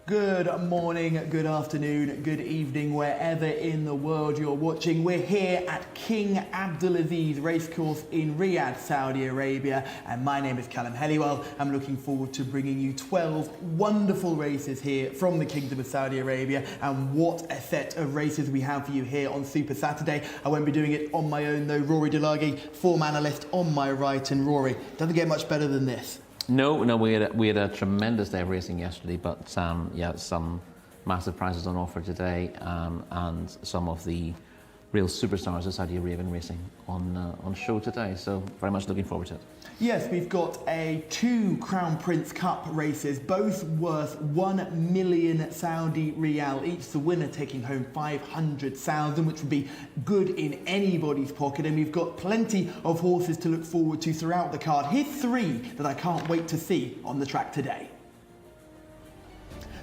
Good morning, good afternoon, good evening, wherever in the world you're watching. We're here at King Abdulaziz Racecourse in Riyadh, Saudi Arabia, and my name is Callum Helliwell. I'm looking forward to bringing you 12 wonderful races here from the Kingdom of Saudi Arabia, and what a set of races we have for you here on Super Saturday. I won't be doing it on my own though. Rory Delaghi, form analyst on my right, and Rory, doesn't get much better than this. No, we had a tremendous day of racing yesterday, but yeah, some massive prizes on offer today, and some of the real superstars of Saudi Arabian racing on show today. So very much looking forward to it. Yes, we've got two Crown Prince Cup races, both worth 1 million Saudi Riyal each. The winner taking home 500,000, which would be good in anybody's pocket. And we've got plenty of horses to look forward to throughout the card. Here's three that I can't wait to see on the track today.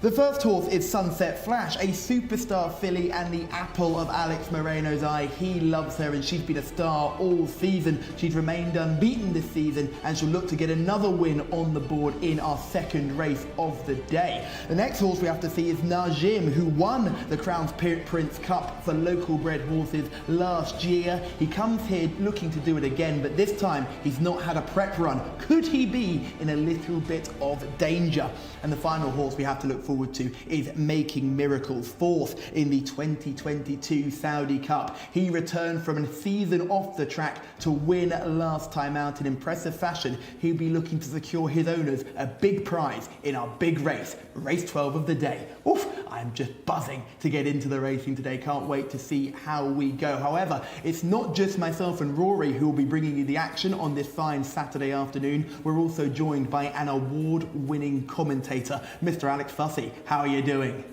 The first horse is Sunset Flash, a superstar filly and the apple of Alex Moreno's eye. He loves her and she's been a star all season. She's remained unbeaten this season and she'll look to get another win on the board in our second race of the day. The next horse we have to see is Najim, who won the Crown Prince Cup for local bred horses last year. He comes here looking to do it again, but this time he's not had a prep run. Could he be in a little bit of danger? And the final horse we have to look forward to is Making Miracles, fourth in the 2022 Saudi Cup. He returned from a season off the track to win last time out in impressive fashion. He'll be looking to secure his owners a big prize in our big race, race 12 of the day. Oof, I'm just buzzing to get into the racing today. Can't wait to see how we go. However, it's not just myself and Rory who will be bringing you the action on this fine Saturday afternoon. We're also joined by an award-winning commentator, Mr. Alex Fussy. How are you doing?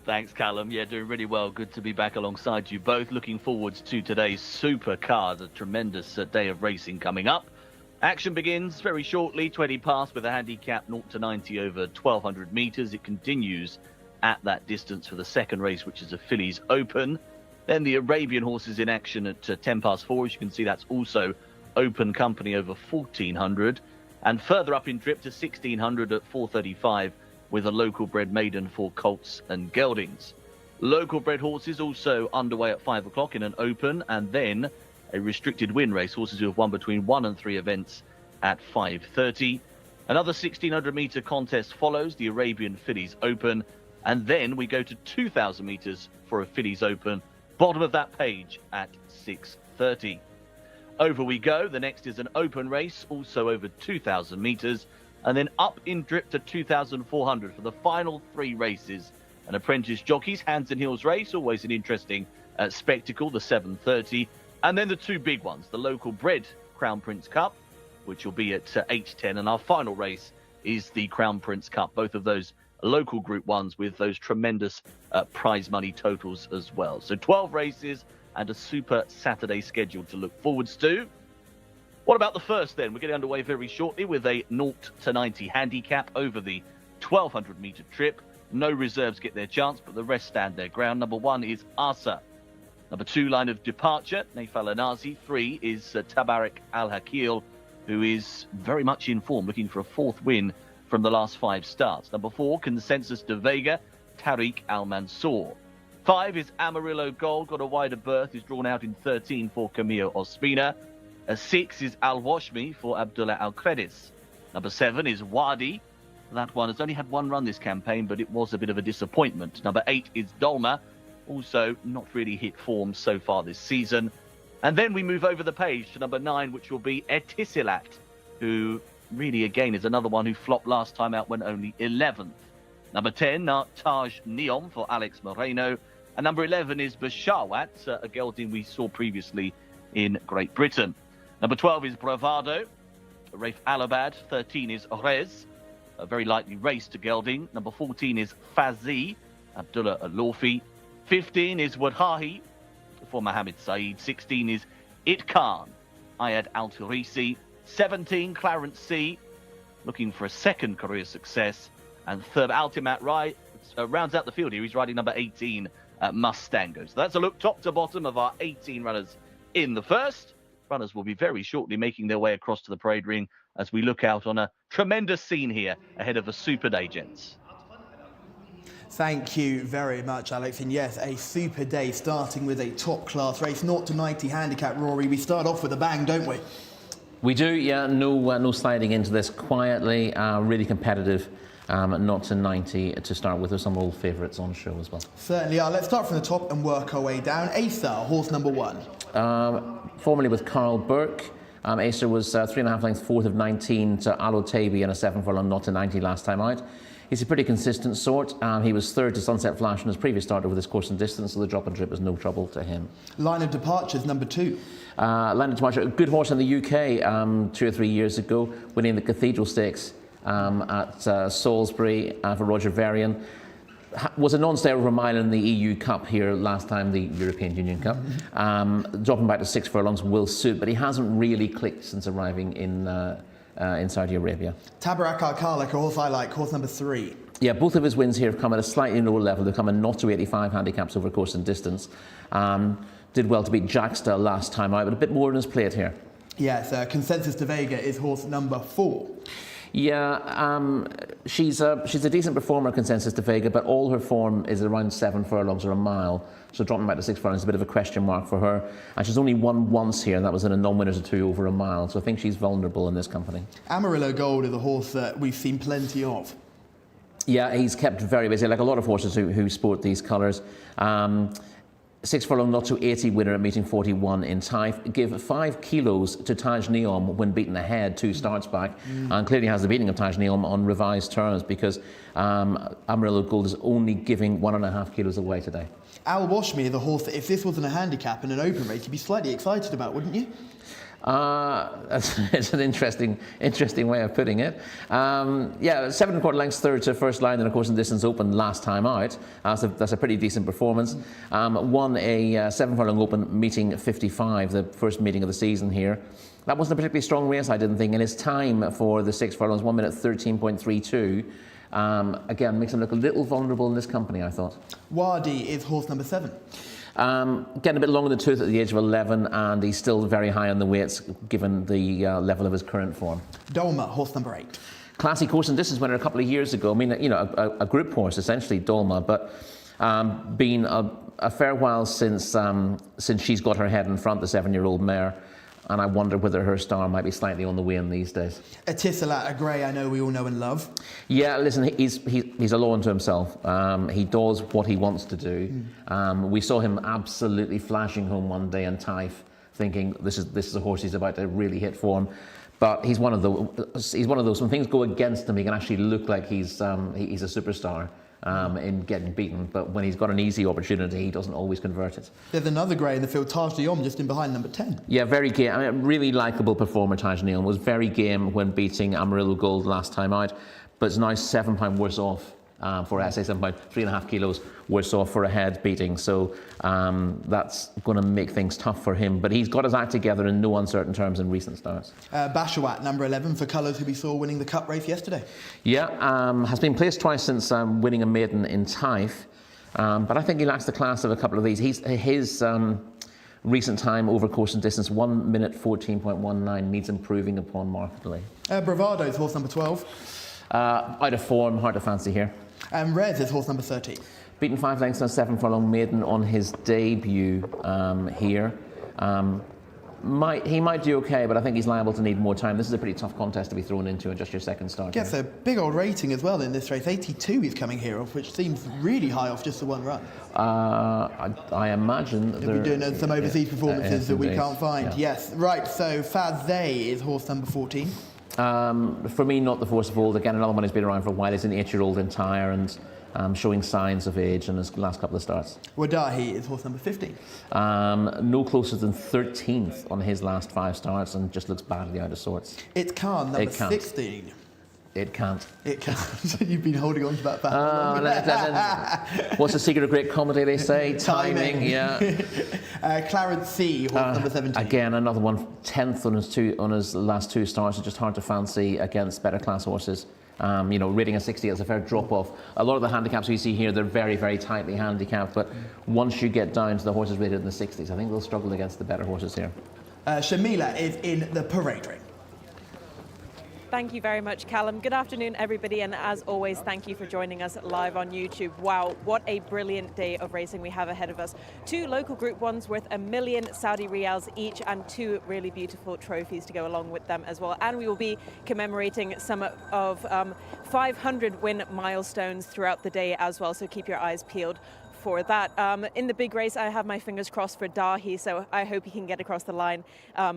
Thanks, Callum. Yeah, doing really well. Good to be back alongside you both. Looking forward to today's super card. A tremendous day of racing coming up. Action begins very shortly, 20 past, with a handicap 0 to 90 over 1,200 metres. It continues at that distance for the second race, which is a Fillies Open. Then the Arabian horses in action at 10 past 4. As you can see, that's also open company over 1,400. And further up in drip to 1,600 at 4:35 with a local bred maiden for colts and geldings. Local bred horses also underway at 5 o'clock in an open, and then a restricted win race, horses who have won between 1 and 3 events at 5:30. Another 1,600 metre contest follows, the Arabian Fillies Open, and then we go to 2,000 metres for a Fillies Open, bottom of that page at 6:30. Over we go. The next is an open race, also over 2,000 metres, and then up in drip to 2,400 for the final 3 races. An apprentice jockey's hands and heels race, always an interesting spectacle, the 7:30, and then the 2 big ones, the local bred Crown Prince Cup, which will be at 8:10, and our final race is the Crown Prince Cup. Both of those local group ones with those tremendous prize money totals as well. So 12 races and a super Saturday schedule to look forwards to. What about the first then? We're getting underway very shortly with a 0 to 90 handicap over the 1,200 metre trip. No reserves get their chance, but the rest stand their ground. Number 1 is Asa. Number 2, Line of Departure, Nafal Anazi. 3 is Tabarak Al-Hakil, who is very much in form, looking for a 4th win from the last 5 starts. Number 4, Consensus de Vega, Tariq Al-Mansour. 5 is Amarillo Gold, got a wider berth, is drawn out in 13 for Camille Ospina. 6 is Al-Washmi for Abdullah Al-Credis. Number 7 is Wadi. That one has only had 1 run this campaign, but it was a bit of a disappointment. Number 8 is Dolma, also not really hit form so far this season. And then we move over the page to number 9, which will be Etisilat, who really, again, is another one who flopped last time out, went only 11th. Number 10, Taj Neom for Alex Moreno. And number 11 is Bashawat, a gelding we saw previously in Great Britain. Number 12 is Bravado, Rafe Alabad. 13 is Orez, a very lightly raced gelding. Number 14 is Fazi, Abdullah Al-Lawfi. 15 is Wadhahi for Mohammed Saeed. 16 is Itkan, Ayad Al-Turisi. 17, Clarence C, looking for a second career success. And third, Altimat Rai rounds out the field here. He's riding number 18, Mustango. So that's a look top to bottom of our 18 runners in the first. runners will be very shortly making their way across to the parade ring as we look out on a tremendous scene here ahead of a super day, gents. Thank you very much, Alex. And yes, a super day starting with a top-class race, 0 to 90 handicap, Rory. We start off with a bang, don't we? We do, yeah. No sliding into this. Quietly, really competitive. 0 to 90 to start with. There's some old favourites on show as well. Certainly are. Let's start from the top and work our way down. Jcsa, horse number 1. Formerly with Carl Burke. Jcsa was 3.5 lengths, 4th of 19 to Alotabi and a 7 furlong 0 to 90 last time out. He's a pretty consistent sort. He was 3rd to Sunset Flash in his previous start over this course and distance, so the drop and drip was no trouble to him. Line of Departures, number 2. Line of Departure, a good horse in the UK 2 or 3 years ago, winning the Cathedral Stakes at Salisbury for Roger Varian. Was a non-stayer over a mile in the EU Cup here last time, the European Union Cup. Dropping back to 6 furlongs will suit, but he hasn't really clicked since arriving in Saudi Arabia. Tabarak Alcala, a horse I like, horse number 3. Yeah, both of his wins here have come at a slightly lower level. They've come in 0 to 85 handicaps over course and distance. Did well to beat Jcsa last time out, but a bit more on his plate here. Yes, Consensus de Vega is horse number 4. Yeah, she's a decent performer, Consensus de Vega, but all her form is around 7 furlongs or a mile. So dropping back to 6 furlongs is a bit of a question mark for her. And she's only won once here, and that was in a non-winners of 2 over a mile. So I think she's vulnerable in this company. Amarillo Gold is a horse that we've seen plenty of. Yeah, he's kept very busy, like a lot of horses who sport these colours. 6 furlong 0 to 80 winner at meeting 41 in Taif. Give 5 kilos to Taj Neom when beaten ahead 2 starts back, and clearly has the beating of Taj Neom on revised terms because Amarillo Gold is only giving 1.5 kilos away today. Al Washme is a horse that if this wasn't a handicap in an open race, you'd be slightly excited about, wouldn't you? It's an interesting way of putting it. Yeah, 7.25 lengths 3rd to first line in a course and distance open last time out. That's a pretty decent performance. Won a 7 furlong open meeting 55, the first meeting of the season here. That wasn't a particularly strong race, I didn't think, and his time for the 6 furlongs, 1 minute 13.32. Again, makes him look a little vulnerable in this company, I thought. Wadi is horse number 7. Getting a bit long in the tooth at the age of 11, and he's still very high on the weights given the level of his current form. Dolma, horse number 8. Classic course and distance winner a couple of years ago. I mean, you know, a group horse essentially, Dolma, but been a fair while since she's got her head in front, the 7-year-old mare. And I wonder whether her star might be slightly on the wane these days. Atisalat, a grey I know we all know and love. Yeah, listen, he's a law unto himself. He does what he wants to do. We saw him absolutely flashing home one day in Taif, thinking this is a horse he's about to really hit form. But he's one of those when things go against him, he can actually look like he's a superstar. In getting beaten, but when he's got an easy opportunity, he doesn't always convert it. There's another grey in the field, Taj Neom, just in behind number 10. Yeah, very game. I mean, really likeable performer, Taj Neom. Was very game when beating Amarillo Gold last time out, but it's now £7 worse off for SA, £7, 3.5 kilos worse off for a head beating. So that's going to make things tough for him. But he's got his act together in no uncertain terms in recent starts. Bashawat, number 11, for colours, who we saw winning the cup race yesterday. Yeah, has been placed twice since winning a maiden in Taif. But I think he lacks the class of a couple of these. His recent time over course and distance, 1 minute 14.19, needs improving upon markedly. Bravado's horse number 12. Out of form, hard to fancy here. And Rez is horse number 13. Beaten 5 lengths and a 7 furlong maiden on his debut here. He might do okay, but I think he's liable to need more time. This is a pretty tough contest to be thrown into in just your second start. Gets a big old rating as well in this race. 82 he's coming here off, which seems really high off just the one run. I imagine they'll be doing some overseas performances that we can't find. Yeah. Yes, right. So Fazay is horse number 14. For me, not the force of old. Again, another one who's been around for a while. He's an 8-year-old entire and showing signs of age in his last couple of starts. Wadahi is horse number 15. No closer than 13th on his last 5 starts and just looks badly out of sorts. It can't, number 16. It can't. It can't. You've been holding on to that for what's the secret of great comedy, they say? Timing, yeah. Clarence C, horse number 17. Again, another one, 10th on his last 2 starts. It's just hard to fancy against better class horses. You know, rating a 60 is a fair drop-off. A lot of the handicaps we see here, they're very, very tightly handicapped, but once you get down to the horses rated in the 60s, I think they'll struggle against the better horses here. Shamila is in the parade ring. Thank you very much, Callum. Good afternoon, everybody, and as always, thank you for joining us live on YouTube. Wow, what a brilliant day of racing we have ahead of us. 2 local Group 1s worth $1 million Saudi riyals each, and 2 really beautiful trophies to go along with them as well. And we will be commemorating some of 500 win milestones throughout the day as well, so keep your eyes peeled for that. In the big race, I have my fingers crossed for Dahi, so I hope he can get across the line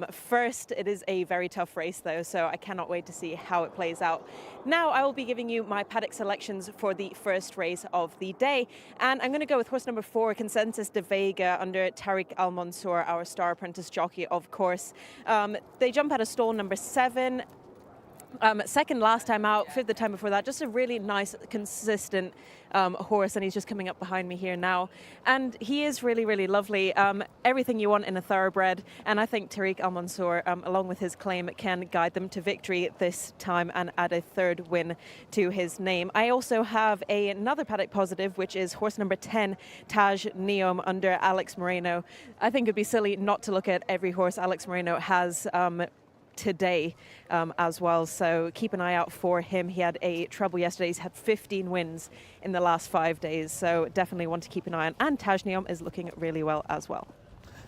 first. It is a very tough race though, so I cannot wait to see how it plays out. Now I will be giving you my paddock selections for the first race of the day, and I'm going to go with horse number 4, Consensus de Vega, under Tariq Al Mansour, our star apprentice jockey, of course. They jump out of stall number 7. Second last time out, 5th the time before that. Just a really nice, consistent horse, and he's just coming up behind me here now. And he is really, really lovely. Everything you want in a thoroughbred, and I think Tariq Al Mansour, along with his claim, can guide them to victory this time and add a 3rd win to his name. I also have another paddock positive, which is horse number 10, Taj Neom, under Alex Moreno. I think it'd be silly not to look at every horse Alex Moreno has today as well, so keep an eye out for him. He had a treble yesterday. He's had 15 wins in the last 5 days, so definitely want to keep an eye on. And Taj Neom is looking really well as well.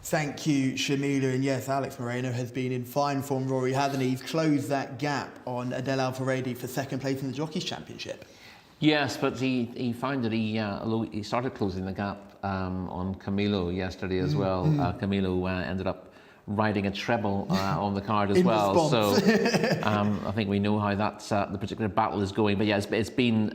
Thank you, Shamila. And yes, Alex Moreno has been in fine form, Rory, hasn't he? He's closed that gap on Adel Al-Faredi for 2nd place in the Jockeys Championship. Yes, but he found that he started closing the gap on Camilo yesterday as well. Camilo ended up riding a treble on the card as well. So I think we know how the particular battle is going. But yeah, it's been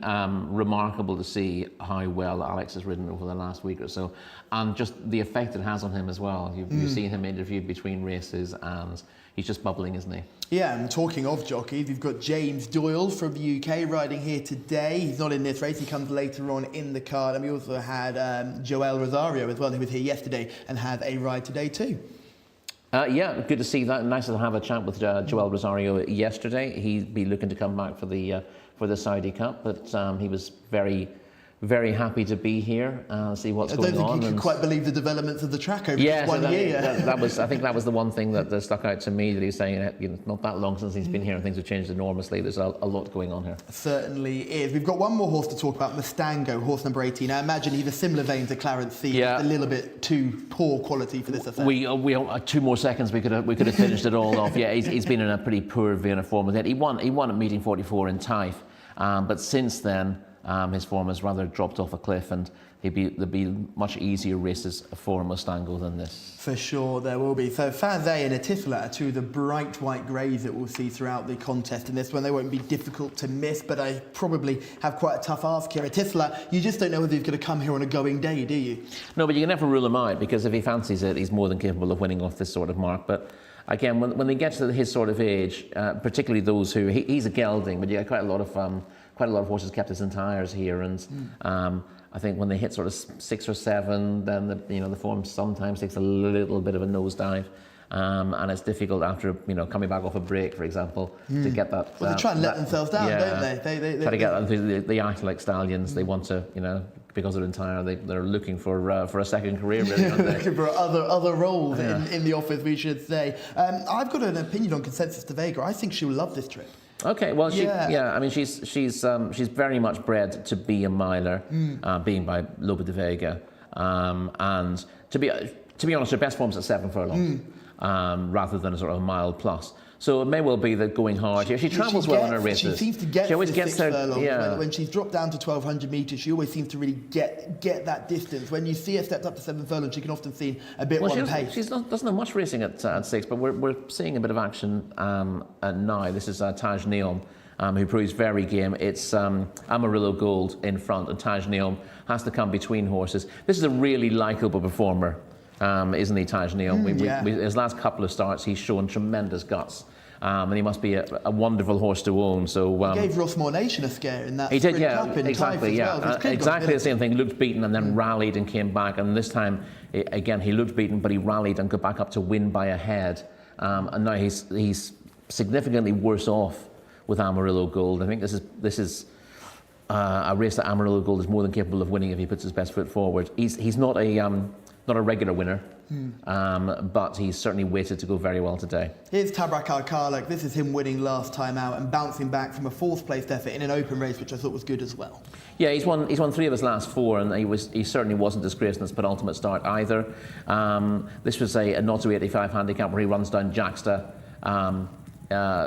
remarkable to see how well Alex has ridden over the last week or so, and just the effect it has on him as well. You've seen him interviewed between races, and he's just bubbling, isn't he? Yeah, and talking of jockeys, we've got James Doyle from the UK riding here today. He's not in this race, he comes later on in the card. And we also had Joel Rosario as well, who was here yesterday and had a ride today too. Yeah, good to see that. Nice to have a chat with Joel Rosario yesterday. He'd be looking to come back for the Saudi Cup, but he was very, very happy to be here and see what's going on. I don't think he could quite believe the developments of the track over this 1 year. I think that was the one thing that stuck out to me, that he's saying, not that long since he's been here and things have changed enormously. There's a lot going on here. Certainly is. We've got one more horse to talk about, Mustango, horse number 18. I imagine he's a similar vein to Clarence C. Yeah. A little bit too poor quality for this affair. We 2 more seconds we could have finished it all off. Yeah, he's been in a pretty poor vein of form with it. He won at meeting 44 in Taif, but since then his form has rather dropped off a cliff, and there'll be much easier races for Mustango than this. For sure there will be. So Fazay and Atifla are 2 of the bright white greys that we'll see throughout the contest in this one. They won't be difficult to miss, but I probably have quite a tough ask here. Atifla, you just don't know whether he's going to come here on a going day, do you? No, but you can never rule him out, because if he fancies it, he's more than capable of winning off this sort of mark. But again, when they get to his sort of age, particularly those who he's a gelding, but yeah, quite a lot of horses kept his tyres here, and I think when they hit sort of 6 or 7, then the form sometimes takes a little bit of a nosedive. And it's difficult after coming back off a break, for example, to get that. Well, they try and let themselves down, don't they? They try to get they act like stallions. They want to, because they're tired, they're looking for a second career, really, aren't they? Looking for other roles in the office, we should say. I've got an opinion on Consensus de Vega. I think she'll love this trip. Okay, well, I mean, she's very much bred to be a miler, being by Lope de Vega, and to be honest, her best form's at 7 furlongs, rather than a sort of a mile plus. So it may well be that going hard here. She travels well in her races. She seems to get. She always gets there. Yeah. When she's dropped down to 1,200 metres, she always seems to really get that distance. When you see her stepped up to 7 furlongs, she can often seem a bit one pace. She doesn't have much racing at 6, but we're seeing a bit of action now. This is Taj Neom, who proves very game. It's Amarillo Gold in front, and Taj Neom has to come between horses. This is a really likeable performer. Isn't he, Taj Neom? His last couple of starts, he's shown tremendous guts. And he must be a wonderful horse to own. So he gave Rossmore Nation a scare in that. He did, yeah, Cup in exactly, yeah, well. Exactly the same thing. Looked beaten and then rallied and came back. And this time, again, he looked beaten, but he rallied and got back up to win by a head. And now he's significantly worse off with Amarillo Gold. I think this is a race that Amarillo Gold is more than capable of winning if he puts his best foot forward. He's not a not a regular winner, but he's certainly weighted to go very well today. Here's Tabrak Al-Khalek. This is him winning last time out and bouncing back from a fourth place effort in an open race, which I thought was good as well. Yeah, he's won 3 of his last 4, and he certainly wasn't disgraced in his penultimate start either. This was a 0-85 handicap where he runs down Jcsa.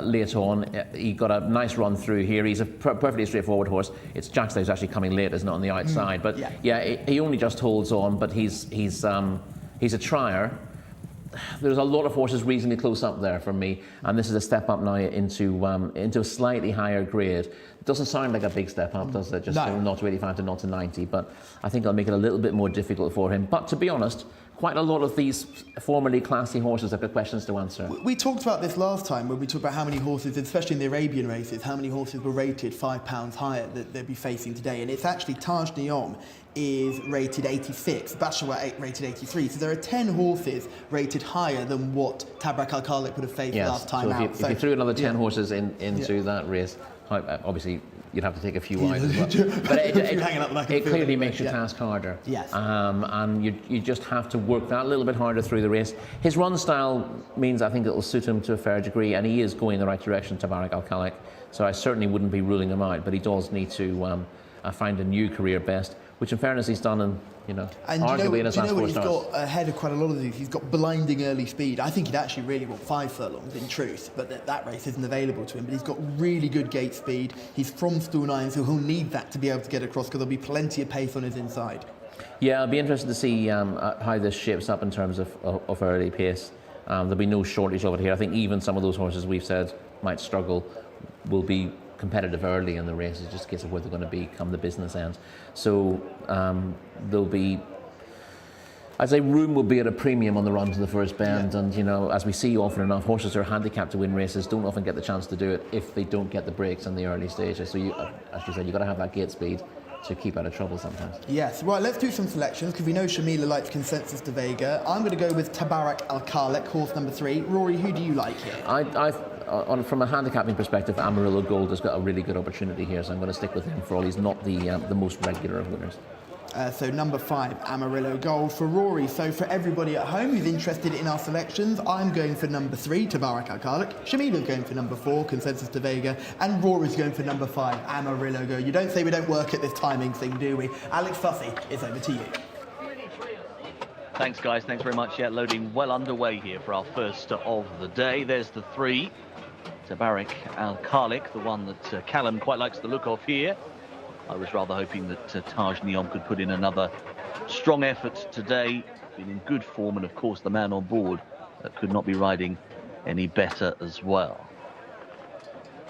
Late on, he got a nice run through here. He's a perfectly straightforward horse. It's Jcsa who's actually coming late, isn't it, on the outside? But he only just holds on. But he's a trier. There's a lot of horses reasonably close up there for me, and this is a step up now into a slightly higher grade. It doesn't sound like a big step up, does it? Just from 0-85 to 0-90, but I think I'll make it a little bit more difficult for him. But to be honest, quite a lot of these formerly classy horses have got questions to answer. We talked about this last time when we talked about how many horses, especially in the Arabian races, how many horses were rated £5 higher that they'd be facing today. And it's actually Taj Neom is rated 86, Bashawat rated 83. So there are 10 horses rated higher than what Tabrak Al-Khalek would have faced last time out. If you threw another 10 horses into that race, obviously you'd have to take a few wide as well. But it clearly makes your task harder. Yes. And you just have to work that little bit harder through the race. His run style means I think it'll suit him to a fair degree, and he is going in the right direction, Tabrak Al-Khalek. So I certainly wouldn't be ruling him out, but he does need to find a new career best, which in fairness he's done arguably in his last 4 starts. He's got ahead of quite a lot of these. He's got blinding early speed. I think he'd actually really want 5 furlongs in truth, but that race isn't available to him. But he's got really good gate speed. He's from stool 9, so he'll need that to be able to get across, because there'll be plenty of pace on his inside. Yeah, it'll be interesting to see how this shapes up in terms of early pace. There'll be no shortage of it here. I think even some of those horses we've said might struggle will be competitive early in the race. It's just a case of where they're going to be come the business end. So there'll be, I'd say, room will be at a premium on the run to the first bend. And as we see often enough, horses who are handicapped to win races don't often get the chance to do it if they don't get the breaks in the early stages. So as you said, you've got to have that gate speed to keep out of trouble sometimes. Yes, right, let's do some selections, because we know Shamila likes Consensus de Vega. I'm going to go with Tabrak Al-Khalek, horse number 3. Rory, who do you like here? From a handicapping perspective, Amarillo Gold has got a really good opportunity here, so I'm going to stick with him for all he's not the most regular of winners. So number 5, Amarillo Gold for Rory. So for everybody at home who's interested in our selections, I'm going for number 3, Tabrak Al-Khalek. Shamila's going for number 4, Consensus de Vega. And Rory's going for number 5, Amarillo Gold. You don't say we don't work at this timing thing, do we? Alex Fussy, it's over to you. Thanks, guys. Thanks very much. Yeah, loading well underway here for our first of the day. There's the 3. Tabrak Al-Khalek, the one that Callum quite likes the look of here. I was rather hoping that Taj Neom could put in another strong effort today. Been in good form, and of course the man on board could not be riding any better as well.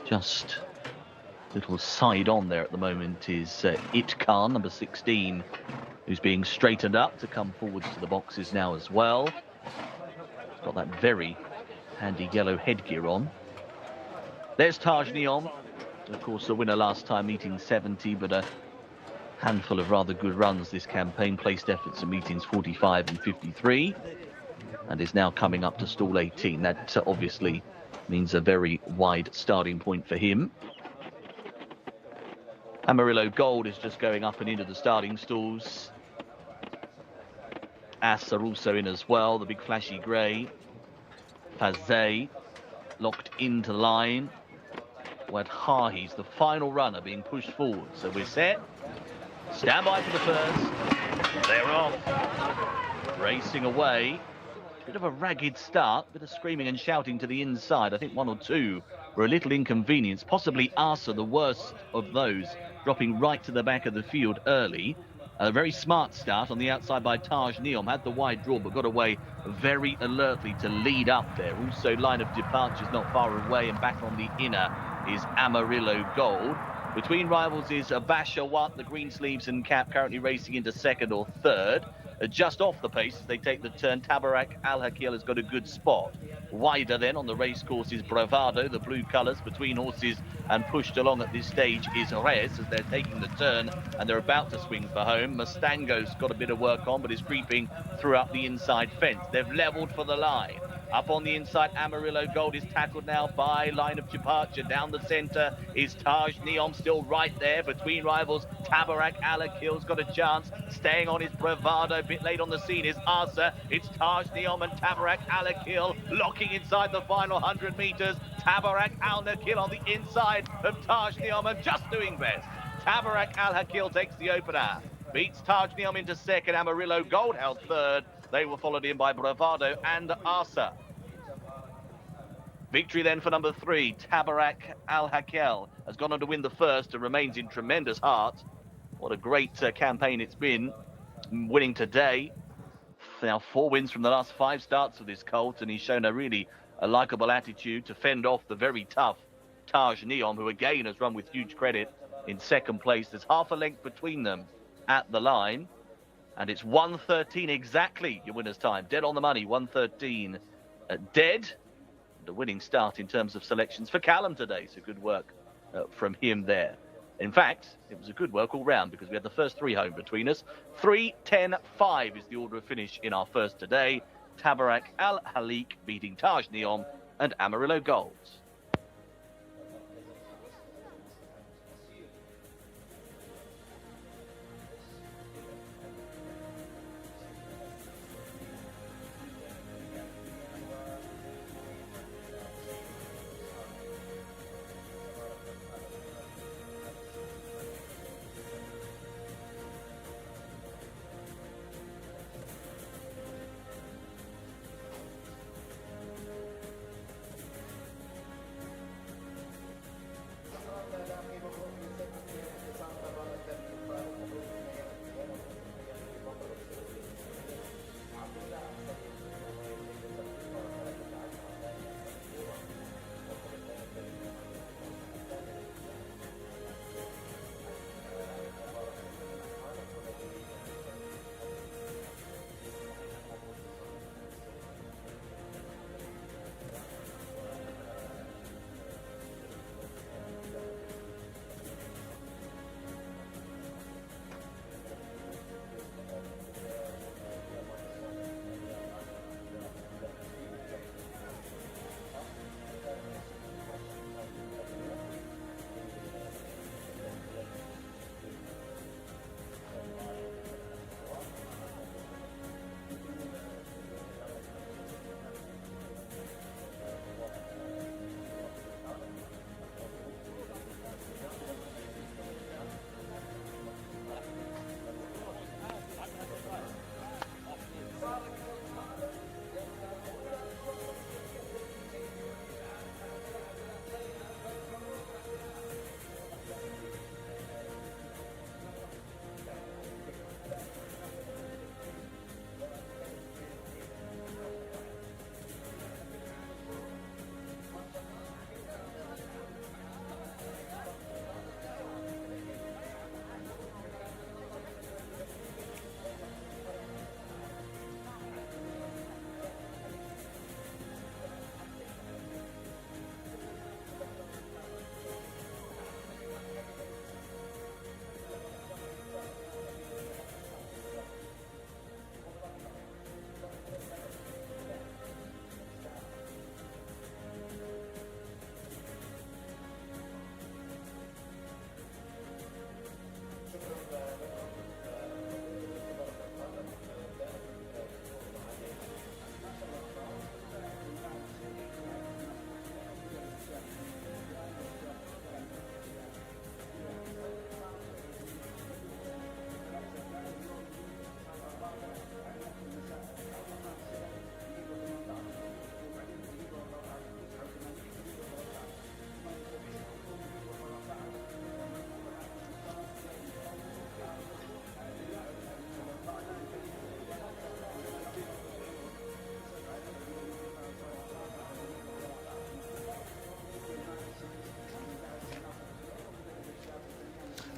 Just a little side on there at the moment is Khan, number 16, who's being straightened up to come forwards to the boxes now as well. He's got that very handy yellow headgear on. There's Taj Neom, of course the winner last time, meeting 70, but a handful of rather good runs this campaign, placed efforts at meetings 45 and 53, and is now coming up to stall 18. That obviously means a very wide starting point for him. Amarillo Gold is just going up and into the starting stalls. As are also in as well, the big flashy grey. Fazay locked into line. Wadhahi's the final runner being pushed forward. So we're set. Stand by for the first. They're off. Racing away. Bit of a ragged start. Bit of screaming and shouting to the inside. I think 1 or 2 were a little inconvenienced. Possibly Asa, the worst of those, dropping right to the back of the field early. A very smart start on the outside by Taj Neom. Had the wide draw, but got away very alertly to lead up there. Also, line of departures not far away, and back on the inner is Amarillo Gold. Between rivals is Bashawat, the green sleeves and cap, currently racing into 2nd or 3rd. Just off the pace as they take the turn, Tabrak Al-Khalek has got a good spot. Wider then on the racecourse is Bravado, the blue colours between horses, and pushed along at this stage is Rez as they're taking the turn and they're about to swing for home. Mustango's got a bit of work on, but is creeping throughout the inside fence. They've levelled for the line. Up on the inside, Amarillo Gold is tackled now by Line of Departure. Down the centre is Taj Neom, still right there between rivals. Tabarak Alakil's got a chance, staying on his bravado. Bit late on the scene is Asa. It's Taj Neom and Tabarak Alakil locking inside the final 100 metres. Tabarak Al-Nakil on the inside of Taj Neom and just doing best. Tabarak Al-Hakil takes the opener. Beats Taj Neom into second. Amarillo Gold held third. They were followed in by Bravado and Asa. Victory then for number 3, Tabarak Al-Hakel, has gone on to win the first and remains in tremendous heart. What a great campaign it's been, winning today. Now 4 wins from the last 5 starts of this colt, and he's shown a likeable attitude to fend off the very tough Taj Neom, who again has run with huge credit in second place. There's half a length between them at the line, and it's 1:13 exactly your winner's time. Dead on the money, 1:13 dead. The winning start in terms of selections for Callum today, so good work from him there. In fact, it was a good work all round because we had the first 3 home between us. 3-10-5 is the order of finish in our first today. Tabarak Al-Halik beating Taj Neom and Amarillo Gold.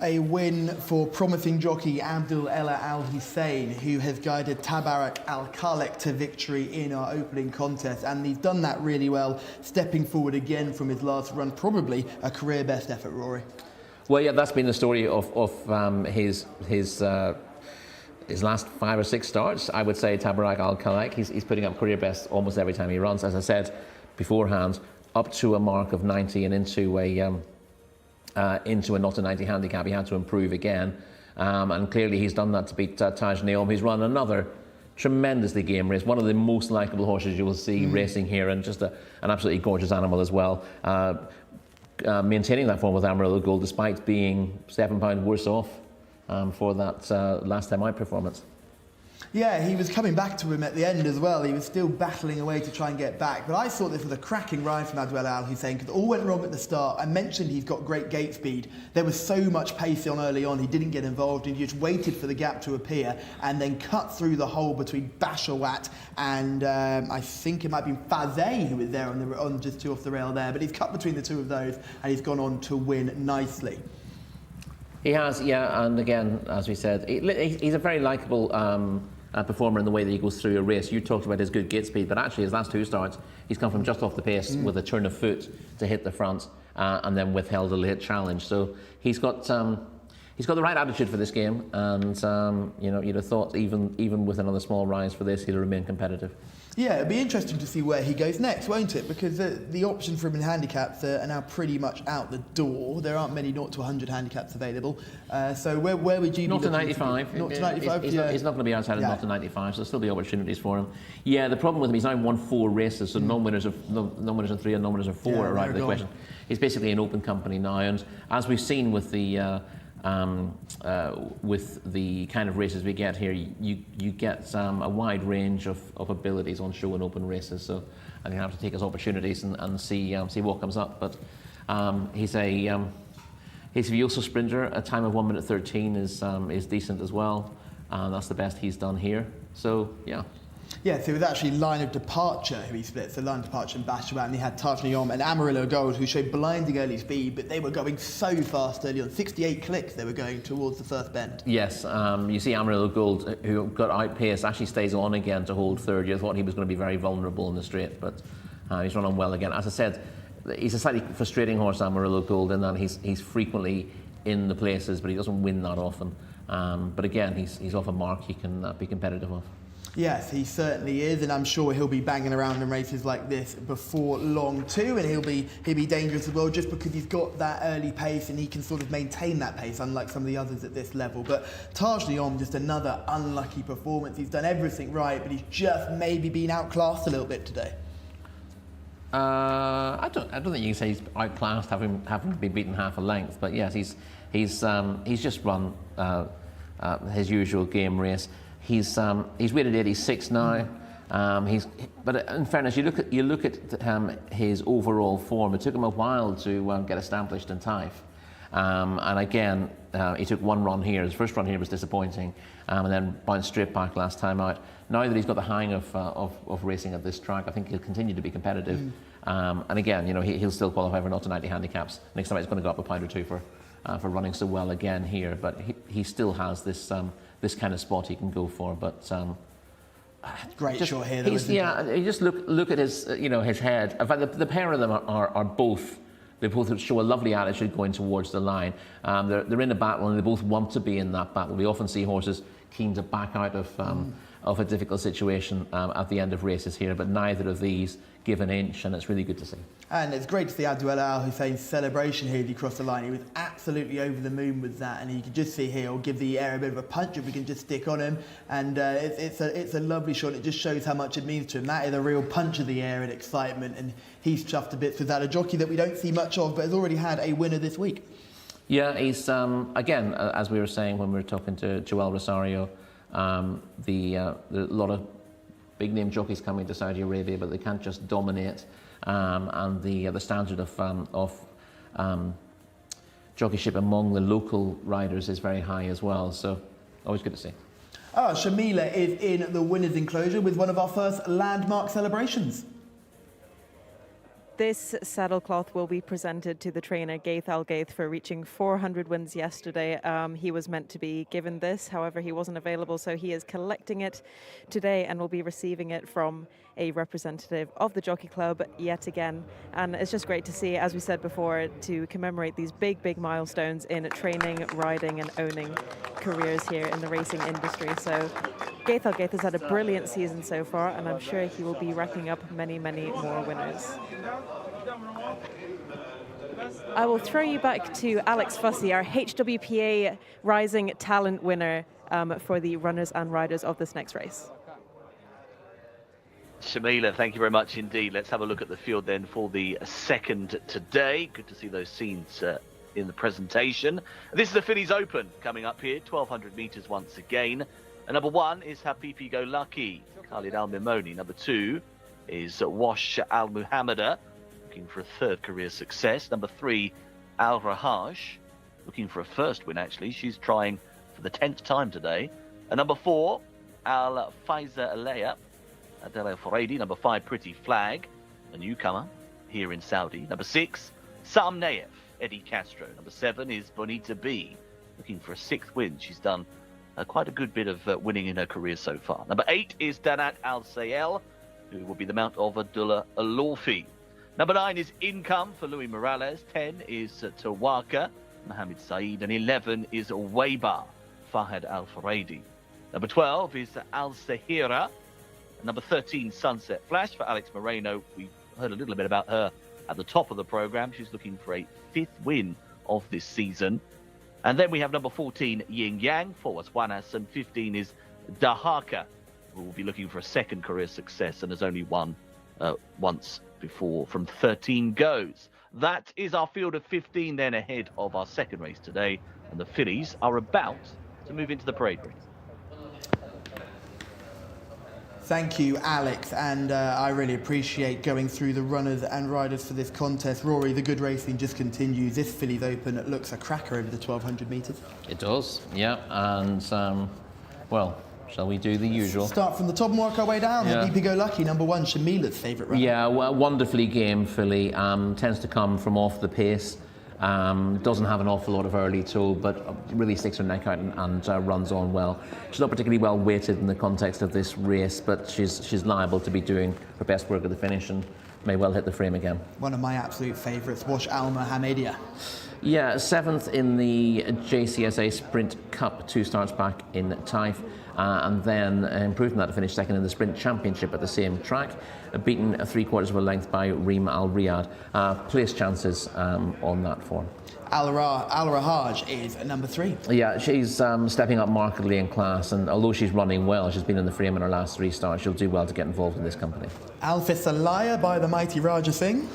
A win for promising jockey Abdul Ella Al Hussein, who has guided Tabarak Al Khalek to victory in our opening contest, and he's done that really well, stepping forward again from his last run, probably a career best effort, Rory. Well, yeah, that's been the story of his his last 5 or 6 starts, I would say Tabarak Al-Khalek, he's putting up career best almost every time he runs. As I said beforehand, up to a mark of 90 and into a not a 90 handicap, he had to improve again. And clearly he's done that to beat Taj Neom. He's run another tremendously game race, one of the most likeable horses you will see racing here, and just an absolutely gorgeous animal as well. Maintaining that form with Amarillo Gold despite being £7 worse off for that last time out performance. Yeah, he was coming back to him at the end as well. He was still battling away to try and get back. But I thought this was a cracking ride from Abdul Al Hussein, because all went wrong at the start. I mentioned he's got great gate speed. There was so much pace on early on, he didn't get involved. He just waited for the gap to appear and then cut through the hole between Bashawat and I think it might be Fazet who was there on just two off the rail there. But he's cut between the two of those and he's gone on to win nicely. He has, yeah, and again, as we said, he's a very likeable performer in the way that he goes through a race. You talked about his good gate speed, but actually his last 2 starts, he's come from just off the pace with a turn of foot to hit the front and then withheld a late challenge. So he's got the right attitude for this game, and you know, you'd have thought even with another small rise for this, he'll remain competitive. Yeah, it'd be interesting to see where he goes next, won't it? Because the option for him in handicaps are now pretty much out the door. There aren't many 0 to 100 handicaps available. So where would you be? Not to 95. Not to 95. He's not going to be outside of not to 95. So there'll still be opportunities for him. Yeah, the problem with him, he's now won 4 races, so non-winners of 3 and non-winners of 4 are out of the question. He's basically an open company now, and as we've seen with the kind of races we get here, you get a wide range of abilities on show and open races. So I think you have to take his opportunities and see what comes up. But he's a Vioso sprinter. A time of 1:13 is decent as well, and that's the best he's done here. So yeah. Yeah, so it was actually line of departure who he split. So line of departure and Bashawat, and he had Taj Neom and Amarillo Gold, who showed blinding early speed, but they were going so fast early on. 68 clicks they were going towards the first bend. Yes, you see Amarillo Gold, who got outpaced, actually stays on again to hold third. You thought he was going to be very vulnerable in the straight, but he's run on well again. As I said, he's a slightly frustrating horse, Amarillo Gold, in that he's frequently in the places, but he doesn't win that often. But again, he's off a mark he can be competitive off. Yes, he certainly is, and I'm sure he'll be banging around in races like this before long too, and he'll be dangerous as well, just because he's got that early pace and he can sort of maintain that pace, unlike some of the others at this level. But Taj Neom, just another unlucky performance. He's done everything right, but he's just maybe been outclassed a little bit today. I don't think you can say he's outclassed, having been beaten half a length. But yes, he's just run his usual game race. He's weighted 86 now. But in fairness, you look at his overall form. It took him a while to get established in Taif, and again he took 1 run here. His first run here was disappointing, and then bounced straight back last time out. Now that he's got the hang of racing at this track, I think he'll continue to be competitive. And again, you know, he'll still qualify for 0 to 90 handicaps. Next time he's going to go up a pound or 2 for running so well again here. But he still has this kind of spot he can go for, but great shot here though, isn't it? You just look at his his head. In fact, the pair of them are both, they both show a lovely attitude going towards the line. They're in a battle and they both want to be in that battle. We often see horses keen to back out of a difficult situation at the end of races here, but neither of these give an inch, and it's really good to see. And it's great to see Abdul Al Hussein's celebration here as he crossed the line. He was absolutely over the moon with that, and you can just see here, he'll give the air a bit of a punch if we can just stick on him. And it's a lovely shot. It just shows how much it means to him. That is a real punch of the air and excitement, and he's chuffed to bits with that. A jockey that we don't see much of, but has already had a winner this week. Yeah, he's again, as we were saying when we were talking to Joel Rosario, a lot of big name jockeys coming to Saudi Arabia, but they can't just dominate. And the standard of jockeyship among the local riders is very high as well. So always good to see. Shamila is in the winner's enclosure with one of our first landmark celebrations. This saddlecloth will be presented to the trainer Gaith Al Gaith for reaching 400 wins yesterday. He was meant to be given this, however he wasn't available, so he is collecting it today and will be receiving it from a representative of the Jockey Club yet again. And it's just great to see, as we said before, to commemorate these big milestones in training, riding and owning careers here in the racing industry. So Gaith Al Gaith has had a brilliant season so far, and I'm sure he will be racking up many more winners. I will throw you back to Alex Fussy, our HWPA Rising Talent winner for the runners and riders of this next race. Shamila, thank you very much indeed. Let's have a look at the field then for the second today. Good to see those scenes in the presentation. This is the Fillies Open coming up here, 1,200 metres once again. And number 1 is Habibi Go Lucky, Khalid Al Mimoni. Number 2 is Wash Al Muhammada, looking for a third career success. Number 3, Al Rahaj, looking for a first win actually. She's trying for the 10th time today. And number 4, Al Faiza Alea, Adela Foreidi. Number 5, Pretty Flag, a newcomer here in Saudi. Number 6, Sam Nayef, Eddie Castro. Number 7 is Bonita B, looking for a 6th win. She's done quite a good bit of winning in her career so far. Number 8 is Danat Al Sayel, who will be the mount of Abdullah Alorfi. Number 9 is Income for Louis Morales. 10 is Tawaka, Mohamed Saeed. And 11 is Waybar, Fahad Al Faraidi. Number 12 is Al Sahira. Number 13, Sunset Flash for Alex Moreno. We heard a little bit about her at the top of the programme. She's looking for a 5th win of this season. And then we have number 14, Ying Yang for Waswanas, and 15 is Dahaka, who will be looking for a 2nd career success and has only won once before from 13 goes. That is our field of 15 then ahead of our second race today, and the fillies are about to move into the parade ring. Thank you, Alex, and I really appreciate going through the runners and riders for this contest. Rory, the good racing just continues. This Fillies Open looks a cracker over the 1,200 metres. It does, yeah, and well, shall we do the usual? Start from the top and work our way down. Yeah. Habibi Go Lucky, number 1, Shamila's favourite runner. Yeah, well, wonderfully game filly, tends to come from off the pace. Doesn't have an awful lot of early tool, but really sticks her neck out and runs on well. She's not particularly well weighted in the context of this race, but she's liable to be doing her best work at the finish and may well hit the frame again. One of my absolute favourites, Wash Al Muhammadia. Yeah, 7th in the Jcsa Sprint Cup, 2 starts back in Taif, and then improved from that to finish 2nd in the Sprint Championship at the same track, beaten 3/4 of a length by Reem Al Riyadh. Place chances on that form. Al Rahaj is number 3. Yeah, she's stepping up markedly in class, and although she's running well, she's been in the frame in her last 3 starts, she'll do well to get involved in this company. Al Fisalaya by the mighty Raja Singh.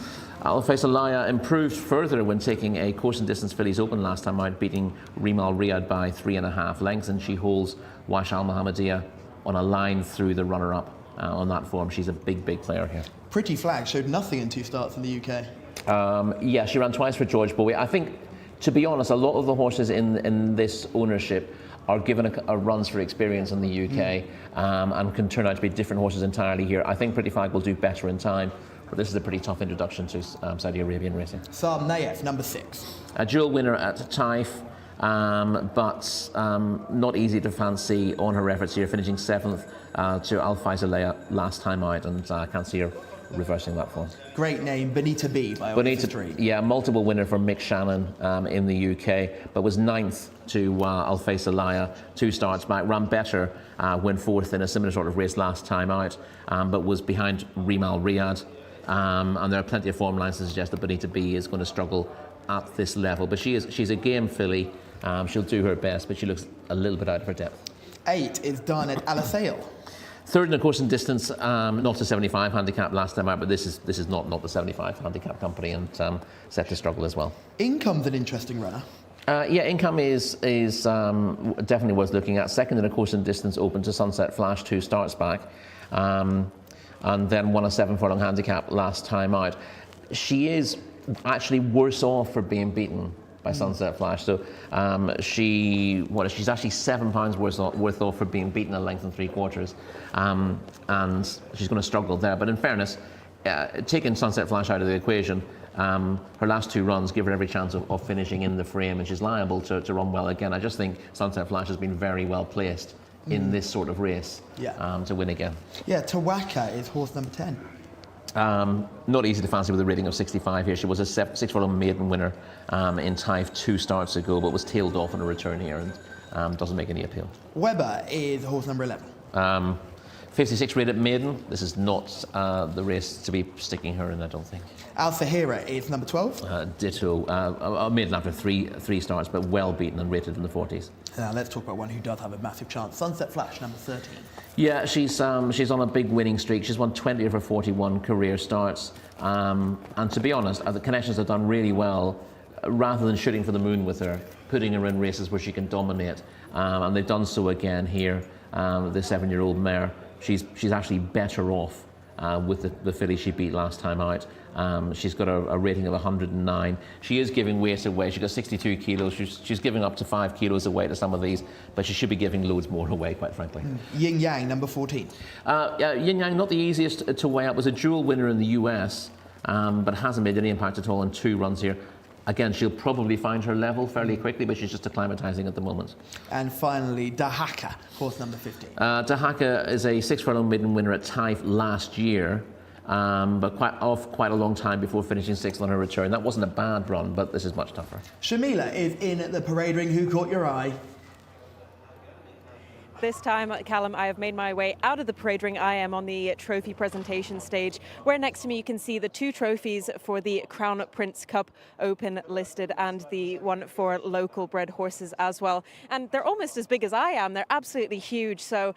Al Faisalaya improved further when taking a course and distance Fillies Open last time out, beating Reem Al Riyadh by 3.5 lengths, and she holds Wash Al Muhammadia on a line through the runner-up on that form. She's a big player here. Pretty Flag showed nothing in 2 starts in the UK. Yeah, she ran twice for George Bowie. I think, to be honest, a lot of the horses in this ownership are given a runs for experience in the UK and can turn out to be different horses entirely here. I think Pretty Flag will do better in time, but this is a pretty tough introduction to Saudi Arabian racing. Sam Nayef, number 6. A dual winner at Taif, but not easy to fancy on her efforts here, finishing 7th to Al Faisalaya last time out, and I can't see her reversing that form. Great name, Bonita B by Bonita, Street. yeah, multiple winner for Mick Shannon in the UK, but was 9th to Al Faisalaya, 2 starts back, ran better, went 4th in a similar sort of race last time out, but was behind Reem Al Riyadh. And there are plenty of form lines to suggest that Bonita B is going to struggle at this level. But she's a game filly. She'll do her best, but she looks a little bit out of her depth. 8 is Darnet Alasail. 3rd in the course and distance, not a 75 handicap last time out, but this is not the 75 handicap company, and set to struggle as well. Income's an interesting runner. Yeah, Income is definitely worth looking at. 2nd in a course and distance open to Sunset Flash, 2 starts back. And then won a 7 furlong handicap last time out. She is actually worse off for being beaten by Sunset Flash. So she's actually £7 worth off for being beaten a length and 3/4, and she's going to struggle there. But in fairness, taking Sunset Flash out of the equation, her last 2 runs give her every chance of finishing in the frame, and she's liable to run well again. I just think Sunset Flash has been very well placed in this sort of race to win again. Yeah, Tawaka is horse number 10. Not easy to fancy with a rating of 65 here. She was a 6-furlong maiden winner in Taif 2 starts ago, but was tailed off on a return here and doesn't make any appeal. Weber is horse number 11. 56 rated maiden. This is not the race to be sticking her in, I don't think. Al Sahira is number 12. Ditto. A maiden after three starts, but well beaten and rated in the 40s. Let's talk about one who does have a massive chance. Sunset Flash, number 13. Yeah, she's on a big winning streak. She's won 20 of her 41 career starts. And to be honest, the connections have done really well. Rather than shooting for the moon with her, putting her in races where she can dominate. And they've done so again here. The 7-year-old mare. She's actually better off with the filly she beat last time out. She's got a rating of 109. She is giving weight away. She's got 62 kilos. She's giving up to 5 kilos away to some of these, but she should be giving loads more away, quite frankly. Yin Yang, number 14. Yin Yang, not the easiest to weigh up. Was a dual winner in the US, but hasn't made any impact at all in 2 runs here. Again, she'll probably find her level fairly quickly, but she's just acclimatising at the moment. And finally, Dahaka, horse number 15. Dahaka is a 6-furlong maiden winner at Taif last year, but quite a long time before finishing 6th on her return. That wasn't a bad run, but this is much tougher. Shamila is in the parade ring. Who caught your eye? This time, Callum, I have made my way out of the parade ring. I am on the trophy presentation stage, where next to me you can see the 2 trophies for the Crown Prince Cup Open listed and the one for local bred horses as well. And they're almost as big as I am. They're absolutely huge. So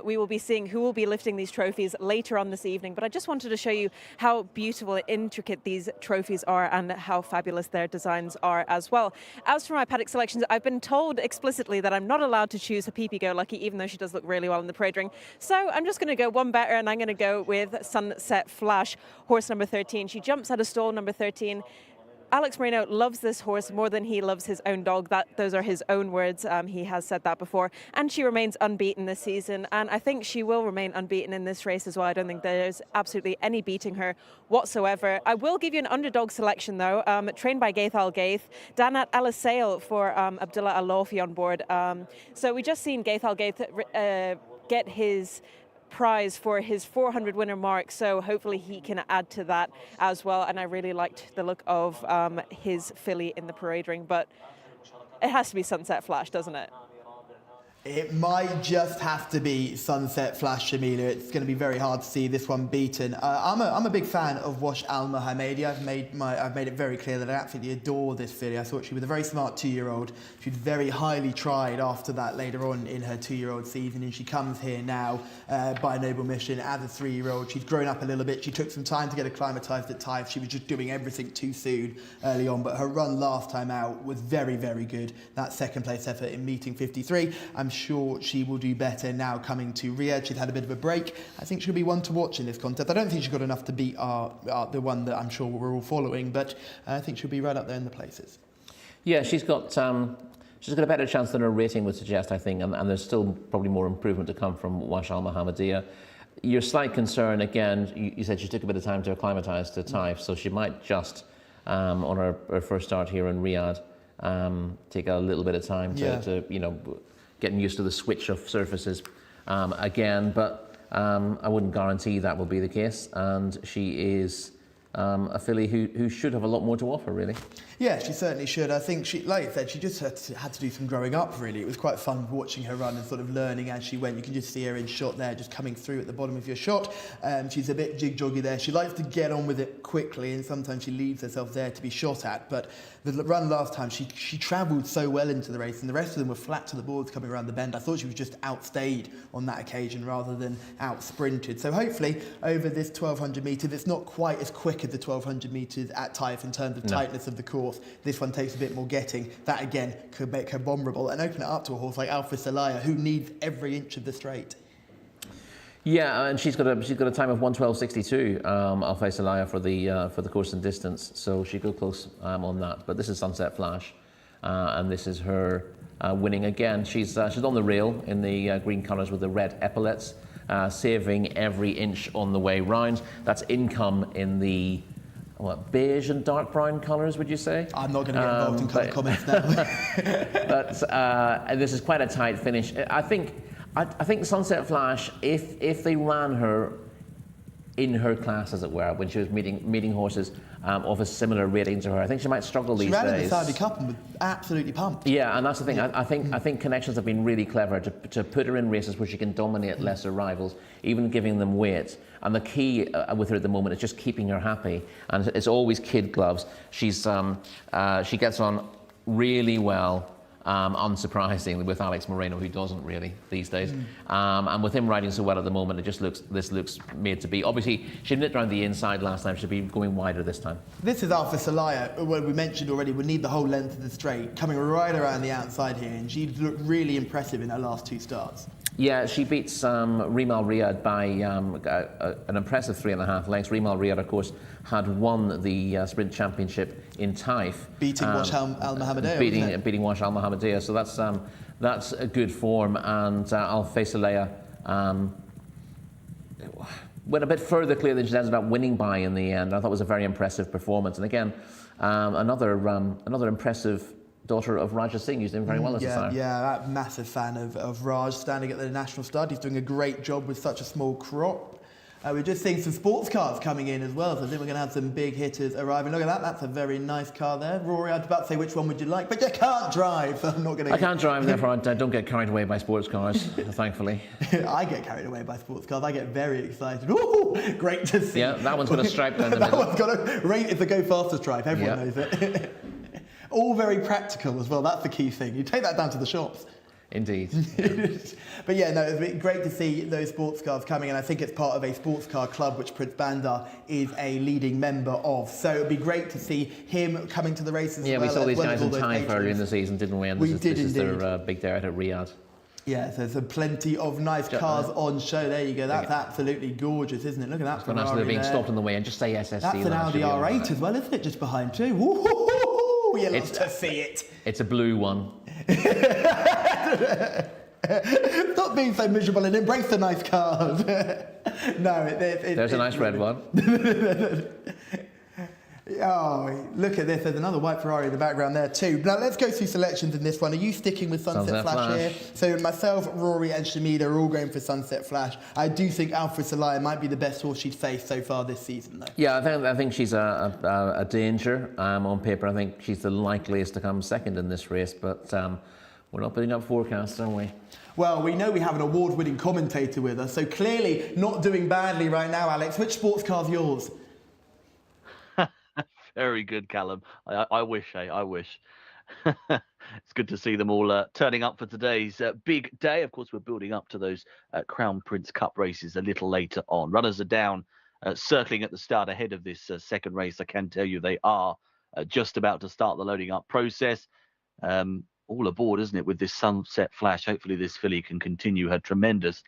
we will be seeing who will be lifting these trophies later on this evening. But I just wanted to show you how beautiful and intricate these trophies are and how fabulous their designs are as well. As for my paddock selections, I've been told explicitly that I'm not allowed to choose a Pee Go Lucky, even though she does look really well in the parade ring. So I'm just going to go one better, and I'm going to go with Sunset Flash, horse number 13. She jumps out of stall number 13. Alex Moreno loves this horse more than he loves his own dog. Those are his own words. He has said that before. And she remains unbeaten this season. And I think she will remain unbeaten in this race as well. I don't think there's absolutely any beating her whatsoever. I will give you an underdog selection, though, trained by Gaith Al Gaith. Danat Alasail for Abdullah Al-Lofi on board. So we just seen Gaith Al Gaith get his prize for his 400 winner mark, so hopefully he can add to that as well. And I really liked the look of his filly in the parade ring, but it has to be Sunset Flash, doesn't it? It might just have to be Sunset Flash, Shamila. It's going to be very hard to see this one beaten. I'm a big fan of Wash Al Mohammadi. I've made it very clear that I absolutely adore this filly. I thought she was a very smart 2-year-old. She was very highly tried after that later on in her 2-year-old season, and she comes here now by Noble Mission as a 3-year-old. She's grown up a little bit. She took some time to get acclimatised at Taif. She was just doing everything too soon early on, but her run last time out was very, very good. That 2nd place effort in meeting 53. I'm sure she will do better now coming to Riyadh. She's had a bit of a break. I think she'll be one to watch in this contest. I don't think she's got enough to beat the one that I'm sure we're all following, but I think she'll be right up there in the places. Yeah, she's got a better chance than her rating would suggest, I think, and there's still probably more improvement to come from Wash Al Mohammadia. Your slight concern, again, you said she took a bit of time to acclimatise to Taif, so she might just, on her first start here in Riyadh, take a little bit of time to getting used to the switch of surfaces again, but I wouldn't guarantee that will be the case. And she is a filly who should have a lot more to offer, really. Yeah, she certainly should. I think she, like I said, she just had to do some growing up, really. It was quite fun watching her run and sort of learning as she went. You can just see her in shot there, just coming through at the bottom of your shot. She's a bit jig-joggy there. She likes to get on with it quickly, and sometimes she leaves herself there to be shot at. But the run last time, she travelled so well into the race, and the rest of them were flat to the boards coming around the bend. I thought she was just outstayed on that occasion rather than out-sprinted. So hopefully, over this 1,200 metres, it's not quite as quick as the 1,200 metres at Taif in terms of tightness of the course. This one takes a bit more getting. That, again, could make her vulnerable and open it up to a horse like Alpha Salaya, who needs every inch of the straight. Yeah, and she's got a time of 1:12.62, Alpha Salaya for the course and distance, so she go close on that. But this is Sunset Flash, and this is her winning again. She's on the rail in the green colours with the red epaulets. saving every inch on the way round. That's Income in the beige and dark brown colours, would you say? I'm not going to get involved in colour comments now. But this is quite a tight finish. I think Sunset Flash, if they ran her in her class, as it were, when she was meeting horses of a similar rating to her, I think she might struggle these days. She ran in the Saudi Cup and was absolutely pumped. Yeah, and that's the thing. Yeah. I think Connections have been really clever to put her in races where she can dominate lesser rivals, even giving them weight. And the key with her at the moment is just keeping her happy. And it's always kid gloves. She gets on really well. Unsurprisingly, with Alex Moreno, who doesn't really these days, and with him riding so well at the moment, this looks made to be. Obviously, she nipped around the inside last time. She'll be going wider this time. This is Alpha Salaya. Well, we mentioned already, we need the whole length of the straight, coming right around the outside here, and she looked really impressive in her last 2 starts. Yeah, she beats Rimal Riyadh by an impressive 3.5 lengths. Rimal Riyadh, of course, had won the sprint championship in Taif, beating Wash Al Mohammadiyah. Beating Wash Al Mohammadiyah. So that's a good form. And Al Faisalea went a bit further clear than she ended up winning by in the end. I thought it was a very impressive performance. And again, another impressive daughter of Raja Singh, who's doing very well this time. Yeah, I'm a massive fan of Raj standing at the national stud. He's doing a great job with such a small crop. We're just seeing some sports cars coming in as well, so I think we're going to have some big hitters arriving. Look at that, that's a very nice car there. Rory, I was about to say which one would you like, but you can't drive, so I'm not going to... I can't drive, therefore I don't get carried away by sports cars, thankfully. I get carried away by sports cars, I get very excited. Ooh, great to see. Yeah, that one's got a stripe down the middle. That one's got a rate is the go faster stripe, everyone knows it. All very practical as well, that's the key thing. You take that down to the shops. Indeed. But yeah, no, it's been great to see those sports cars coming, and I think it's part of a sports car club which Prince Bandar is a leading member of. So it'd be great to see him coming to the races. Yeah, we saw these guys in Taif earlier in the season, didn't we? And this is their big day out at Riyadh. Yeah, so there's plenty of nice cars on show. There you go. That's absolutely gorgeous, isn't it? Look at that. It's nice they're being stopped on the way, and just say SSC. That's an Audi R8 as well, isn't it? Just behind too. Woo-hoo-hoo-hoo! You love to see it. It's a blue one. Stop being so miserable and embrace the nice cars. No, there's a nice red one. Oh, look at this. There's another white Ferrari in the background there too. Now let's go through selections in this one. Are you sticking with Sunset Flash here? So myself, Rory and Shamida are all going for Sunset Flash. I do think Alpha Salaya might be the best horse she's faced so far this season though. Yeah, I think she's a danger on paper. I think she's the likeliest to come second in this race, but we're not putting up forecasts, are we? Well, we know we have an award-winning commentator with us, so clearly not doing badly right now, Alex. Which sports car's yours? Very good, Callum. I wish, I wish. It's good to see them all turning up for today's big day. Of course, we're building up to those Crown Prince Cup races a little later on. Runners are down, circling at the start ahead of this second race. I can tell you they are just about to start the loading up process. All aboard, isn't it, with this Sunset Flash? Hopefully this filly can continue her tremendous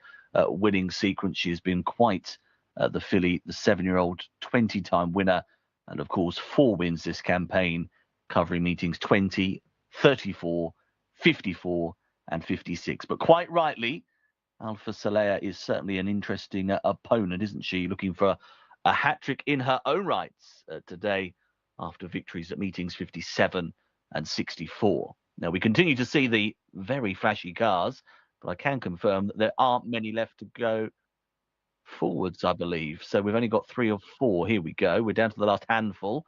winning sequence. She has been quite the filly, the 7-year-old 20-time winner. And of course, 4 wins this campaign, covering meetings 20, 34, 54 and 56. But quite rightly, Alpha Salaya is certainly an interesting opponent, isn't she? Looking for a hat-trick in her own rights today after victories at meetings 57 and 64. Now, we continue to see the very flashy cars, but I can confirm that there aren't many left to go forwards, I believe. So we've only got 3 or 4. Here we go. We're down to the last handful.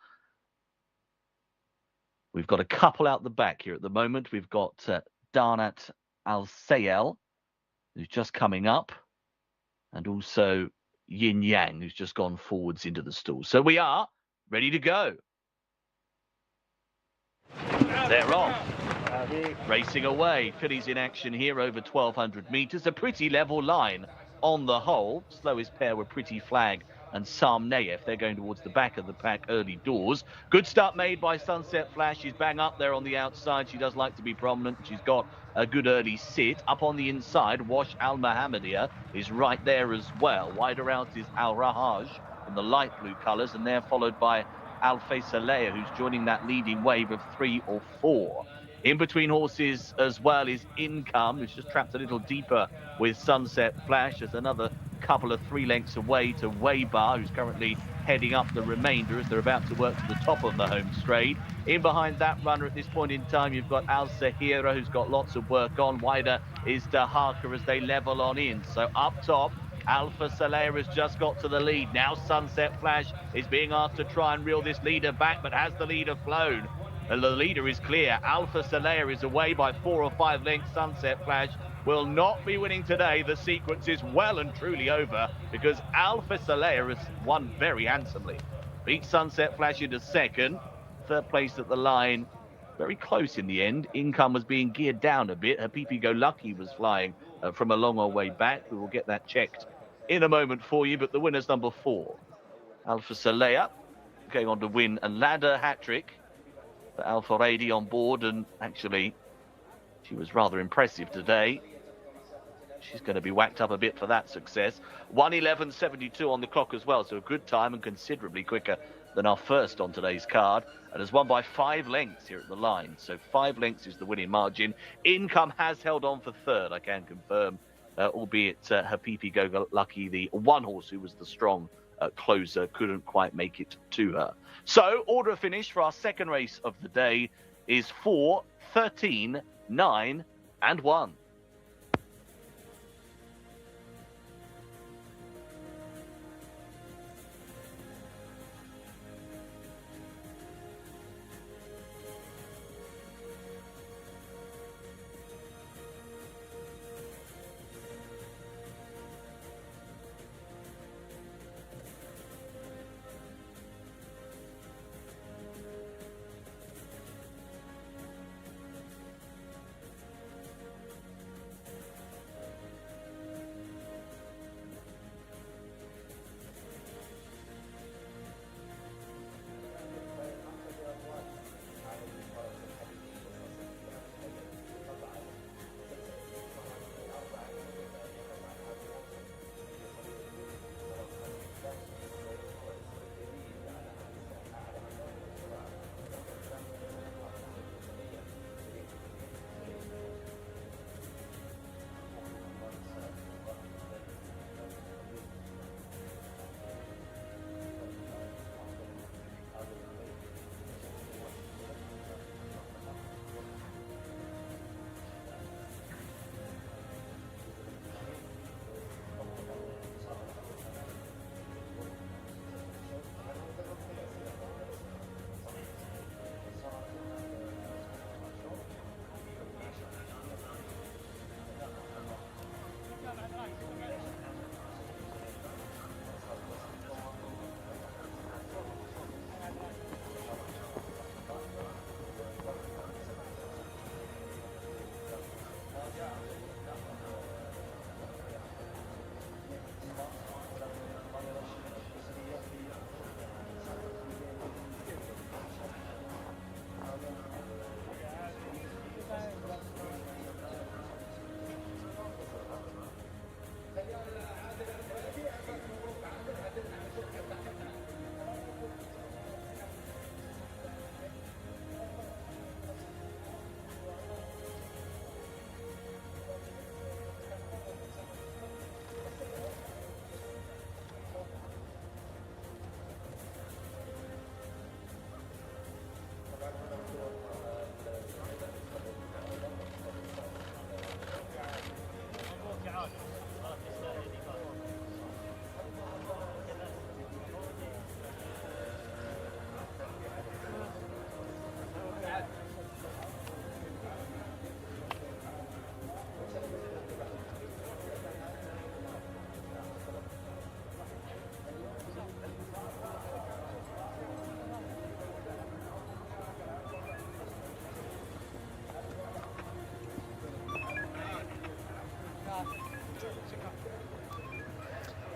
We've got a couple out the back here at the moment. We've got Darnat Al-Sayel, who's just coming up, and also Yin Yang, who's just gone forwards into the stall. So we are ready to go. They're off. Racing away. Fillies in action here over 1,200 metres. A pretty level line on the whole. Slowest pair were Pretty Flag and Sam Nayef. They're going towards the back of the pack early doors. Good start made by Sunset Flash. She's bang up there on the outside. She does like to be prominent. She's got a good early sit. Up on the inside, Wash Al Mohammadiyah is right there as well. Wider out is Al Rahaj in the light blue colours, and they're followed by Al Faisalea, who's joining that leading wave of 3 or 4. In between horses as well is Income, who's just trapped a little deeper with Sunset Flash. As another couple of 3 lengths away to Waybar, who's currently heading up the remainder as they're about to work to the top of the home straight. In behind that runner at this point in time, you've got Al Sahira, who's got lots of work on. Wider is Dahaka as they level on in. So up top, Alpha Soler has just got to the lead. Now Sunset Flash is being asked to try and reel this leader back, but has the leader flown? And the leader is clear. Alpha Soler is away by 4 or 5 lengths. Sunset Flash will not be winning today. The sequence is well and truly over because Alpha Soler has won very handsomely. Beat Sunset Flash into second. Third place at the line. Very close in the end. Income was being geared down a bit. Habibi Go Lucky was flying from a long way back. We will get that checked in a moment for you. But the winner's number 4. Alpha Soler going on to win a ladder hat-trick for Alfa Radi on board. And actually, she was rather impressive today. She's going to be whacked up a bit for that success. 1:11.72 on the clock as well, so a good time and considerably quicker than our first on today's card. And has won by 5 lengths here at the line. So 5 lengths is the winning margin. Income has held on for third, I can confirm, albeit Habibi Go Lucky, the one horse who was the strong closer, couldn't quite make it to her. So order of finish for our second race of the day is 4, 13, 9 and 1.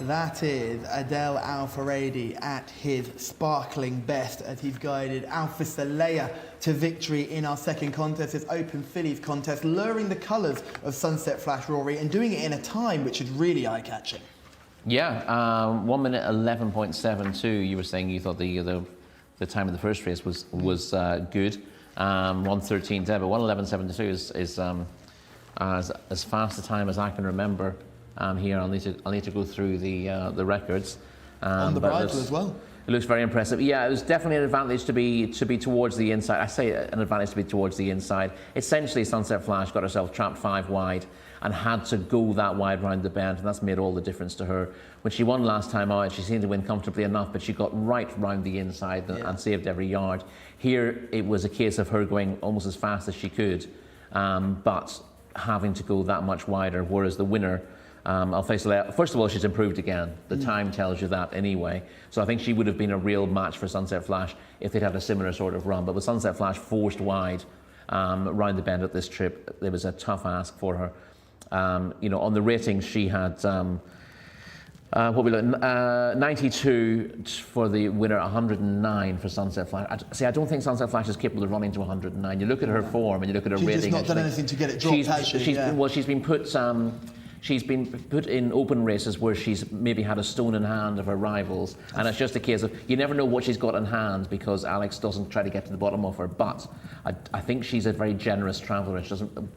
That is Adel Al-Faradi at his sparkling best as he's guided Alpha Soler to victory in our second contest, this Open Fillies contest, luring the colours of Sunset Flash, Rory, and doing it in a time which is really eye-catching. Yeah, 1 minute 11.72. You were saying you thought the time of the first race was good. 1:13 there, but 1:11.72 is as fast a time as I can remember here. I'll need to go through the records. On the bridle as well. It looks very impressive. Yeah, it was definitely an advantage to be towards the inside. I say an advantage to be towards the inside. Essentially, Sunset Flash got herself trapped 5 wide and had to go that wide round the bend, and that's made all the difference to her. When she won last time out, she seemed to win comfortably enough, but she got right round the inside and saved every yard. Here, it was a case of her going almost as fast as she could, but having to go that much wider, whereas the winner, first of all, she's improved again. The time tells you that anyway. So I think she would have been a real match for Sunset Flash if they'd had a similar sort of run. But with Sunset Flash forced wide round the bend at this trip, it was a tough ask for her. On the ratings, she had 92 for the winner, 109 for Sunset Flash. I don't think Sunset Flash is capable of running to 109. You look at her form and you look at her rating. She's just not done anything to get it dropped, has she? Well, she's been put in open races where she's maybe had a stone in hand of her rivals, and it's just a case of you never know what she's got in hand because Alex doesn't try to get to the bottom of her. But I think she's a very generous traveller. She doesn't.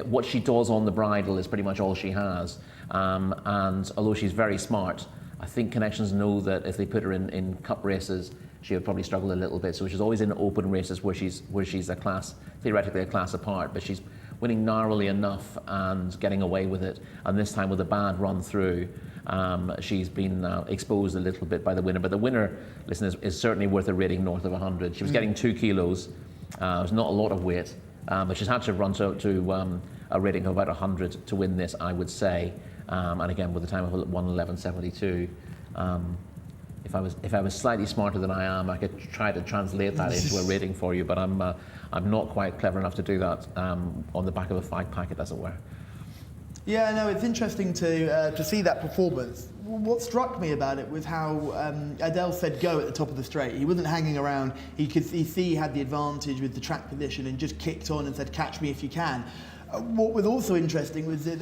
What she does on the bridle is pretty much all she has. And although she's very smart, I think Connections know that if they put her in cup races, she would probably struggle a little bit. So she's always in open races where she's theoretically a class apart, but she's winning narrowly enough and getting away with it. And this time with a bad run through, she's been exposed a little bit by the winner. But the winner, listen, is certainly worth a rating north of 100. She was getting 2 kilos. It was not a lot of weight, but she's had to run to a rating of about 100 to win this, I would say. And again, with the time of 1:11.72. If I was slightly smarter than I am, I could try to translate that into a rating for you, but I'm not quite clever enough to do that on the back of a 5-packet, as it were. Yeah, no, it's interesting to see that performance. What struck me about it was how Adel said go at the top of the straight. He wasn't hanging around. He see he had the advantage with the track position and just kicked on and said, catch me if you can. What was also interesting was that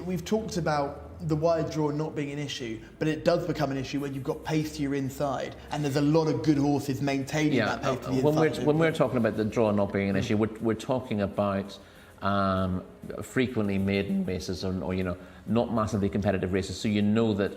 we've talked about the wide draw not being an issue, but it does become an issue when you've got pace to your inside, and there's a lot of good horses maintaining that pace to the inside. When we're talking about the draw not being an issue, we're talking about frequently maiden races or not massively competitive races. So you know that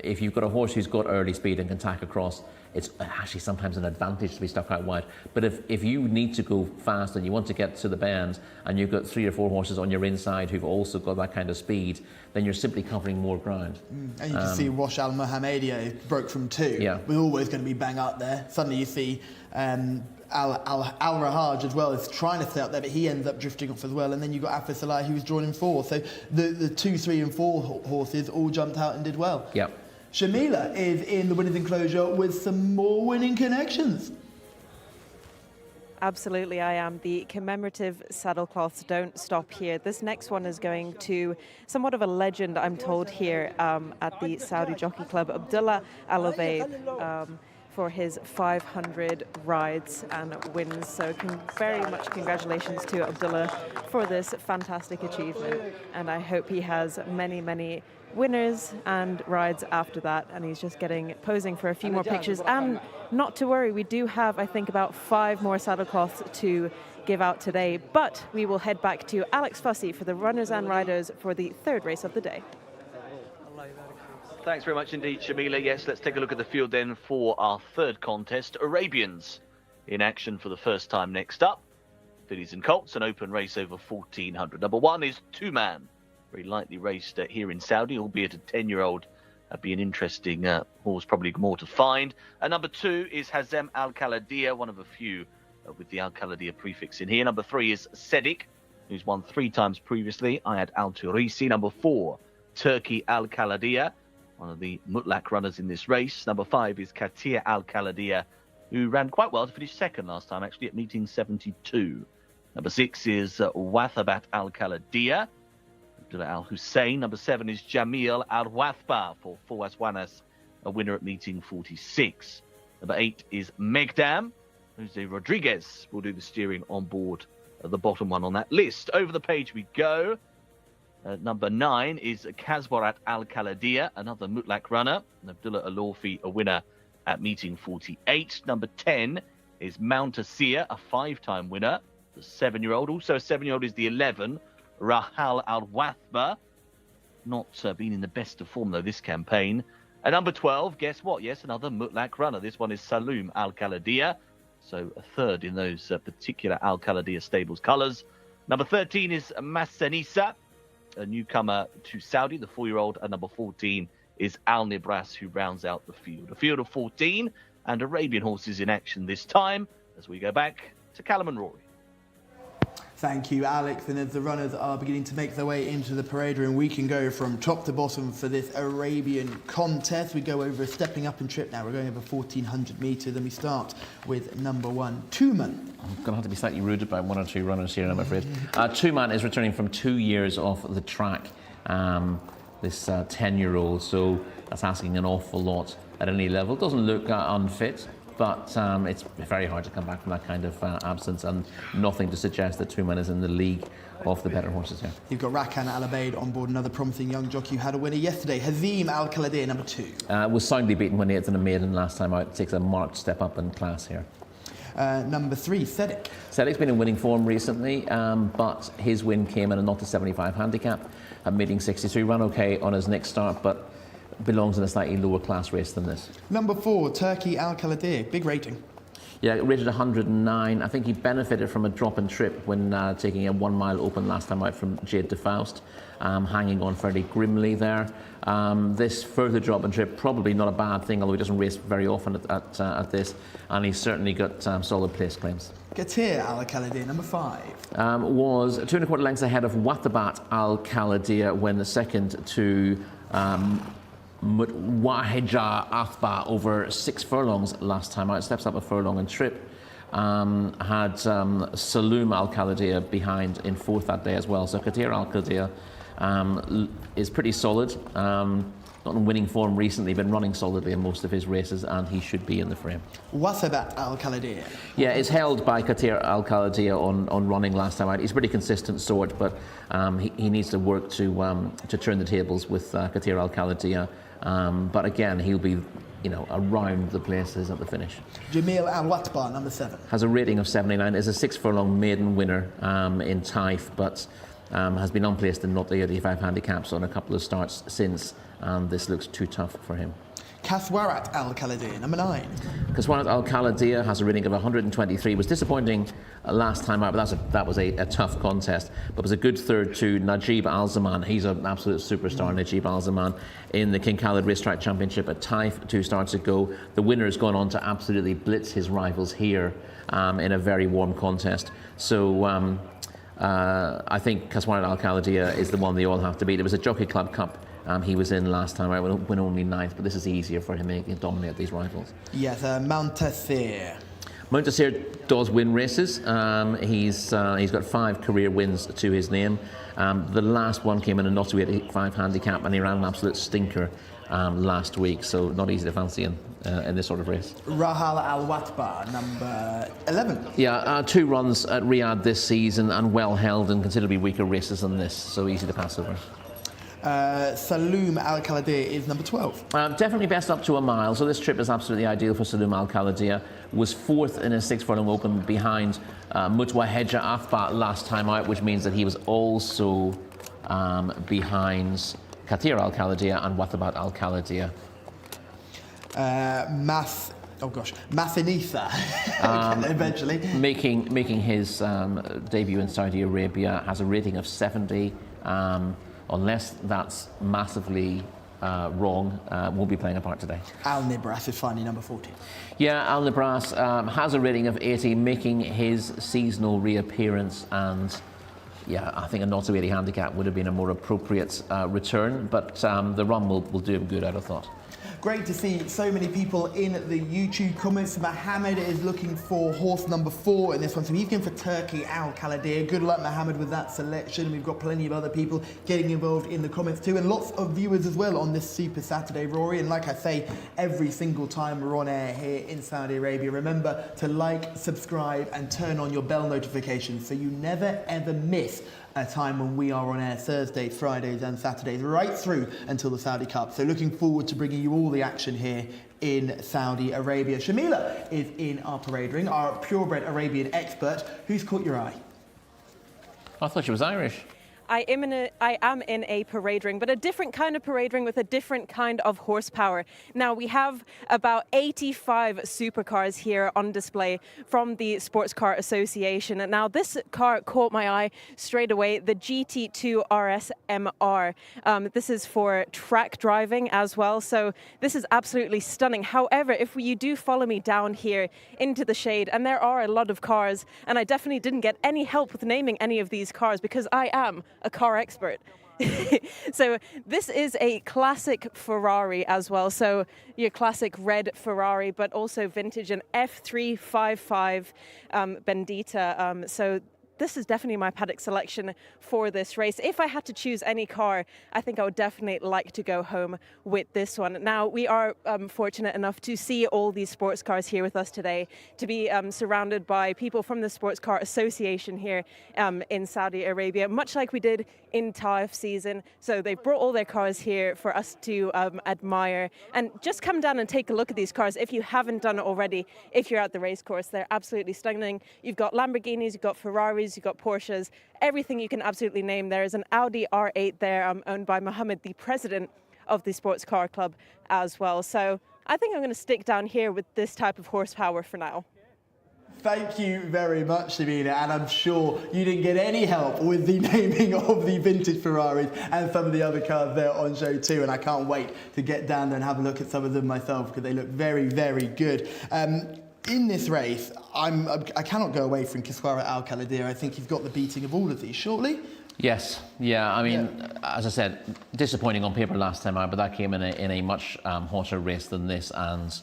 if you've got a horse who's got early speed and can tack across, it's actually sometimes an advantage to be stuck out wide. But if you need to go fast and you want to get to the bend and you've got 3 or 4 horses on your inside who've also got that kind of speed, then you're simply covering more ground. And you can see Wash Al Mohammedia broke from 2. We're always going to be bang up there. Suddenly you see Al-Rahaj as well is trying to stay up there, but he ends up drifting off as well. And then you've got Afis Salai, who was drawn in 4. So the 2, 3 and 4 horses all jumped out and did well. Yeah. Shamila is in the winners enclosure with some more winning connections. Absolutely, I am. The commemorative saddlecloths don't stop here. This next one is going to somewhat of a legend, I'm told, here at the Saudi Jockey Club, Abdullah Al Ubaid, for his 500 rides and wins. So very much congratulations to Abdullah for this fantastic achievement. And I hope he has many, many winners and rides after that, and he's just posing for a few more pictures. And not to worry, we do have, I think, about 5 more saddlecloths to give out today, but we will head back to Alex Fussy for the runners and riders for the 3rd race of the day. Thanks very much indeed, Shamila. Yes, let's take a look at the field then for our 3rd contest. Arabians in action for the first time next up. Fillies and Colts, an open race over 1,400. Number 1 is Two Man. Very lightly raced here in Saudi, albeit a 10-year-old. That'd be an interesting horse, probably more to find. And number 2 is Hazem Al Khaladiya, one of a few with the Al Khaladiya prefix in here. Number 3 is Sedik, who's won 3 times previously. Ayad Al Turisi. Number 4, Turkey Al Khaladiya, one of the Mutlaq runners in this race. Number 5 is Katia Al Khaladiya, who ran quite well to finish 2nd last time, actually, at meeting 72. Number 6 is Wathabat Al Khaladiya. Al Hussein. Number 7 is Jamil Al Wathba for Fawaz Wanas, a winner at meeting 46. Number 8 is Megdam. Jose Rodriguez will do the steering on board the bottom one on that list. Over the page we go. Number 9 is Kazwarat Al Khaladiya, another Mutlaq runner. And Abdullah Alofi, a winner at meeting 48. Number 10 is Mount Asir, a 5-time winner. The 7-year-old. Also a 7-year-old is the 11. Rahal Al Wathba. not been in the best of form, though, this campaign. At number 12, guess what? Yes, another mutlaq runner. This one is Saloum Al Khalidiyah. So a third in those particular Al Khalidiyah stables colours. Number 13 is Massenisa, a newcomer to Saudi, the 4-year-old. And number 14 is Al Nibras, who rounds out the field. A field of 14 and Arabian horses in action this time as we go back to Callum and Rory. Thank you, Alex. And as the runners are beginning to make their way into the parade room, we can go from top to bottom for this Arabian contest. We go over a stepping up and trip now. We're going over 1,400 metres, and we start with number 1, Two-Man. I'm going to have to be slightly rude about one or two runners here, I'm afraid. Two-Man is returning from 2 years off the track, this 10-year-old, so that's asking an awful lot at any level. Doesn't look unfit, but it's very hard to come back from that kind of absence, and nothing to suggest that Two-Man is in the league of the better horses here. You've got Rakan Al Abeid on board, another promising young jockey who had a winner yesterday. Hazim Al Khalidiyah, number 2. Was soundly beaten when he had done a maiden last time out. Takes a marked step up in class here. Number 3, Sedic. Sedic's been in winning form recently, but his win came in a 0-75 handicap at meeting 63. Ran okay on his next start, but belongs in a slightly lower class race than this. Number 4, Turkey Al Khalidiyah, big rating. Yeah, rated 109. I think he benefited from a drop and trip when taking a 1 mile open last time out from Jade de Faust, hanging on fairly grimly there. This further drop and trip, probably not a bad thing, although he doesn't race very often at this, and he's certainly got solid place claims. Qatir Al Khalidiyah, number 5. Was 2 1/4 lengths ahead of Watabat Al Khalidiyah when the second to Wahija Athba over 6 furlongs last time out. Steps up a furlong and trip. Had Saloum Al Khalidiyah behind in 4th that day as well. So Qatir Al Khalidiyah is pretty solid. Not in winning form recently, been running solidly in most of his races, and he should be in the frame. Wasabat Al Khalidiyah. Yeah, it's held by Qatir Al Khalidiyah on running last time out. He's a pretty consistent sort, but he needs to work to turn the tables with Qatir Al Khalidiyah. But again, he'll be, around the places at the finish. Jamil Al Watba, number 7. Has a rating of 79. Is a 6 furlong maiden winner in Taif, but has been unplaced in 0-85 handicaps on a couple of starts since, and this looks too tough for him. Kaswarat Al Khalidiyah, number 9. Kaswarat Al Khalidiyah has a rating of 123. Was disappointing last time out, but that was a tough contest. But was a good third to Najib Al Zaman. He's an absolute superstar, Najib Al Zaman, in the King Khalid Racetrack Championship at Taif 2 starts ago. The winner has gone on to absolutely blitz his rivals here in a very warm contest. So I think Kaswarat Al Khalidiyah is the one they all have to beat. It was a Jockey Club Cup. He was in last time out, win only 9th, but this is easier for him to dominate these rivals. Yes, Mountassir. Mountassir does win races. He's got 5 career wins to his name. The last one came in a 0-85 handicap, and he ran an absolute stinker last week, so not easy to fancy in this sort of race. Rahal Al Watba, number 11. Yeah, 2 runs at Riyadh this season, and well held in considerably weaker races than this, so easy to pass over. Saloum Al Khalidiyah is number 12. Definitely best up to a mile, so this trip is absolutely ideal for Saloum Al Khalidiyah. Was 4th in a 6 furlong open behind Mutwaheja Athba last time out, which means that he was also behind Qatir Al Khalidiyah and Watabat Al Khalidiyah. Massenisa, eventually. Making his debut in Saudi Arabia, has a rating of 70. Unless that's massively wrong, won't be playing a part today. Al Nibras is finally number 14. Yeah, Al Nibras has a rating of 80, making his seasonal reappearance, and yeah, I think a 0-80 handicap would have been a more appropriate return, but the run will do him good, I'd have thought. Great to see so many people in the YouTube comments. Mohammed is looking for horse number 4 in this one, so he's going for Turkey Al Khalidiyah. Good luck, Mohammed, with that selection. We've got plenty of other people getting involved in the comments too, and lots of viewers as well on this Super Saturday, Rory. And like I say, every single time we're on air here in Saudi Arabia, remember to like, subscribe, and turn on your bell notifications so you never ever miss a time when we are on air Thursdays, Fridays and Saturdays right through until the Saudi Cup. So looking forward to bringing you all the action here in Saudi Arabia. Shamila is in our parade ring, our purebred Arabian expert. Who's caught your eye? I thought she was Irish. I am in a parade ring, but a different kind of parade ring with a different kind of horsepower. Now, we have about 85 supercars here on display from the Sports Car Association. And now, this car caught my eye straight away, the GT2 RS MR. This is for track driving as well, so this is absolutely stunning. However, if you do follow me down here into the shade, and there are a lot of cars, and I definitely didn't get any help with naming any of these cars because I am a car expert. So this is a classic Ferrari as well. So your classic red Ferrari, but also vintage, an F355 Bendita. So this is definitely my paddock selection for this race. If I had to choose any car, I think I would definitely like to go home with this one. Now, we are fortunate enough to see all these sports cars here with us today, to be surrounded by people from the Sports Car Association here in Saudi Arabia, much like we did in Taif season. So they brought all their cars here for us to admire. And just come down and take a look at these cars if you haven't done it already, if you're at the race course. They're absolutely stunning. You've got Lamborghinis, you've got Ferraris, you've got Porsches, everything you can absolutely name. There is an Audi R8 there owned by Mohammed, the president of the Sports Car Club as well. So I think I'm going to stick down here with this type of horsepower for now. Thank you very much, Shamina, and I'm sure you didn't get any help with the naming of the vintage Ferraris and some of the other cars there on show too, and I can't wait to get down there and have a look at some of them myself because they look very, very good. In this race, I cannot go away from Kaswara Al Khalidiyya. I think he's got the beating of all of these, shortly. Yes, yeah. I mean, as I said, disappointing on paper last time out, but that came in a much hotter race than this, and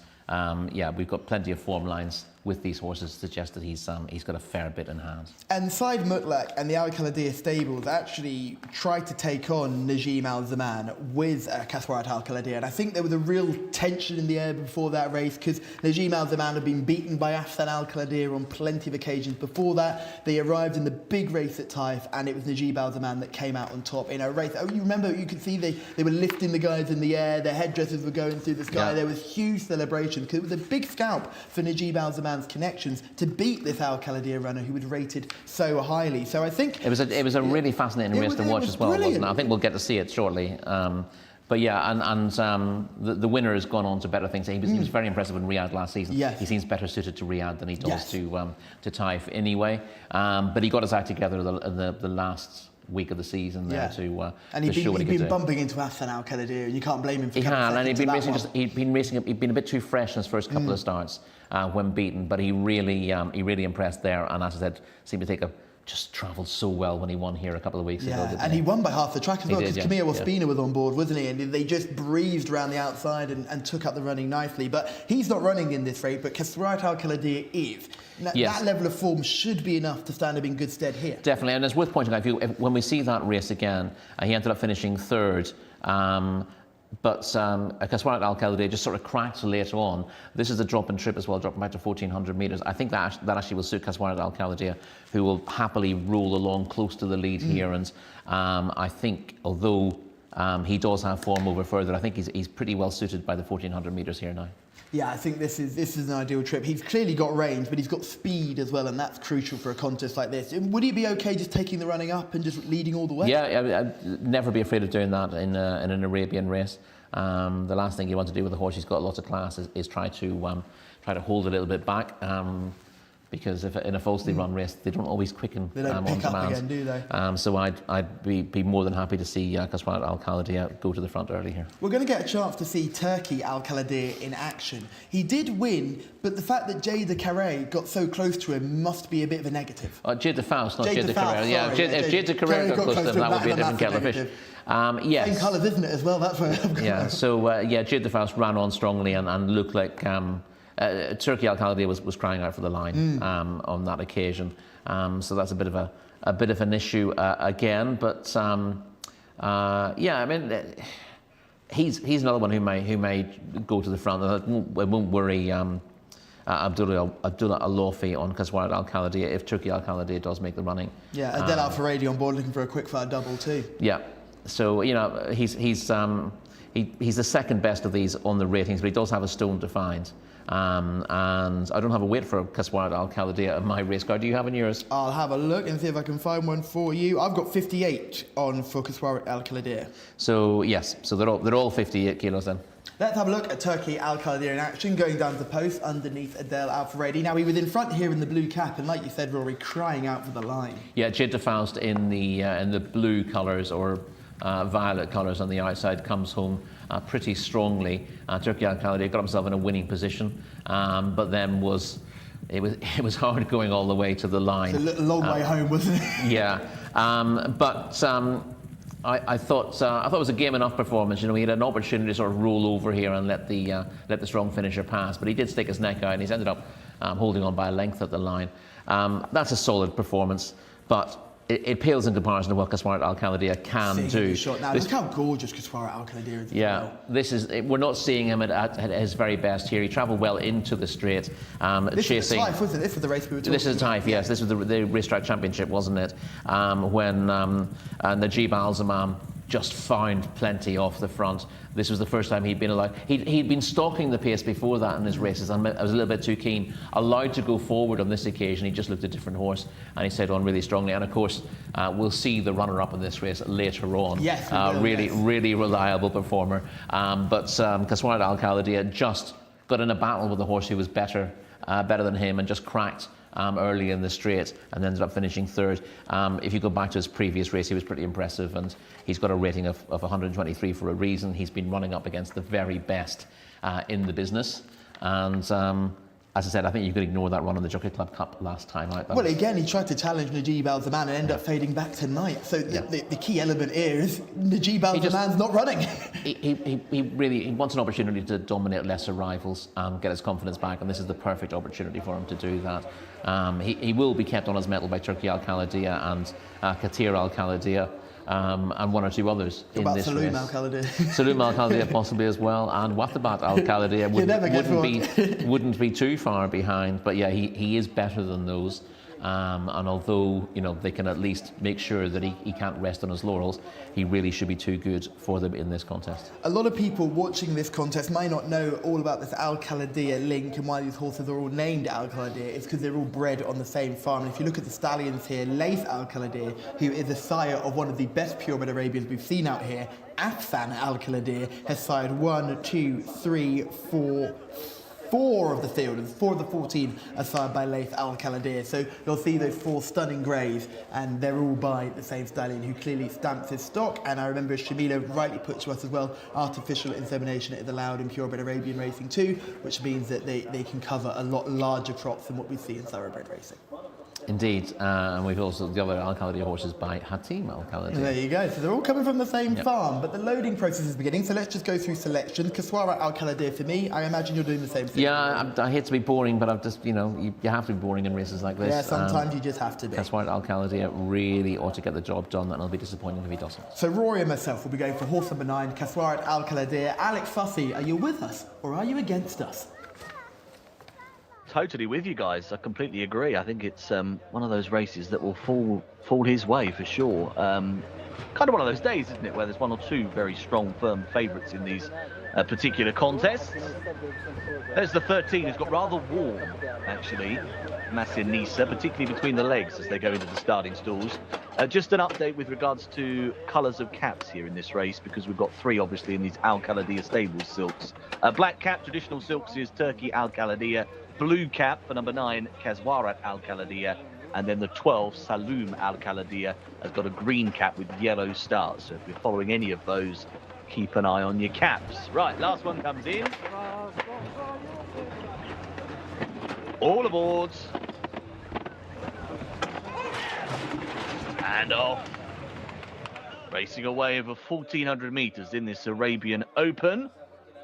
yeah, we've got plenty of form lines with these horses to suggest that he's got a fair bit in hand. And Said Mutlaq and the Al Khalidiyya stables actually tried to take on Najim Al Zaman with Kaswarat Al Khalidiyya, and I think there was a real tension in the air before that race because Najim Al Zaman had been beaten by Afsan Al Khalidiyya on plenty of occasions before that. They arrived in the big race at Taif, and it was Najim Al Zaman that came out on top in a race. Oh, you remember, you could see they were lifting the guys in the air, their headdresses were going through the sky. Yeah. There was huge celebration because it was a big scalp for Najim Al Zaman connections to beat this Al Khalidiyya runner who was rated so highly. So I think it was a really fascinating race to watch as well, wasn't it? I think we'll get to see it shortly. But yeah, and the winner has gone on to better things. He was very impressive in Riyadh last season. Yes. He seems better suited to Riyadh than he does to Taif anyway. But he got his act together the last week of the season there to show what he could do. And he'd been bumping into Afsan Al Khalidiyya, and you can't blame him for he'd been a bit too fresh in his first couple of starts when beaten, but he really impressed there, and as I said, seemed to just travelled so well when he won here a couple of weeks ago. And he won by half the track as well, because Camille Ospina was on board, wasn't he? And they just breezed around the outside and took up the running nicely. But he's not running in this race, but Kaswarat Al Khalidiyya is. That level of form should be enough to stand him in good stead here. Definitely, and it's worth pointing out, when we see that race again, he ended up finishing third. But Kaswarat Al Khalidiyya just sort of cracked later on. This is a drop and trip as well, dropping back to 1,400 metres. I think that actually will suit Kaswarat Al Khalidiyya, who will happily roll along close to the lead here. And I think, although he does have form over further, I think he's pretty well suited by the 1,400 metres here now. Yeah, I think this is an ideal trip. He's clearly got range, but he's got speed as well, and that's crucial for a contest like this. Would he be okay just taking the running up and just leading all the way? Yeah, I'd never be afraid of doing that in an Arabian race. The last thing you want to do with a horse who's got lots of class is try to hold a little bit back. Because if in a falsely run race, they don't always quicken they don't pick up again, do they? So I'd be more than happy to see Kaswarat Al Khalidiyya go to the front early here. We're going to get a chance to see Turkey Al Khalidiyya in action. He did win, but the fact that Jcsa got so close to him must be a bit of a negative. Jade Faust, not Jade Carrera. Yeah, if Jade Carrera got close to him, that would be a different kettle of fish. Yes. Same colours, isn't it, as well? That's where yeah. So Jade Faust ran on strongly and looked like. Turkey Al Khalidiyya was crying out for the line on that occasion, so that's a bit of an issue again. But yeah, I mean, he's another one who may go to the front. It won't worry Abdullah Alofi on Kaswarat Al Khalidiyya if Turkey Al Khalidiyya does make the running. Yeah, Adel Al Faradi on board looking for a quick-fire double too. Yeah, so he's the second best of these on the ratings, but he does have a stone to find. And I don't have a weight for Kaswarat Al Khalidiyah in my race car. Do you have in yours? I'll have a look and see if I can find one for you. I've got 58 on for Kaswarat Al Khalidiyah. So yes, so they're all 58 kilos then. Let's have a look at Turkey Al Khalidiyah in action, going down to the post underneath Adel Al-Faredi. Now, he was in front here in the blue cap, and like you said, Rory, crying out for the line. Yeah, Jcsa Faust in the blue colours or violet colours on the outside comes home pretty strongly. Turkey Al Khalidiyah got himself in a winning position, but then it was hard going all the way to the line. It's a long way home, wasn't it? Yeah, I thought it was a game enough performance. You know, he had an opportunity to sort of roll over here and let the strong finisher pass, but he did stick his neck out and he's ended up holding on by a length at the line. That's a solid performance, but it pales in comparison to what Kaswarat Al Khalidiyah can do. Now, look how gorgeous Kaswarat Al Khalidiyah is. Yeah, we're not seeing him at his very best here. He travelled well into the straight, this chasing. This was the race we were talking This is about. Taif, yes. This was the racetrack championship, wasn't it? When Najib Al-Zamam just found plenty off the front. This was the first time he'd been allowed. He'd been stalking the pace before that in his races, and I was a little bit too keen. Allowed to go forward on this occasion, he just looked a different horse, and he stayed on really strongly. And of course, we'll see the runner-up in this race later on. Yes, really reliable performer. But Kaswarat Al Khalidiyah just got in a battle with a horse who was better than him, and just cracked early in the straight and ended up finishing third. If you go back to his previous race, he was pretty impressive, and he's got a rating of 123 for a reason. He's been running up against the very best in the business, and as I said, I think you could ignore that run on the Jockey Club Cup last time out. Well, again, he tried to challenge Najib Al-Zaman and ended up fading back tonight. So the key element here is Najib Al-Zaman's not running. He really wants an opportunity to dominate lesser rivals, get his confidence back, and this is the perfect opportunity for him to do that. He will be kept on his mettle by Turkey Al Khalidiyah and Katir Al Khalidiyah. And one or two others in this race. Saloom Al Khalidiyah. Saloom Al Khalidiyah possibly as well, and Wathabat Al Khalidiyah wouldn't be too far behind. But yeah, he is better than those. And although they can at least make sure that he can't rest on his laurels, he really should be too good for them in this contest. A lot of people watching this contest might not know all about this Al Khalidiyah link and why these horses are all named Al Khalidiyah. It's because they're all bred on the same farm. And if you look at the stallions here, Laith Al Khalidiyah, who is the sire of one of the best purebred Arabians we've seen out here, Afsan Al Khalidiyah, has sired 4 of the field, and 4 of the 14 are sired by Laith Al Khalidiyah. So you'll see those 4 stunning greys, and they're all by the same stallion who clearly stamps his stock. And I remember, as Shamila rightly put to us as well, artificial insemination is allowed in purebred Arabian racing too, which means that they can cover a lot larger crops than what we see in thoroughbred racing. Indeed, and we've also the other Al Khalidiyah horses by Hatim Al Khalidiyah. There you go. So they're all coming from the same farm, but the loading process is beginning. So let's just go through selection. Kaswarat Al Khalidiyah for me. I imagine you're doing the same thing. Yeah, I hate to be boring, but I've just you have to be boring in races like this. Yeah, sometimes you just have to be. Kaswarat Al Khalidiyah really ought to get the job done, and it'll be disappointing if he doesn't. So Rory and myself will be going for horse number 9, Kaswarat Al Khalidiyah. Alex Fussy, are you with us or are you against us? Totally with you guys. I completely agree. I think it's one of those races that will fall his way for sure. Kind of one of those days, isn't it, where there's 1 or 2 very strong, firm favourites in these particular contests. There's the 13, who's got rather warm, actually, Nisa, particularly between the legs as they go into the starting stalls. Just an update with regards to colours of caps here in this race, because we've got 3, obviously, in these Al Khalidiyah stables silks. Black cap, traditional silks, is Turkey Al Khalidiyah. Blue cap for number 9, Kaswarat Al Khalidiyah, and then the 12, Saloom Al Khalidiyah, has got a green cap with yellow stars. So if you're following any of those, keep an eye on your caps. Right, last one comes in. All aboard. And off. Racing away over 1,400 metres in this Arabian Open.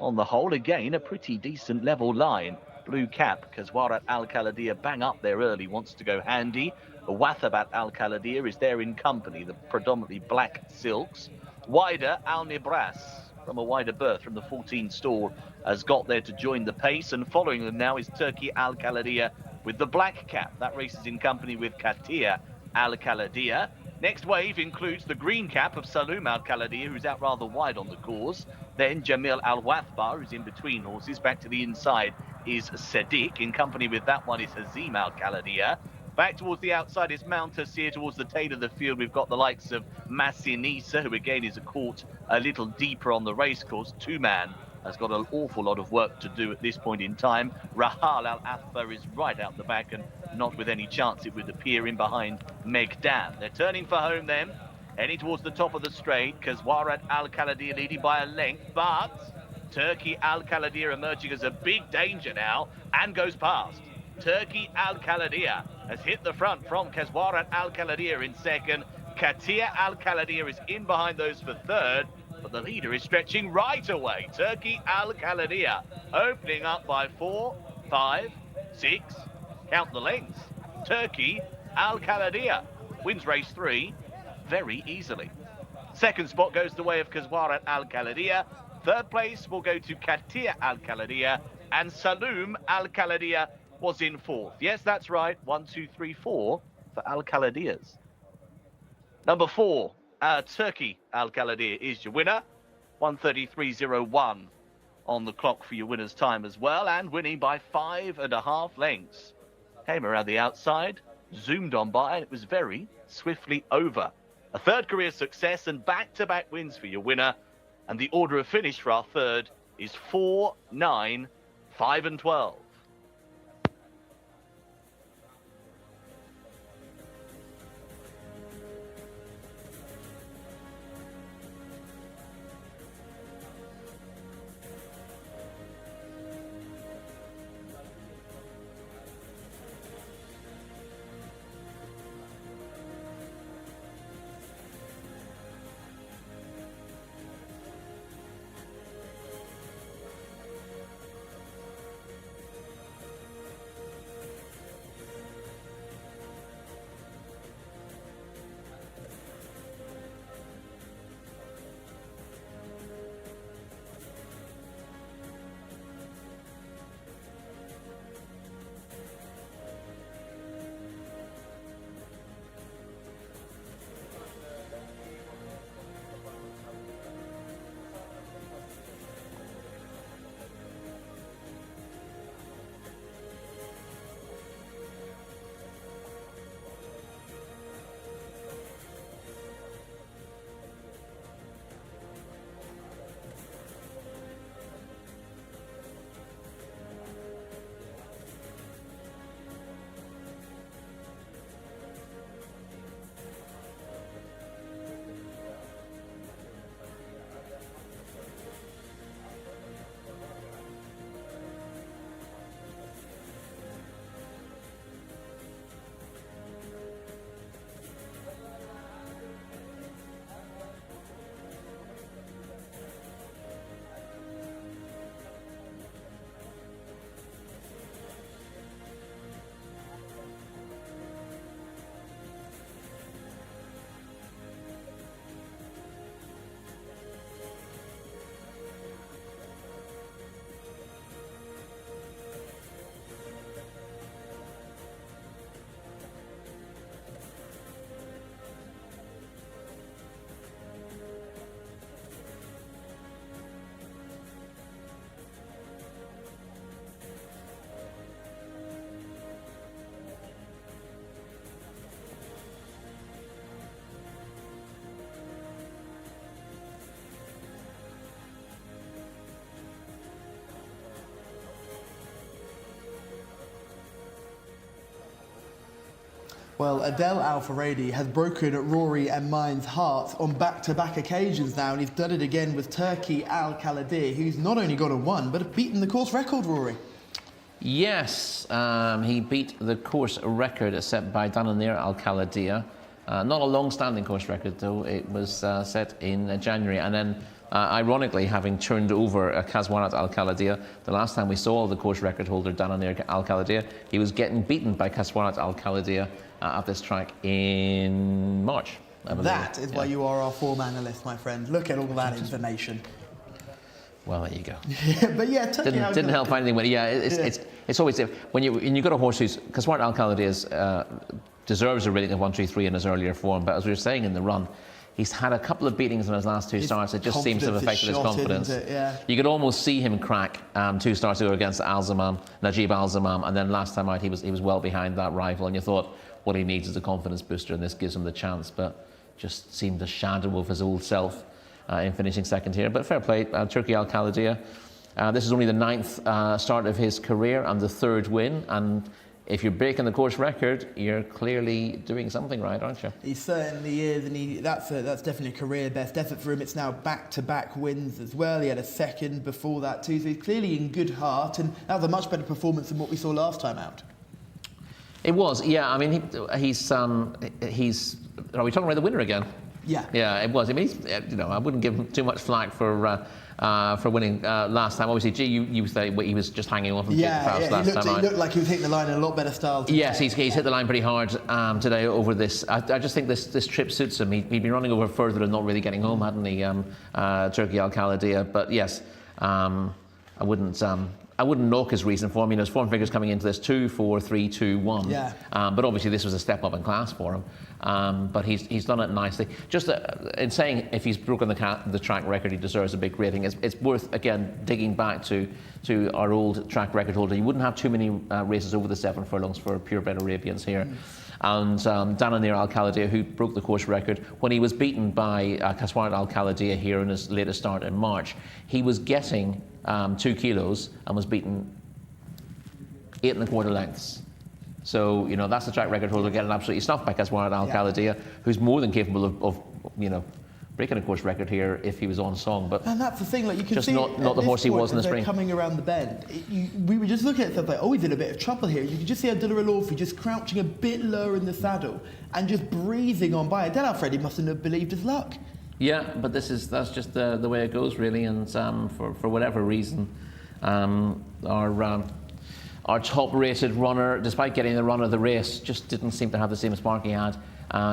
On the whole, again, a pretty decent level line. Blue cap, Kaswarat Al Khalidiyah bang up there early, wants to go handy. Wathabat Al Khalidiyah is there in company, the predominantly black silks. Wider Al Nibras, from a wider berth from the 14 stall, has got there to join the pace, and following them now is Turkey Al Khalidiyah with the black cap. That race is in company with Katir Al Khalidiyah. Next wave includes the green cap of Saloom Al Khalidiyah, who's out rather wide on the course. Then Jamil Al Wathbar, who's in between horses, back to the inside. is Sadiq. In company with that one is Hazim Al Khaladia. Back towards the outside is Mountus. Here towards the tail of the field, we've got the likes of Massinisa, who again is a caught a little deeper on the racecourse. Two-man has got an awful lot of work to do at this point in time. Rahal Al-Athbar is right out the back and not with any chance, it would appear, in behind Megdan. They're turning for home then, heading towards the top of the straight. Kazwarat Al Khaladia leading by a length, but Turkey Al Khaladia emerging as a big danger now and goes past. Turkey Al Khaladia has hit the front from Kazwarat Al Khaladia in second. Katia Al Khaladia is in behind those for third, but the leader is stretching right away. Turkey Al Khaladia opening up by 4, 5, 6, count the lengths. Turkey Al Khaladia wins race 3 very easily. Second spot goes the way of Kazwarat Al Khaladia. Third place will go to Katia Al Khaladia, and Saloum Al Khaladia was in fourth. Yes, that's right. 1, 2, 3, 4 for Al Khaladias. Number 4, Turkey Al Khaladia is your winner. 1:33.01 on the clock for your winner's time as well, and winning by 5.5 lengths. Came around the outside, zoomed on by, and it was very swiftly over. A third career success and back-to-back wins for your winner. And the order of finish for our third is 4, 9, 5 and 12. Well, Adel Al-Faradi has broken Rory and mine's hearts on back-to-back occasions now, and he's done it again with Turkey Al Khaladia, who's not only got a 1, but beaten the course record, Rory. Yes, he beat the course record set by Dananir Al Khaladia. Not a long-standing course record, though. It was set in January, and then ironically, having turned over Kazwarat Al Khaladia, the last time we saw the course record holder Dananir Al Khaladia, he was getting beaten by Kazwarat Al Khaladia at this track in March. That is why you are our form analyst, my friend. Look at all that information. Well, there you go. But yeah, Turkey didn't help anything. But yeah, it's always when you got a horse who's Kazwarat Al Khaladia deserves a rating of 133 in his earlier form, but as we were saying in the run, He's had a couple of beatings in his last 2 starts. It just seems to have affected his confidence. Yeah. You could almost see him crack 2 starts ago against Najib Al-Zamam, and then last time out he was well behind that rival, and you thought what he needs is a confidence booster, and this gives him the chance, but just seemed a shadow of his old self in finishing second here. But fair play, Turki Al-Khalidiyah. This is only the 9th start of his career and the 3rd win, and if you're breaking the course record, you're clearly doing something right, aren't you? He certainly is, and that's definitely a career best effort for him. It's now back-to-back wins as well. He had a second before that too, so he's clearly in good heart, and that was a much better performance than what we saw last time out. It was, yeah. I mean, he's. Are we talking about the winner again? Yeah. Yeah, it was. I mean, I wouldn't give him too much flack for winning last time. Obviously, you say he was just hanging on from fast last time. He looked like he was hitting the line in a lot better style. Yes, he's hit the line pretty hard today over this. I just think this trip suits him. He'd been running over further and not really getting home, hadn't he, Turki Al-Khalidiyah? But yes, I wouldn't knock his recent form. His form figures coming into this 2, 4, 3, 2, 1. Yeah. But obviously this was a step up in class for him. But he's done it nicely. Just in saying if he's broken the track record, he deserves a big rating. It's worth again digging back to our old track record holder. You wouldn't have too many races over the 7 furlongs for purebred Arabians here. And Dananir Al-Khalidiyah, who broke the course record when he was beaten by Kaswar Al-Khalidiyah here in his latest start in March, he was getting 2 kilos and was beaten 8 1/4 lengths. So, that's the track record holder getting absolutely stuffed by Kaswar Al-Khalidiyah, who's more than capable of breaking a course record here if he was on song. But and that's the thing, like you can just see not the horse he was in the spring. Coming around the bend, we were just looking at stuff like, he's in a bit of trouble here. You can just see Abdullah Al-Orfi just crouching a bit lower in the saddle and just breezing on by. Del Alfredi mustn't have believed his luck. Yeah, but that's just the way it goes, really. And for whatever reason, our top-rated runner, despite getting the run of the race, just didn't seem to have the same spark he had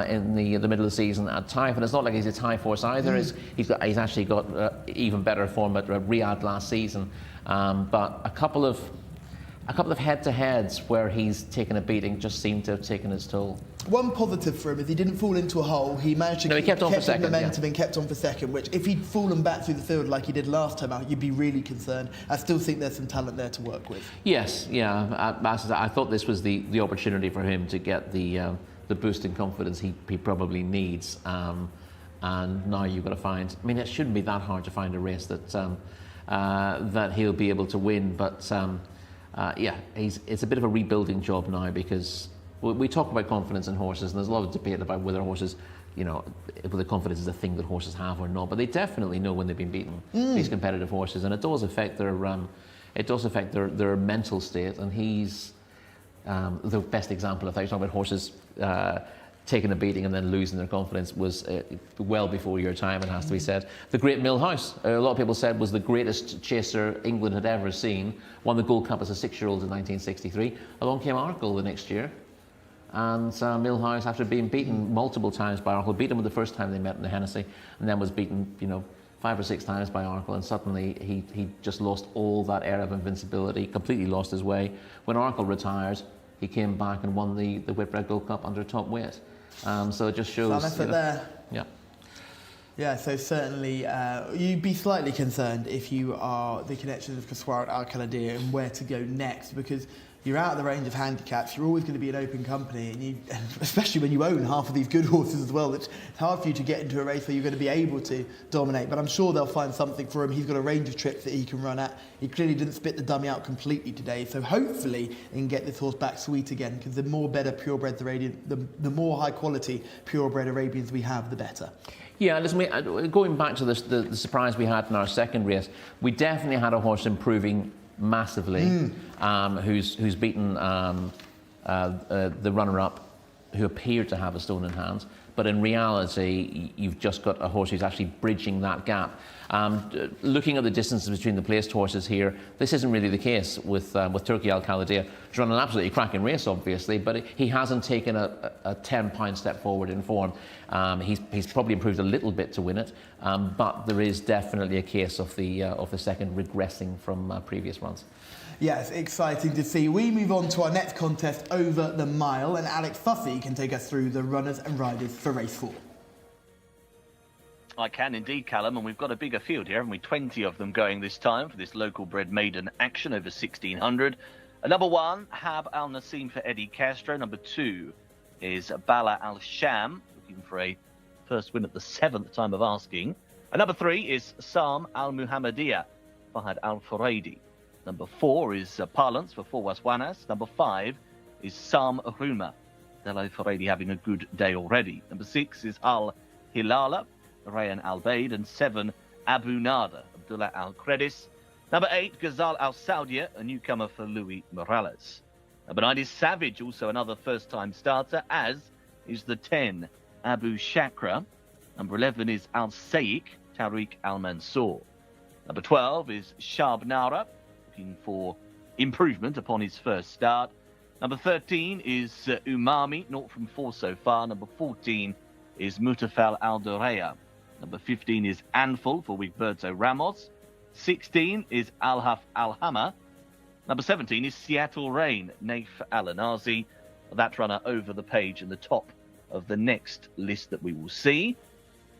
in the middle of the season at Taif. And it's not like he's a Taif horse either. He's actually got even better form at Riyadh last season. But a couple of head-to-heads where he's taken a beating just seemed to have taken its toll. One positive for him is he didn't fall into a hole. He managed to he kept on for second, momentum and kept on for second, which if he'd fallen back through the field like he did last time out, you'd be really concerned. I still think there's some talent there to work with. Yes, yeah. I thought this was the opportunity for him to get the boost in confidence he probably needs. And now you've got to find... I mean, it shouldn't be that hard to find a race that he'll be able to win, but... it's a bit of a rebuilding job now, because we talk about confidence in horses, and there's a lot of debate about whether horses, whether confidence is a thing that horses have or not. But they definitely know when they've been beaten, these competitive horses, and it does affect their mental state. And he's the best example of that. You're talking about horses taking a beating and then losing their confidence was well before your time, it has to be said. The great Millhouse, a lot of people said, was the greatest chaser England had ever seen. Won the Gold Cup as a 6-year-old in 1963. Along came Arkle the next year. And Millhouse, after being beaten multiple times by Arkle, beat him the first time they met in the Hennessy, and then was beaten, 5 or 6 times by Arkle, and suddenly he just lost all that air of invincibility, completely lost his way. When Arkle retired, he came back and won the Whitbread Gold Cup under top weight. So it just shows... Some effort there. Yeah. Yeah, so certainly you'd be slightly concerned if you are the connections of Kaswar Al-Khalidiyah and where to go next, because you're out of the range of handicaps. You're always going to be an open company, and especially when you own half of these good horses as well. It's hard for you to get into a race where you're going to be able to dominate. But I'm sure they'll find something for him. He's got a range of tricks that he can run at. He clearly didn't spit the dummy out completely today, so hopefully he can get this horse back sweet again. Because the more better purebreds the more high quality purebred Arabians we have, the better. Yeah, listen, going back to the surprise we had in our second race, we definitely had a horse improving massively, who's beaten the runner-up, who appeared to have a stone in hand, but in reality you've just got a horse who's actually bridging that gap. Looking at the distances between the placed horses here, this isn't really the case with Turki Al-Khalidiyah. He's run an absolutely cracking race, obviously, but he hasn't taken a 10-pound step forward in form. He's probably improved a little bit to win it, but there is definitely a case of the second regressing from previous runs. Yes, exciting to see. We move on to our next contest over the mile, and Alex Fussy can take us through the runners and riders for race 4. I can indeed, Callum, and we've got a bigger field here, haven't we? 20 of them going this time for this local bred maiden action over 1600. Number 1, Hab Al Nasim for Eddie Castro. Number 2 is Bala Al Sham, looking for a first win at the 7th time of asking. And number 3 is Sam Al Muhammadiyah, Fahad Al Furaidi. Number 4 is Parlance for Forwas Wanas. Number 5 is Sam Ruma, Delo Furaidi having a good day already. Number 6 is Al Hilala, Rayan Al Baid. And 7, Abu Nada, Abdullah Al Credis. Number 8, Ghazal Al Saudia, a newcomer for Luis Morales. Number 9 is Savage, also another first-time starter, as is the 10, Abu Shakra. Number 11 is Al Saik, Tariq Al Mansour. Number 12 is Shab Nara, looking for improvement upon his first start. Number 13 is Umami, 0 from 4 so far. Number 14 is Mutafal Al Dorea. Number 15 is Anful for Wigberto Ramos. 16 is Al-Haf Al-Hama. Number 17 is Seattle Rain, Naif Al-Anazi. That runner over the page in the top of the next list that we will see.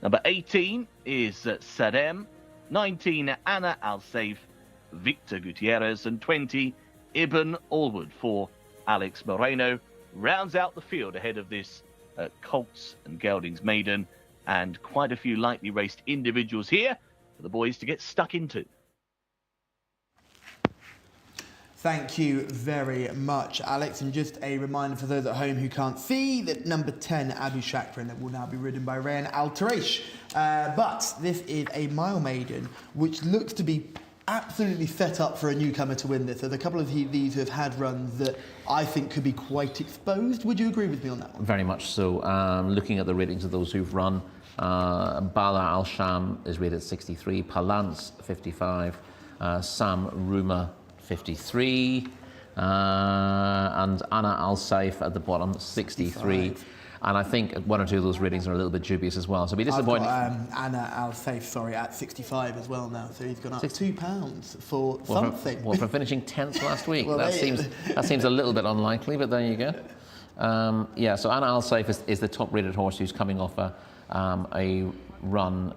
Number 18 is Sadem. 19, Anna Al-Saif, Victor Gutierrez. And 20, Ibn Allwood for Alex Moreno. Rounds out the field ahead of this Colts and Geldings maiden. And quite a few lightly raced individuals here for the boys to get stuck into. Thank you very much, Alex. And just a reminder for those at home who can't see that number 10, Abu Shakran, will now be ridden by Rayan Al Taresh. But this is a mile maiden, which looks to be absolutely set up for a newcomer to win this. There's a couple of these who have had runs that I think could be quite exposed. Would you agree with me on that one? Very much so. Looking at the ratings of those who've run, Bala Al Sham is rated 63, Palance 55, Sam Ruma 53, and Anna Al Saif at the bottom 63. 65. And I think one or two of those ratings are a little bit dubious as well. So it'll be disappointing. I've got Anna Al Saif, at 65 as well now. So he's gone up £2 for something. For finishing 10th last week. Well, that seems a little bit unlikely, but there you go. So Anna Al Saif is the top-rated horse who's coming off a run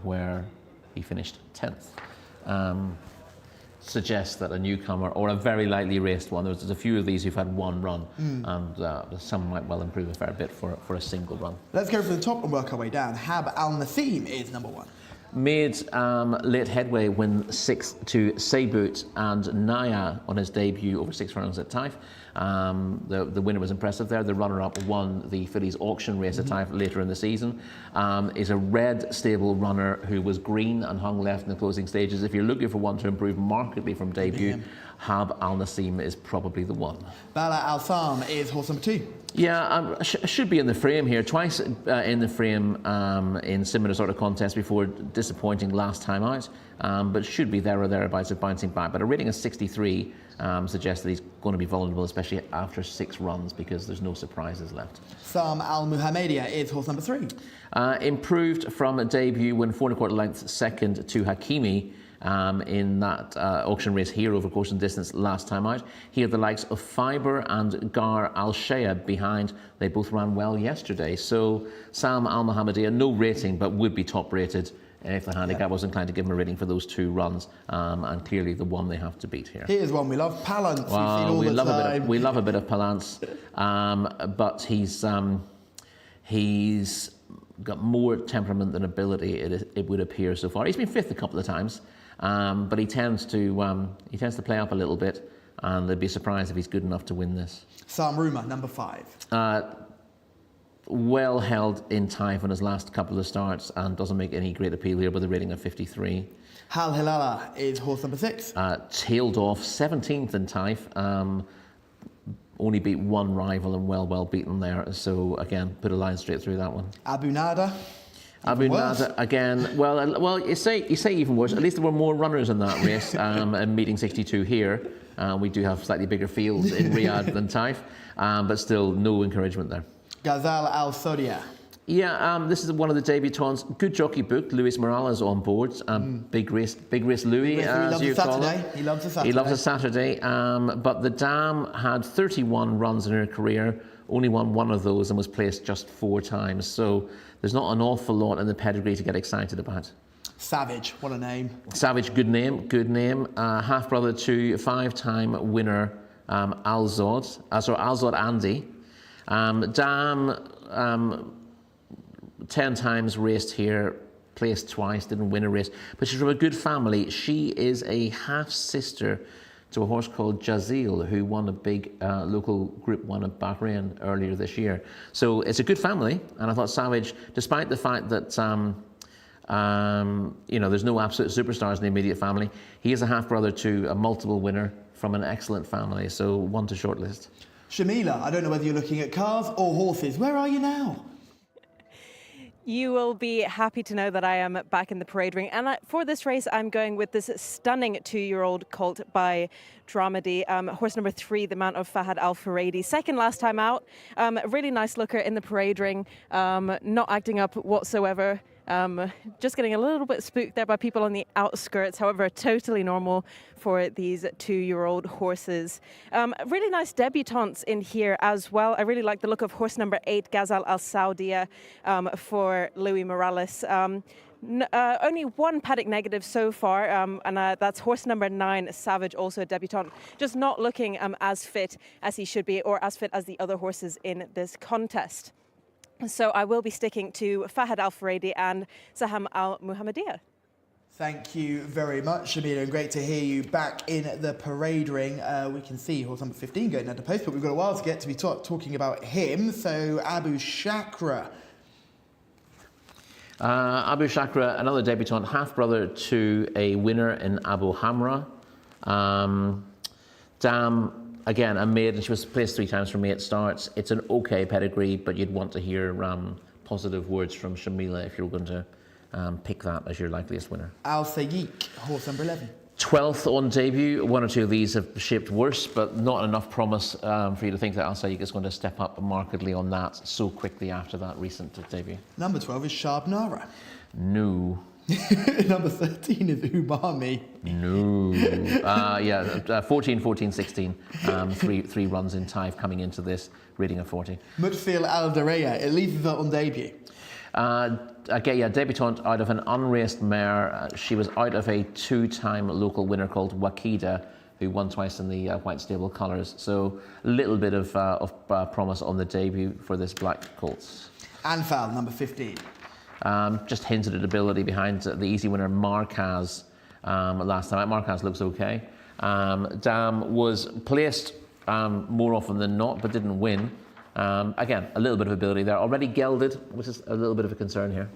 where he finished 10th. Suggests that a newcomer or a very lightly raced one, there's a few of these who've had one run, and some might well improve a fair bit for a single run. Let's go from the top and work our way down. Hab Al Nasim is number 1. Made late headway, win 6th to Seibut and Naya on his debut over 6 rounds at Taif. The winner was impressive there. The runner-up won the Fillies auction race at Taif later in the season. Is a red stable runner who was green and hung left in the closing stages. If you're looking for one to improve markedly from debut, Hab Al Nasim is probably the one. Bala Al Sam is horse number 2. Yeah, should be in the frame here. Twice in the frame in similar sort of contests before, disappointing last time out, but should be there or thereabouts of bouncing back. But a rating of 63 suggests that he's going to be vulnerable, especially after 6 runs, because there's no surprises left. Sam Al Muhammadiyah is horse number 3. Improved from a debut, when 4 1/4 lengths second to Hakimi. In that auction race here over course and distance last time out. Here the likes of Fiber and Gar Al Shaya behind. They both ran well yesterday. So Sam Al Muhammadiyah, no rating, but would be top rated if the handicap was inclined to give him a rating for those 2 runs, and clearly the one they have to beat here. Here's one we love, Palance. Well, we love a bit of Palance, but he's got more temperament than ability, it would appear so far. He's been 5th a couple of times. But he tends to play up a little bit, and they'd be surprised if he's good enough to win this. Sam Ruma, number 5. Well held in Taif on his last couple of starts, and doesn't make any great appeal here with a rating of 53. Hal Hilala is horse number 6. Tailed off 17th in Taif. Only beat one rival and well beaten there. So again, put a line straight through that one. Abu Nada. Abu Nada again. Well, you say even worse. At least there were more runners in that race. And meeting 62 here, we do have slightly bigger fields in Riyadh than Taif, but still no encouragement there. Ghazal Al Saudia. Yeah, this is one of the debutants. Good jockey booked. Luis Morales on board. Big race Louis, as you call him. He loves a Saturday. He loves a Saturday. But the dam had 31 runs in her career, only won one of those and was placed just 4 times. So there's not an awful lot in the pedigree to get excited about. Savage, what a name. Savage, good name, good name. Half-brother to 5-time winner Alzod Andy. Dam, 10 times raced here, placed twice, didn't win a race. But she's from a good family. She is a half-sister to a horse called Jcsa, who won a big local Group 1 at Bahrain earlier this year. So it's a good family, and I thought Savage, despite the fact that there's no absolute superstars in the immediate family, he is a half-brother to a multiple winner from an excellent family, so one to shortlist. Shamila, I don't know whether you're looking at cars or horses. Where are you now? You will be happy to know that I am back in the parade ring. And for this race, I'm going with this stunning 2-year-old colt by Dramedy. Horse number 3, the Mount of Fahad Al Furedi. Second last time out. Really nice looker in the parade ring. Not acting up whatsoever. Just getting a little bit spooked there by people on the outskirts. However, totally normal for these 2-year-old horses. Really nice debutantes in here as well. I really like the look of horse number 8, Ghazal Al Saudia, for Louis Morales. Only one paddock negative so far, and that's horse number 9, Savage, also a debutant. Just not looking as fit as he should be, or as fit as the other horses in this contest. So I will be sticking to Fahad Al Furedi and Saham Al Muhammadiyah. Thank you very much, Shamila, and great to hear you back in the parade ring. We can see horse number 15 going down the post, but we've got a while to get to be talking about him. So Abu Shakra. Abu Shakra, another debutant, half-brother to a winner in Abu Hamra. Dam, again, a maiden. She was placed 3 times from 8 starts. It's an okay pedigree, but you'd want to hear positive words from Shamila if you were going to pick that as your likeliest winner. Al Sayyiq, horse number 11. 12th on debut. 1 or 2 of these have shaped worse, but not enough promise for you to think that Al Sayyiq is going to step up markedly on that so quickly after that recent debut. Number 12 is Shab Nara. No. Number 13 is Umami. No. 14, 14, 16. 3 runs in Taif coming into this, rating of 40. Mutfil Al Dareya, at least that on debut. Debutante out of an unraced mare. She was out of a 2-time local winner called Wakida, who won twice in the white stable colours. So a little bit of promise on the debut for this black colt. Anfal, number 15. Just hinted at ability behind the easy winner Marquez last time. Marquez looks okay. Dam was placed more often than not, but didn't win. Again, a little bit of ability there. Already gelded, which is a little bit of a concern here.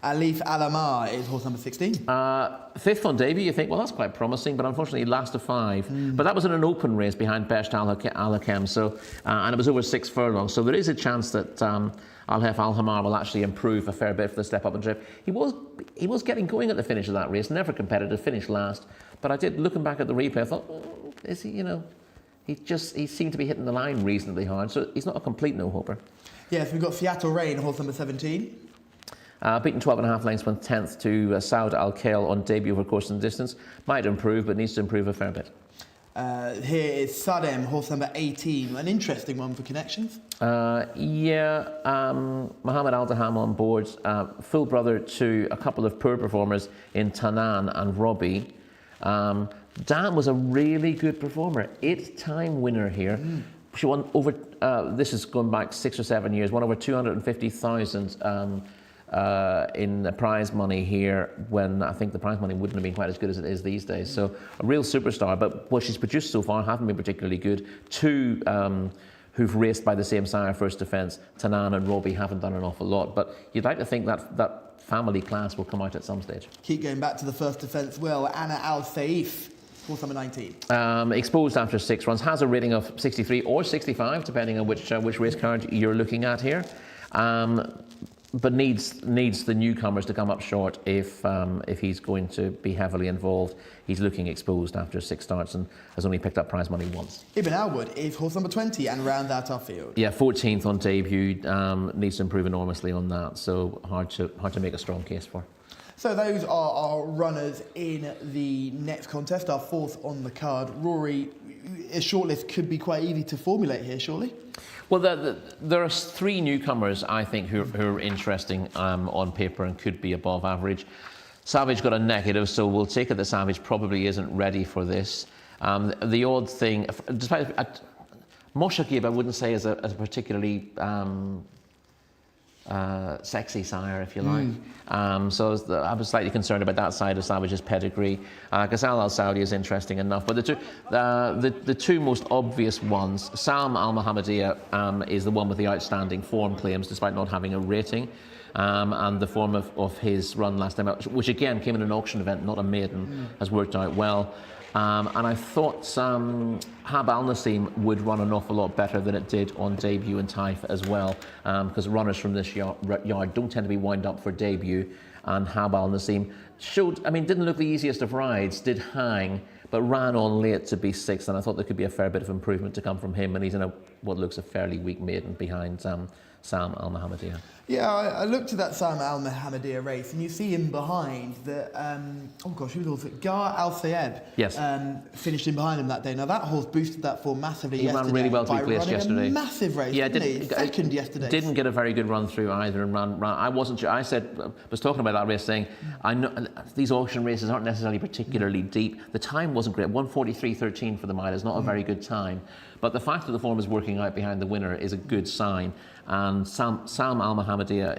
Alif Alamar is horse number 16. 5th on debut, you think, well, that's quite promising, but unfortunately last of 5. But that was in an open race behind Besht Al-Hakem, so, and it was over 6 furlongs. So there is a chance that Al-Hef Al-Hamar will actually improve a fair bit for the step up and trip. He was getting going at the finish of that race, never competitive, finished last. But I did, looking back at the replay, I thought, is he, he seemed to be hitting the line reasonably hard, so he's not a complete no-hoper. Yes, we've got Seattle Rain, horse number 17. Beaten 12.5 lengths, went 10th to Saud Al Khail on debut over course and distance. Might improve, but needs to improve a fair bit. Here is Sadem, horse number 18. An interesting one for connections. Mohammed Al Daham on board. Full brother to a couple of poor performers in Tanan and Robbie. Dan was a really good performer. 8-time winner here. She won over, this is going back 6 or 7 years, won over 250,000 in the prize money here, when I think the prize money wouldn't have been quite as good as it is these days. So a real superstar, but what she's produced so far haven't been particularly good. 2 who've raced by the same sire first defence, Tanan and Robbie, haven't done an awful lot, but you'd like to think that family class will come out at some stage. Keep going back to the first defence, Will. Anna Al Saif, horse number 19. Exposed after 6 runs, has a rating of 63 or 65, depending on which race card you're looking at here. But needs the newcomers to come up short if he's going to be heavily involved. He's looking exposed after 6 starts and has only picked up prize money once. Ibn Alwood is horse number 20 and round out our field. Yeah, 14th on debut, needs to improve enormously on that, so hard to make a strong case for. So those are our runners in the next contest, our fourth on the card. Rory, a shortlist could be quite easy to formulate here, surely? Well, there are three newcomers, I think, who are interesting on paper and could be above average. Savage got a negative, so we'll take it that Savage probably isn't ready for this. The odd thing, despite Moshagib, I wouldn't say is a particularly sexy sire, if you like. So I was slightly concerned about that side of Savage's pedigree. Ghazal Al Saudi is interesting enough, but the two most obvious ones, Sam Al Mohammedia is the one with the outstanding form claims, despite not having a rating. And the form of his run last time out, which again came in an auction event, not a maiden, has worked out well. And I thought Hab Al Naseem would run an awful lot better than it did on debut in Taif as well, because runners from this yard don't tend to be wound up for debut. And Hab Al Naseem didn't look the easiest of rides, did hang, but ran on late to be sixth, and I thought there could be a fair bit of improvement to come from him, and he's in what looks a fairly weak maiden behind Sam Al Mohammedia. Yeah, I looked at that Sam Al Mohammedia race, and you see him behind the, who was also Gar Al Sayed. Yes. Finished in behind him that day. Now that horse boosted that form massively he yesterday. Ran really well to be placed yesterday. A massive race, yeah, didn't he? Second yesterday. Didn't get a very good run through either, and ran. I wasn't sure. I was talking about that race, saying I know these auction races aren't necessarily particularly deep. The time wasn't great. 1:43.13 for the mile is not a very good time. But the fact that the form is working out behind the winner is a good sign. And Sam Al Mohammedia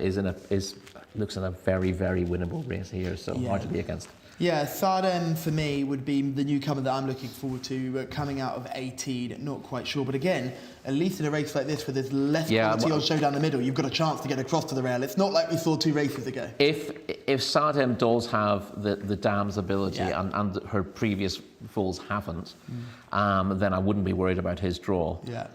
looks in a very, very winnable race here, so hard to be against. Yeah, Sardem for me would be the newcomer that I'm looking forward to coming out of 18. Not quite sure, but again, at least in a race like this where there's less quality on show down the middle, you've got a chance to get across to the rail. It's not like we saw 2 races ago. If Sardem does have the dam's ability and her previous foals haven't, then I wouldn't be worried about his draw. Yeah.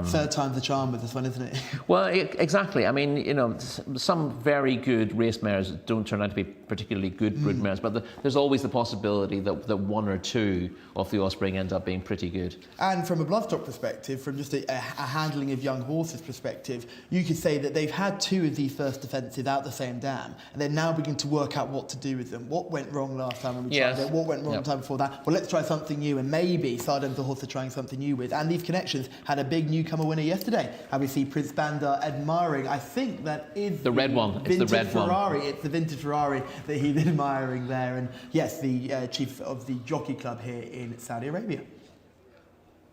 Third time's the charm with this one, isn't it? Well, exactly. I mean, some very good race mares don't turn out to be particularly good brood mares, but there's always the possibility that one or two of the offspring end up being pretty good. And from a bloodstock perspective, from just a handling of young horses perspective, you could say that they've had 2 of these first defences out the same dam, and they're now beginning to work out what to do with them. What went wrong last time when we tried it? What went wrong the time before that? Well, let's try something new, and maybe Sardem's the horse they're trying something new with. And these connections had a big newcomer winner yesterday. And we see Prince Bandar admiring, I think that is the red one. It's the red Ferrari. one. It's the vintage Ferrari that he's admiring there. And yes, the chief of the jockey club here in Saudi Arabia.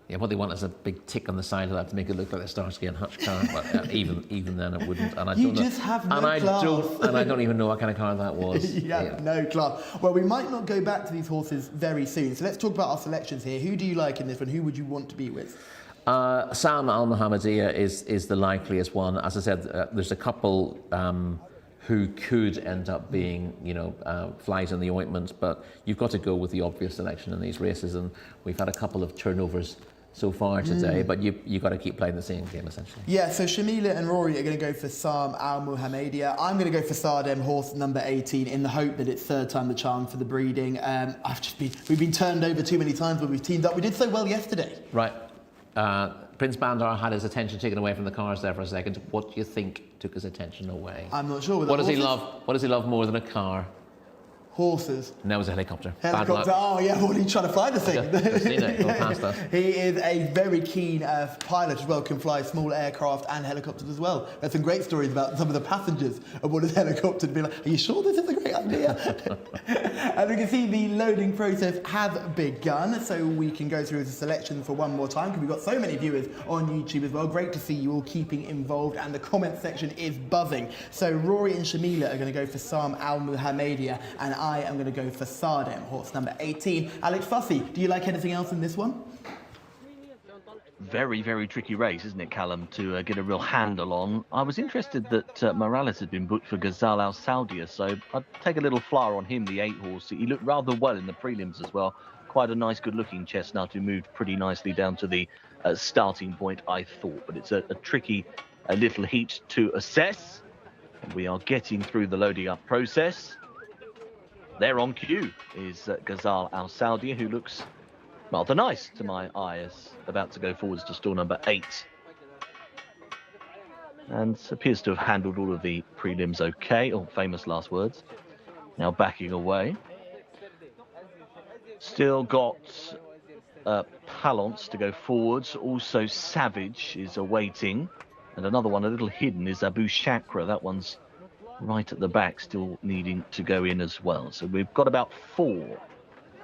Yeah, what they want is a big tick on the side of that to make it look like a Starsky and Hutch car. But even then, it wouldn't. And I don't just have no class. And I don't even know what kind of car that was. No class. Well, we might not go back to these horses very soon. So let's talk about our selections here. Who do you like in this one? Who would you want to be with? Sam Al Mohammedia is the likeliest one. As I said, there's a couple who could end up being, flies in the ointment, but you've got to go with the obvious selection in these races, and we've had a couple of turnovers so far today, but you've got to keep playing the same game, essentially. Yeah, so Shamila and Rory are going to go for Sam Al Mohammedia. I'm going to go for Sardem, horse number 18, in the hope that it's third time the charm for the breeding. We've been turned over too many times when we've teamed up. We did so well yesterday. Right. Prince Bandar had his attention taken away from the cars there for a second. What do you think took his attention away? I'm not sure. What does he love? What does he love more than a car? Horses. No, it was a helicopter. Helicopter. Oh, yeah. What are you trying to fly the thing? I've seen it go past us. He is a very keen pilot as well. Can fly small aircraft and helicopters as well. There's some great stories about some of the passengers aboard his helicopter to be like, "Are you sure this is a great idea?" And we can see the loading process has begun, so we can go through the selection for one more time because we've got so many viewers on YouTube as well. Great to see you all keeping involved, and the comment section is buzzing. So Rory and Shamila are going to go for Sam Al Mohammedia, and I am going to go for Sardem, horse number 18. Alex Fussy, do you like anything else in this one? Very, very tricky race, isn't it, Callum, to get a real handle on. I was interested that Morales had been booked for Ghazal Al Saudi, so I'd take a little flyer on him, the 8 horse. He looked rather well in the prelims as well. Quite a nice, good-looking chestnut who moved pretty nicely down to the starting point, I thought. But it's a tricky little heat to assess. And we are getting through the loading up process. There on cue is Ghazal Al Saudi, who looks rather nice to my eye, as about to go forwards to stall number 8. And appears to have handled all of the prelims okay, or famous last words. Now backing away. Still got Palance to go forwards. Also Savage is awaiting. And another one a little hidden is Abu Shakra. That one's right at the back, still needing to go in as well. So we've got about 4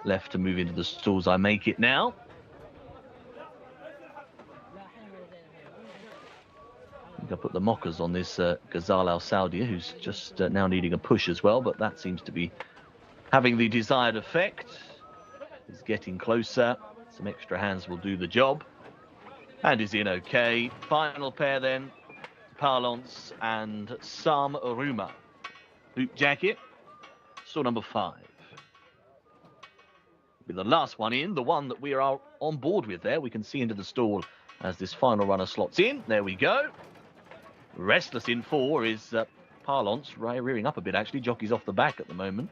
left to move into the stalls. I make it now. I think I put the mockers on this Ghazal Al Saudia, who's just now needing a push as well, but that seems to be having the desired effect. He's getting closer. Some extra hands will do the job. And is in okay. Final pair then, Palance and Sam Aruma. Boot jacket, stall number 5. With the last one in, the one that we are on board with there. We can see into the stall as this final runner slots in. There we go. Restless in 4 is Palance, rearing up a bit actually. Jockey's off the back at the moment.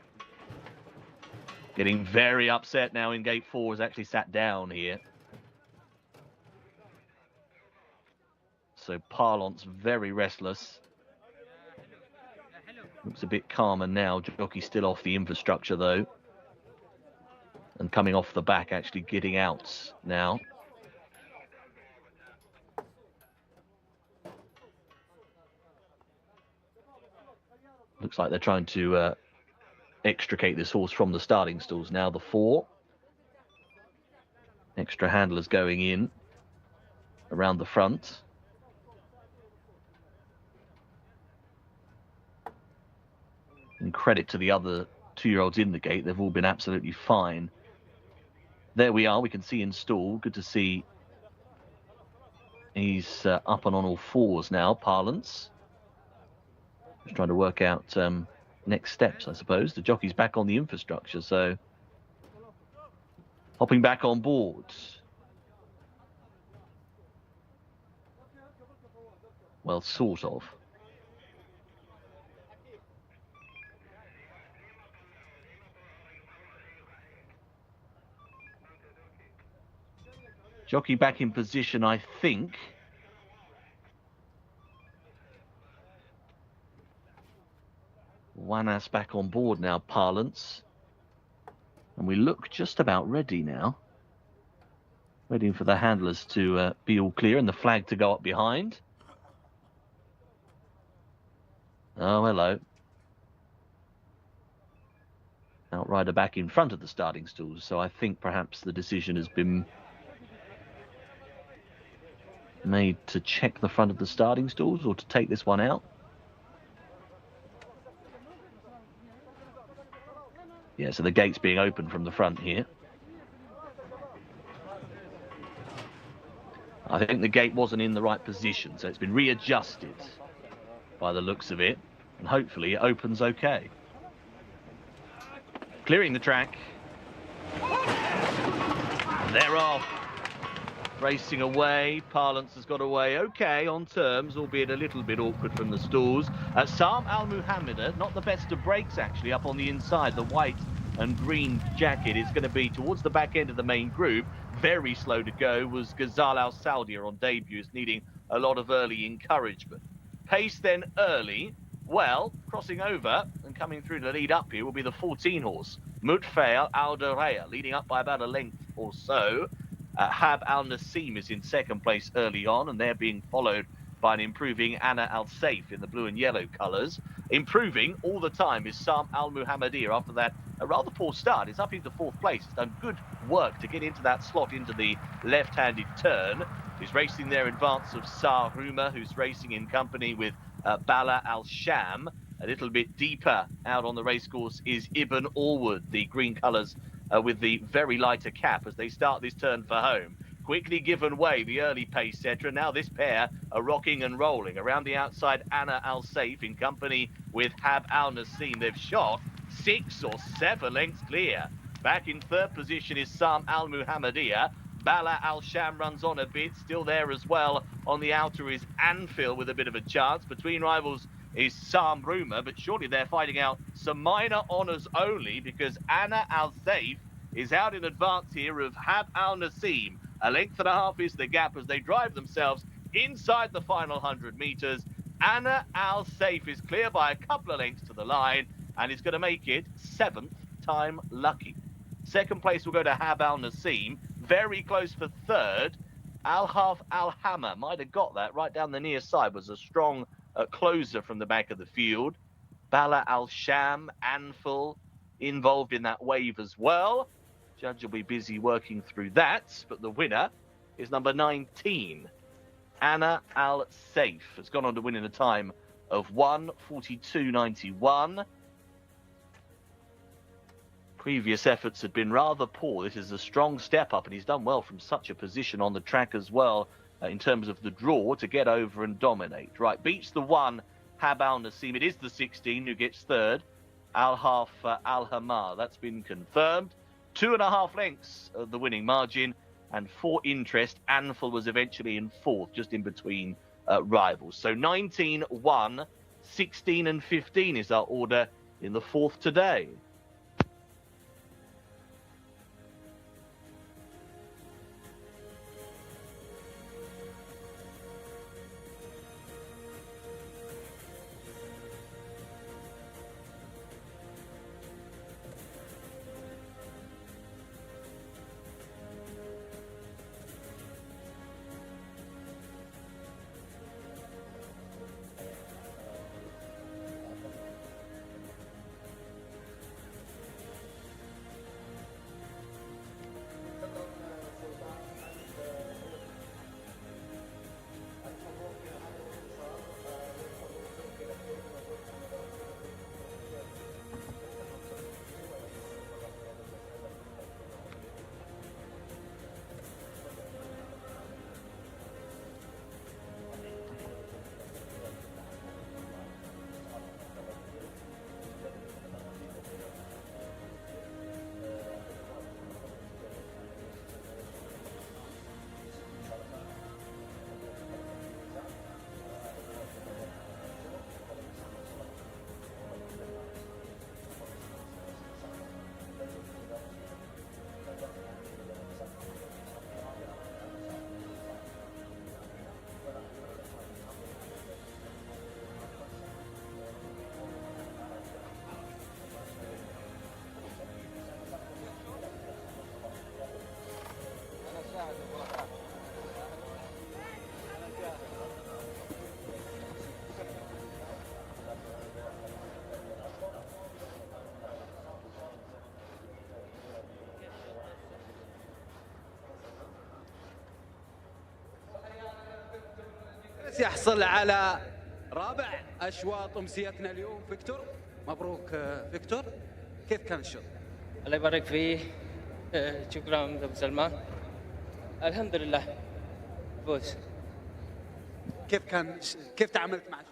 Getting very upset now in gate 4, has actually sat down here. So Palance very restless. Looks a bit calmer now. Jockey still off the infrastructure though. And coming off the back, actually getting out now. Looks like they're trying to extricate this horse from the starting stalls. Now the 4. Extra handlers going in around the front. And credit to the other 2-year-olds in the gate. They've all been absolutely fine. There we are. We can see in stall. Good to see. He's up and on all 4s now. Palance. Just trying to work out next steps, I suppose. The jockey's back on the infrastructure, so hopping back on board. Well, sort of. Jockey back in position, I think. Wanas back on board now, Palance. And we look just about ready now. Waiting for the handlers to be all clear and the flag to go up behind. Oh, hello. Outrider back in front of the starting stalls, so I think perhaps the decision has been made to check the front of the starting stalls or to take this one out. Yeah, so the gate's being opened from the front here. I think the gate wasn't in the right position, so it's been readjusted by the looks of it, and hopefully it opens okay. Clearing the track. They're off. Racing away. Palance has got away okay on terms, albeit a little bit awkward from the stalls. Sam Al Muhammad, not the best of breaks actually, up on the inside. The white and green jacket is going to be towards the back end of the main group. Very slow to go was Ghazal Al Saudia on debut, needing a lot of early encouragement. Pace then early. Well, crossing over and coming through to lead up here will be the 14 horse, Mutfail Al Duraya, leading up by about a length or so. Hab Al Nasim is in second place early on, and they're being followed by an improving Anna Al Saif in the blue and yellow colours. Improving all the time is Sam Al Muhammadiyah after that a rather poor start. It's up into 4th place. It's done good work to get into that slot into the left-handed turn. He's racing there in advance of Saruma, who's racing in company with Bala Al Sham. A little bit deeper out on the racecourse is Ibn Allwood, the green colours with the very lighter cap as they start this turn for home. Quickly given way, the early pace setter. Now this pair are rocking and rolling. Around the outside, Anna Al Saif in company with Hab Al Nasim. They've shot 6 or 7 lengths clear. Back in 3rd position is Sam Al Muhammadiyah. Bala Al Sham runs on a bit, still there as well. On the outer is Anfield with a bit of a chance. Between rivals is Sam Ruma, but surely they're fighting out some minor honours only because Anna Al Saif is out in advance here of Hab Al Nasim. A length and a half is the gap as they drive themselves inside the final 100 metres. Anna Al Saif is clear by a couple of lengths to the line, and it's going to make it 7th time lucky. Second place will go to Hab Al Naseem. Very close for third. Al-Haf Al-Hammer might have got that right down the near side. Was a strong closer from the back of the field. Bala Al-Sham, Anfal involved in that wave as well. Judge will be busy working through that, but the winner is number 19, Anna Al-Saif. Has gone on to win in a time of 1:42.91. Previous efforts had been rather poor. This is a strong step up, and he's done well from such a position on the track as well in terms of the draw to get over and dominate. Right, beats the 1, Hab Al Naseem. It is the 16 who gets third, Al-Haf Al-Hamar. That's been confirmed. 2.5 lengths of the winning margin, and for interest, Anfal was eventually in fourth, just in between rivals. So 19, 1, 16 and 15 is our order in the fourth today. يحصل على رابع أشواط أمسيتنا اليوم. فيكتور، مبروك فيكتور. كيف كان الشوط؟ الله يبارك فيه. شكرا أبو سلمان. الحمد لله فوز. كيف تعاملت مع الشوط؟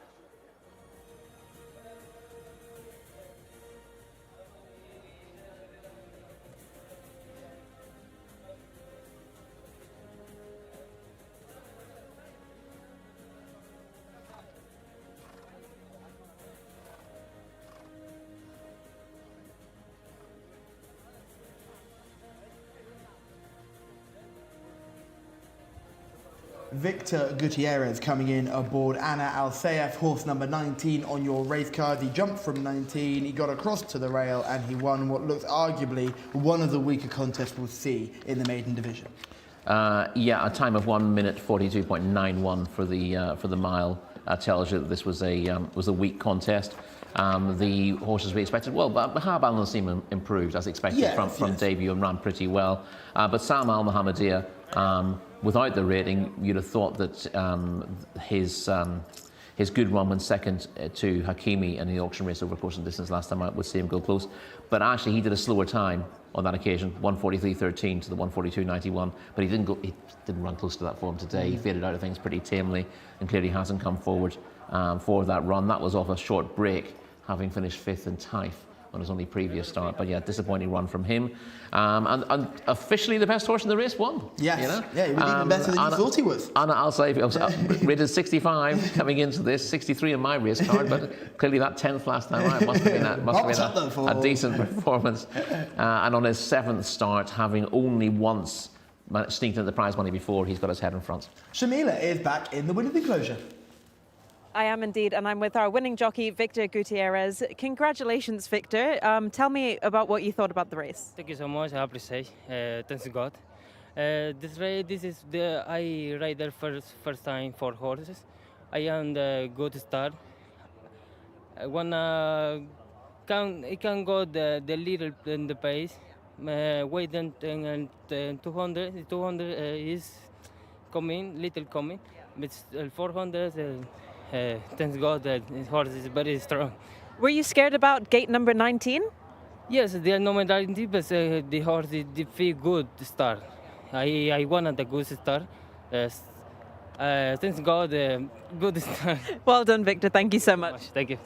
Victor Gutierrez coming in aboard Anna Al-Saif, horse number 19 on your race card. He jumped from 19, he got across to the rail, and he won what looks arguably one of the weaker contests we'll see in the maiden division. Yeah, a time of 1:42.91 for the mile tells you that this was a weak contest. The horses we expected, well, but Hab Al Naseem improved as expected from debut and ran pretty well. But Sam Al Mohammedia, without the rating, you'd have thought that his good run went second to Hakimi in the auction race over course and distance last time out would see him go close. But actually, he did a slower time on that occasion, 1:43.13 to the 1:42.91. But he didn't run close to that form today. He faded out of things pretty tamely, and clearly hasn't come forward for that run. That was off a short break, having finished fifth in Taif on his only previous start. But yeah, disappointing run from him. And officially the best horse in the race won. Yes, you know? Yeah, he was even better than you thought he was. Anna Al-Saif was rated 65 coming into this, 63 in my race card, but clearly that 10th last time out must have been a decent performance. And on his 7th start, having only once sneaked into the prize money before, he's got his head in front. Shamila is back in the winner's enclosure. I am indeed, and I'm with our winning jockey, Victor Gutierrez. Congratulations, Victor. Tell me about what you thought about the race. Thank you so much. I appreciate. Thanks God. This race, this is I ride the first time for horses. I am the good start. I wanna can go the little in the pace. Wait and 200 is coming, little coming. But 400. Thanks God that his horse is very strong. Were you scared about gate number 19? Yes, they are no modality, but the horse is the feel good start. I wanted a good start. Yes. Thanks God, good start. Well done, Victor. Thank you so much. Thank you.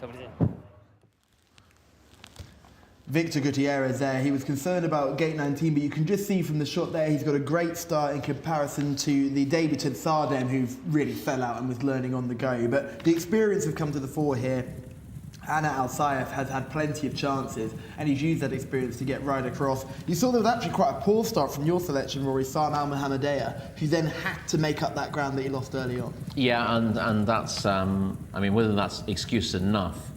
Victor Gutierrez there, he was concerned about gate 19, but you can just see from the shot there, he's got a great start in comparison to the debutant Sardem, who really fell out and was learning on the go. But the experience have come to the fore here. Anna Al-Sayef has had plenty of chances, and he's used that experience to get right across. You saw there was actually quite a poor start from your selection, Rory, Sam Al-Mohammadiyah, who then had to make up that ground that he lost early on. Yeah, and that's, I mean, whether that's excuse enough,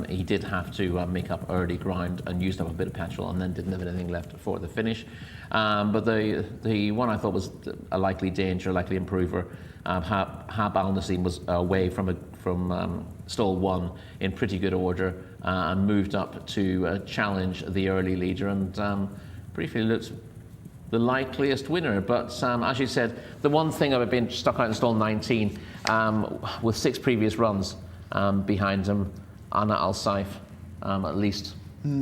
he did have to make up early ground and used up a bit of petrol and then didn't have anything left for the finish. But the one I thought was a likely danger, likely improver, Hab Al Nasim was away from stall 1 in pretty good order and moved up to challenge the early leader and briefly looked the likeliest winner. But as you said, the one thing I've been stuck out in stall 19 with 6 previous runs behind him, Anna Al-Sayef at least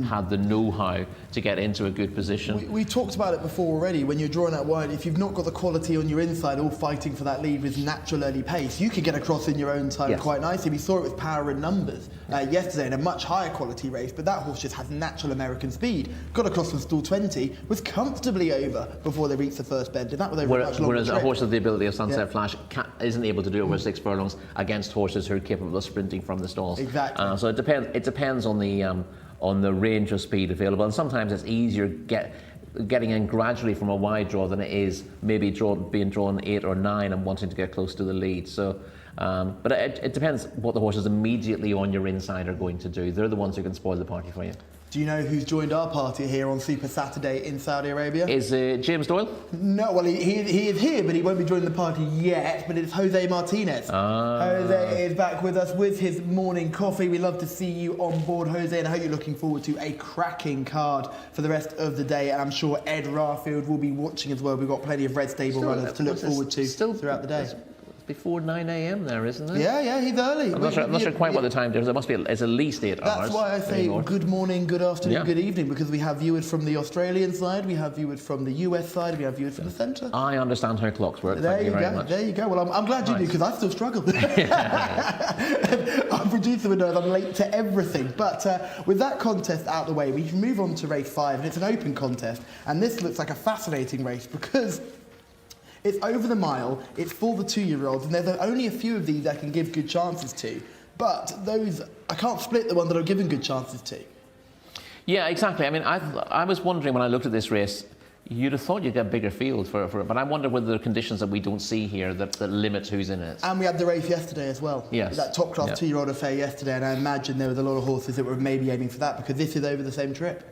had the know-how to get into a good position. We talked about it before already. When you're drawing out wide, if you've not got the quality on your inside, all fighting for that lead with natural early pace, you could get across in your own time quite nicely. We saw it with Power and Numbers yesterday in a much higher quality race, but that horse just has natural American speed. Got across from stall 20, was comfortably over before they reached the first bend, and that was over a much longer Whereas trip. a horse of the ability of Sunset Flash isn't able to do over 6 furlongs against horses who are capable of sprinting from the stalls. Exactly. So it depends on the range of speed available, and sometimes it's easier getting in gradually from a wide draw than it is maybe being drawn 8 or 9 and wanting to get close to the lead. So, but it depends what the horses immediately on your inside are going to do. They're the ones who can spoil the party for you. Do you know who's joined our party here on Super Saturday in Saudi Arabia? Is it James Doyle? No, well, he is here, but he won't be joining the party yet, but it's Jose Martinez. Jose is back with us with his morning coffee. We love to see you on board, Jose, and I hope you're looking forward to a cracking card for the rest of the day, and I'm sure Ed Rarfield will be watching as well. We've got plenty of Red Stable runners to look forward to throughout the day. Before 9 a.m. there, isn't it? Yeah, he's early. I'm not sure quite what the time is. There must be. It's at least 8 hours. That's why I say anymore. Good morning, good afternoon, good evening, because we have viewers from the Australian side, we have viewers from the US side, we have viewers from the centre. I understand how clocks work. Thank you very much. There you go. Well, I'm glad you do, because I still struggle. Our producer would know that I'm late to everything. But with that contest out the way, we can move on to race 5, and it's an open contest. And this looks like a fascinating race because it's over the mile, it's for the 2-year-olds, and there's only a few of these I can give good chances to. But those, I can't split the one that I've given good chances to. Yeah, exactly. I mean, I was wondering when I looked at this race, you'd have thought you'd get a bigger field for it, but I wonder whether there are conditions that we don't see here that limit who's in it. And we had the race yesterday as well. Yes. That top class 2-year-old affair yesterday, and I imagine there was a lot of horses that were maybe aiming for that because this is over the same trip.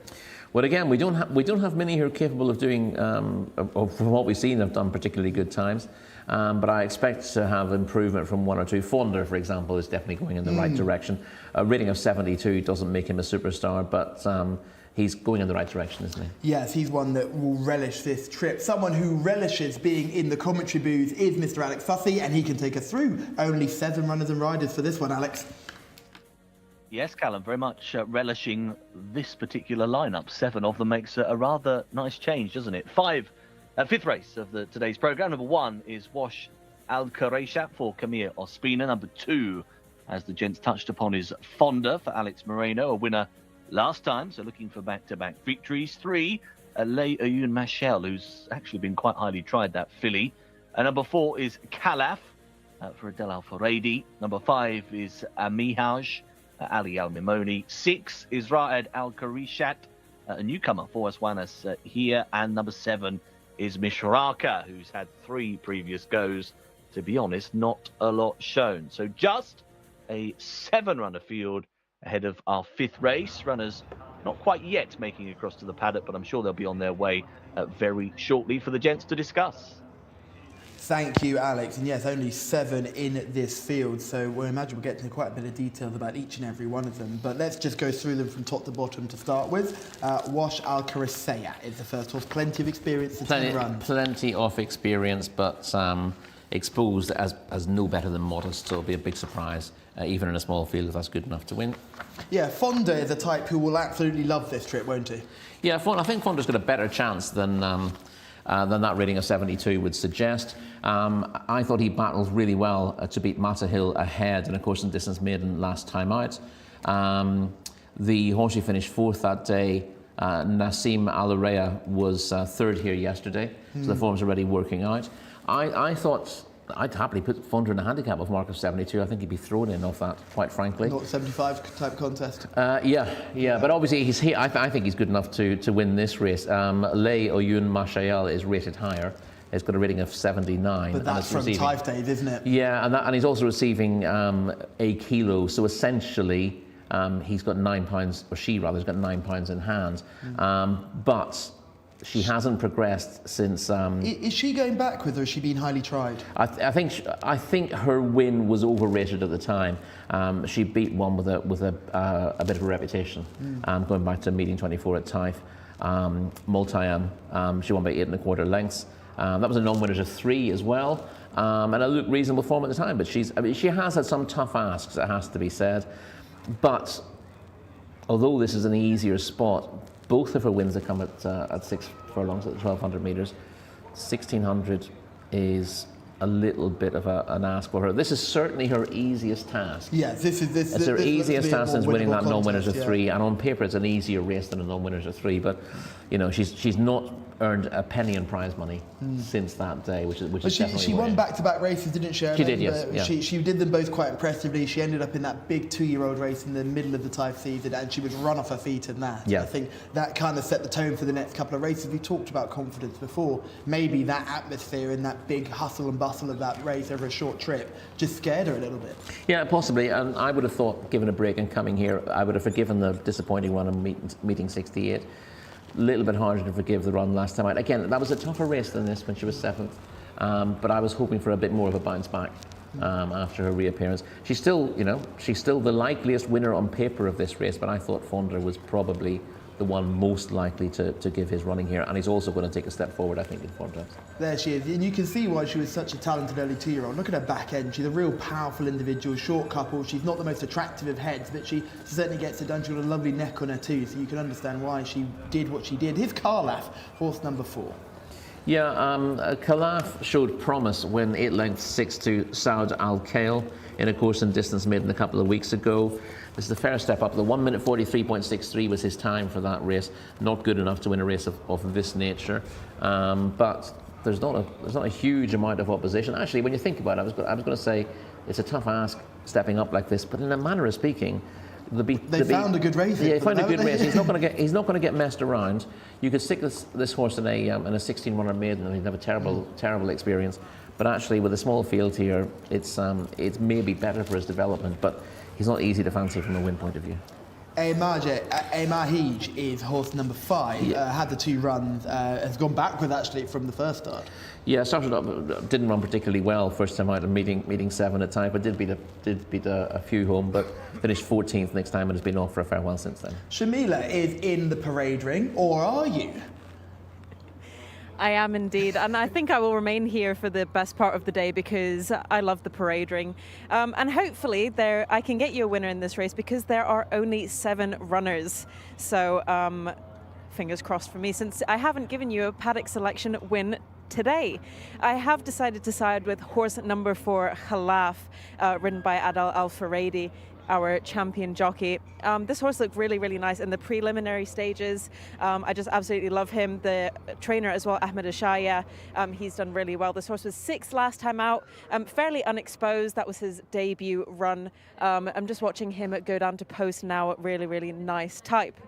Well, again, we don't have many who are capable of doing, from what we've seen, have done particularly good times. But I expect to have improvement from 1 or 2. Fonder, for example, is definitely going in the right direction. A rating of 72 doesn't make him a superstar, but he's going in the right direction, isn't he? Yes, he's one that will relish this trip. Someone who relishes being in the commentary booth is Mr. Alex Fussy, and he can take us through. Only 7 runners and riders for this one, Alex. Yes, Callum, very much relishing this particular lineup. 7 of them makes a rather nice change, doesn't it? 5th race of today's programme. Number 1 is Wash Al Qurayshat for Camille Ospina. Number 2, as the gents touched upon, is Fonda for Alex Moreno, a winner last time, so looking for back-to-back victories. 3, Lay Ayun Machel, who's actually been quite highly tried, that filly. And number 4 is Calaf for Adel Al-Faradi. Number 5 is Amihaj, Ali Al-Mimoni. 6 is Raed Al-Qurayshat, a newcomer for Aswanas here. And number 7 is Mishraka, who's had 3 previous goes. To be honest, not a lot shown. So just a 7-runner field ahead of our 5th race. Runners not quite yet making across to the paddock, but I'm sure they'll be on their way very shortly for the gents to discuss. Thank you, Alex. And yes, only 7 in this field, so we'll imagine we'll get into quite a bit of details about each and every one of them. But let's just go through them from top to bottom to start with. Wash Al Kharasaya is the first horse. Plenty of experience to 10 runs. Plenty of experience, but exposed as no better than modest, so it'll be a big surprise, even in a small field, if that's good enough to win. Yeah, Fonda is a type who will absolutely love this trip, won't he? Yeah, I think Fonda's got a better chance than that rating of 72 would suggest. I thought he battled really well to beat Mata Hill ahead in a course and distance maiden last time out. The horse who finished 4th that day, Nassim Al-Raya, was 3rd here yesterday, so the form's already working out. I thought I'd happily put Fonda in a handicap of mark of 72. I think he'd be thrown in off that, quite frankly. Not 75 type contest. Yeah, but obviously he's here. I think he's good enough to win this race. Lei Oyun Mashayal is rated higher. He's got a rating of 79. But that's from Taif days, isn't it? Yeah, and he's also receiving a kilo. So essentially, he's got £9, or she rather, has got £9 in hand. But she hasn't progressed since. Is she going backwards, or has she been highly tried? I think her win was overrated at the time. She beat one with a bit of a reputation. Going back to meeting 24 at Taif, Multayam, she won by 8 1/4 lengths. That was a non-winners of 3 as well, and a looked reasonable form at the time. But she has had some tough asks, it has to be said. But although this is an easier spot, both of her wins have come at 6 furlongs at the 1,200 metres. 1,600 is a little bit of an ask for her. This is certainly her easiest task. Yeah, it's her easiest task since winning that non-winners of 3, and on paper it's an easier race than a non-winners of 3. But you know, she's not earned a penny in prize money since that day, which is definitely. She won back-to-back races, didn't she? She did, yes. Yeah. She did them both quite impressively. She ended up in that big 2-year-old race in the middle of the Taif season, and she was run off her feet in that. Yeah. I think that kind of set the tone for the next couple of races. We talked about confidence before. Maybe that atmosphere and that big hustle and bustle of that race over a short trip just scared her a little bit. Yeah, possibly. And I would have thought, given a break and coming here, I would have forgiven the disappointing run in meeting 68. A little bit harder to forgive the run last time out. Again, that was a tougher race than this when she was 7th, but I was hoping for a bit more of a bounce back after her reappearance. She's still the likeliest winner on paper of this race, but I thought Fonda was probably the one most likely to give his running here, and he's also going to take a step forward, I think, in Fonda. There she is, and you can see why she was such a talented early 2-year-old. Look at her back end. She's a real powerful individual, short couple. She's not the most attractive of heads, but she certainly gets it done. She's got a lovely neck on her too, so you can understand why she did what she did. Here's Karlaf, horse number 4. Yeah, Khalaf showed promise when 8 lengths 6 to Saud Al Khail in a course and distance maiden a couple of weeks ago. This is the fair step up. The 1 minute 43.63 was his time for that race. Not good enough to win a race of this nature, but there's not a huge amount of opposition. Actually, when you think about it, I was going to say it's a tough ask stepping up like this, but in a manner of speaking, they found a good race. Yeah, found a good race. He's not going to get messed around. You could stick this horse in a 16-runner maiden, and he'd have a terrible experience. But actually, with a small field here, it's maybe better for his development. But he's not easy to fancy from a win point of view. Mahij is horse number 5. Had the 2 runs, has gone backwards actually from the first start. Yeah, started up, didn't run particularly well first time out, and meeting 7 at time, but did beat a few home, but finished 14th next time and has been off for a fair while since then. Shamila is in the parade ring, or are you? I am indeed, and I think I will remain here for the best part of the day because I love the parade ring. And hopefully I can get you a winner in this race because there are only 7 runners. So fingers crossed for me, since I haven't given you a paddock selection win today. I have decided to side with horse number 4, Khalaf, ridden by Adel Al-Faradi, our champion jockey. This horse looked really, really nice in the preliminary stages. I just absolutely love him. The trainer as well, Ahmed Ashaya, he's done really well. This horse was 6th last time out, fairly unexposed. That was his debut run. I'm just watching him go down to post now. Really, really nice type.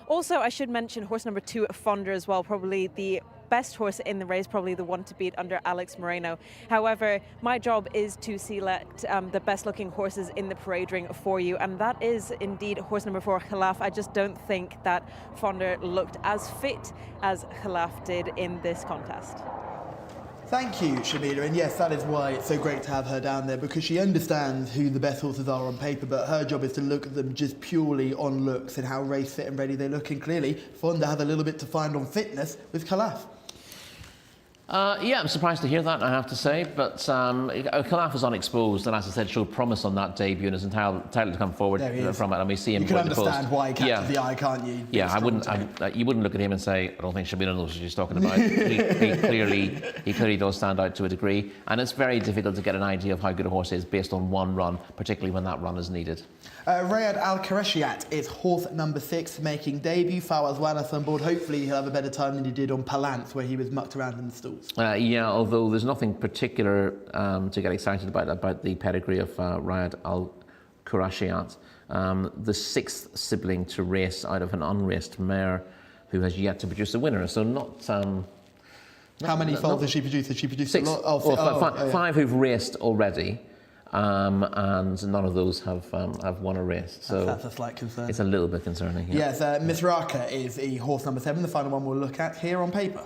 Also, I should mention horse number 2, Fonda as well, probably the best horse in the race, probably the one to beat under Alex Moreno. However, my job is to select the best looking horses in the parade ring for you, and that is indeed horse number 4, Khalaf. I just don't think that Fonder looked as fit as Khalaf did in this contest. Thank you, Shamila, and yes, that is why it's so great to have her down there, because she understands who the best horses are on paper, but her job is to look at them just purely on looks and how race fit and ready they look, and clearly Fonda had a little bit to find on fitness with Khalaf. Yeah, I'm surprised to hear that, I have to say, but Khalaf is unexposed, and as I said, showed promise on that debut and is entitled to come forward from it, and we see him. You can understand why he catches the eye, can't you? Yeah, you wouldn't look at him and say, I don't think Shamila knows what she's talking about. he clearly does stand out to a degree, and it's very difficult to get an idea of how good a horse is based on one run, particularly when that run is needed. Riyadh Al-Qureshiat is horse number 6, making debut. Fawaz Wanas on board. Hopefully he'll have a better time than he did on Palance, where he was mucked around in the stalls. Yeah, although there's nothing particular to get excited about the pedigree of Riyadh Al-Qureshiat. The 6th sibling to race out of an unraced mare who has yet to produce a winner. So how many foals has she produced? Has she produced 6? a lot? 5 who've raced already. And none of those have won a race, so that's a slight concern. It's a little bit concerning. Yeah. Yes, Misraka is horse number 7, the final one we'll look at here on paper.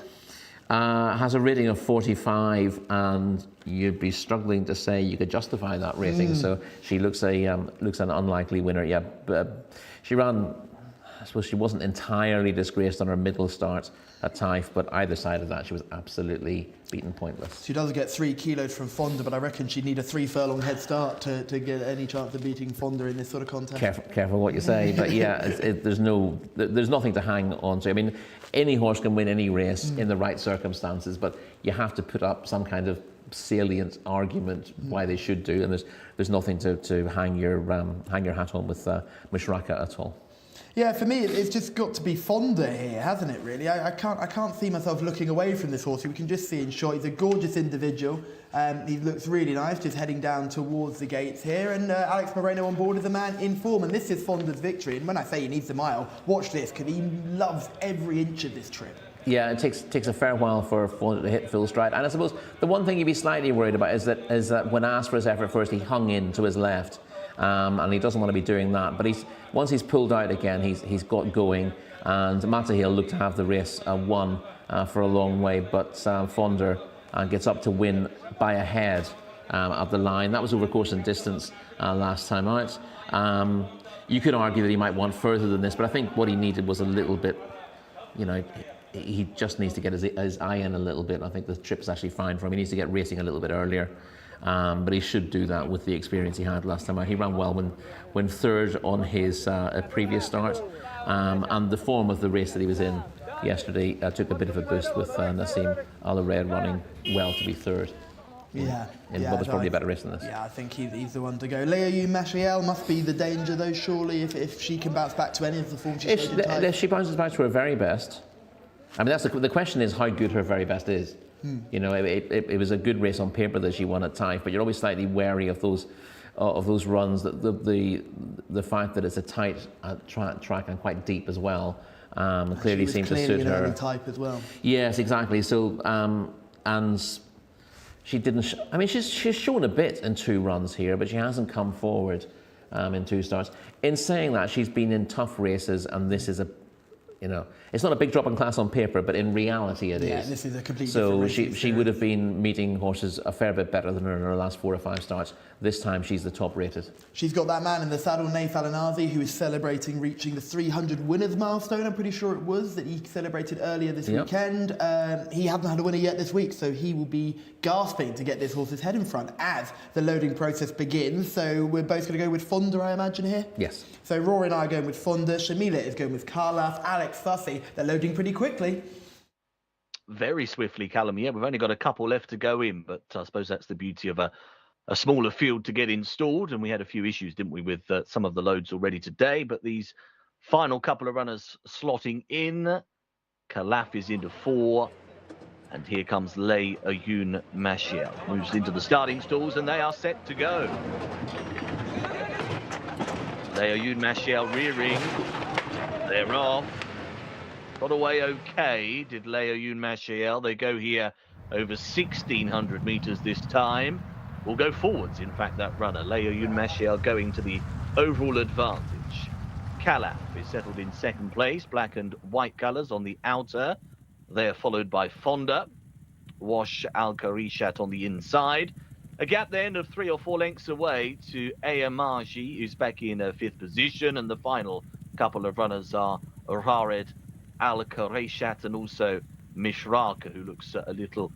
Has a rating of 45, and you'd be struggling to say you could justify that rating. So she looks an unlikely winner. Yeah, but she ran. I suppose she wasn't entirely disgraced on her middle start at Taif, but either side of that, she was absolutely beaten pointless. She does get 3 kilos from Fonda, but I reckon she'd need a 3 furlong head start to get any chance of beating Fonda in this sort of contest. Careful what you say, but yeah, there's nothing to hang on to. I mean, any horse can win any race in the right circumstances, but you have to put up some kind of salient argument why they should do, and there's nothing to hang your hat on with Misraka at all. Yeah, for me, it's just got to be Fonda here, hasn't it, really? I can't see myself looking away from this horse. We can just see in short, he's a gorgeous individual. He looks really nice, just heading down towards the gates here. And Alex Moreno on board is a man in form, and this is Fonda's victory. And when I say he needs a mile, watch this, because he loves every inch of this trip. Yeah, it takes a fair while for Fonda to hit full stride. And I suppose the one thing you'd be slightly worried about is that when asked for his effort first, he hung in to his left. And he doesn't want to be doing that. But once he's pulled out again, he's got going. And Matahil looked to have the race won for a long way. But Fonda gets up to win by a head of the line. That was over course and distance last time out. You could argue that he might want further than this, but I think what he needed was a little bit, he just needs to get his eye in a little bit. I think the trip's actually fine for him. He needs to get racing a little bit earlier. But he should do that with the experience he had last time out. He ran well when third on his previous start, and the form of the race that he was in yesterday took a bit of a boost with Nassim Al-Red running well to be third. In what was probably a better race than this. Yeah, I think he's the one to go. Leoyu Machiel must be the danger, though, surely, if she can bounce back to any of the form she showed in time. If she bounces back to her very best, I mean, that's the question is how good her very best is. It was a good race on paper that she won at Taif, but you're always slightly wary of those runs. That the fact that it's a tight track and quite deep as well clearly seemed to suit her. Early type as well. Yes, exactly. So and she didn't. I mean, she's shown a bit in 2 runs here, but she hasn't come forward in 2 starts. In saying that, she's been in tough races, and this is it's not a big drop in class on paper, but in reality it is. Yeah, this is a completely different race. So she would have been meeting horses a fair bit better than her in her last 4 or 5 starts. This time she's the top rated. She's got that man in the saddle, Naif Alanazi, who is celebrating reaching the 300 winners milestone. I'm pretty sure it was that he celebrated earlier this weekend. He hasn't had a winner yet this week, so he will be gasping to get this horse's head in front as the loading process begins. So we're both going to go with Fonda, I imagine, here? Yes. So Rory and I are going with Fonda. Shamila is going with Khalaf. Alex Sussy, they're loading pretty quickly. Very swiftly, Callum. Yeah, we've only got a couple left to go in, but I suppose that's the beauty of a smaller field to get installed. And we had a few issues, didn't we, with some of the loads already today. But these final couple of runners slotting in. Khalaf is into 4. And here comes Leoyu Machiel. Moves into the starting stalls, and they are set to go. Leoyu Machiel rearing. They're off. Got away okay, did Leoyun Mashiel. They go here over 1,600 meters this time. Will go forwards, in fact, that runner. Leoyun Mashiel going to the overall advantage. Calaf is settled in second place, black and white colours on the outer. They're followed by Fonda, Wash Al Karishat on the inside. A gap then of 3 or 4 lengths away to Ayamaji, who's back in 5th position. And the final couple of runners are Rared Al Karishat and also Mishraka, who looks a little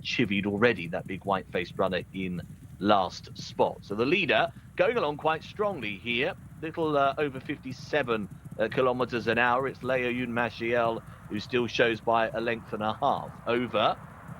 chivied already, that big white-faced runner in last spot. So the leader going along quite strongly here, little over 57 kilometers an hour. It's Leoyun Mashiel, who still shows by a length and a half over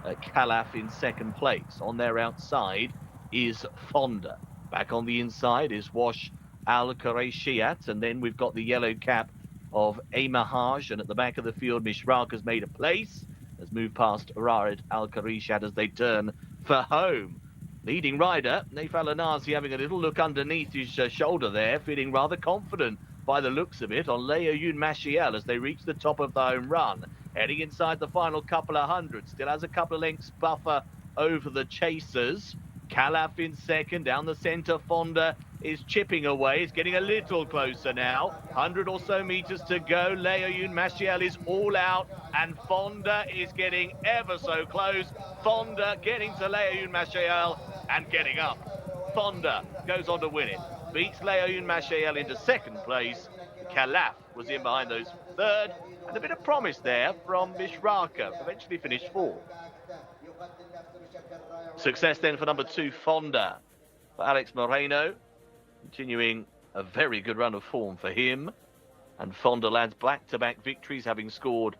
Calaf in second place. On their outside is Fonda. Back on the inside is Wash Al Kareshiat, and then we've got the yellow cap of Amahaj, and at the back of the field, Mishraq has made a place, has moved past Rared Al Kareshiat as they turn for home. Leading rider, Naif Al-Anazi, having a little look underneath his shoulder there, feeling rather confident by the looks of it on Leoyun Mashiel as they reach the top of the home run. Heading inside the final couple of hundred, still has a couple of lengths buffer over the chasers. Calaf in second, down the centre, Fonda is chipping away, it's getting a little closer now. 100 or so meters to go, Leoyun Mashiel is all out, and Fonda is getting ever so close. Fonda getting to Leoyun Mashiel and getting up. Fonda goes on to win it, beats Leoyun Mashiel into second place. Calaf was in behind those third, and a bit of promise there from Mishraka, eventually finished fourth. Success then for number 2, Fonda. For Alex Moreno, continuing a very good run of form for him. And Fonda lands back-to-back victories, having scored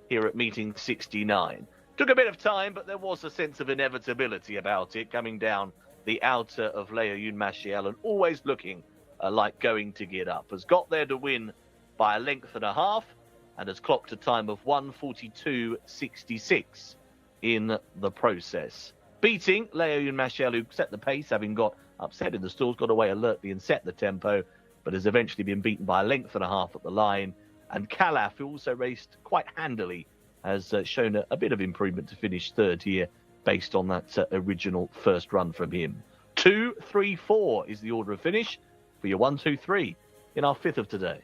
here at meeting 69. Took a bit of time, but there was a sense of inevitability about it, coming down the outer of Leoyun Mashiel and always looking like going to get up. Has got there to win by a length and a half and has clocked a time of 1:42.66 in the process. Beating Leoyun Mashiel, who set the pace, having got upset in the stalls, got away alertly and set the tempo, but has eventually been beaten by a length and a half at the line. And Calaf, who also raced quite handily, has shown a bit of improvement to finish third here based on that original first run from him. 2, 3, 4 is the order of finish for your 1, 2, 3 in our 5th of today.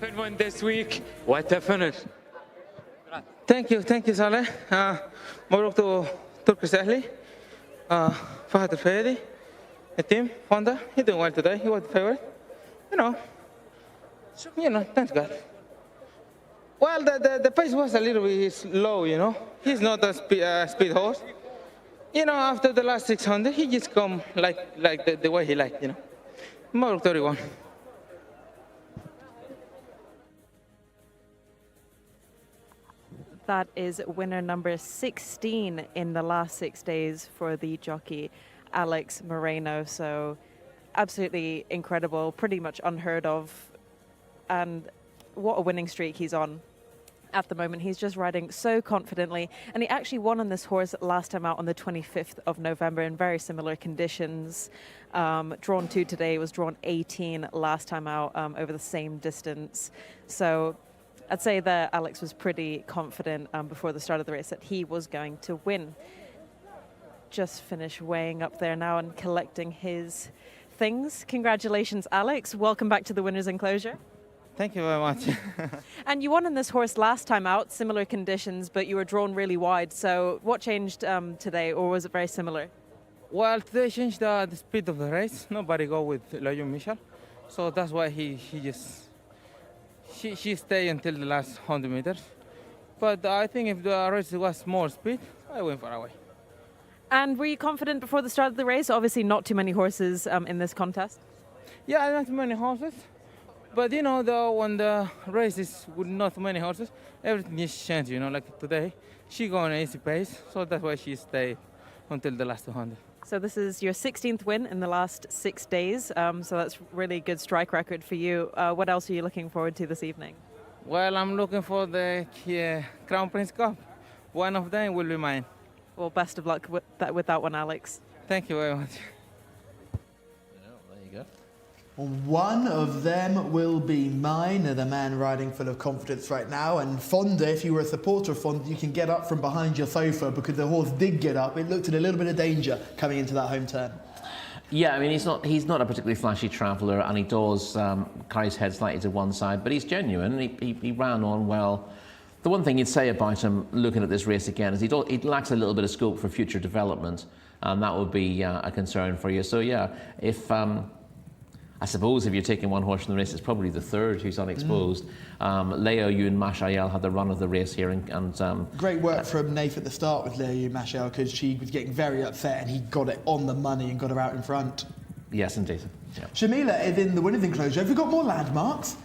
Happened one this week. What a finish. Thank you, Saleh. مبروك to Turkish Ahli. Fahad Al-Fayedi. The team, Honda, he doing well today. He was the favorite. Thanks God. Well, the pace was a little bit slow, He's not a speed horse. After the last 600, he just come like the way he liked, Mabrouk 31. That is winner number 16 in the last 6 days for the jockey Alex Moreno. So absolutely incredible, pretty much unheard of. And what a winning streak he's on. at the moment. He's just riding so confidently, and he actually won on this horse last time out on the 25th of November in very similar conditions. Drawn 2 today, was drawn 18 last time out over the same distance. So I'd say that Alex was pretty confident before the start of the race that he was going to win. Just finished weighing up there now and collecting his things. Congratulations, Alex. Welcome back to the winner's enclosure. Thank you very much. And you won on this horse last time out, similar conditions, but you were drawn really wide. So what changed today, or was it very similar? Well, today changed the speed of the race. Nobody go with Leon Michel, so that's why she stayed until the last 100 meters. But I think if the race was more speed, I went far away. And were you confident before the start of the race? Obviously not too many horses in this contest. Yeah, not too many horses. But you know, when the race is with not many horses, everything is changed. You know, like today, she go on an easy pace, so that's why she stayed until the last 200. So this is your 16th win in the last 6 days. So that's really good strike record for you. What else are you looking forward to this evening? Well, I'm looking for the Crown Prince Cup. One of them will be mine. Well, best of luck with that one, Alex. Thank you very much. There you go. One of them will be mine, the man riding full of confidence right now. And Fonda, if you were a supporter of Fonda, you can get up from behind your sofa because the horse did get up. It looked at a little bit of danger coming into that home turn. Yeah, I mean, he's not a particularly flashy traveller, and he does carry his head slightly to one side, but he's genuine. He ran on well. The one thing you'd say about him, looking at this race again, is he lacks a little bit of scope for future development, and that would be a concern for you. So yeah, if I suppose if you're taking one horse in the race, it's probably the third who's unexposed. Leo Yun Mashayel had the run of the race here, and great work from Nath at the start with Leo Yun Mashayel, because she was getting very upset and he got it on the money and got her out in front. Yes, indeed. Yeah. Shamila is in the winner's enclosure. Have we got more landmarks?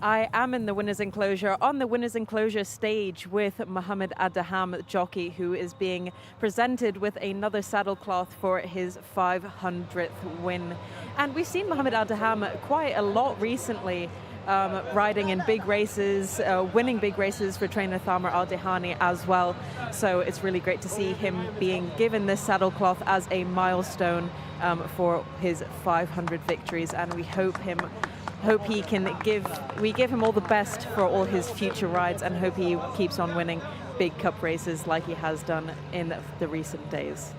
I am in the winner's enclosure, on the winner's enclosure stage with Mohammed Adaham jockey, who is being presented with another saddlecloth for his 500th win. And we've seen Mohammed Adaham quite a lot recently, riding in big races, winning big races for trainer Thamar Al-Dehani as well. So it's really great to see him being given this saddlecloth as a milestone for his 500 victories, and we hope he can give him all the best for all his future rides, and hope he keeps on winning big cup races like he has done in the recent days.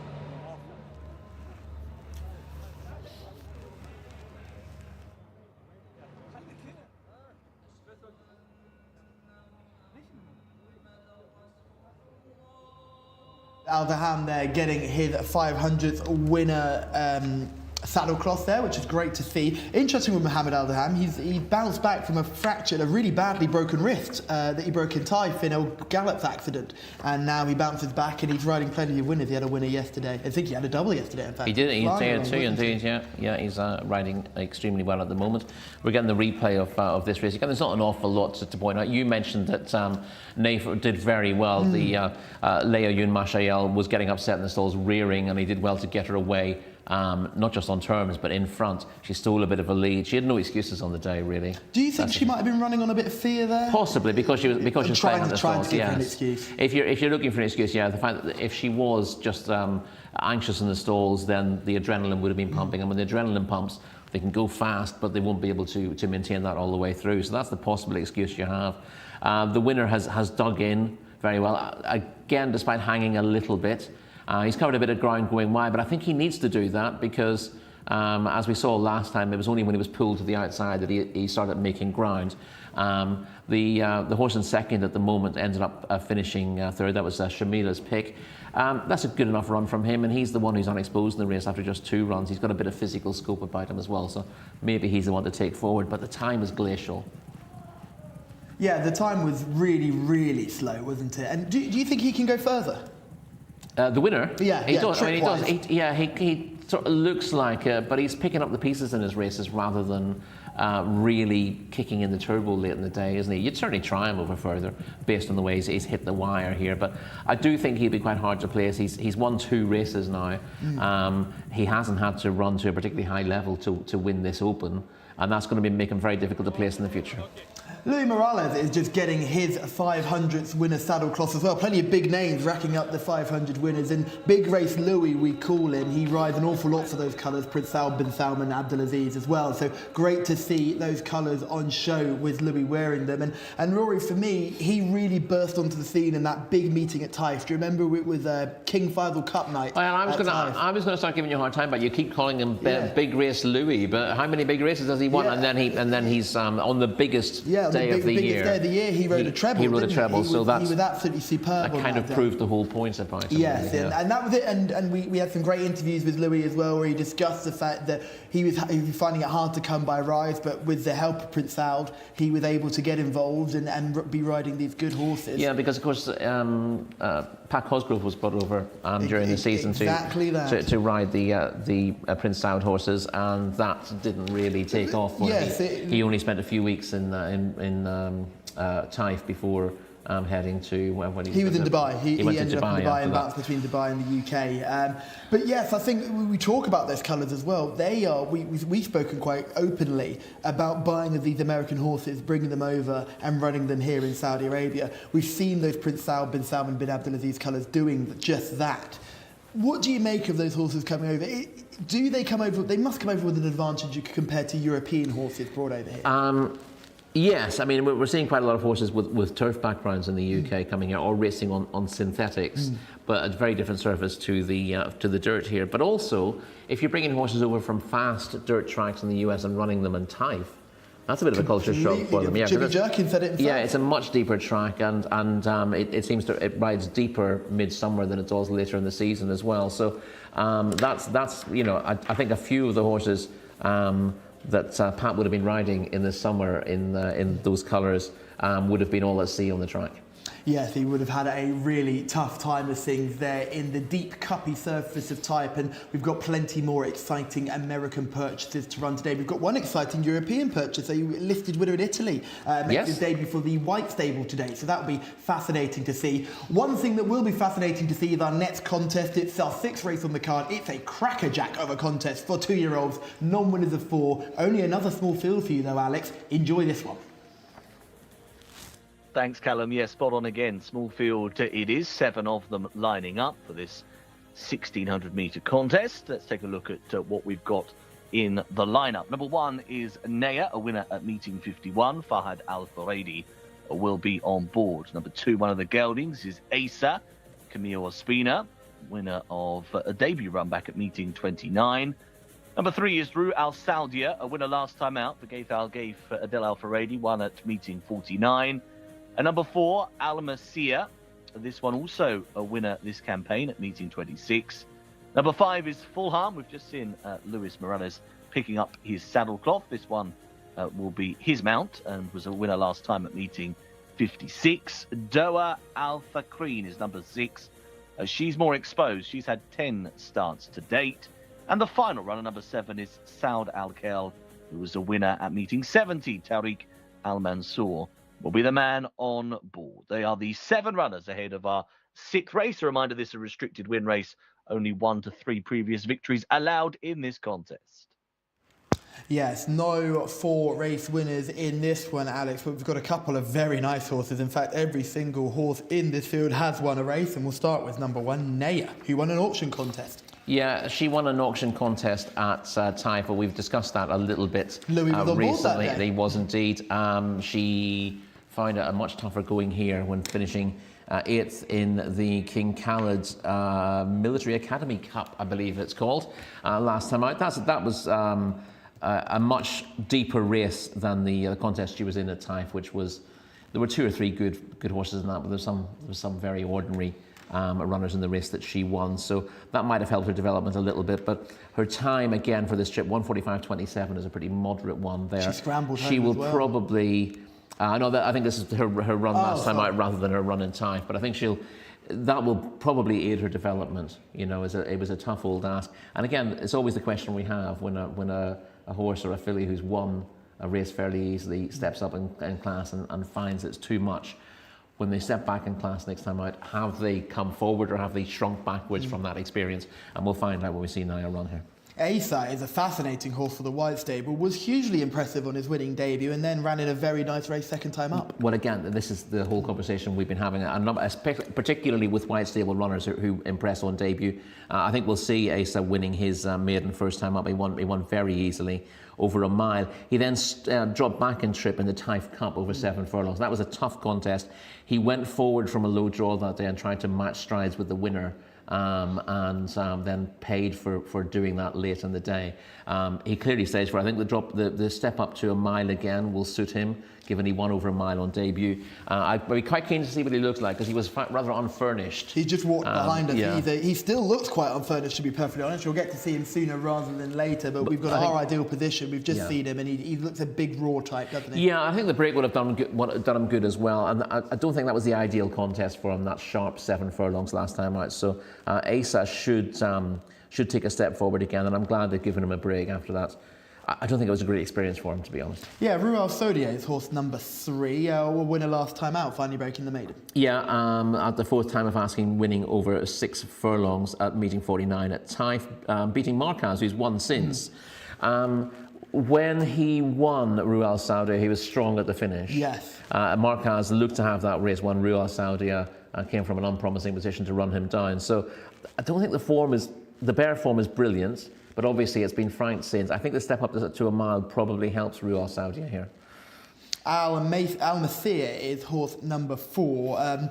Al-Daham there getting his 500th winner saddlecloth there, which is great to see. Interesting with Mohammed Al-Daham, he bounced back from a really badly broken wrist that he broke in Taif in a Gallops accident, and now he bounces back and he's riding plenty of winners. He had a winner yesterday. I think he had a double yesterday, in fact. He did. He had two indeed. Yeah. He's riding extremely well at the moment. We're getting the replay of this race again. There's not an awful lot to point out. You mentioned that Naif did very well. The Leo Yun Mashayel was getting upset in the stalls, rearing, and he did well to get her away. Not just on terms, but in front. She stole a bit of a lead. She had no excuses on the day, really. Do you think she might have been running on a bit of fear there? Possibly, because she was trying to give her an excuse. If you're looking for an excuse, yeah, the fact that if she was just anxious in the stalls, then the adrenaline would have been pumping, and when the adrenaline pumps, they can go fast, but they won't be able to maintain that all the way through. So that's the possible excuse you have. The winner has dug in very well, again, despite hanging a little bit. He's covered a bit of ground going wide, but I think he needs to do that because, as we saw last time, it was only when he was pulled to the outside that he started making ground. The horse in second at the moment ended up finishing third. That was Shamila's pick. That's a good enough run from him, and he's the one who's unexposed in the race after just 2 runs. He's got a bit of physical scope about him as well, so maybe he's the one to take forward, but the time is glacial. Yeah, the time was really, really slow, wasn't it? And do you think he can go further? The winner? Yeah, he does. I mean, he sort of looks like it, but he's picking up the pieces in his races rather than really kicking in the turbo late in the day, isn't he? You'd certainly try him over further based on the way he's hit the wire here, but I do think he'd be quite hard to place. He's won 2 races now. He hasn't had to run to a particularly high level to win this Open, and that's going to make him very difficult to place in the future. Luis Morales is just getting his 500th winner saddlecloth as well. Plenty of big names racking up the 500 winners. And Big Race Louis, we call him. He rides an awful lot for those colours, Prince Saud bin Salman Abdulaziz as well. So great to see those colours on show with Louis wearing them. And Rory, for me, he really burst onto the scene in that big meeting at Taif. Do you remember it was King Faisal Cup night? Well, I was going to start giving you a hard time, but you keep calling him Big Race Louis. But how many big races has he won? Yeah. And then he's on the biggest day of the year. Day of the year, he rode a treble. He rode a treble, so he was absolutely superb. That kind of proved the whole point about him. Yes, really, and that was it. And we had some great interviews with Louis as well, where he discussed the fact that he was finding it hard to come by rides, but with the help of Prince Saud, he was able to get involved and be riding these good horses. Yeah, because of course Pat Cosgrove was brought over during the season to ride the Prince Saud horses, and that didn't really take off. He only spent a few weeks in Taif before heading to when he was in Dubai. He went ended to up in Dubai and bounced between Dubai and the UK. But yes, I think we talk about those colours as well. They are. We've spoken quite openly about buying these American horses, bringing them over and running them here in Saudi Arabia. We've seen those Prince Saud bin Salman bin Abdulaziz colours doing just that. What do you make of those horses coming over? Do they come over? They must come over with an advantage compared to European horses brought over here. Yes, I mean, we're seeing quite a lot of horses with turf backgrounds in the UK coming here, or racing on synthetics, but a very different surface to the dirt here. But also, if you're bringing horses over from fast dirt tracks in the US and running them in Taif, that's a bit of a culture shock for them. Yeah, Jimmy Jerkin said it himself. Yeah, it's a much deeper track, and it seems it rides deeper midsummer than it does later in the season as well. So that's I think a few of the horses that Pat would have been riding in the summer in those colours would have been all at sea on the track. Yes, he would have had a really tough time of things there in the deep cuppy surface of Taip, and we've got plenty more exciting American purchases to run today. We've got one exciting European purchase, a listed winner in Italy, makes his debut for the White Stable today, so that'll be fascinating to see. One thing that will be fascinating to see is our next contest. It's our 6th race on the card. It's a crackerjack of a contest for 2-year-olds, non-winners of 4. Only another small field for you though, Alex. Enjoy this one. Thanks, Callum. Yeah, spot on again. Small field it is. 7 of them lining up for this 1,600-metre contest. Let's take a look at what we've got in the lineup. Number 1 is Naya, a winner at meeting 51. Fahad Al-Faradi will be on board. Number 2, one of the geldings, is Jcsa, Camille Ospina, winner of a debut run back at meeting 29. Number 3 is Rue Al Saudia, a winner last time out for Gaith Adel Al-Faradi, won at meeting 49. And number 4, Al Massia. This one also a winner this campaign at meeting 26. Number 5 is Fulham. We've just seen Luis Morales picking up his saddlecloth. This one will be his mount and was a winner last time at meeting 56. Doa Al Fakrin is number 6. She's more exposed. She's had 10 starts to date. And the final runner, number 7, is Saud Al Kel, who was a winner at meeting 70. Tariq Al Mansour will be the man on board. They are the 7 runners ahead of our 6th race. A reminder, this is a restricted win race. Only 1 to 3 previous victories allowed in this contest. Yes, no 4 race winners in this one, Alex, but we've got a couple of very nice horses. In fact, every single horse in this field has won a race, and we'll start with number 1, Naya, who won an auction contest. Yeah, she won an auction contest at Taif. We've discussed that a little bit Louis was on board that day. He was indeed. She found it a much tougher going here when finishing 8th in the King Khaled Military Academy Cup, I believe it's called, last time out. That was a much deeper race than the contest she was in at Taif, which was, there were 2 or 3 good horses in that, but there was some very ordinary runners in the race that she won, so that might have helped her development a little bit. But her time again for this trip, 1:45.27, is a pretty moderate one there. She scrambled home She will as well. Probably. I think this is her run last time out rather than her run in Taif, but I think that will probably aid her development. You know, it was a tough old ask. And again, it's always the question we have when a horse or a filly who's won a race fairly easily steps up in class and finds it's too much. When they step back in class next time out, have they come forward or have they shrunk backwards from that experience? And we'll find out when we see Naya run here. Jcsa is a fascinating horse for the White Stable, was hugely impressive on his winning debut and then ran in a very nice race second time up. Well, again, this is the whole conversation we've been having, particularly with White Stable runners who impress on debut. I think we'll see Jcsa winning his maiden first time up. He won very easily over a mile. He then dropped back in trip in the Taif Cup over 7 furlongs. That was a tough contest. He went forward from a low draw that day and tried to match strides with the winner. Then paid for doing that late in the day. He clearly staged for. I think the step up to a mile again will suit him, given he won over a mile on debut. I'd be quite keen to see what he looks like because he was rather unfurnished. He just walked behind us. Yeah. He still looks quite unfurnished, to be perfectly honest. We'll get to see him sooner rather than later, but we've got our ideal position. We've just seen him, and he looks a big raw type, doesn't he? Yeah, I think the break would have done him good as well. And I don't think that was the ideal contest for him, that sharp 7 furlongs last time out. So Jcsa should take a step forward again, and I'm glad they've given him a break after that. I don't think it was a great experience for him, to be honest. Yeah, Ruel Sodier is horse number 3, winner last time out, finally breaking the maiden. Yeah, at the 4th time of asking, winning over 6 furlongs at meeting 49 at Taif, beating Marquez, who's won since. When he won Ruel Sodier, he was strong at the finish. Yes. Marquez looked to have that race won. Ruel Sodier came from an unpromising position to run him down. So I don't think the bare form is brilliant, but obviously it's been franked since. I think the step up to a mile probably helps Ruel Sodier here. Al Masir is horse number 4.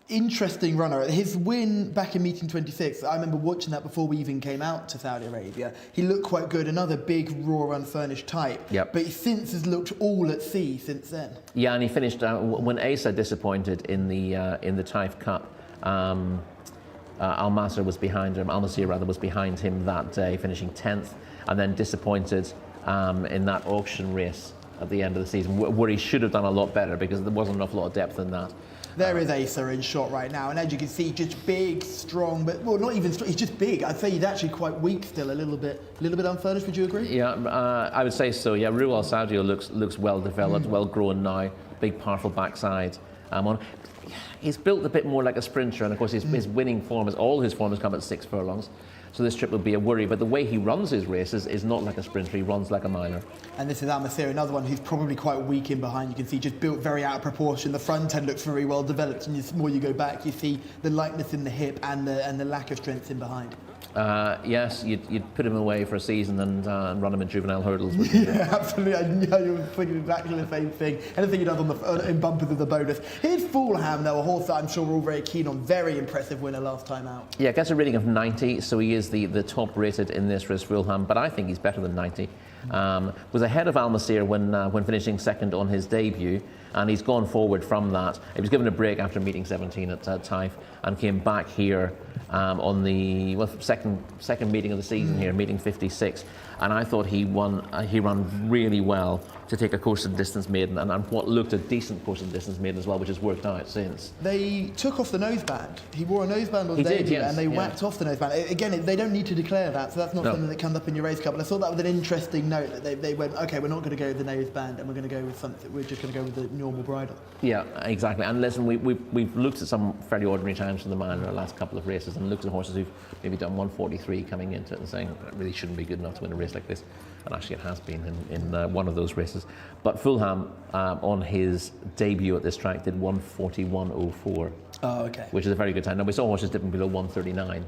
Interesting runner. His win back in meeting 26, I remember watching that before we even came out to Saudi Arabia. He looked quite good, another big, raw, unfurnished type. Yep. But he since has looked all at sea since then. Yeah, and he finished, when Jcsa disappointed in the Taif Cup, Al-Masir was behind him, Al-Masir rather, was behind him that day, finishing 10th, and then disappointed in that auction race at the end of the season, where he should have done a lot better because there wasn't an awful lot of depth in that. There is Jcsa in shot right now, and as you can see, just big, strong, but well, not even strong. He's just big. I'd say he's actually quite weak still, a little bit unfurnished. Would you agree? Yeah, I would say so. Yeah, Ruel Sodier looks well developed, well grown now, big, powerful backside. He's built a bit more like a sprinter, and of course his winning form all his form has come at 6 furlongs. So this trip would be a worry, but the way he runs his races is not like a sprinter, he runs like a miler. And this is Al-Masir, another one who's probably quite weak in behind. You can see just built very out of proportion. The front end looks very well developed, and the more you go back, you see the lightness in the hip and the lack of strength in behind. Yes, you'd put him away for a season and run him in juvenile hurdles. Wouldn't you? Yeah, absolutely. I knew you were thinking exactly the same thing. Anything he does in bumpers is a bonus. Here's Fulham, though, a horse that I'm sure we're all very keen on. Very impressive winner last time out. Yeah, gets a rating of 90, so he is the top rated in this race, Fulham, but I think he's better than 90. Was ahead of Al-Masir when finishing second on his debut, and he's gone forward from that. He was given a break after meeting 17 at Taif and came back here on the second meeting of the season here, meeting 56, and I thought he ran really well to take a course and distance maiden and what looked a decent course and distance maiden as well, which has worked out since. They took off the noseband. He wore a noseband on debut, and they whacked off the noseband. Again, they don't need to declare that, so that's not something that comes up in your race cup. And I thought that was an interesting note that they went, okay, we're not going to go with the noseband, and we're going to go with something. We're just going to go with the normal bridle. Yeah, exactly. And listen, we've looked at some fairly ordinary times from the man in the last couple of races, and looked at horses who've maybe done 143 coming into it and saying it really shouldn't be good enough to win a race like this. And actually it has been in one of those races. But Fulham, on his debut at this track, did 141.04. Oh, okay. Which is a very good time. Now, we saw horses dipping below 139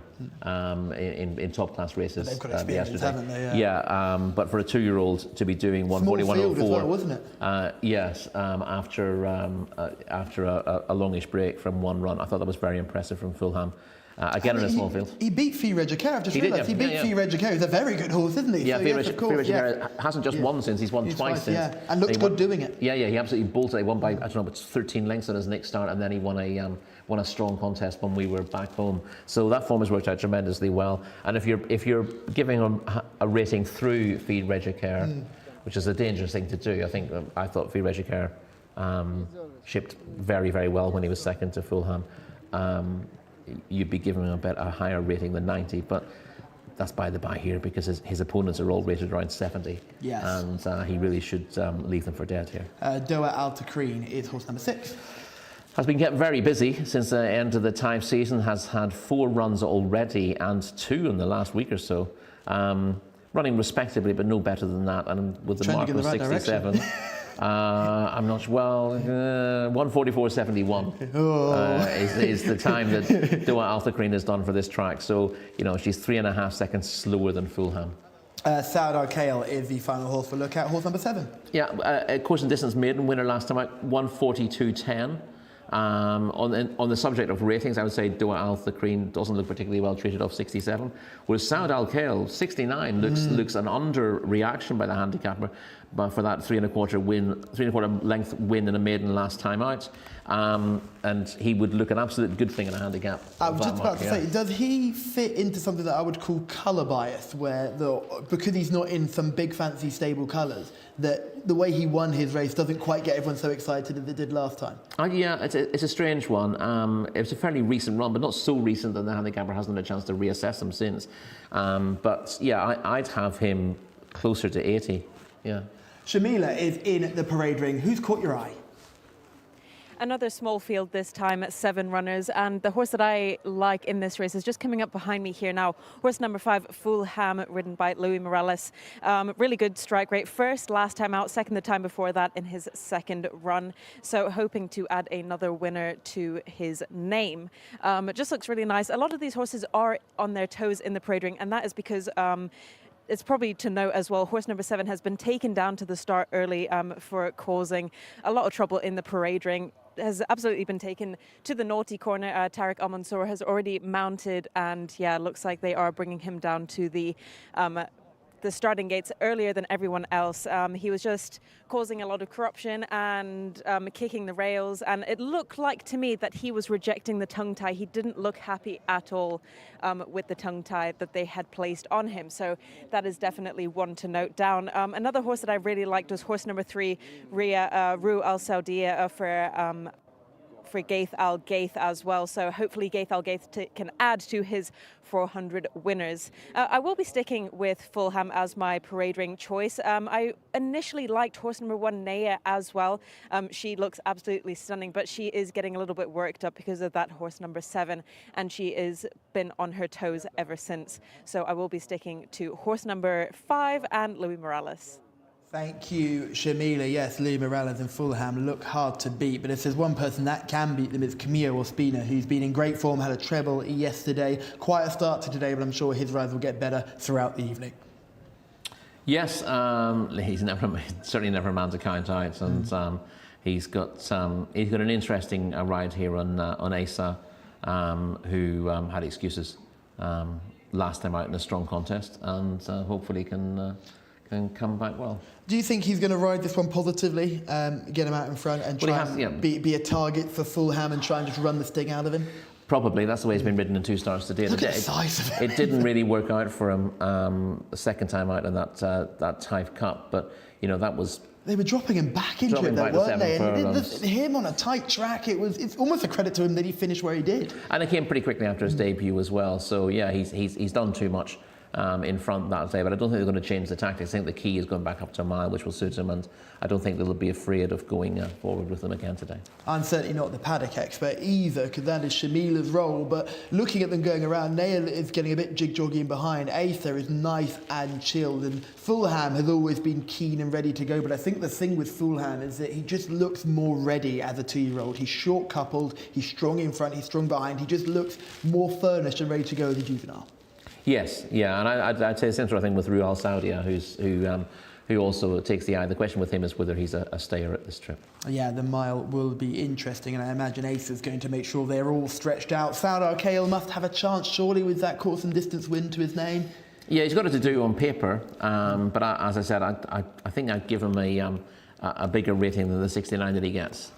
in top class races. They've got experience, yesterday. haven't they? Yeah, but for a 2-year-old to be doing 141.04. Small field as well, wasn't it? Yes, after a longish break from one run. I thought that was very impressive from Fulham. Again, in a small field. He beat Fee Regicare. I've just realised he beat Fee Regicare. He's a very good horse, isn't he? Yeah, Fee Regicare hasn't just won since, he's won twice since. Yeah, and looked good doing it. Yeah, he absolutely bolted. He won by, I don't know, but 13 lengths on his next start, and then he won a strong contest when we were back home. So that form has worked out tremendously well. And if you're giving him a rating through Fee Regicare, which is a dangerous thing to do, I thought Fee Regicare shipped very, very well when he was second to Fulham. You'd be giving him a higher rating than 90, but that's by the by here because his opponents are all rated around 70. Yes. And he really should leave them for dead here. Doa Al Takreen is horse number 6. Has been kept very busy since the end of the Taif season, has had 4 runs already and 2 in the last week or so. running respectably, but no better than that. And with the Trending mark in of the right 67, I'm not sure, well, 1:44.71 is the time that Doha Altacreen has done for this track. So, you know, she's 3.5 seconds slower than Fulham. Saud Al-Khail is the final horse we'll look at, horse number 7. Yeah, course and distance maiden winner last time out, 1:42.10. On the subject of ratings, I would say Doha Altacreen doesn't look particularly well treated off 67, whereas Saud Al-Khail 69 looks an under reaction by the handicapper, but for that 3.25 length win in a maiden last time out, and he would look an absolute good thing in a handicap. I was just about to say, does he fit into something that I would call colour bias, where because he's not in some big fancy stable colours, that the way he won his race doesn't quite get everyone so excited as it did last time? Yeah, it's a strange one. It was a fairly recent run, but not so recent that the handicapper hasn't had a chance to reassess him since. But yeah, I'd have him closer to 80. Yeah. Shamila is in the parade ring. Who's caught your eye? Another small field this time, 7 runners, and the horse that I like in this race is just coming up behind me here now. Horse number 5, Fulham, ridden by Louis Morales. Really good strike rate. First last time out, second the time before that in his second run. So hoping to add another winner to his name. It just looks really nice. A lot of these horses are on their toes in the parade ring, and that is because it's probably to note as well, horse number 7 has been taken down to the start early for causing a lot of trouble in the parade ring. Has absolutely been taken to the naughty corner. Tariq Al-Mansour has already mounted, and yeah, looks like they are bringing him down to the starting gates earlier than everyone else. He was just causing a lot of corruption and kicking the rails, and it looked like to me that he was rejecting the tongue tie. He didn't look happy at all with the tongue tie that they had placed on him, so that is definitely one to note down. Another horse that I really liked was horse number 3, Rue Al Saudia for Gaith Al Gaith as well. So hopefully Gaith Al Gaith can add to his 400 winners. I will be sticking with Fulham as my parade ring choice. I initially liked horse number 1, Naya, as well. She looks absolutely stunning, but she is getting a little bit worked up because of that horse number 7, and she has been on her toes ever since. So I will be sticking to horse number 5 and Louis Morales. Thank you, Shamila. Yes, Louis Morales and Fulham look hard to beat, but if there's one person that can beat them, it's Camillo Ospina, who's been in great form, had a treble yesterday. Quite a start to today, but I'm sure his rise will get better throughout the evening. Yes, he's certainly never a man to count out, and he's got an interesting ride here on Jcsa, who had excuses last time out in a strong contest, and hopefully can come back well. Do you think he's going to ride this one positively, get him out in front and try and be a target for Fulham and try and just run the sting out of him? Probably. That's the way he's been ridden in 2 starts today. Look at the size of it. It didn't really work out for him the second time out in that Taif Cup, but you know that was. They were dropping him back into it, though, weren't they? And him on a tight track, it's almost a credit to him that he finished where he did. And it came pretty quickly after his debut as well. So yeah, he's done too much in front that day, but I don't think they're going to change the tactics. I think the key is going back up to a mile, which will suit him, and I don't think they'll be afraid of going forward with them again today. I'm certainly not the paddock expert either, because that is Shamila's role, but looking at them going around, Nail is getting a bit jig-jogging behind. Jcsa is nice and chilled, and Fulham has always been keen and ready to go, but I think the thing with Fulham is that he just looks more ready as a 2-year-old. He's short-coupled, he's strong in front, he's strong behind, he just looks more furnished and ready to go as a juvenile. Yes, yeah, and I'd say the same sort of thing with Rue Al Saudia, who also takes the eye. The question with him is whether he's a stayer at this trip. Yeah, the mile will be interesting, and I imagine Jcsa is going to make sure they're all stretched out. Saud Al-Khail must have a chance, surely, with that course and distance win to his name. Yeah, he's got it to do on paper, but as I said, I think I'd give him a bigger rating than the 69 that he gets.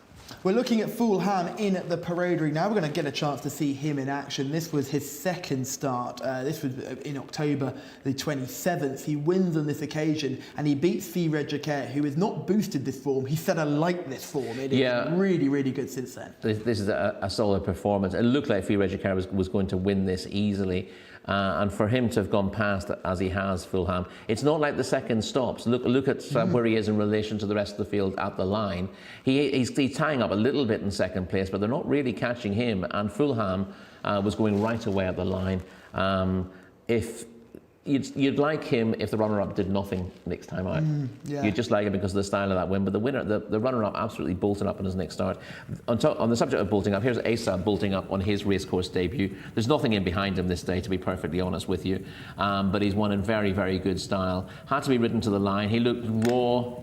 We're looking at Fulham in the parade ring now. We're going to get a chance to see him in action. This was his second start. This was in October the 27th. He wins on this occasion, and he beats Riyadh Jcsa, who has not boosted this form. He said, I like this form. It is really, really good since then. This is a solid performance. It looked like Riyadh Jcsa was going to win this easily. And for him to have gone past as he has, Fulham, it's not like the second stops. Look at where he is in relation to the rest of the field at the line. He's tying up a little bit in second place, but they're not really catching him. And Fulham was going right away at the line. If you'd like him if the runner-up did nothing next time out. Yeah. You'd just like it because of the style of that win. But the winner, the runner-up, absolutely bolted up on his next start. On the subject of bolting up, here's Jcsa bolting up on his racecourse debut. There's nothing in behind him this day, to be perfectly honest with you. But he's won in very, very good style. Had to be ridden to the line. He looked raw.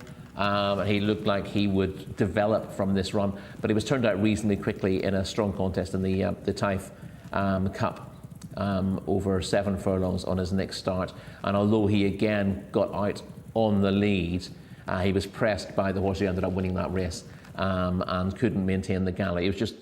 He looked like he would develop from this run, but he was turned out reasonably quickly in a strong contest in the Taif Cup. Over 7 furlongs on his next start, and although he again got out on the lead, he was pressed by the horse who ended up winning that race and couldn't maintain the gallop. He was just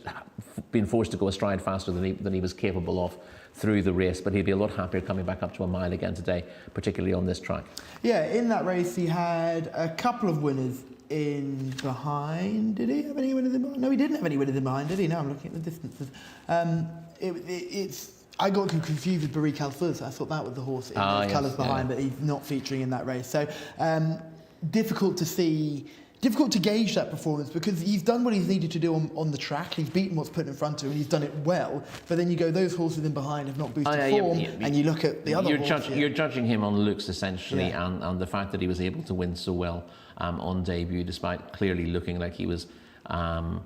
being forced to go a stride faster than he was capable of through the race, but he'd be a lot happier coming back up to a mile again today, particularly on this track. Yeah, in that race he had a couple of winners in behind. Did he have any winners in behind? No, he didn't have any winners in behind, did he? No, I'm looking at the distances. I got confused with Barrique Alfuz. I thought that was the horse in those colours behind, but he's not featuring in that race. So difficult to gauge that performance because he's done what he's needed to do on the track. He's beaten what's put in front of him and he's done it well. But then you go, those horses in behind have not boosted form, and you look at the other horses. You're judging him on looks essentially, and the fact that he was able to win so well on debut, despite clearly looking like he was a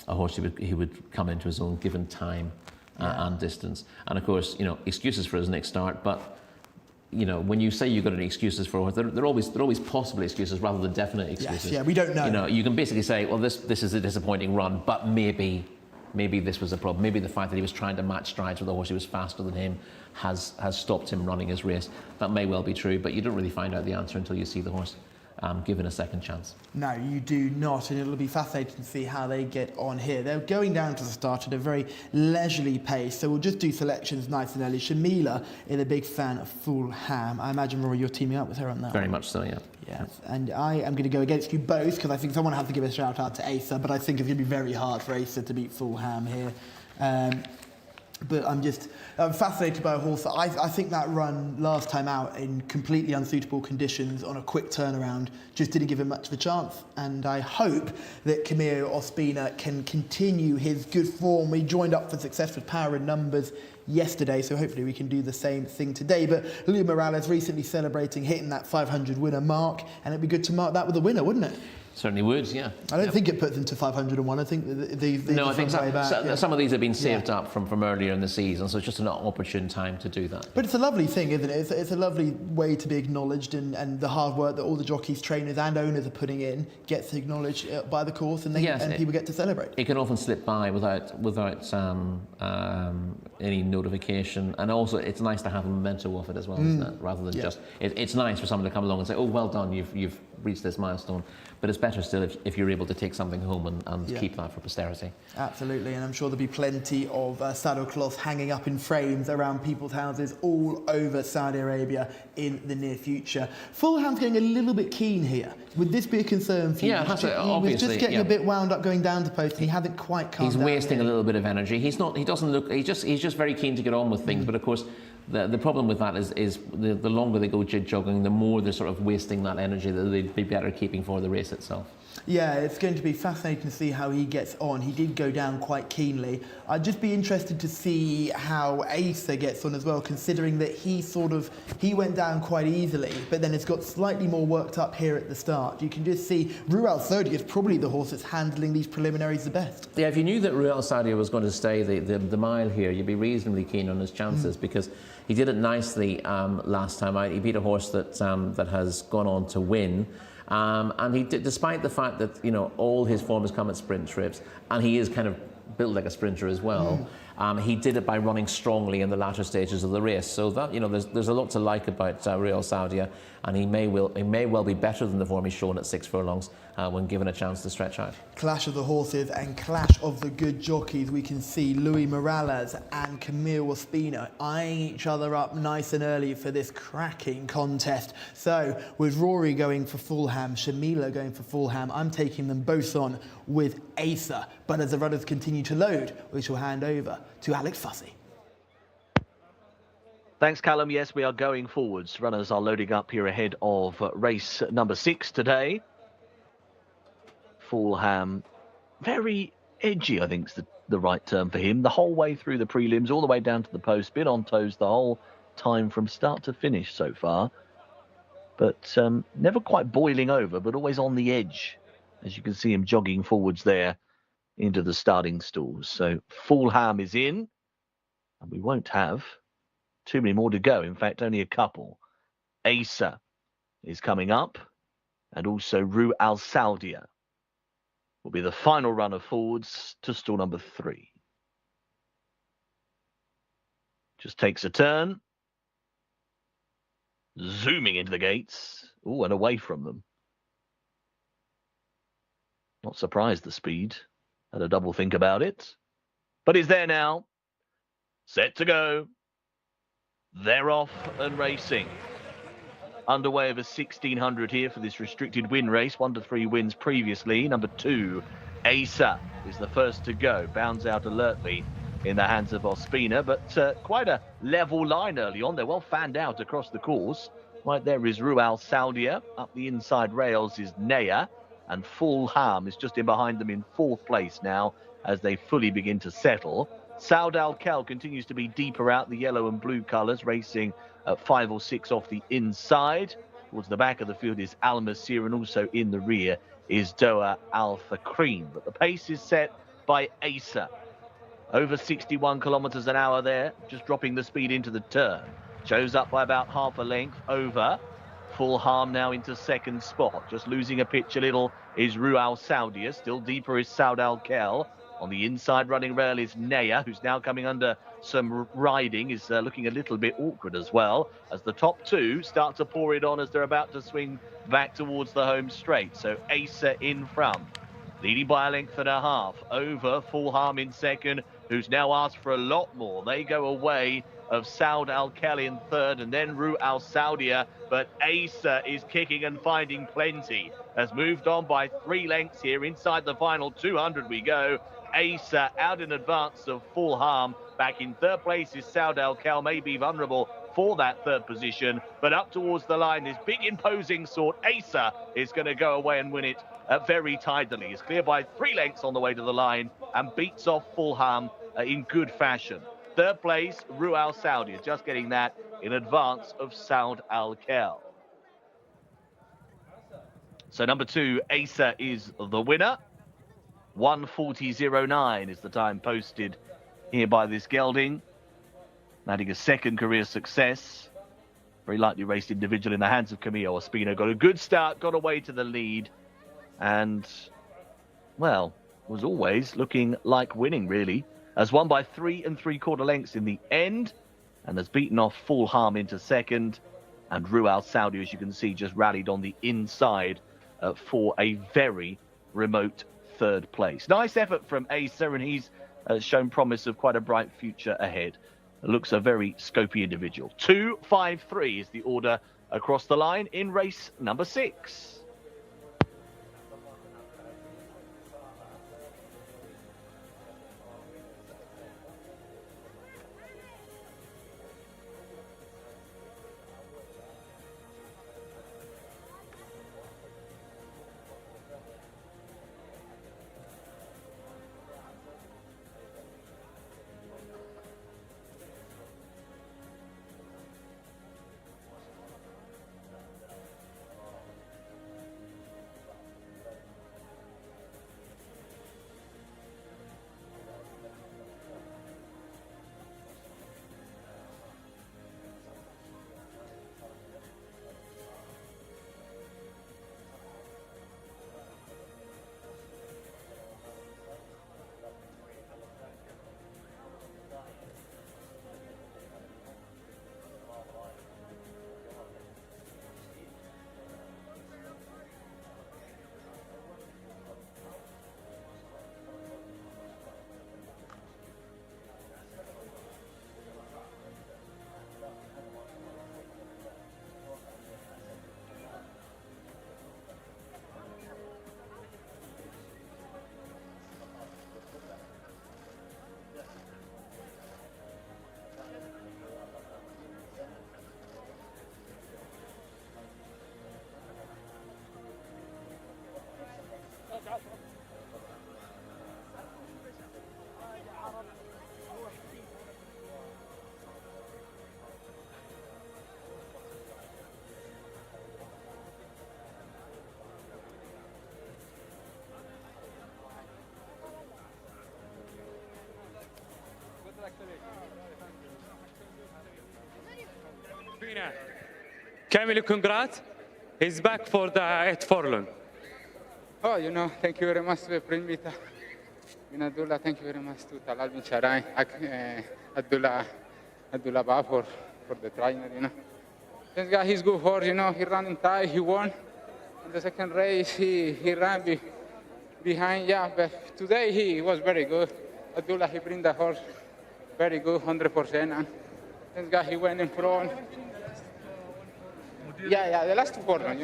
horse he would come into his own given time. And distance, and of course, excuses for his next start. But when you say you've got any excuses for a horse, they're always possible excuses rather than definite excuses. Yes, we don't know. You can basically say, well, this is a disappointing run, but maybe this was a problem. Maybe the fact that he was trying to match strides with a horse who was faster than him has stopped him running his race. That may well be true, but you don't really find out the answer until you see the horse given a second chance. No, you do not, and it'll be fascinating to see how they get on here. They're going down to the start at a very leisurely pace, so we'll just do selections nice and early. Shamila is a big fan of Fulham. I imagine, Rory, you're teaming up with her on that. Very much so, yeah. Yes, and I am going to go against you both because I think someone has to give a shout out to Jcsa, but I think it's going to be very hard for Jcsa to beat Fulham here. But I'm fascinated by a horse. I think that run last time out in completely unsuitable conditions on a quick turnaround just didn't give him much of a chance. And I hope that Camilo Ospina can continue his good form. We joined up for success with Power in Numbers yesterday, so hopefully we can do the same thing today. But Luis Morales recently celebrating hitting that 500 winner mark, and it'd be good to mark that with a winner, wouldn't it? Certainly would, yeah. I don't think it puts them to 501. I think I think some of these have been saved up from earlier in the season, so it's just an opportune time to do that. But it's a lovely thing, isn't it? It's a lovely way to be acknowledged, and the hard work that all the jockeys, trainers and owners are putting in gets acknowledged by the course, and people get to celebrate. It can often slip by without any notification, and also it's nice to have a memento of it as well, isn't it? Rather than just it's nice for someone to come along and say, "Oh, well done, you've reached this milestone." But it's better still if you're able to take something home and keep that for posterity. Absolutely, and I'm sure there'll be plenty of saddle cloths hanging up in frames around people's houses all over Saudi Arabia in the near future. Fulham's getting a little bit keen here. Would this be a concern for you? Yeah, he was just getting a bit wound up going down to post, and he hasn't quite calmed down. He's wasting a little bit of energy. He's just very keen to get on with things, but of course the problem with that is the longer they go jogging, the more they're sort of wasting that energy that they'd be better keeping for the race itself. Yeah, it's going to be fascinating to see how he gets on. He did go down quite keenly. I'd just be interested to see how Jcsa gets on as well, considering that he went down quite easily, but then it's got slightly more worked up here at the start. You can just see Ruel Sodi is probably the horse that's handling these preliminaries the best. Yeah, if you knew that Ruel Sodi was going to stay the mile here, you'd be reasonably keen on his chances because he did it nicely last time out. He beat a horse that has gone on to win. And he did, despite the fact that all his form has come at sprint trips, and he is kind of built like a sprinter as well. He did it by running strongly in the latter stages of the race. So that there's a lot to like about Ruel Sodi, and he may well be better than the form he's shown at 6 furlongs when given a chance to stretch out. Clash of the horses and clash of the good jockeys. We can see Luis Morales and Camilo Ospina eyeing each other up nice and early for this cracking contest. So with Rory going for Fulham, Shamila going for Fulham, I'm taking them both on with Jcsa. But as the runners continue to load, we shall hand over to Alex Fussy. Thanks, Callum. Yes, we are going forwards. Runners are loading up here ahead of race number 6 today. Fulham, very edgy, I think is the right term for him. The whole way through the prelims, all the way down to the post, been on toes the whole time from start to finish so far. But never quite boiling over, but always on the edge. As you can see him jogging forwards there into the starting stalls. So Fulham is in, and we won't have too many more to go. In fact, only a couple. Jcsa is coming up, and also Rue Al Saudia will be the final runner forwards to stall number 3. Just takes a turn. Zooming into the gates. Oh, and away from them. Not surprised the speed. Had a double think about it. But he's there now. Set to go. They're off and racing. Underway over 1600 here for this restricted win race. 1 to 3 wins previously. Number 2, Jcsa, is the first to go. Bounds out alertly in the hands of Ospina, but quite a level line early on. They're well fanned out across the course. Right there is Rue Al Saudia. Up the inside rails is Naya, and Fulham is just in behind them in 4th place now as they fully begin to settle. Saud Al-Khel continues to be deeper out, the yellow and blue colours, racing at 5 or 6 off the inside. Towards the back of the field is Al Masir, and also in the rear is Doha Al Fakrin. But the pace is set by Jcsa. Over 61 kilometres an hour there, just dropping the speed into the turn. Shows up by about half a length over. Fulham now into 2nd spot. Just losing a pitch a little is Rue Al Saudia. Still deeper is Saud Al-Khel. On the inside running rail is Naya, who's now coming under some riding, is looking a little bit awkward as well, as the top 2 start to pour it on as they're about to swing back towards the home straight. So Jcsa in front, leading by a length and a half over Fulham in 2nd, who's now asked for a lot more. They go away of Saud Al-Khel in 3rd, and then Rue Al Saudia, but Jcsa is kicking and finding plenty. Has moved on by 3 lengths here. Inside the final 200 we go. Jcsa out in advance of Fulham. Back in 3rd place is Saud Al-Khel, may be vulnerable for that 3rd position, but up towards the line, this big imposing sort. Jcsa is going to go away and win it very tidily. He's clear by 3 lengths on the way to the line and beats off Fulham in good fashion. 3rd place, Rue Al Saudia, just getting that in advance of Saud Al-Khel. So number 2, Jcsa, is the winner. 1:40.09 is the time posted here by this gelding. Adding a 2nd career success. Very lightly raced individual in the hands of Camillo Ospina. Got a good start, got away to the lead. And, well, was always looking like winning, really. Has won by 3 3/4 lengths in the end. And has beaten off Fulham into 2nd. And Rue Al Saudia, as you can see, just rallied on the inside for a very remote 3rd place. Nice effort from Jcsa, and he's shown promise of quite a bright future ahead. Looks a very scopy individual. 2-5-3 is the order across the line in race number 6. Camilo, congrats. He's back for the 8 furlong. Oh, thank you very much for bringing me to Abdullah. Thank you very much to Talal bin Sharai, Abdullah Ba for the trainer, This guy, he's good horse, he ran in tie, he won. In the second race, he ran behind, but today he was very good. Abdullah, he bring the horse very good, 100%. And this guy, he went in front. Yeah, the last 2 furlongs,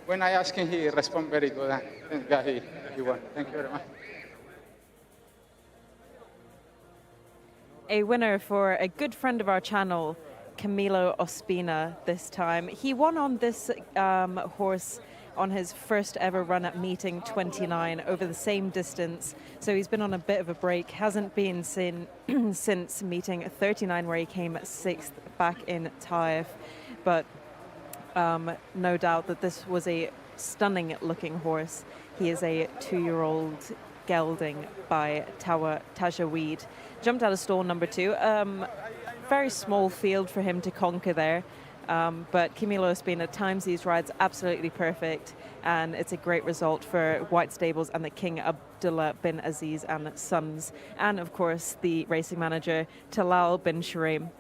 when I asked him, he responded very good. And this guy, he won. Thank you very much. A winner for a good friend of our channel, Camilo Ospina, this time. He won on this horse on his first ever run at meeting 29 over the same distance. So he's been on a bit of a break, hasn't been since meeting 39 where he came 6th back in Taif. But no doubt that this was a stunning looking horse. He is a 2-year-old gelding by Tajaweed. Jumped out of stall number 2. Very small field for him to conquer there. But Camilo Ospina times these rides absolutely perfect, and it's a great result for White Stables and the King Abdullah bin Aziz and Sons, and of course the racing manager Talal bin Sharim.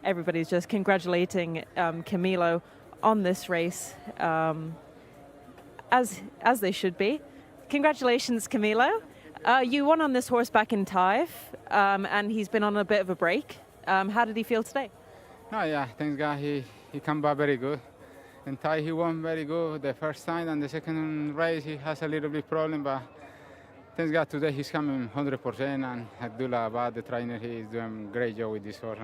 Everybody's just congratulating Camilo on this race, as they should be. Congratulations, Camilo. You won on this horse back in Taif, and he's been on a bit of a break. How did he feel today? Oh yeah, thanks God, he come back very good. In Thai he won very good the first time, and the second race he has a little bit problem, but thanks God today he's coming 100%, and Abdullah Abad, the trainer, he is doing a great job with this horse,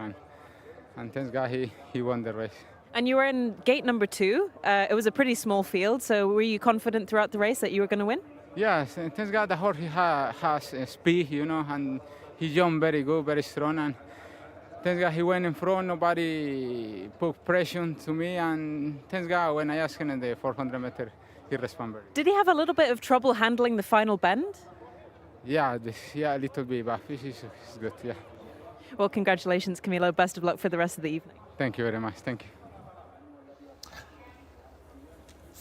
and thanks God he won the race. And you were in gate number 2. It was a pretty small field, so were you confident throughout the race that you were going to win? Yes, and thanks God the horse he has speed, and he jumped very good, very strong, and thanks God he went in front, nobody put pressure to me, and thanks God when I asked him in the 400 meter, he responded. Did he have a little bit of trouble handling the final bend? Yeah, a little bit, but this is good, yeah. Well, congratulations, Camilo. Best of luck for the rest of the evening. Thank you very much, thank you.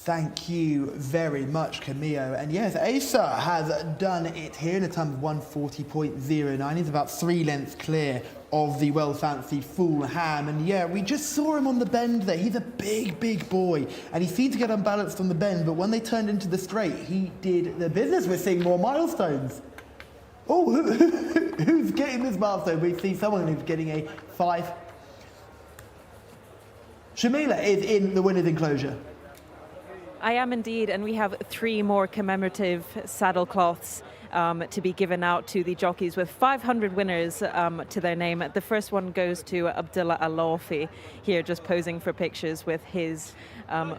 Thank you very much, Camilo. And yes, Jcsa has done it here in a time of 140.09. He's about 3 lengths clear of the well-fancied Fulham. And yeah, we just saw him on the bend there. He's a big, big boy. And he seemed to get unbalanced on the bend, but when they turned into the straight, he did the business. We're seeing more milestones. Oh, who's getting this milestone? We see someone who's getting a 5. Shamila is in the winner's enclosure. I am indeed, and we have 3 more commemorative saddlecloths to be given out to the jockeys with 500 winners to their name. The first one goes to Abdullah Alofi, here just posing for pictures with his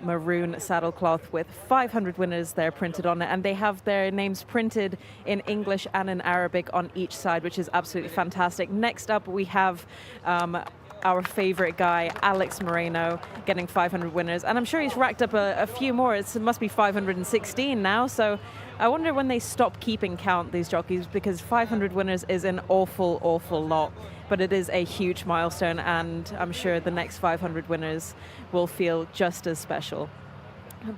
maroon saddlecloth with 500 winners there printed on it, and they have their names printed in English and in Arabic on each side, which is absolutely fantastic. Next up we have our favorite guy, Alex Moreno, getting 500 winners. And I'm sure he's racked up a few more. It must be 516 now. So I wonder when they stop keeping count, these jockeys, because 500 winners is an awful, awful lot. But it is a huge milestone, and I'm sure the next 500 winners will feel just as special.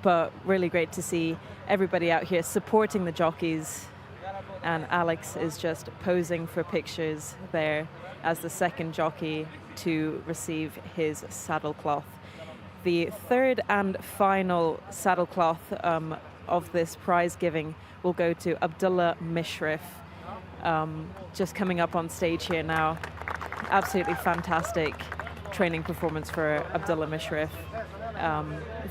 But really great to see everybody out here supporting the jockeys. And Alex is just posing for pictures there as the second jockey to receive his saddlecloth. The third and final saddlecloth of this prize giving will go to Abdullah Mishrif, just coming up on stage here now. Absolutely fantastic training performance for Abdullah Mishrif,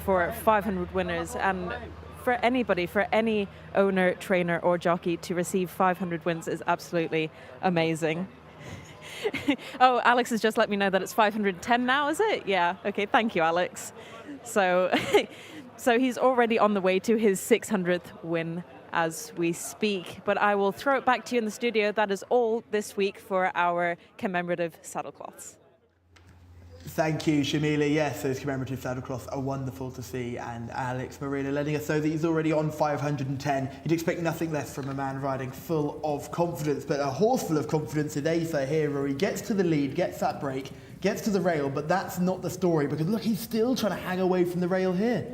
for 500 winners, and for anybody, for any owner, trainer or jockey to receive 500 wins is absolutely amazing. Oh, Alex has just let me know that it's 510 now, is it? Yeah, okay, thank you, Alex. So, so he's already on the way to his 600th win as we speak. But I will throw it back to you in the studio. That is all this week for our commemorative saddlecloths. Thank you, Shamila. Yes, those commemorative saddlecloths are wonderful to see, and Alex Moreno letting us know that he's already on 510. You'd expect nothing less from a man riding full of confidence, but a horse full of confidence is Jcsa here, where he gets to the lead, gets that break, gets to the rail, but that's not the story, because look, he's still trying to hang away from the rail here.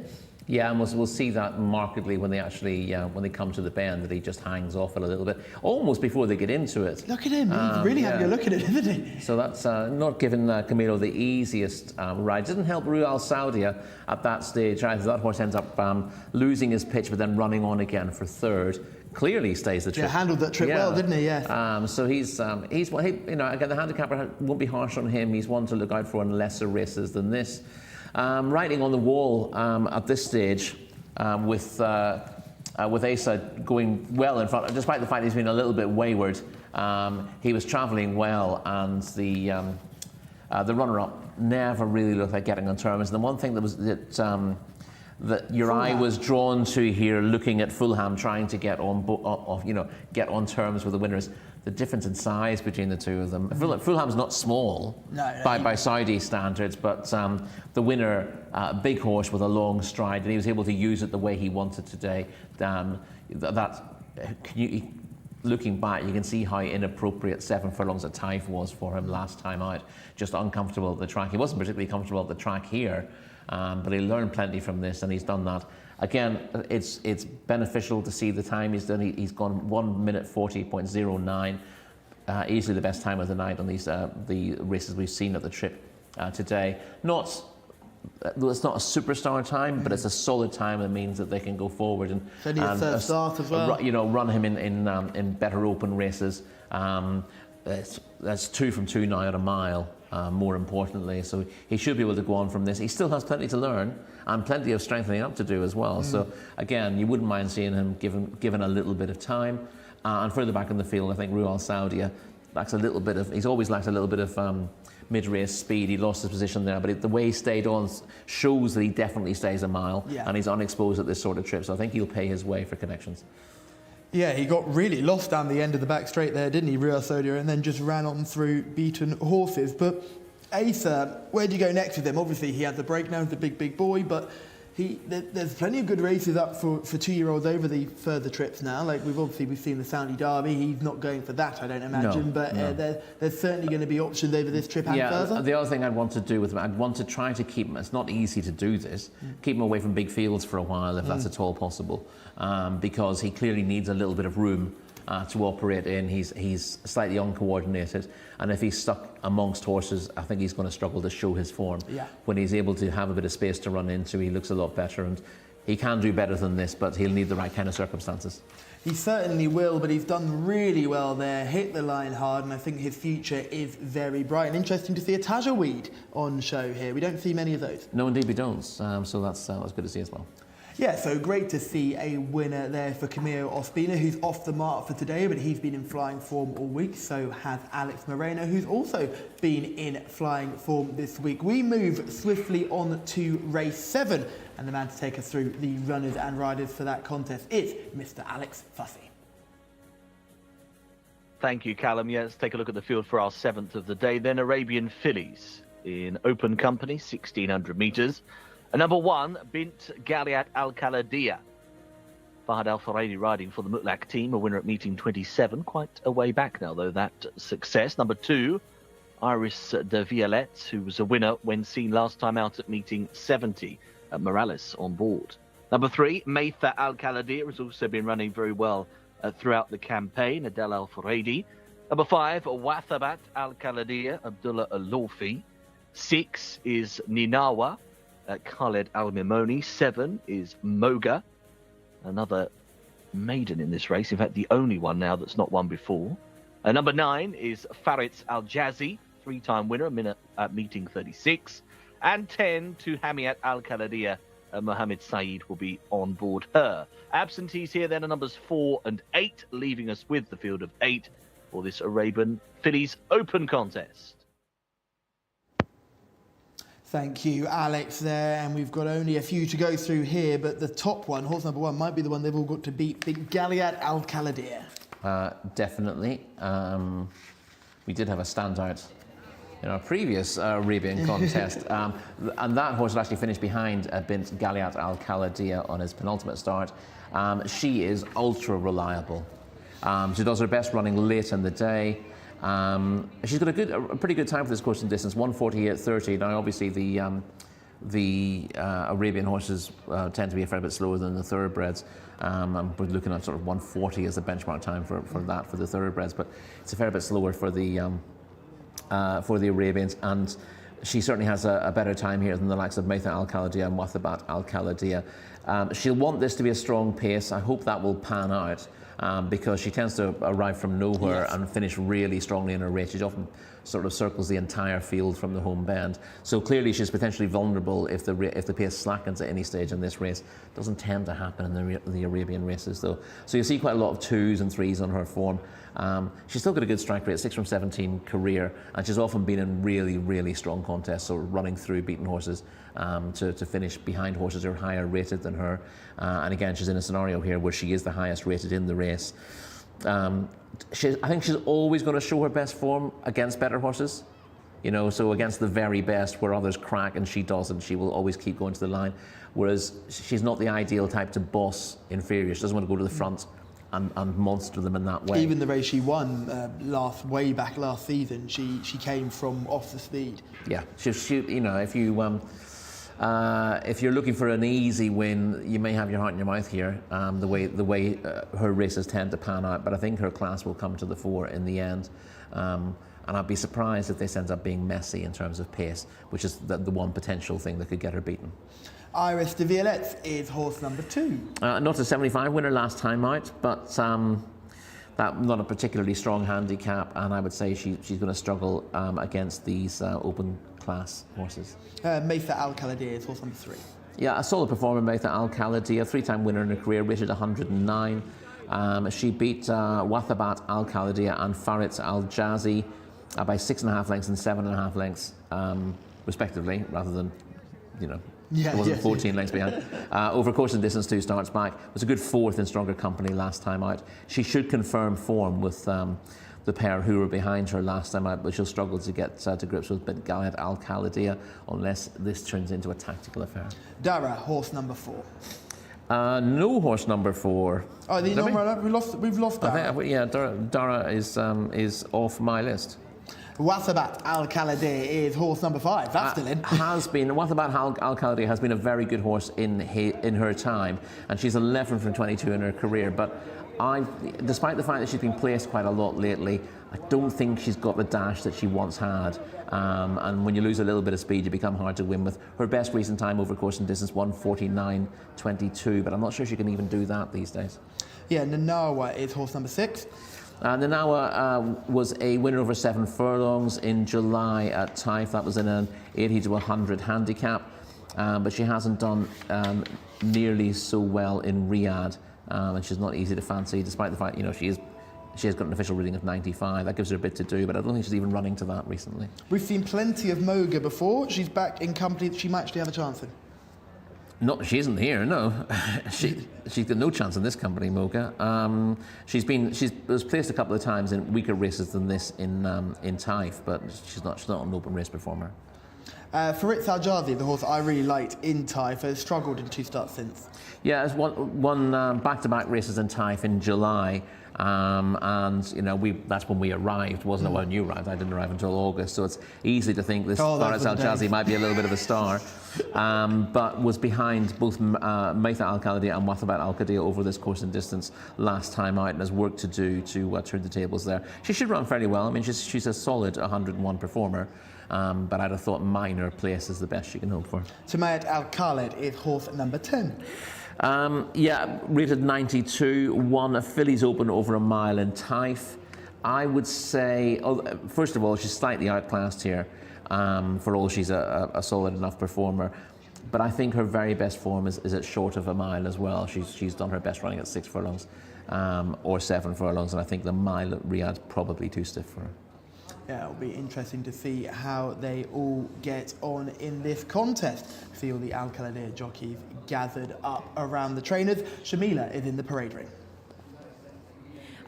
Yeah, and we'll see that markedly when they actually when they come to the bend, that he just hangs off it a little bit, almost before they get into it. Look at him, he's really having a look at it, isn't he? So that's not giving Camilo the easiest ride. Doesn't help Riyadh Saudia at that stage. Right? That horse ends up losing his pitch, but then running on again for third. Clearly stays the trip. Yeah, handled that trip well, didn't he? Yes. So he's well, again, the handicapper won't be harsh on him. He's one to look out for in lesser races than this. Writing on the wall at this stage with Jcsa going well in front, despite the fact he's been a little bit wayward. He was travelling well, and the runner-up never really looked like getting on terms. And the one thing that your eye was drawn to here, looking at Fulham trying to get get on terms with the winners, the difference in size between the two of them. Fulham's not small by Saudi standards, but the winner, big horse with a long stride, and he was able to use it the way he wanted today. Looking back, you can see how inappropriate 7 furlongs at Taif was for him last time out. Just uncomfortable at the track. He wasn't particularly comfortable at the track here, but he learned plenty from this, and he's done that. Again, it's beneficial to see the time he's done. He's gone 1 minute 40.09, easily the best time of the night on these the races we've seen at the trip today. It's not a superstar time, but it's a solid time. That means that they can go forward and third start as well. Run him in better open races. That's 2 from 2 now at a mile. More importantly, so he should be able to go on from this. He still has plenty to learn and plenty of strengthening up to do as well. So again, you wouldn't mind seeing him given a little bit of time. And further back in the field, I think Riyadh Saudia lacks a little bit of. He's always lacked a little bit of mid-race speed. He lost his position there, but the way he stayed on shows that he definitely stays a mile, and he's unexposed at this sort of trip. So I think he'll pay his way for connections. Yeah, he got really lost down the end of the back straight there, didn't he, Riyadh Saudia, and then just ran on through beaten horses. But Jcsa, where do you go next with him? Obviously, he had the break now, he's a big boy, but there's plenty of good races up for 2-year-olds over the further trips now. Like we've seen the Saudi Derby. He's not going for that, I don't imagine. There's certainly going to be options over this trip and further. The other thing I'd want to do with him, I'd want to try to keep him. It's not easy to do this. Keep him away from big fields for a while, if that's at all possible, because he clearly needs a little bit of room to operate in. He's slightly uncoordinated, and if he's stuck amongst horses, I think he's going to struggle to show his form. When he's able to have a bit of space to run into, he looks a lot better, and he can do better than this, but he'll need the right kind of circumstances. He certainly will, but he's done really well there, hit the line hard, and I think his future is very bright. And interesting to see a Tajaweed on show here. We don't see many of those. No, indeed we don't, so that's good to see as well. Yeah, so great to see a winner there for Camilo Ospina, who's off the mark for today, but he's been in flying form all week. So has Alex Moreno, who's also been in flying form this week. We move swiftly on to race 7, and the man to take us through the runners and riders for that contest is Mr. Alex Fussy. Thank you, Callum. Yeah, let's take a look at the field for our 7th of the day. Then Arabian Fillies in open company, 1,600 metres. Number 1, Bint Galiat Al-Khaladiya. Fahad Al-Faradi riding for the Mutlaq team, a winner at meeting 27. Quite a way back now, though, that success. Number 2, Iris de Violette, who was a winner when seen last time out at meeting 70. Morales on board. Number 3, Maytha Al-Khaladiya, has also been running very well throughout the campaign. Adel Al-Faradi. Number 5, Wathabat Al-Khaladiya, Abdullah Al-Lawfi. 6 is Ninawa, Khaled Al-Mimoni. 7 is Moga, another maiden in this race. In fact, the only one now that's not won before. Number 9 is Faritz Al-Jazi, 3-time winner at meeting 36. And 10 to Hamiat Al-Khaladiya. Mohammed Saeed will be on board her. Absentees here then are numbers 4 and 8, leaving us with the field of 8 for this Arabian Fillies Open contest. Thank you, Alex, there. And we've got only a few to go through here, but the top one, horse number 1, might be the one they've all got to beat, Bint Galiat Al-Khaladiya. Definitely. We did have a standout in our previous Arabian contest, and that horse actually finished behind Bint Galiat Al-Khaladiya on his penultimate start. She is ultra reliable. She does her best running late in the day. She's got a pretty good time for this course and distance, 1:48.30. Now, obviously, the Arabian horses tend to be a fair bit slower than the thoroughbreds. And we're looking at sort of 1:40 as the benchmark time for the thoroughbreds, but it's a fair bit slower for the Arabians, and she certainly has a better time here than the likes of Maytha Al Khalidiyah and Wathabat Al Khalidiyah. She'll want this to be a strong pace. I hope that will pan out. Because she tends to arrive from nowhere and finish really strongly in her race. She often sort of circles the entire field from the home bend. So clearly she's potentially vulnerable if the pace slackens at any stage in this race. Doesn't tend to happen in the Arabian races though. So you see quite a lot of 2s and 3s on her form. She's still got a good strike rate, 6 from 17 career, and she's often been in really, really strong contests, so running through beaten horses to finish behind horses who are higher rated than her. And again, she's in a scenario here where she is the highest rated in the race. I think she's always going to show her best form against better horses. You know, so against the very best, where others crack and she doesn't, she will always keep going to the line. Whereas she's not the ideal type to boss inferior. She doesn't want to go to the front and monster them in that way. Even the race she won way back last season, she came from off the speed. Yeah, you know, if you're looking for an easy win, you may have your heart in your mouth here. The way her races tend to pan out, but I think her class will come to the fore in the end. And I'd be surprised if this ends up being messy in terms of pace, which is the one potential thing that could get her beaten. Iris de Violet is horse number 2. Not a 75 winner last time out, but that not a particularly strong handicap, and I would say she's going to struggle against these open class horses. Maytha Al Khalidiyah is horse number 3. Yeah, a solid performer, Maytha Al Khalidiyah, 3-time winner in her career, rated 109. She beat Wathabat Al Khalidiyah and Farid Al Jazi by 6.5 lengths and 7.5 lengths, respectively, rather than, you know, it wasn't 14 lengths behind. Over course and distance, 2 starts back. Was a good 4th in stronger company last time out. She should confirm form with the pair who were behind her last time out, but she'll struggle to get to grips with Bint Gayat Al Khalidiyah unless this turns into a tactical affair. Dara, horse number 4. No horse number 4. Oh, we've lost Dara. Yeah, Dara is off my list. Wathabat Al Khalidiyah is horse number 5. That's still in. Wathabat Al Khalidiyah has been a very good horse in her time, and she's 11 from 22 in her career. But despite the fact that she's been placed quite a lot lately, I don't think she's got the dash that she once had. And when you lose a little bit of speed, you become hard to win with. Her best recent time over course and distance, 1:49.22. But I'm not sure she can even do that these days. Yeah, Nanawa is horse number 6. Nanawa was a winner over 7 furlongs in July at Taif. That was in an 80 to 100 handicap, but she hasn't done nearly so well in Riyadh, and she's not easy to fancy, despite the fact, you know, she has got an official reading of 95. That gives her a bit to do, but I don't think she's even running to that recently. We've seen plenty of Moga before. She's back in company that she might actually have a chance in. No, she isn't here. No, she's got no chance in this company, Moga. She was placed a couple of times in weaker races than this in Taif, but she's not an open race performer. Farid Al Jazi, the horse I really liked in Taif, has struggled in 2 starts since. Yeah, it's won back-to-back races in Taif in July. And you know, that's when we arrived, wasn't it? When you arrived, I didn't arrive until August, so it's easy to think this Farid Al Jazi might be a little bit of a star, but was behind both Maytha Al Khalidiyah and Wathabat Al Khalidiyah over this course and distance last time out, and has work to do to turn the tables there. She should run fairly well. I mean, she's a solid 101 performer, but I'd have thought minor place is the best she can hope for. Sumayat Al Khalid is horse number 10. Yeah, rated 92, won a Fillies Open over a mile in Taif. I would say, first of all, she's slightly outclassed here, for all she's a solid enough performer. But I think her very best form is at short of a mile as well. She's done her best running at 6 furlongs or 7 furlongs, and I think the mile at Riyadh probably too stiff for her. Yeah, it'll be interesting to see how they all get on in this contest. See all the Al Khalidiyah jockeys gathered up around the trainers. Shamila is in the parade ring.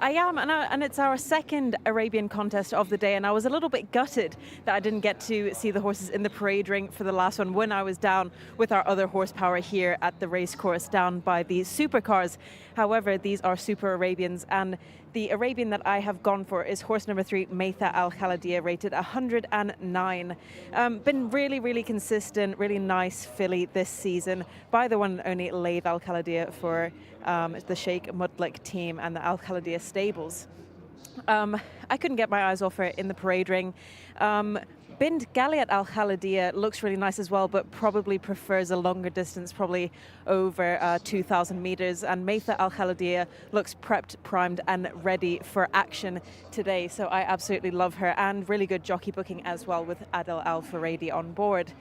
I am, and it's our second Arabian contest of the day, and I was a little bit gutted that I didn't get to see the horses in the parade ring for the last one when I was down with our other horsepower here at the racecourse down by the supercars. However, these are Super Arabians, and the Arabian that I have gone for is horse number 3, Maytha Al Khaladia, rated 109. Been really, really consistent, really nice filly this season by the one and only Layth Al Khaladia for the Sheikh Mudlik team and the Al Khaladia stables. I couldn't get my eyes off her in the parade ring. Bint Galiat Al Khaladia looks really nice as well, but probably prefers a longer distance, probably over 2,000 meters. And Maytha Al Khaladia looks prepped, primed, and ready for action today. So I absolutely love her, and really good jockey booking as well with Adel Al Faradi on board.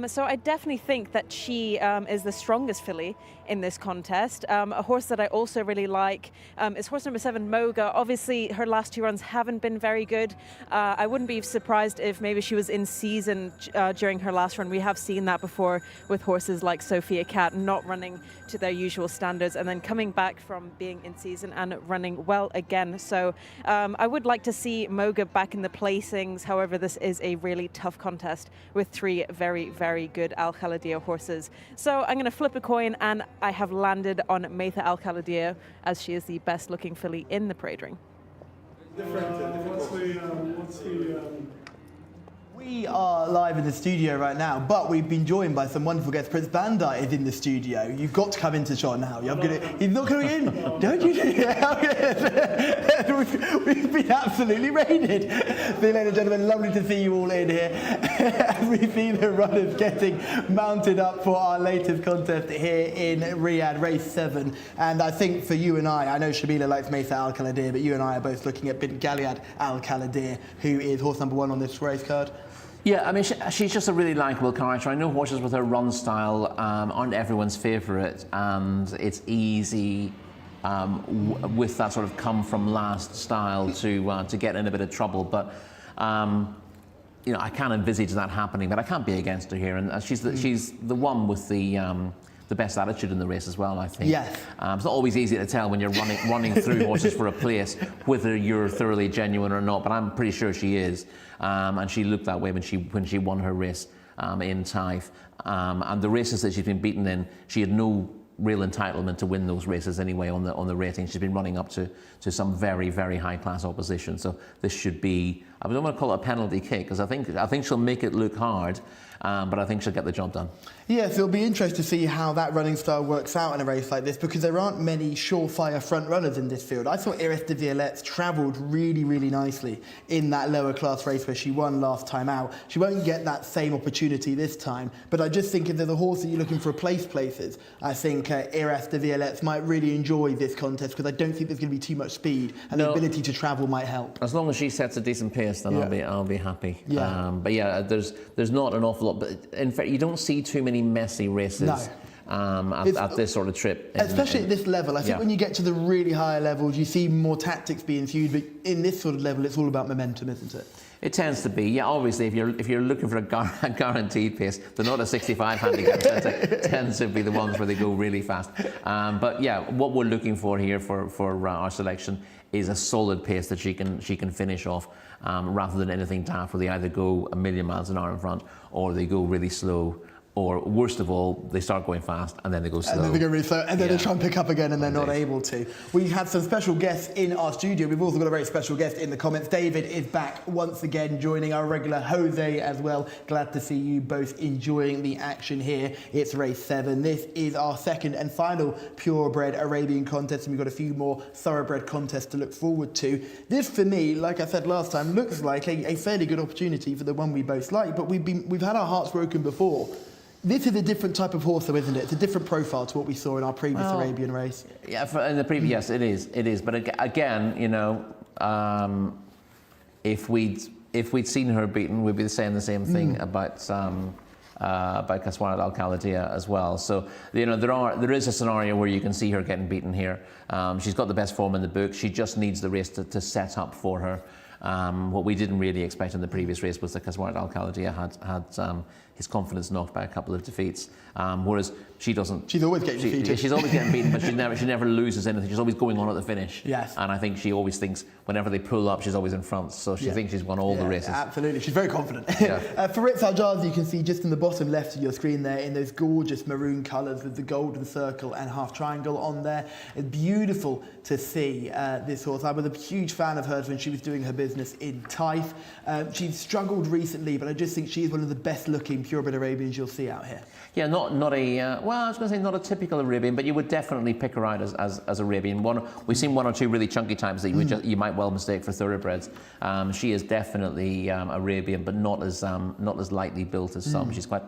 So I definitely think that she is the strongest filly in this contest. A horse that I also really like is horse number 7, Moga. Obviously, her last 2 runs haven't been very good. I wouldn't be surprised if maybe she was in season during her last run. We have seen that before with horses like Sophia Cat not running to their usual standards and then coming back from being in season and running well again. So I would like to see Moga back in the placings. However, this is a really tough contest with 3 very, very good Al Khaladia horses. So I'm going to flip a coin, and I have landed on Maytha Al Khaladia as she is the best looking filly in the parade ring. We are live in the studio right now, but we've been joined by some wonderful guests. Prince Bandar is in the studio. You've got to come into shot now. He's not coming in, don't you? We've been absolutely raided. So, ladies and gentlemen, lovely to see you all in here. As we see the runners getting mounted up for our latest contest here in Riyadh, race 7. And I think for you and I know Shamila likes Maytha Al Khaladia, but you and I are both looking at Bint Galiad Al Khaladia, who is horse number 1 on this race card. Yeah, I mean, she's just a really likeable character. I know horses with her run style aren't everyone's favourite, and it's easy with that sort of come from last style to get in a bit of trouble. But you know, I can't envisage that happening. But I can't be against her here, and she's the one with the best attitude in the race as well, I think. Yes. It's not always easy to tell when you're running through horses for a place whether you're thoroughly genuine or not, but I'm pretty sure she is. And she looked that way when she won her race in Taif. And the races that she's been beaten in, she had no real entitlement to win those races anyway on the rating. She's been running up to some very, very high class opposition. So this should be, I don't want to call it a penalty kick, because I think she'll make it look hard, but I think she'll get the job done. Yes, it'll be interesting to see how that running style works out in a race like this, because there aren't many surefire front runners in this field. I thought Iris de Violette's travelled really, really nicely in that lower class race where she won last time out. She won't get that same opportunity this time, but I just think if there's a horse that you're looking for places, I think Iris de Violette's might really enjoy this contest, because I don't think there's going to be too much speed, and the ability to travel might help. As long as she sets a decent pace, then I'll be happy. Yeah. But yeah, there's not an awful lot. But in fact, you don't see too many messy races. No. At this sort of trip. Especially at this level. I think when you get to the really higher levels, you see more tactics being used, but in this sort of level, it's all about momentum, isn't it? It tends to be, yeah. Obviously, if you're looking for a guaranteed pace, they're not a 65 handicap. Tends to be the ones where they go really fast. But yeah, what we're looking for here for our selection is a solid pace that she can finish off, rather than anything daft where they either go a million miles an hour in front, or they go really slow, or worst of all, they start going fast and then they go slow. And then they go really slow, and then they try and pick up again, and they're not able to. We've had some special guests in our studio. We've also got a very special guest in the comments. David is back once again, joining our regular Jose as well. Glad to see you both enjoying the action here. It's race 7. This is our second and final purebred Arabian contest, and we've got a few more thoroughbred contests to look forward to. This, for me, like I said last time, looks like a fairly good opportunity for the one we both like, but we've had our hearts broken before. This is a different type of horse, though, isn't it? It's a different profile to what we saw in our previous Arabian race. Yeah, in the previous, yes, it is. But again, you know, if we'd seen her beaten, we'd be saying the same thing about Kaswarat Al Khaladia as well. So you know, there is a scenario where you can see her getting beaten here. She's got the best form in the book. She just needs the race to set up for her. What we didn't really expect in the previous race was that Kaswarat Al Khaladia had his confidence knocked by a couple of defeats. Whereas she doesn't. She's always getting defeated. She's always getting beaten, but she never loses anything. She's always going on at the finish. Yes. And I think she always thinks whenever they pull up, she's always in front. So she thinks she's won all the races. Absolutely, she's very confident. Yeah. Faritz Aljazi, you can see just in the bottom left of your screen there, in those gorgeous maroon colours with the golden circle and half triangle on there. It's beautiful to see this horse. I was a huge fan of hers when she was doing her business in Taif. She's struggled recently, but I just think she's one of the best looking purebred Arabians you'll see out here. Yeah, not a well, I was going to say not a typical Arabian, but you would definitely pick her out as Arabian. We've seen one or two really chunky types that you might well mistake for thoroughbreds. She is definitely Arabian, but not as lightly built as some. She's quite.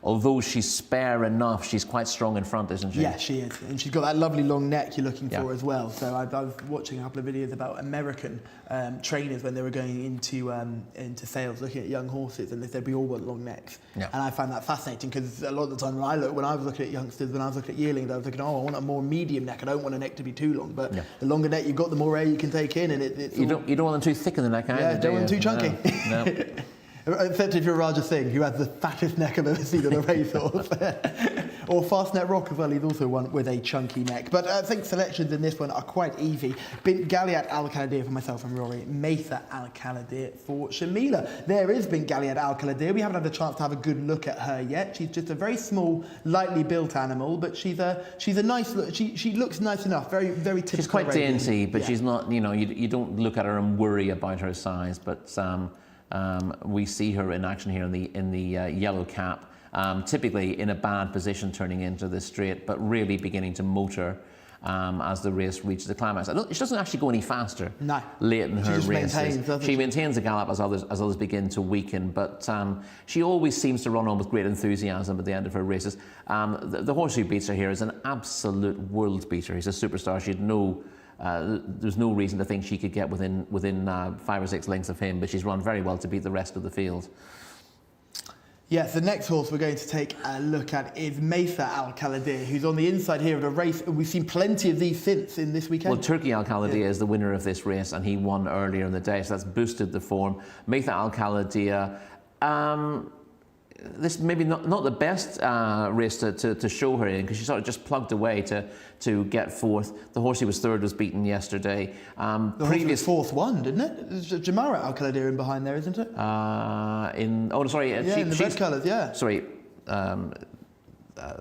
Although she's spare enough, she's quite strong in front, isn't she? Yeah, she is. And she's got that lovely long neck you're looking for as well. So I was watching a couple of videos about American trainers when they were going into sales, looking at young horses, and they said we all want long necks. Yeah. And I find that fascinating because a lot of the time when I was looking at youngsters, when I was looking at yearlings, I was thinking, oh, I want a more medium neck. I don't want a neck to be too long. But the longer neck you've got, the more air you can take in. And you don't want them too thick in the neck, either. Yeah, don't want them too chunky. No. Except if you're Raja Singh, who has the fattest neck I've ever seen on a racehorse. Or Fastnet Rock as well, he's also one with a chunky neck. But I think selections in this one are quite easy. Bint Galiat Al Khaladir for myself and Rory, Maytha Al Khaladir for Shamila. There is Bint Galiat Al Khaladir. We haven't had a chance to have a good look at her yet. She's just a very small, lightly built animal, but she's a nice look. She looks nice enough, very, very typical. She's quite Arabian. dainty, but she's not, you don't look at her and worry about her size, but we see her in action here in the yellow cap, typically in a bad position turning into the straight, but really beginning to motor as the race reaches the climax. She doesn't actually go any faster late in her races. She maintains a gallop as others begin to weaken, but she always seems to run on with great enthusiasm at the end of her races. The horse who beats her here is an absolute world beater. He's a superstar. She'd no there's no reason to think she could get within 5 or 6 lengths of him, but she's run very well to beat the rest of the field. Yes, the next horse we're going to take a look at is Maytha Al Khaladir, who's on the inside here of a race. We've seen plenty of these since in this weekend. Well, Turkey Al Khaladir is the winner of this race, and he won earlier in the day, so that's boosted the form. Maytha Al Khaladir, this maybe not the best race to show her in, because she sort of just plugged away to get fourth. The horse who was third was beaten yesterday. The previous fourth won, didn't it? It's Jamara Al Khaladir in behind there, isn't it? In the red colours, yeah. Sorry. I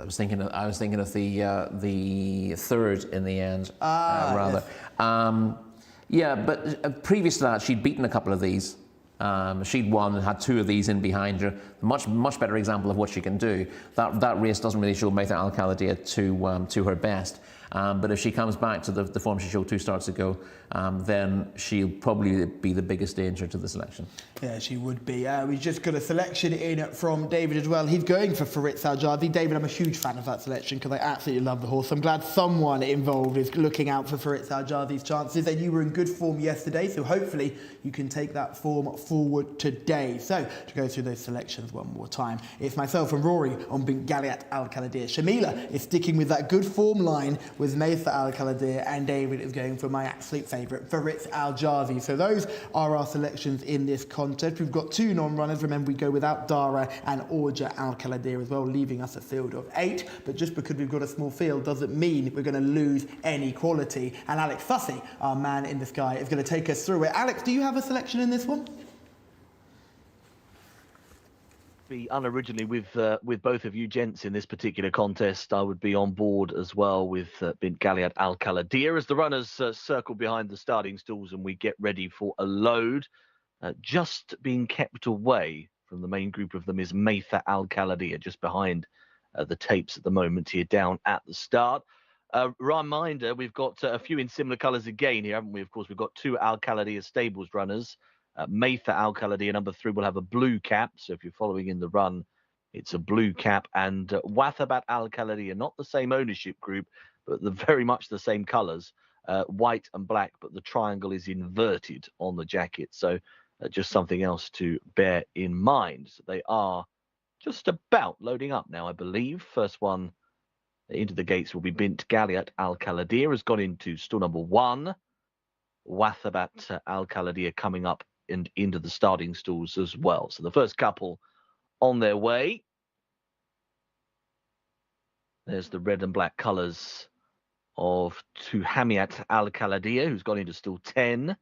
was thinking of the third in the end, rather. Yes. But previous to that, she'd beaten a couple of these. She'd won and had 2 of these in behind her. Much better example of what she can do. That race doesn't really show Maytha Al Khaladir to her best. But if she comes back to the form she showed 2 starts ago, then she'll probably be the biggest danger to the selection. Yeah, she would be. We've just got a selection in from David as well. He's going for Faritz Aljazi. David, I'm a huge fan of that selection because I absolutely love the horse. I'm glad someone involved is looking out for Faritz Aljazi's chances. And you were in good form yesterday, so hopefully you can take that form forward today. So, to go through those selections one more time, it's myself and Rory on Bint Galiat Al Khaladir. Shamila is sticking with that good form line with Maytha Al Khaladir, and David is going for my absolute favourite, Faritz Aljazi. So those are our selections in this contest. We've got 2 non-runners. Remember, we go without Dara and Orja Al Khaladir as well, leaving us a field of 8. But just because we've got a small field doesn't mean we're going to lose any quality. And Alex Fussy, our man in the sky, is going to take us through it. Alex, do you have a selection in this one? Be unoriginally with both of you gents in this particular contest. I would be on board as well with Bint Galiat Al Khaladir as the runners circle behind the starting stalls and we get ready for a load. Just being kept away from the main group of them is Maytha Al Khaladir, just behind the tapes at the moment here down at the start. Reminder, we've got a few in similar colours again here, haven't we? Of course, we've got 2 Al Khaladir stables runners. Maytha Al Khaladir, number 3, will have a blue cap. So if you're following in the run, it's a blue cap. And Wathabat Al Khaladir, not the same ownership group, but very much the same colours, white and black, but the triangle is inverted on the jacket. So just something else to bear in mind. So they are just about loading up now, I believe. First one into the gates will be Bint Galiat Al Khaladir, has gone into stall number 1. Wathabat Al Khaladir coming up and into the starting stalls as well. So the first couple on their way. There's the red and black colours of Tuhamiat Al Khalidiyya, who's gone into stall 10.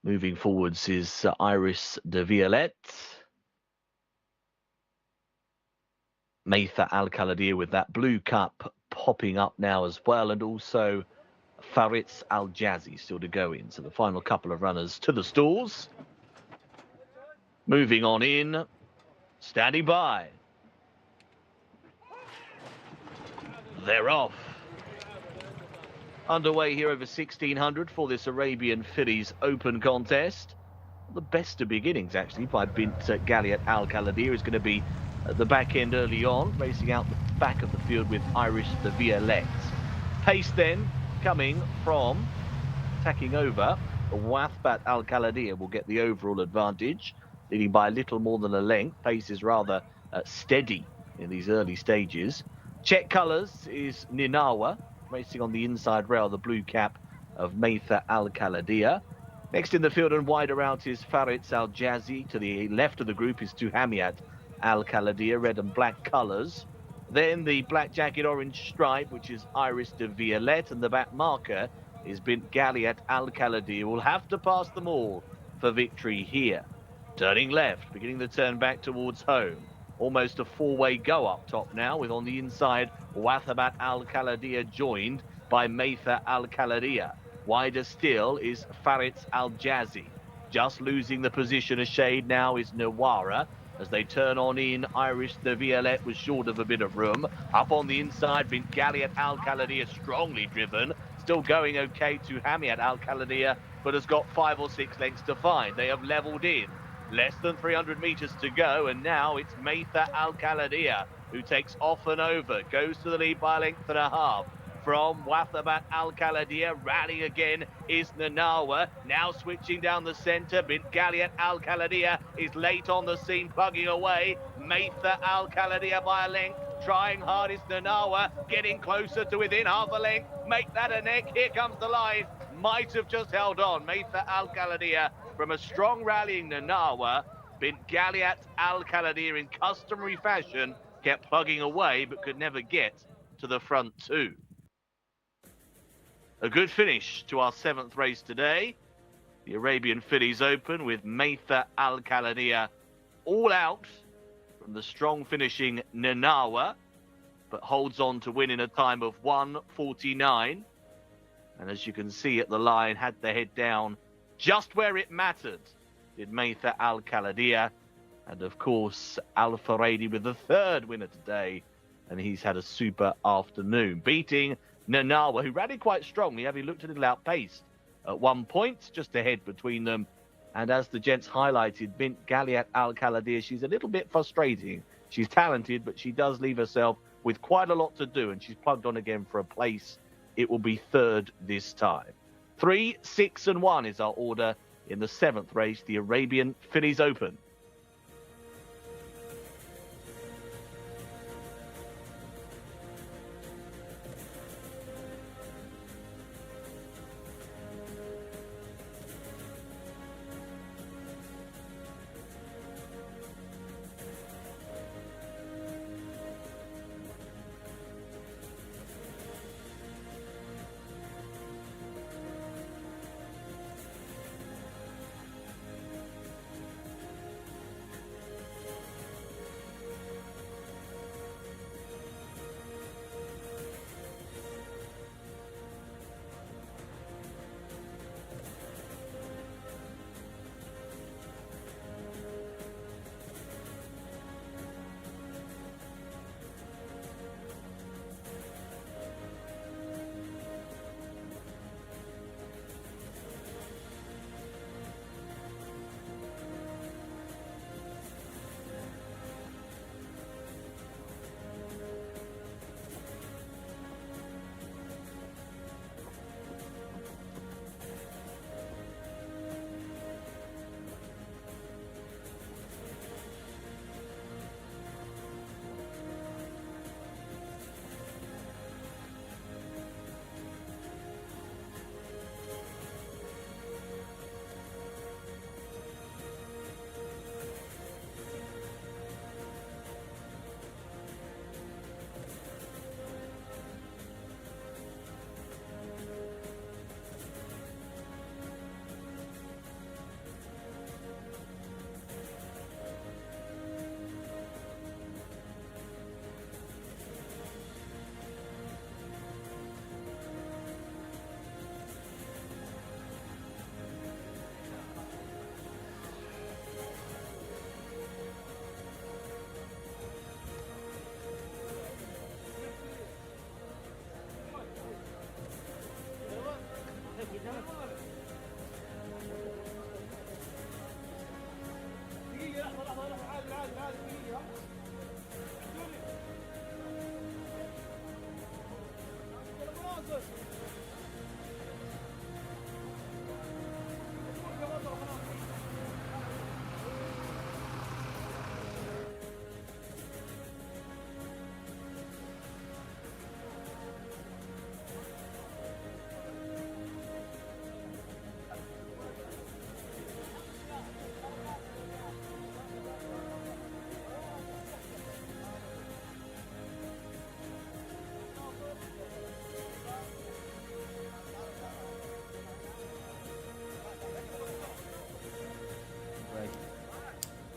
Moving forwards is Iris de Violette. Maytha Al Khalidiyya with that blue cup popping up now as well, and also Faritz Al Jazzi still to go in. So the final couple of runners to the stalls. Moving on in, standing by. They're off. Underway here over 1600 for this Arabian Fillies Open contest. The best of beginnings, actually, by Bint Galiat Al Khalidiyya is going to be at the back end early on, racing out the back of the field with Irish the Violette. Pace then coming from tacking over. Wathbat Al Khalidiyya will get the overall advantage, leading by a little more than a length. Pace is rather steady in these early stages. Check colours is Ninawa, racing on the inside rail, the blue cap of Maytha Al Khalidiyya. Next in the field and wider out is Faritz Al Jazzi. To the left of the group is Tuhamiat Al Khalidiyya, red and black colours. Then the black jacket, orange stripe, which is Iris de Violette, and the back marker is Bint Galiat Al Khalidiyya. Will have to pass them all for victory here. Turning left, beginning the turn back towards home. Almost a four-way go up top now, with on the inside Wathabat Al Khalidiyya joined by Maytha Al Khalidiyya. Wider still is Faritz Al Jazzi. Just losing the position a shade now is Nawara. As they turn on in, Irish the Violette was short of a bit of room. Up on the inside, Bint Galiat Al Khalidiyya strongly driven. Still going okay to Hamiat Al Khalidiyya, but has got 5 or 6 lengths to find. They have levelled in. Less than 300 metres to go, and now it's Maytha Al Khalidiyya who takes off and over, goes to the lead by a length and a half. From Wathabat Al Khalidiyya, rallying again is Nanawa, now switching down the centre. Bint Galiat Al Khalidiyya is late on the scene, plugging away. Maytha Al Khalidiyya by a length, trying hard is Nanawa, getting closer to within half a length. Make that a neck, here comes the line. Might have just held on. Maytha Al Khalidiyya from a strong rallying Nanawa. Bint Galiat Al Khalidiyya in customary fashion kept plugging away but could never get to the front two. A good finish to our 7th race today. The Arabian Fillies Open with Maytha Al Khalidiyya all out from the strong finishing Nanawa, but holds on to win in a time of 1:49. And as you can see at the line, had the head down just where it mattered, did Maytha Al Khalidiyya. And of course, Al Faradi with the 3rd winner today. And he's had a super afternoon, beating Nanawa, who rallied quite strongly, having looked a little outpaced at one point, just ahead between them. And as the gents highlighted, Bint Galiat Al Khalidiyya, she's a little bit frustrating. She's talented, but she does leave herself with quite a lot to do, and she's plugged on again for a place. It will be 3rd this time. 3, 6, and 1 is our order in the 7th race, the Arabian Fillies Open.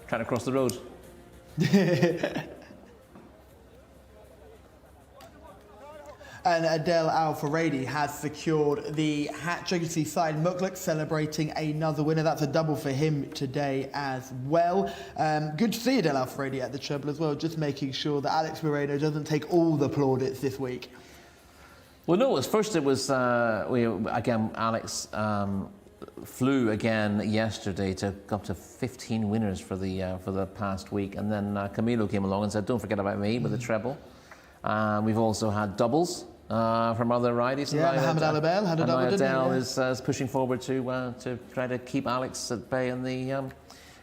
trying to cross the road. And Adel Al-Faradi has secured the hat trick. You see Said Mukluk celebrating another winner. That's a double for him today as well. Good to see Adel Al-Faradi at the treble as well, just making sure that Alex Moreno doesn't take all the plaudits this week. Well, no, first it was, again, Alex flew again yesterday to up to 15 winners for the past week. And then Camilo came along and said, don't forget about me with the treble. We've also had doubles from other riders. Yeah, Mohamed Alabel had a double, didn't he? Adel is pushing forward to try to keep Alex at bay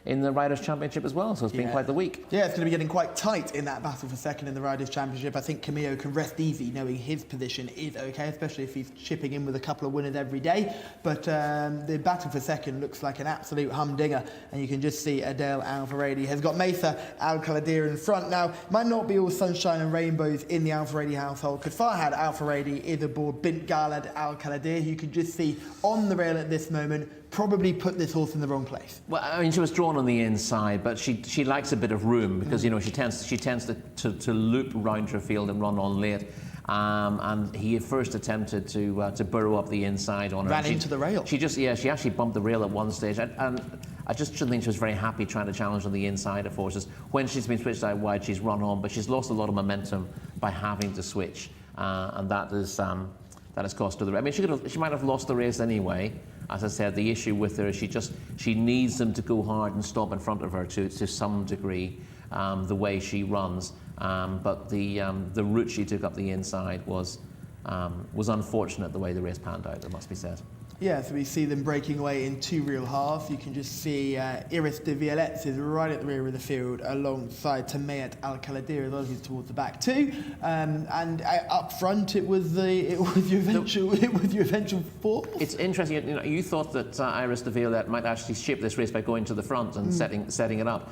in the Riders' Championship as well, so it's been quite the week. Yeah, it's going to be getting quite tight in that battle for second in the Riders' Championship. I think Camillo can rest easy knowing his position is okay, especially if he's chipping in with a couple of winners every day. But the battle for second looks like an absolute humdinger, and you can just see Adel Al-Faradi has got Mesa Al-Kaladir in front. Now, might not be all sunshine and rainbows in the Al-Faradi household, because Farhad Al-Faradi is aboard Bint Galad Al-Kaladir, you can just see on the rail at this moment, probably put this horse in the wrong place. Well, I mean, she was drawn on the inside, but she likes a bit of room because, you know, she tends to loop round her field and run on late. And he first attempted to burrow up the inside on her. Ran into the rail. She actually bumped the rail at one stage. And I just think she was very happy trying to challenge on the inside of horses. When she's been switched out wide, she's run on, but she's lost a lot of momentum by having to switch. And that has cost her the race. I mean, she might have lost the race anyway. As I said, the issue with her is she needs them to go hard and stop in front of her to some degree, the way she runs. But the route she took up the inside was unfortunate, the way the race panned out, it must be said. Yeah, so we see them breaking away in two real halves. You can just see Iris de Violettes is right at the rear of the field alongside Tamayat Al-Kaladir as well, who's towards the back too. And up front it was your eventual fourth. It's interesting, you know, you thought that Iris de Violette might actually shape this race by going to the front and setting it up.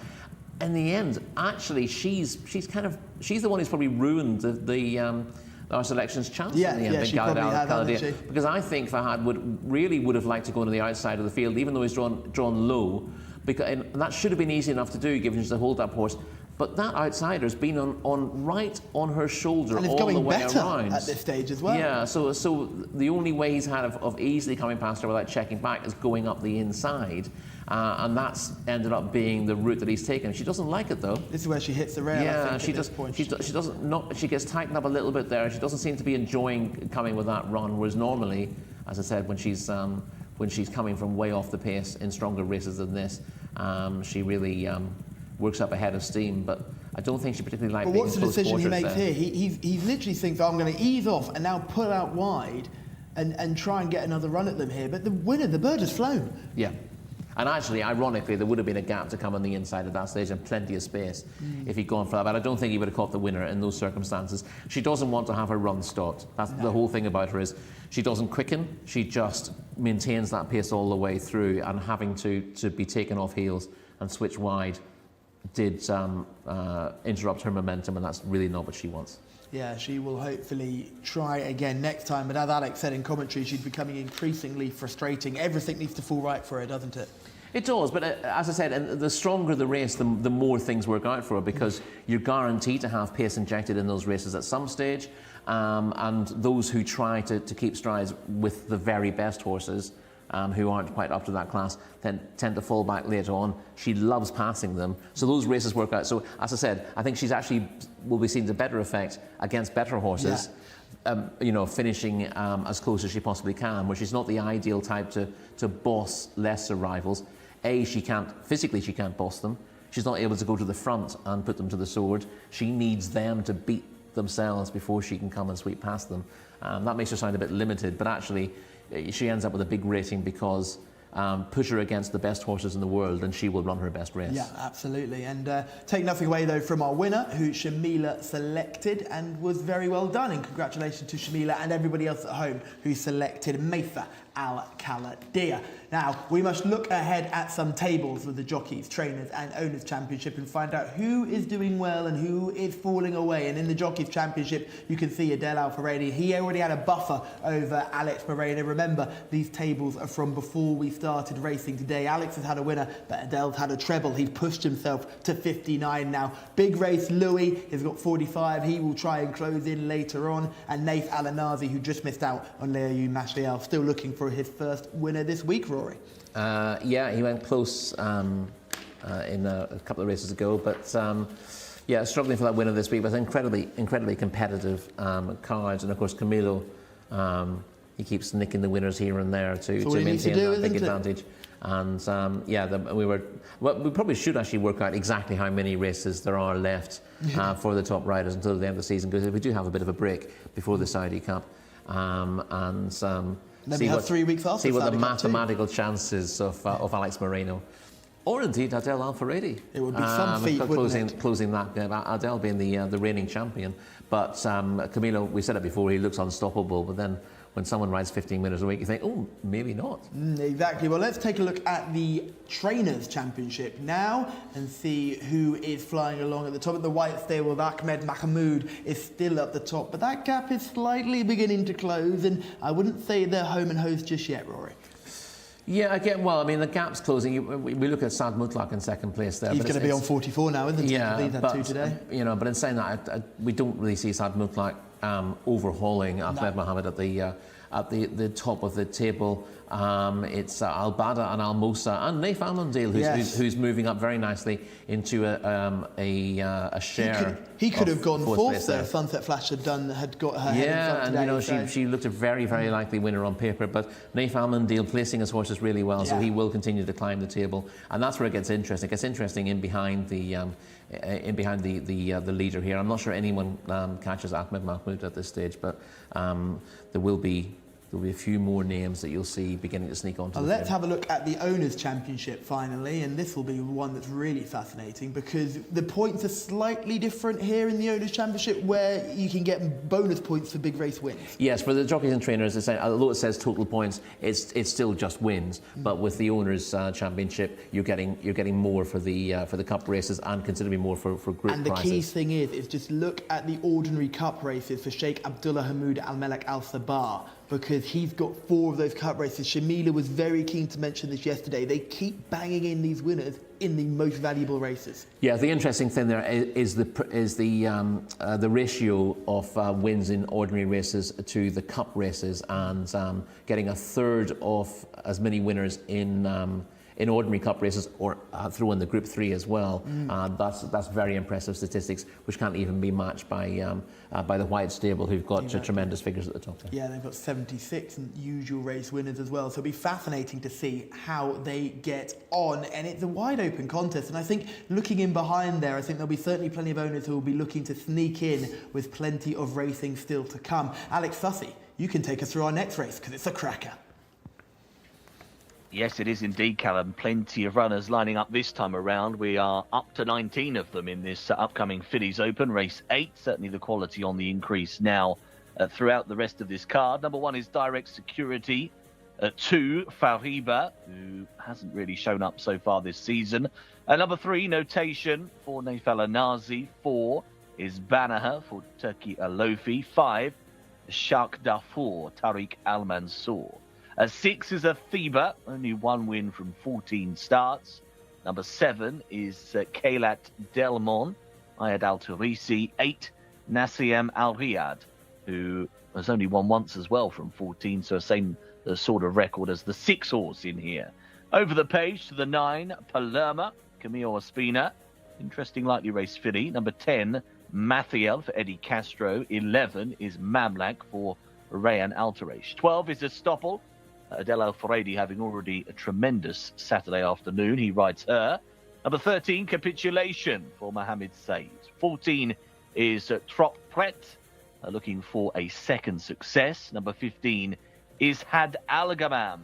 In the end, actually, she's the one who's probably ruined our selection's chance in the end. Yeah, she probably had, hasn't she? Because I think Fahad would have liked to go to the outside of the field, even though he's drawn low, and that should have been easy enough to do, given she's a hold-up horse. But that outsider's been right on her shoulder and it's all going the way better around. At this stage as well. Yeah, so the only way he's had of easily coming past her without checking back is going up the inside. And that's ended up being the route that he's taken. She doesn't like it though. This is where she hits the rail. Yeah, I think, she doesn't. She gets tightened up a little bit there. She doesn't seem to be enjoying coming with that run. Whereas normally, as I said, when she's coming from way off the pace in stronger races than this, she really works up a head of steam. But I don't think she particularly likes. But what's the decision he makes here? He literally thinks, I'm going to ease off and now pull out wide, and try and get another run at them here. But the winner, the bird has flown. Yeah. And actually, ironically, there would have been a gap to come on the inside at that stage and plenty of space if he'd gone for that. But I don't think he would have caught the winner in those circumstances. She doesn't want to have her run stopped. That's the whole thing about her is she doesn't quicken. She just maintains that pace all the way through, and having to be taken off heels and switch wide did interrupt her momentum, and that's really not what she wants. Yeah, she will hopefully try again next time. But as Alex said in commentary, she's becoming increasingly frustrating. Everything needs to fall right for her, doesn't it? It does, but as I said, and the stronger the race, the more things work out for her, because you're guaranteed to have pace injected in those races at some stage. And those who try to keep strides with the very best horses, who aren't quite up to that class, then tend to fall back later on. She loves passing them, so those races work out. So, as I said, I think she's actually will be seen to better effect against better horses, you know, finishing as close as she possibly can, where she's not the ideal type to boss lesser rivals. She can't boss them. She's not able to go to the front and put them to the sword. She needs them to beat themselves before she can come and sweep past them. That makes her sound a bit limited, but actually she ends up with a big rating because put her against the best horses in the world and she will run her best race. Yeah, absolutely. And take nothing away, though, from our winner, who Shamila selected, and was very well done. And congratulations to Shamila and everybody else at home who selected Mesa Al Khalidiyah. Now, we must look ahead at some tables with the Jockeys, Trainers and Owners Championship and find out who is doing well and who is falling away. And in the Jockeys Championship, you can see Adel Al-Faredi. He already had a buffer over Alex Moreno. Remember, these tables are from before we started racing today. Alex has had a winner, but Adel's had a treble. He's pushed himself to 59 now. Big race, Louis has got 45. He will try and close in later on. And Nath Al-Anazi, who just missed out on Leoyu Mashliel, still looking for his first winner this week, Rory. Yeah, he went close in a couple of races ago, but yeah, struggling for that winner this week. But incredibly competitive cards, and of course Camilo, he keeps nicking the winners here and there to maintain that big advantage. And yeah, we probably should actually work out exactly how many races there are left for the top riders until the end of the season, because we do have a bit of a break before the Saudi Cup, Then we have 3 weeks after. See what the mathematical chances of Alex Moreno, or indeed Adel Al-Faredi. It would be some feat, closing that gap. Adel being the reigning champion, but Camilo, we said it before, he looks unstoppable. But then when someone rides 15 minutes a week, you think, oh, maybe not. Exactly. Well, let's take a look at the Trainers Championship now and see who is flying along at the top. At the white stable, Ahmed Mahmoud is still at the top, but that gap is slightly beginning to close, and I wouldn't say they're home and hosed just yet, Rory. Yeah, again, well, I mean, the gap's closing. We look at Sad Mutlaq in second place there. He's going to be on 44 now, isn't he? Yeah, He's had 2 today. You know, but in saying that, we don't really see Sad Mutlaq overhauling Ahmed Mohamed at the top of the table. It's Al Bada and Al Musa and Nath Al-Mundil, who's moving up very nicely into a share. He could have gone fourth there. Sunset Flash had got her head in front today. And you know, she looked a very likely winner on paper. But Nath Al-Mundil placing his horses really well, so he will continue to climb the table, and that's where it gets interesting. It gets interesting in behind the leader here. I'm not sure anyone catches Ahmed Mahmoud at this stage, but there will be a few more names that you'll see beginning to sneak onto the Let's have a look at the Owners' Championship finally, and this will be one that's really fascinating because the points are slightly different here in the Owners' Championship, where you can get bonus points for big race wins. Yes, for the jockeys and trainers, although it says total points, it's still just wins. But with the Owners' Championship, you're getting more for the Cup races and considerably more for group prizes. And the key thing is just look at the ordinary Cup races for Sheikh Abdullah Hamoud Al Melek Al Sabah, because he's got 4 of those Cup races. Shamila was very keen to mention this yesterday. They keep banging in these winners in the most valuable races. Yeah, the interesting thing there is the ratio of wins in ordinary races to the Cup races, and getting a third of as many winners in ordinary Cup races, or throw in the Group 3 as well. That's very impressive statistics, which can't even be matched by the White Stable, who've got tremendous figures at the top there. Yeah, they've got 76 usual race winners as well, so it'll be fascinating to see how they get on, and it's a wide open contest. And I think looking in behind there, I think there'll be certainly plenty of owners who will be looking to sneak in with plenty of racing still to come. Alex Sussy, you can take us through our next race because it's a cracker. Yes, it is indeed, Callum. Plenty of runners lining up this time around. We are up to 19 of them in this upcoming Fillies Open, race 8. Certainly the quality on the increase now throughout the rest of this card. Number 1 is Direct Security. 2, Fariba, who hasn't really shown up so far this season. Number 3, Notation for Nath Al-Anazi. 4 is Banaha for Turki Alofi. 5, Shark Darfour, Tariq Al-Mansour. 6 is Athiba, only 1 win from 14 starts. Number 7 is Kailat Delmon, Ayad Al-Turisi. 8, Nassim Al-Riyad, who has only won once as well from 14, so same sort of record as the 6 horse in here. Over the page to the 9, Palermo, Camilo Ospina. Interesting lightly raced filly. Number 10, Mathiel for Eddie Castro. 11 is Mamlak for Rayan Altaresh. 12 is Estoppel. Adel Al-Faredi having already a tremendous Saturday afternoon. He rides her. Number 13, Capitulation for Mohamed Said. 14 is Trop Pret, looking for a second success. Number 15 is Had Al-Gamam.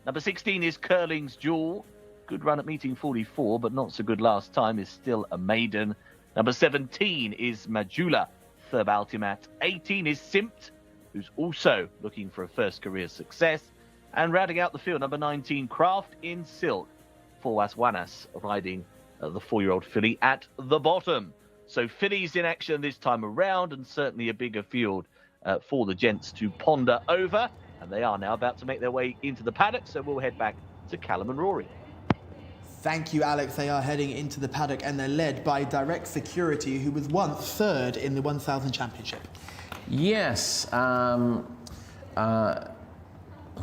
Number 16 is Curling's Jewel. Good run at meeting 44, but not so good last time, is still a maiden. Number 17 is Majula, Third Altimat. 18 is Simpt, who's also looking for a first career success. And rounding out the field, number 19, Craft in Silk. Forwas Wanas riding the 4-year-old filly at the bottom. So fillies in action this time around, and certainly a bigger field for the gents to ponder over. And they are now about to make their way into the paddock, so we'll head back to Callum and Rory. Thank you, Alex. They are heading into the paddock and they're led by Direct Security, who was once third in the 1000 Championship. Yes. I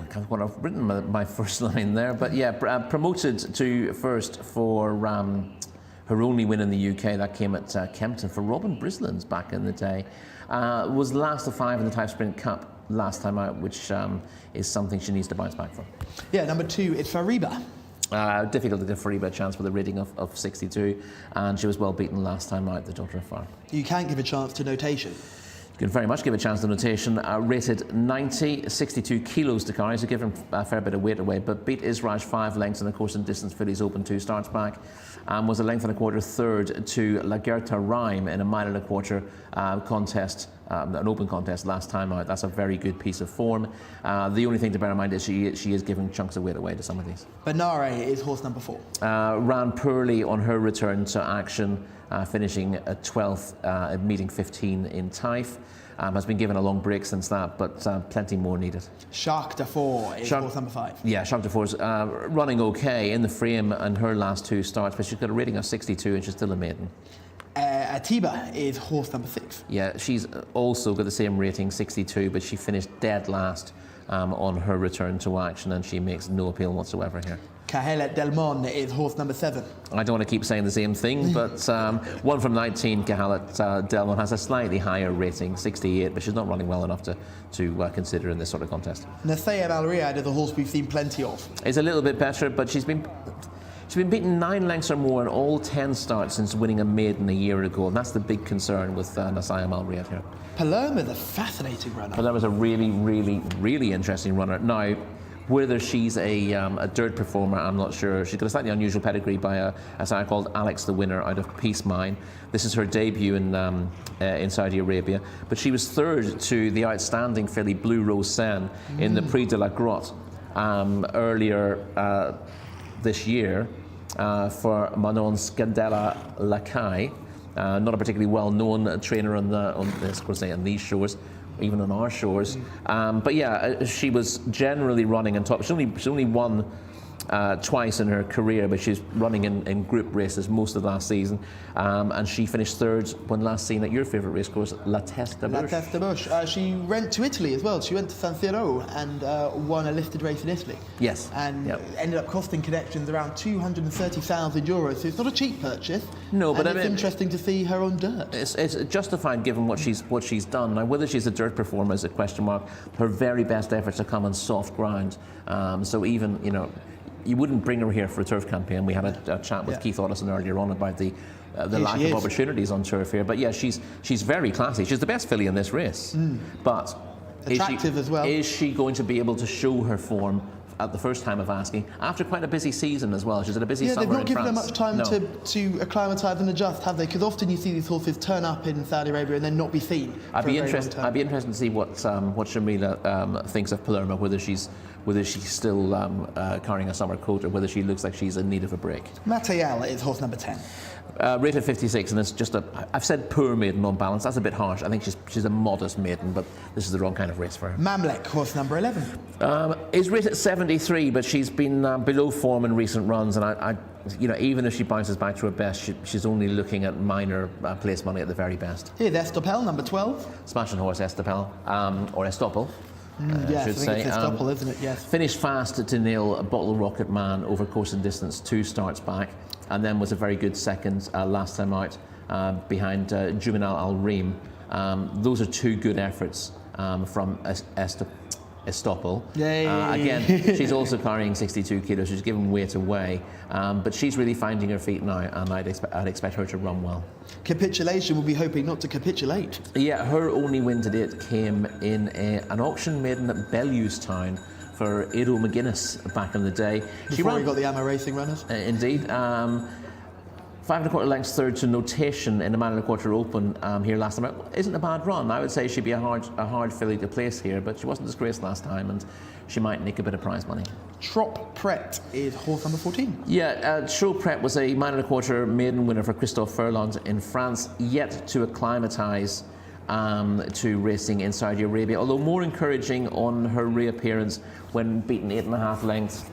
can't what I've written my first line there, but yeah, promoted to first for her only win in the UK. That came at Kempton for Robin Brislands back in the day. Was last of 5 in the Type Sprint Cup last time out, which is something she needs to bounce back from. Yeah, number 2 is Fariba. Difficult to give Fariba a chance with a rating of 62, and she was well beaten last time out, the daughter of Far. You can't give a chance to Notation. You can very much give a chance to Notation. Rated 90, 62 kilos to carry, so give him a fair bit of weight away, but beat Israj 5 lengths in the course and distance fillies open 2 starts back, and was a length and a quarter third to Lagerta Rhyme in a mile and a quarter contest, an open contest last time out. That's a very good piece of form. The only thing to bear in mind is she is giving chunks of weight away to some of these. Benare is horse number 4. Ran poorly on her return to action, finishing at 12th, meeting 15 in Taif. Has been given a long break since that, but plenty more needed. Shark de Four is horse number 5. Yeah, Shark de Four's running okay in the frame in her last 2 starts, but she's got a rating of 62 and she's still a maiden. Atiba is horse number 6. Yeah, she's also got the same rating, 62, but she finished dead last on her return to action, and she makes no appeal whatsoever here. Cahelet Delmon is horse number 7. I don't want to keep saying the same thing, but 1 from 19, Cahelet Delmon has a slightly higher rating, 68, but she's not running well enough to consider in this sort of contest. Nasayeb Al Riyadh is a horse we've seen plenty of. It's a little bit better, but she's been beaten 9 lengths or more in all 10 starts since winning a maiden a year ago, and that's the big concern with Nasayeb Al Riyadh here. Palermo's a fascinating runner. Palermo's a really, really, really interesting runner. Now, whether she's a dirt performer, I'm not sure. She's got a slightly unusual pedigree by a sire called Alex the Winner out of Peace Mine. This is her debut in Saudi Arabia, but she was third to the outstanding filly Blue Rose Sen in the Prix de la Grotte earlier this year for Manon Scandella Lacaille. Not a particularly well-known trainer on these shores, even on our shores. But yeah, she was generally running in top. She only won twice in her career, but she's running in group races most of last season. And she finished third when last seen at your favourite racecourse, La Teste de Bush. La Teste de Bush. She went to Italy as well. She went to San Siro and won a listed race in Italy. Yes. And ended up costing connections around €230,000. So it's not a cheap purchase. No, but it's interesting to see her on dirt. It's justified given what she's done. Now, whether she's a dirt performer is a question mark. Her very best efforts have come on soft ground. So even, you wouldn't bring her here for a turf campaign. We had a chat with Keith Ottison earlier on about the lack of opportunities on turf here. But yeah, she's very classy. She's the best filly in this race. But attractive as well. Is she going to be able to show her form at the first time of asking after quite a busy season as well? She's had a busy summer in France. They've not given her much time to acclimatise and adjust, have they? Because often you see these horses turn up in Saudi Arabia and then not be seen. I'd be interested to see what Shamila thinks of Palermo, whether she's still carrying a summer coat or whether she looks like she's in need of a break. Matayal is horse number 10. Rated 56, and it's just I've said poor maiden on balance. That's a bit harsh. I think she's a modest maiden, but this is the wrong kind of race for her. Mamlek, horse number 11. Is rated 73, but she's been below form in recent runs, and I even if she bounces back to her best, she's only looking at minor place money at the very best. Here's Estopel, number 12. Smashing horse Estopel, or Estopel. Yes, I think it's Estopel, isn't it? Yes. Finished fast to nail a Bottle Rocket Man over course and distance 2 starts back, and then was a very good second last time out behind Juvenal Al Reem. Those are 2 good efforts from Estopel. Again, she's also carrying 62 kilos. She's giving weight away, but she's really finding her feet now, and I'd expect her to run well. Capitulation will be hoping not to capitulate. Yeah, her only win to date came in an auction maiden at Bellewstown for Edo McGuinness back in the day. Before we got the Ama Racing runners? Indeed. 5 1/4 lengths third to Notation in the mile and a quarter open here last time. Isn't a bad run. I would say she'd be a hard filly to place here, but she wasn't disgraced last time, and she might nick a bit of prize money. Trop Pret is horse number 14. Yeah, Trop Pret was a mile and a quarter maiden winner for Christophe Furlong in France, yet to acclimatise to racing in Saudi Arabia, although more encouraging on her reappearance when beaten 8.5 lengths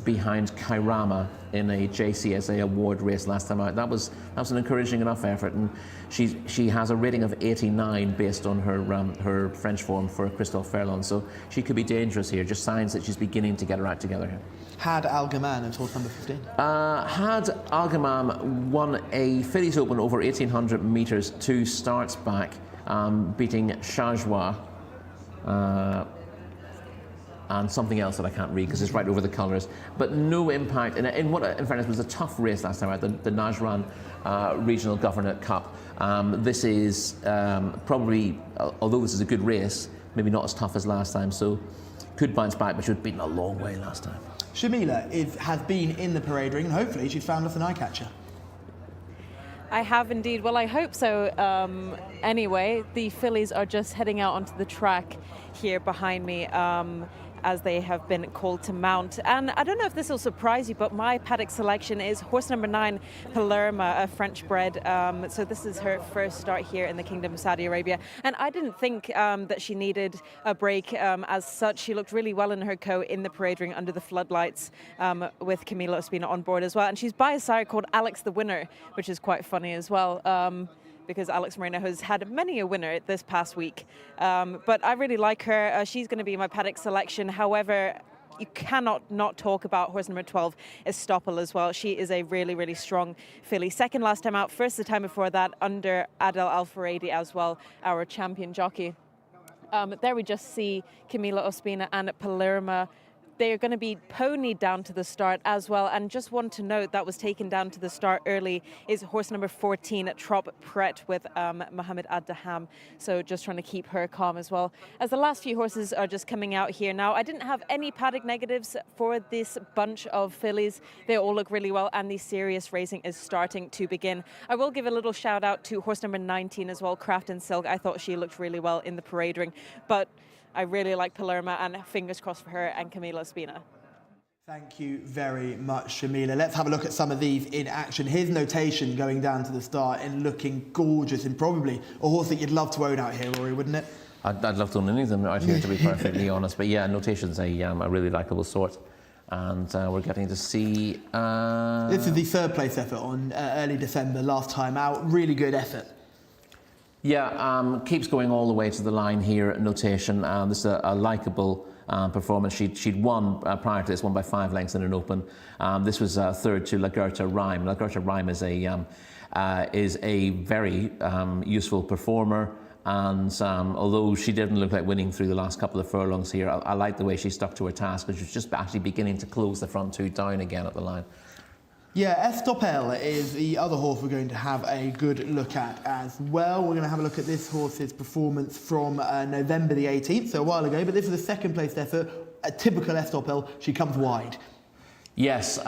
behind Kairama in a Jcsa award race last time out. That was an encouraging enough effort, and she has a rating of 89 based on her French form for Christophe Furlong, so she could be dangerous here. Just signs that she's beginning to get her act together here. Had Al-Gaman at horse number 15. Had Al-Gaman won a Fillies Open over 1,800 metres 2 starts back, beating Shajwa. And something else that I can't read because it's right over the colours, but no impact in what in fairness was a tough race last time out, the Najran Regional Governorate Cup. This is probably, although this is a good race, maybe not as tough as last time, so could bounce back, but she was beaten a long way last time. Shamila has been in the parade ring, and hopefully she's found us an eye catcher. I have indeed. Well, I hope so. Anyway, the fillies are just heading out onto the track here behind me, as they have been called to mount. And I don't know if this will surprise you, but my paddock selection is horse number 9, Palerma, a French bred. So this is her first start here in the Kingdom of Saudi Arabia. And I didn't think that she needed a break as such. She looked really well in her coat in the parade ring under the floodlights with Camila Ospina on board as well. And she's by a sire called Alex the Winner, which is quite funny as well. Because Alex Moreno has had many a winner this past week. But I really like her. She's going to be my paddock selection. However, you cannot not talk about horse number 12, Estoppel, as well. She is a really, really strong filly. Second last time out, first the time before that under Adel Al-Faredi as well, our champion jockey. There we just see Camila Ospina and Palerma. They are going to be ponied down to the start as well. And just want to note that was taken down to the start early is horse number 14, Trop Pret, with Mohammed Ad-Daham. So just trying to keep her calm as well. As the last few horses are just coming out here now, I didn't have any paddock negatives for this bunch of fillies. They all look really well, and the serious racing is starting to begin. I will give a little shout out to horse number 19 as well, Craft and Silk. I thought she looked really well in the parade ring, but I really like Palerma, and fingers crossed for her and Camila Ospina. Thank you very much, Shamila. Let's have a look at some of these in action. Here's Notation going down to the start and looking gorgeous, and probably a horse that you'd love to own out here, Rory, wouldn't it? I'd love to own any of them out here, to be perfectly honest. But yeah, Notation's a really likeable sort. And we're getting to see... This is the third place effort on early December, last time out. Really good effort. Yeah, keeps going all the way to the line here, Notation. This is a likeable performance. She'd won prior to this, won by 5 lengths in an open. This was third to La Gerta Rhyme. La Gerta Rhyme is a very useful performer. And although she didn't look like winning through the last couple of furlongs here, I like the way she stuck to her task, because she was just actually beginning to close the front two down again at the line. Yeah, Estoppel is the other horse we're going to have a good look at as well. We're going to have a look at this horse's performance from November the 18th, so a while ago, but this is a second place effort. A typical Estoppel, she comes wide. Yes,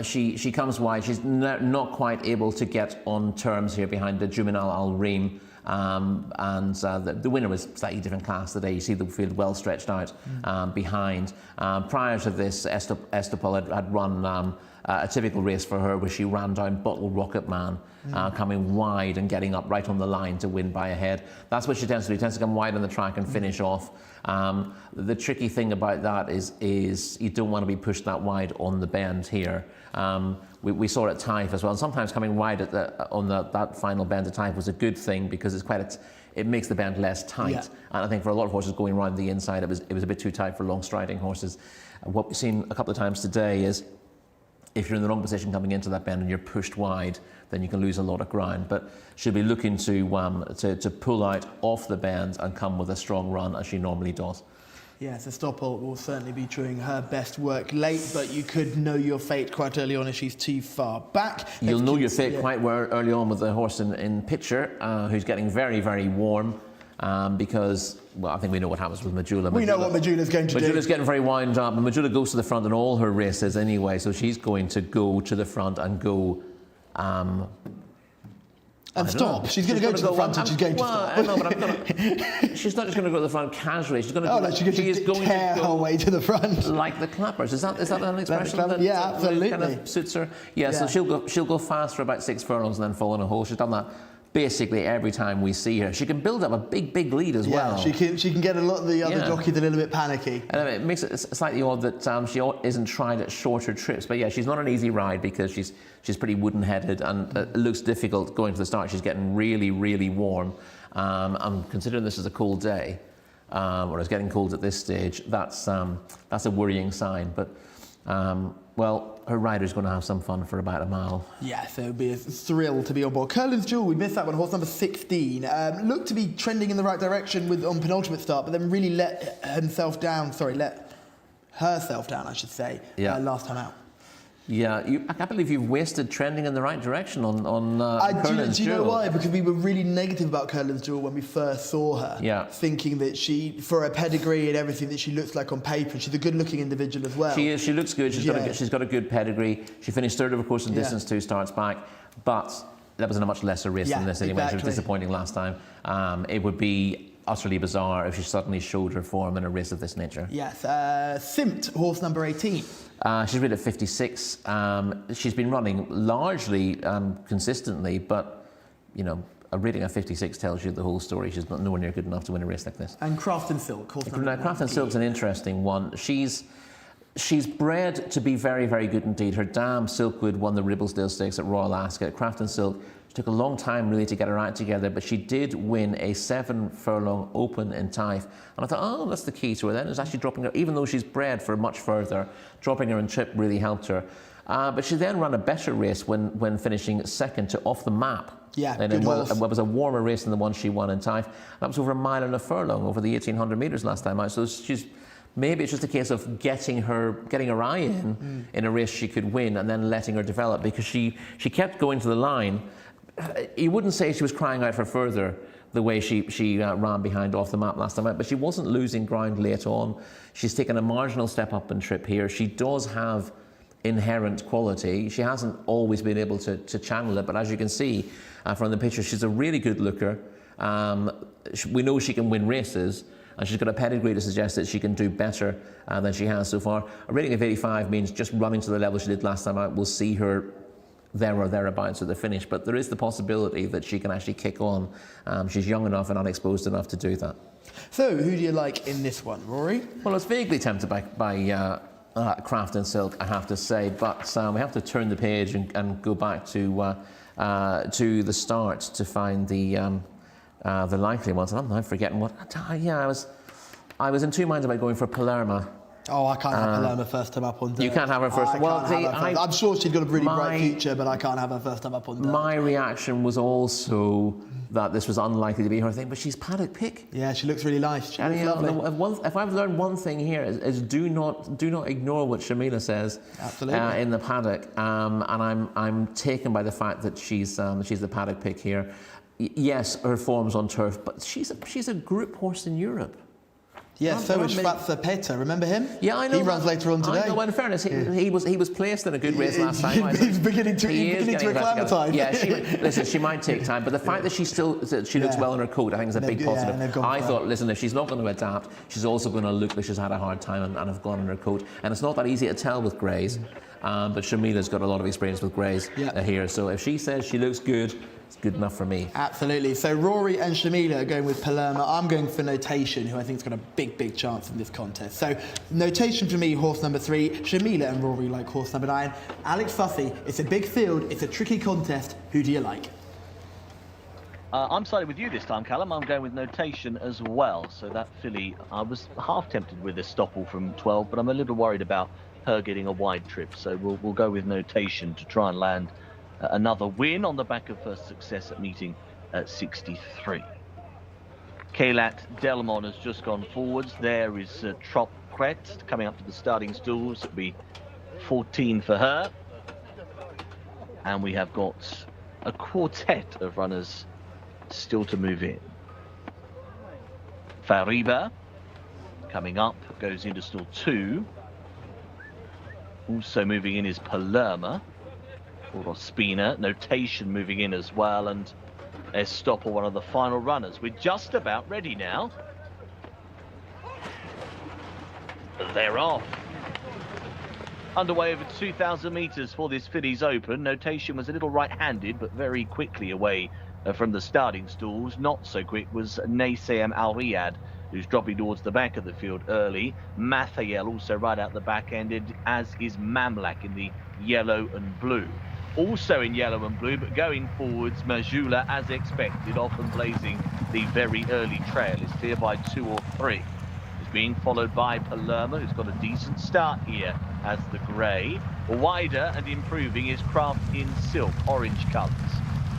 she comes wide. She's not quite able to get on terms here behind the Juminal Al Reem. The winner was slightly different class today. You see the field well stretched out behind. Prior to this, Estoppel had run a typical race for her where she ran down Bottle Rocket Man, coming wide and getting up right on the line to win by a head. That's what she tends to do. She tends to come wide on the track and finish off. The tricky thing about that is you don't want to be pushed that wide on the bend here. We saw it at Taif as well. And sometimes coming wide at that final bend at Taif was a good thing, because it's it makes the bend less tight. Yeah. And I think for a lot of horses going around the inside, it was a bit too tight for long striding horses. What we've seen a couple of times today is, if you're in the wrong position coming into that bend and you're pushed wide, then you can lose a lot of ground. But she'll be looking to pull out off the bend and come with a strong run, as she normally does. Yes, Estoppel will certainly be doing her best work late, but you could know your fate quite early on if she's too far back. You'll know your fate quite early on with the horse in picture, who's getting very, very warm. Because, well, I think we know what happens with Majula. We know what Majula's going to do. Majula's getting very wound up, and Majula goes to the front in all her races anyway, so she's going to go to the front and go And stop. She's going to go to the front and she's going to stop. I know, but she's not just going to go to the front casually. She's going to. Oh, no, she is going to tear her way to the front, like the clappers. Is that an expression that yeah, absolutely kind of suits her? Yeah, so she'll go fast for about 6 furlongs and then fall in a hole. She's done that basically every time we see her. She can build up a big lead as well. She can get a lot of the other jockeys a little bit panicky. And it makes it slightly odd that she isn't tried at shorter trips. But yeah, she's not an easy ride because she's pretty wooden-headed and it looks difficult going to the start. She's getting really warm. And considering this is a cold day, or it's getting cold at this stage, that's a worrying sign. But well, her rider's going to have some fun for about a mile. Yeah, so it'll be a thrill to be on board. Curlin's Jewel, we missed that one, horse number 16. Looked to be trending in the right direction on penultimate start, but then really let herself down, I should say, last time out. Yeah, I can't believe you've wasted trending in the right direction on Curlin's Jewel. Do you know why? Because we were really negative about Curlin's Jewel when we first saw her. Yeah. Thinking that she, for her pedigree and everything that she looks like on paper, and she's a good-looking individual as well. She is. She looks good. She's got a good pedigree. She finished third, of course, in distance 2 starts back, but that was in a much lesser race than this anyway. Exactly. She was disappointing last time. It would be utterly bizarre if she suddenly showed her form in a race of this nature. Yes. Simped, horse number 18. She's rated 56. She's been running largely consistently, but you know, a rating of 56 tells you the whole story. She's not nowhere near good enough to win a race like this. And Craft and Silk, horse number 19. Craft and Silk's an interesting one. She's bred to be very good indeed. Her dam Silkwood won the Ribblesdale Stakes at Royal Ascot. Craft and Silk took a long time really to get her act together, but she did win a 7 furlong open in Taif. And I thought, oh, that's the key to her then, is actually dropping her, even though she's bred for much further, dropping her in trip really helped her. But she then ran a better race when finishing second to Off the Map. Yeah, and it was a warmer race than the one she won in Taif. That was over 1 mile and a furlong over the 1,800 metres last time out. So maybe it's just a case of getting her eye in a race she could win and then letting her develop, because she kept going to the line. You wouldn't say she was crying out for further the way she ran behind Off the Map last time out, but she wasn't losing ground late on. She's taken a marginal step up in trip here. She does have inherent quality. She hasn't always been able to channel it, but as you can see from the picture, she's a really good looker. We know she can win races, and she's got a pedigree to suggest that she can do better than she has so far. A rating of 85 means just running to the level she did last time out will see her there or thereabouts at the finish, but there is the possibility that she can actually kick on. She's young enough and unexposed enough to do that. So, who do you like in this one, Rory? Well, I was vaguely tempted by Craft and Silk, I have to say, but we have to turn the page and go back to the start to find the likely ones. And I'm now forgetting what. I was in two minds about going for Palermo. Oh, I can't have Palermo first time up on dirt. You can't have her first. I'm sure she's got a really bright future, but I can't have her first time up on dirt. My reaction was also that this was unlikely to be her thing, but she's paddock pick. Yeah, she looks really nice. She looks lovely. If I've learned one thing here is do not ignore what Shamila says. Absolutely. In the paddock, and I'm taken by the fact that she's the paddock pick here. Yes, her form's on turf, but she's a group horse in Europe. Yeah, so is Schwarzer Peter. Remember him? Yeah, I know. He runs later on today. I know. In fairness, he was placed in a good race last time. He's beginning to acclimatise. Yeah, she might take time, but the fact that she looks well in her coat, I think is a big positive. I thought, listen, if she's not going to adapt, she's also going to look like she's had a hard time and have gone in her coat. And it's not that easy to tell with greys, but Shamila's got a lot of experience with greys here. So if she says she looks good, it's good enough for me. Absolutely. So Rory and Shamila are going with Palermo. I'm going for Notation, who I think has got a big chance in this contest. So Notation for me, horse number 3. Shamila and Rory like horse number 9. Alex Fussy, it's a big field, it's a tricky contest. Who do you like? I'm siding with you this time, Callum. I'm going with Notation as well. So that filly, I was half tempted with a Stopple from 12, but I'm a little worried about her getting a wide trip. So we'll go with Notation to try and land another win on the back of her success at meeting at 63. Kaylat Delmon has just gone forwards. There is Trop Quet coming up to the starting stools. It'll be 14 for her. And we have got a quartet of runners still to move in. Fariba coming up, goes into stall 2. Also moving in is Palermo. for Ospina. Notation moving in as well, and Estoppel, one of the final runners. We're just about ready now. They're off. Underway over 2,000 metres for this Fillies Open. Notation was a little right-handed, but very quickly away from the starting stalls. Not so quick was Jcsa Al Riyadh, who's dropping towards the back of the field early. Mathayel also right out the back ended, as is Mamlak in the yellow and blue. Also in yellow and blue, but going forwards, Majula, as expected, often blazing the very early trail. Is clear by 2 or 3. Is being followed by Palermo, who's got a decent start here as the grey. Wider and improving is Craft in Silk, orange colours.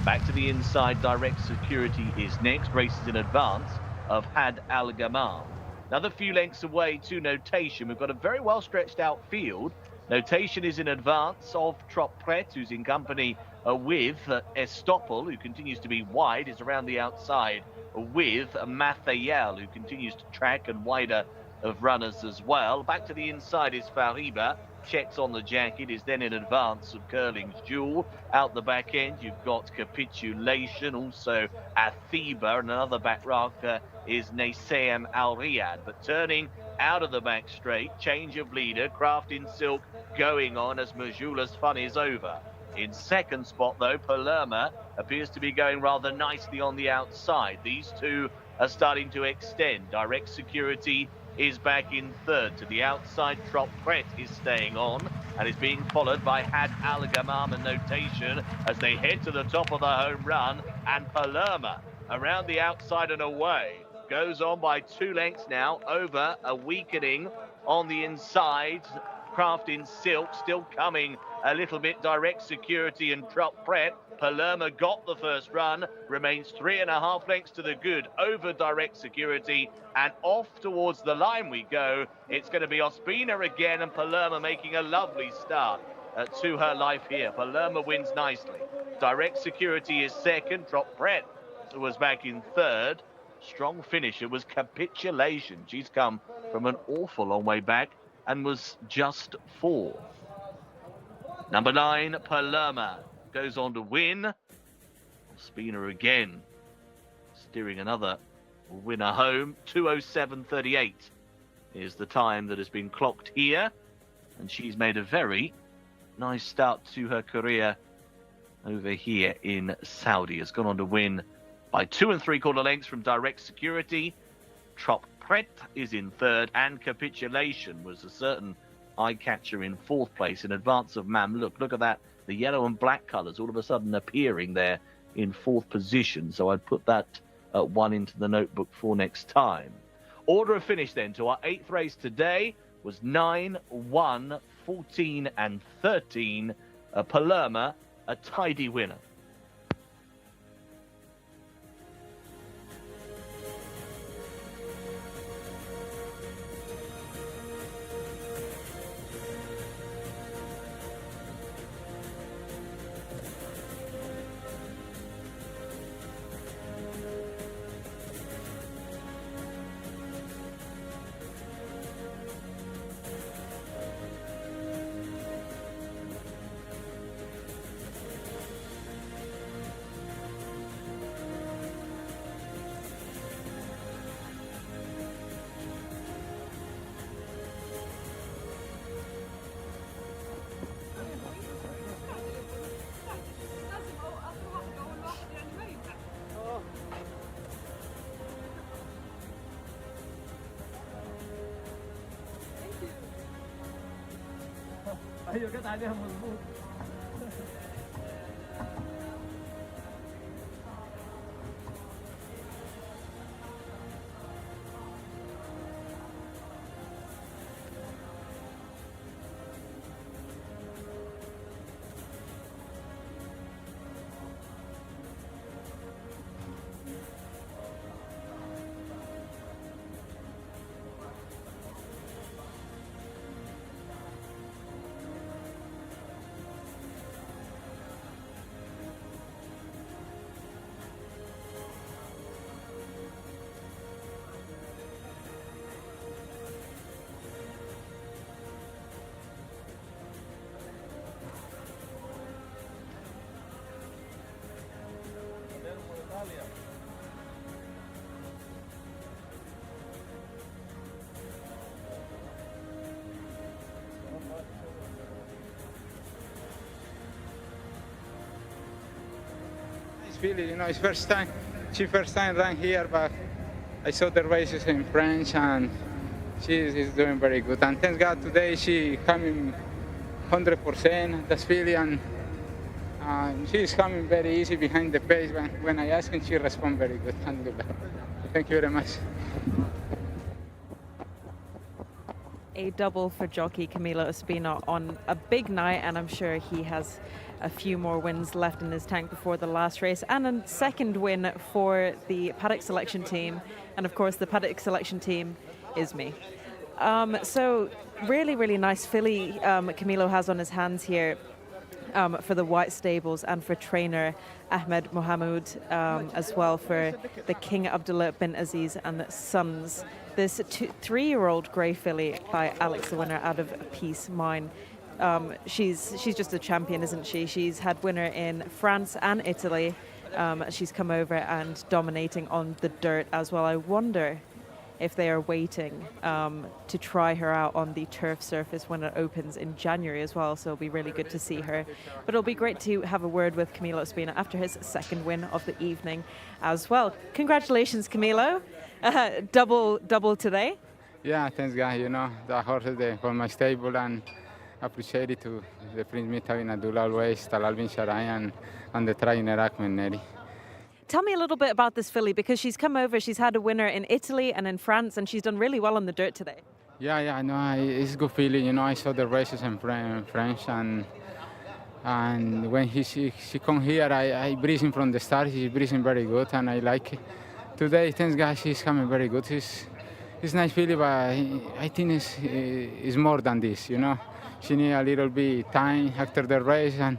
Back to the inside, Direct Security is next, races in advance of Had Al Gamal. Another few lengths away to Notation. We've got a very well stretched out field. Notation is in advance of Trop Pret, who's in company with Estoppel, who continues to be wide, is around the outside with Mathayel, who continues to track, and wider of runners as well. Back to the inside is Fariba. Checks on the jacket, is then in advance of Curling's Jewel. Out the back end, you've got Capitulation, also Athiba, and another back rocker is Jcsa Al Riyadh. But turning out of the back straight, change of leader, Craft in Silk going on as Majula's fun is over. In second spot, though, Palermo appears to be going rather nicely on the outside. These two are starting to extend. Direct Security is back in third. To the outside, Trop Pret is staying on and is being followed by Had Al Gamam and Notation as they head to the top of the home run. And Palermo around the outside and away. Goes on by 2 lengths now over a weakening on the inside. Craft in Silk still coming a little bit. Direct Security and Trop Pret. Palermo got the first run, remains 3.5 lengths to the good over Direct Security, and off towards the line we go. It's going to be Ospina again, and Palermo making a lovely start to her life here. Palermo wins nicely. Direct Security is second. Trop Pret was back in third. Strong finisher was Capitulation. She's come from an awful long way back and was just 4th. Number 9, Palermo, goes on to win. Ospina again, steering another winner home. 2:07.38 is the time that has been clocked here. And she's made a very nice start to her career over here in Saudi. Has gone on to win by 2 3/4 lengths from Direct Security. Trop Pret is in third, and Capitulation was a certain eye-catcher in 4th place in advance of Mamluk. Look at that, the yellow and black colours all of a sudden appearing there in 4th position. So I'd put that one into the notebook for next time. Order of finish then to our 8th race today was 9, 1, 14 and 13. Palermo, a tidy winner. ايوه جت عليها مظبوط. filly. You know, it's first time. She first time ran here, but I saw the races in French, and she is doing very good. And thank God today she coming 100%. That's filly, and she's coming very easy behind the pace. When I ask her, she responds very good. Thank you very much. A double for jockey Camilo Ospina on a big night, and I'm sure he has a few more wins left in his tank before the last race, and a second win for the paddock selection team. And of course the paddock selection team is me. So really nice filly Camilo has on his hands here for the White Stables, and for trainer Ahmed Mohammed as well, for the King Abdullah bin Aziz and Sons. This 3-year-old grey filly by Alex, the winner out of Peace Mine. She's just a champion, isn't she? She's had winner in France and Italy. She's come over and dominating on the dirt as well. I wonder if they are waiting to try her out on the turf surface when it opens in January as well. So it'll be really good to see her. But it'll be great to have a word with Camilo Ospina after his second win of the evening as well. Congratulations, Camilo. Double today. Yeah, thanks God. You know, the horses for my stable, and appreciate it to the Prince Mita bin Abdullah always, Talal bin Sharai, and the trainer Ahmed Neri. Tell me a little bit about this filly, because she's come over, she's had a winner in Italy and in France, and she's done really well on the dirt today. Yeah, I know. It's a good feeling. You know, I saw the races in French, and when she come here, I breathing from the start. She's breathing very good, and I like it. Today, thanks God, she's coming very good. It's nice feeling, but I think it's more than this. You know, she need a little bit time after the race, and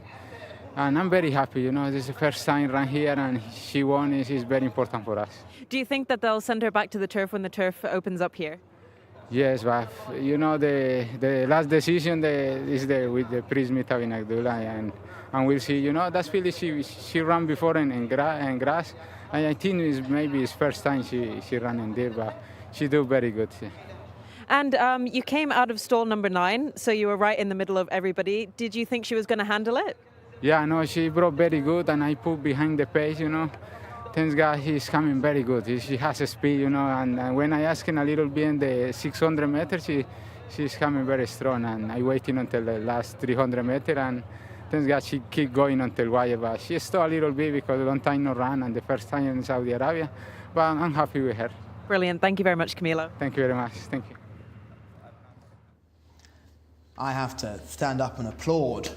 I'm very happy. You know, this is the first time run here, and she won. It's very important for us. Do you think that they'll send her back to the turf when the turf opens up here? Yes, but you know, the last decision is with the Prince Mita bin Abdullah, and we'll see. You know, that's filly she ran before in grass. And I think it's maybe it's first time she ran in there, but she do very good. Yeah. And you came out of stall number 9, so you were right in the middle of everybody. Did you think she was going to handle it? Yeah, no, she brought very good, and I put behind the pace, you know. Thanks God, she's coming very good. She has a speed, you know, and when I asked her a little bit in the 600 meters, she's coming very strong, and I waiting until the last 300 meters, and thanks God she keep going until wire, but she stalled a little bit because a long time no run, and the first time in Saudi Arabia, but I'm happy with her. Brilliant. Thank you very much, Camilo. Thank you very much. Thank you. I have to stand up and applaud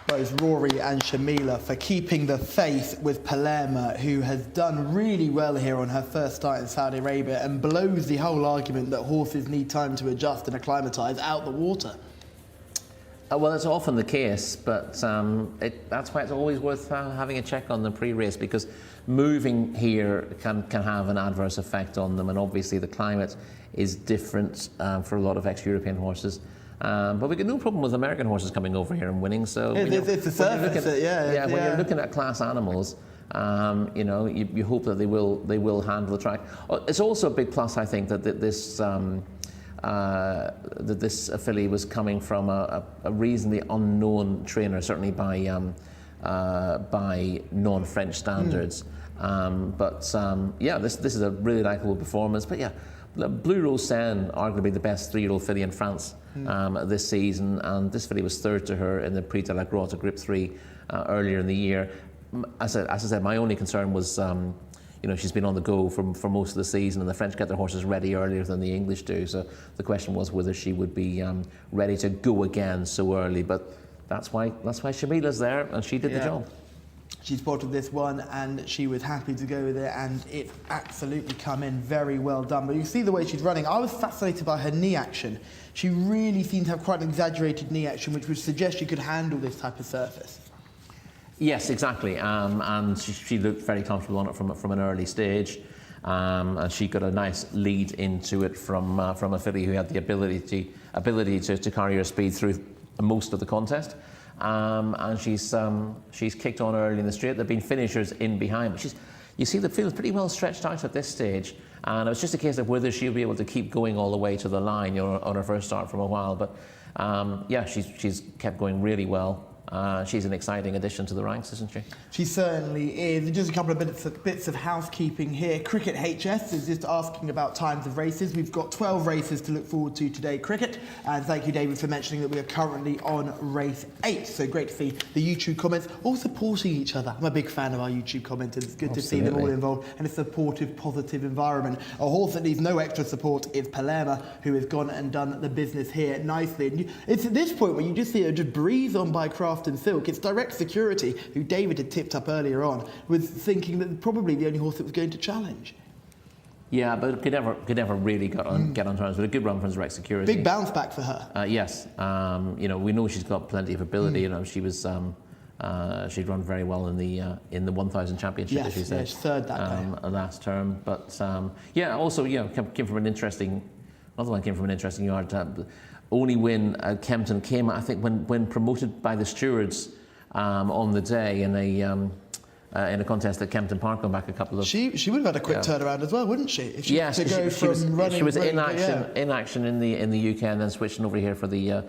both Rory and Shamila for keeping the faith with Palermo, who has done really well here on her first start in Saudi Arabia and blows the whole argument that horses need time to adjust and acclimatise out the water. Well, it's often the case, but that's why it's always worth having a check on the pre-race, because moving here can have an adverse effect on them, and obviously the climate is different for a lot of ex-European horses. But we get no problem with American horses coming over here and winning. So it's the surface, when you're looking at class animals, you know, you hope that they will handle the track. It's also a big plus, I think, that this filly was coming from a reasonably unknown trainer, certainly by non-French standards. This is a really likeable performance. But yeah, Blue Rose Seine, arguably the best 3-year-old filly in France this season, and this filly was third to her in the Prix de la Grotte Group 3 earlier in the year. As I said, my only concern was, you know, she's been on the go for most of the season, and the French get their horses ready earlier than the English do. So the question was whether she would be ready to go again so early. But that's why Shamila's there, and she did the job. She spotted this one and she was happy to go with it, and it absolutely come in very well done. But you see the way she's running. I was fascinated by her knee action. She really seemed to have quite an exaggerated knee action, which would suggest she could handle this type of surface. Yes, exactly. And she looked very comfortable on it from an early stage. And she got a nice lead into it from a filly who had the ability to carry her speed through most of the contest. And she's kicked on early in the straight. There've been finishers in behind, but you see the field's pretty well stretched out at this stage, and it was just a case of whether she'll be able to keep going all the way to the line, you know, on her first start from a while. But she's kept going really well. she's an exciting addition to the ranks, isn't she? She certainly is. Just a couple of bits of housekeeping here. Cricket HS is just asking about times of races. We've got 12 races to look forward to today, cricket. And thank you, David, for mentioning that we are currently on race 8. So great to see the YouTube comments all supporting each other. I'm a big fan of our YouTube commenters. It's good to see them all involved in a supportive, positive environment. A horse that needs no extra support is Palermo, who has gone and done the business here nicely. And it's at this point where you just see her just breathe on by Craft and Silk. It's Direct Security, who David had tipped up earlier on, was thinking that probably the only horse that was going to challenge. Yeah, but could never really get on terms with a good run from Direct Security. Big bounce back for her. Yes, we know she's got plenty of ability. She was she'd run very well in the 1,000 championship. Yes, she said, she's third that day. Last term. But also came from an interesting. Another one came from an interesting yard. Only win at Kempton came, I think, when promoted by the stewards on the day in a contest at Kempton Park going back a couple of... She would have had a quick turnaround as well, wouldn't she? If she was in action in the UK and then switching over here for the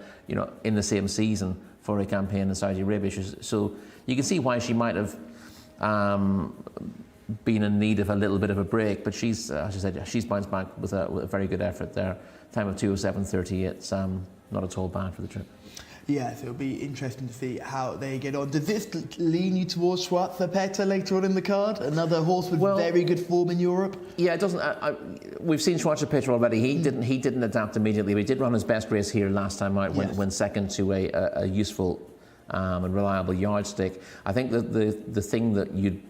in the same season for a campaign in Saudi Arabia. So you can see why she might have been in need of a little bit of a break, but she's, as I said, she's bounced back with a very good effort there. Time of 2:07:30. It's not at all bad for the trip. Yeah, so it'll be interesting to see how they get on. Does this lean you towards Schwarzer Petter later on in the card? Another horse with very good form in Europe? Yeah, it doesn't. We've seen Schwarzer Petter already. He didn't adapt immediately, but he did run his best race here last time out when second to a useful and reliable yardstick. I think that the thing that you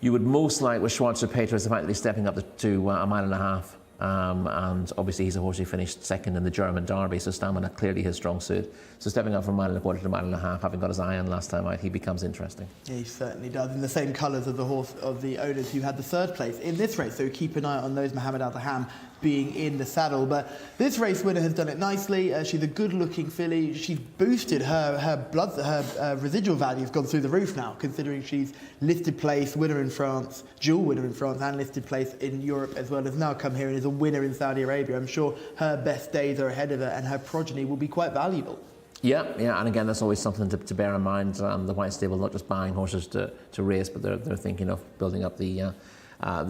would most like with Schwarzer Petter is the fact that he's stepping up to a mile and a half. And obviously he's a horse who finished second in the German Derby, so stamina clearly his strong suit. So stepping up from a mile and a quarter to a mile and a half, having got his eye on last time out, he becomes interesting. Yeah, he certainly does, in the same colours of the horse of the owners who had the third place in this race. So keep an eye on those, Mohammed Al-Daham being in the saddle. But this race winner has done it nicely. She's a good-looking filly. She's boosted her residual value has gone through the roof now, considering she's listed place, winner in France, dual winner in France, and listed place in Europe as well, has now come here and is a winner in Saudi Arabia. I'm sure her best days are ahead of her, and her progeny will be quite valuable. Yeah, and again, that's always something to bear in mind. The White Stable not just buying horses to race, but they're thinking of building up the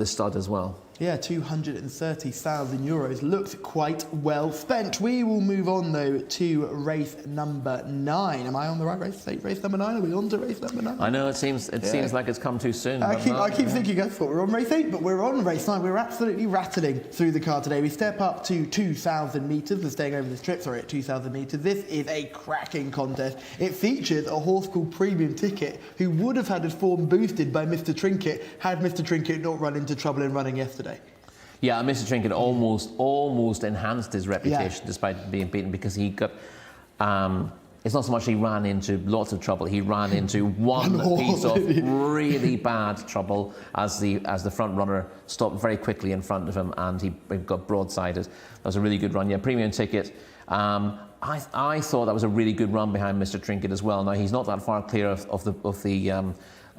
stud as well. Yeah, 230,000 euros. Looks quite well spent. We will move on, though, to race number 9. Am I on the right race? Race number 9? Are we on to race number 9? I know, it seems like it's come too soon. I keep thinking, I thought we're on race 8, but we're on race 9. We're absolutely rattling through the car today. We step up to 2,000 metres. We're staying over the strip, sorry, at 2,000 metres. This is a cracking contest. It features a horse called Premium Ticket, who would have had his form boosted by Mr. Trinket had Mr. Trinket not run into trouble in running yesterday. Yeah, Mr. Trinket almost enhanced his reputation despite being beaten, because he got... it's not so much he ran into lots of trouble, he ran into one piece of really bad trouble as the front runner stopped very quickly in front of him and he got broadsided. That was a really good run. Yeah, Premium Ticket. I thought that was a really good run behind Mr. Trinket as well. Now, he's not that far clear of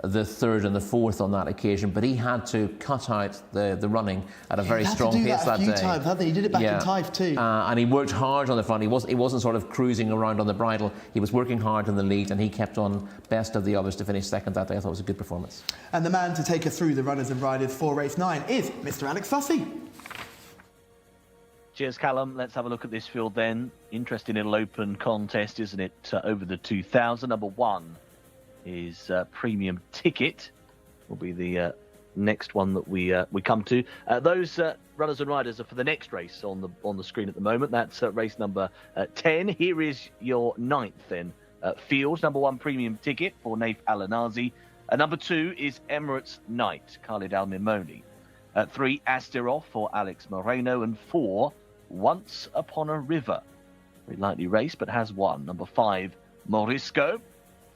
the third and the fourth on that occasion, but he had to cut out the running at a very strong pace that day. He had to do that a few times, hadn't he? He did it back in Taif too. And he worked hard on the front. He wasn't sort of cruising around on the bridle. He was working hard in the lead, and he kept on best of the others to finish second that day. I thought it was a good performance. And the man to take us through the runners and riders for race 9 is Mr. Alex Fussy. Cheers, Callum. Let's have a look at this field then. Interesting little open contest, isn't it? Over the 2,000. Number 1 is Premium Ticket. Will be the next one that we come to. Those runners and riders are for the next race on the screen at the moment. That's race number 10. Here is your 9th then field. Number 1, Premium Ticket for Naif Al-Anazi. Number 2 is Emirates Knight, Khalid Al-Mimoni. 3, Asterov for Alex Moreno. And 4, Once Upon a River. Very lightly raced, but has won. Number 5, Morisco,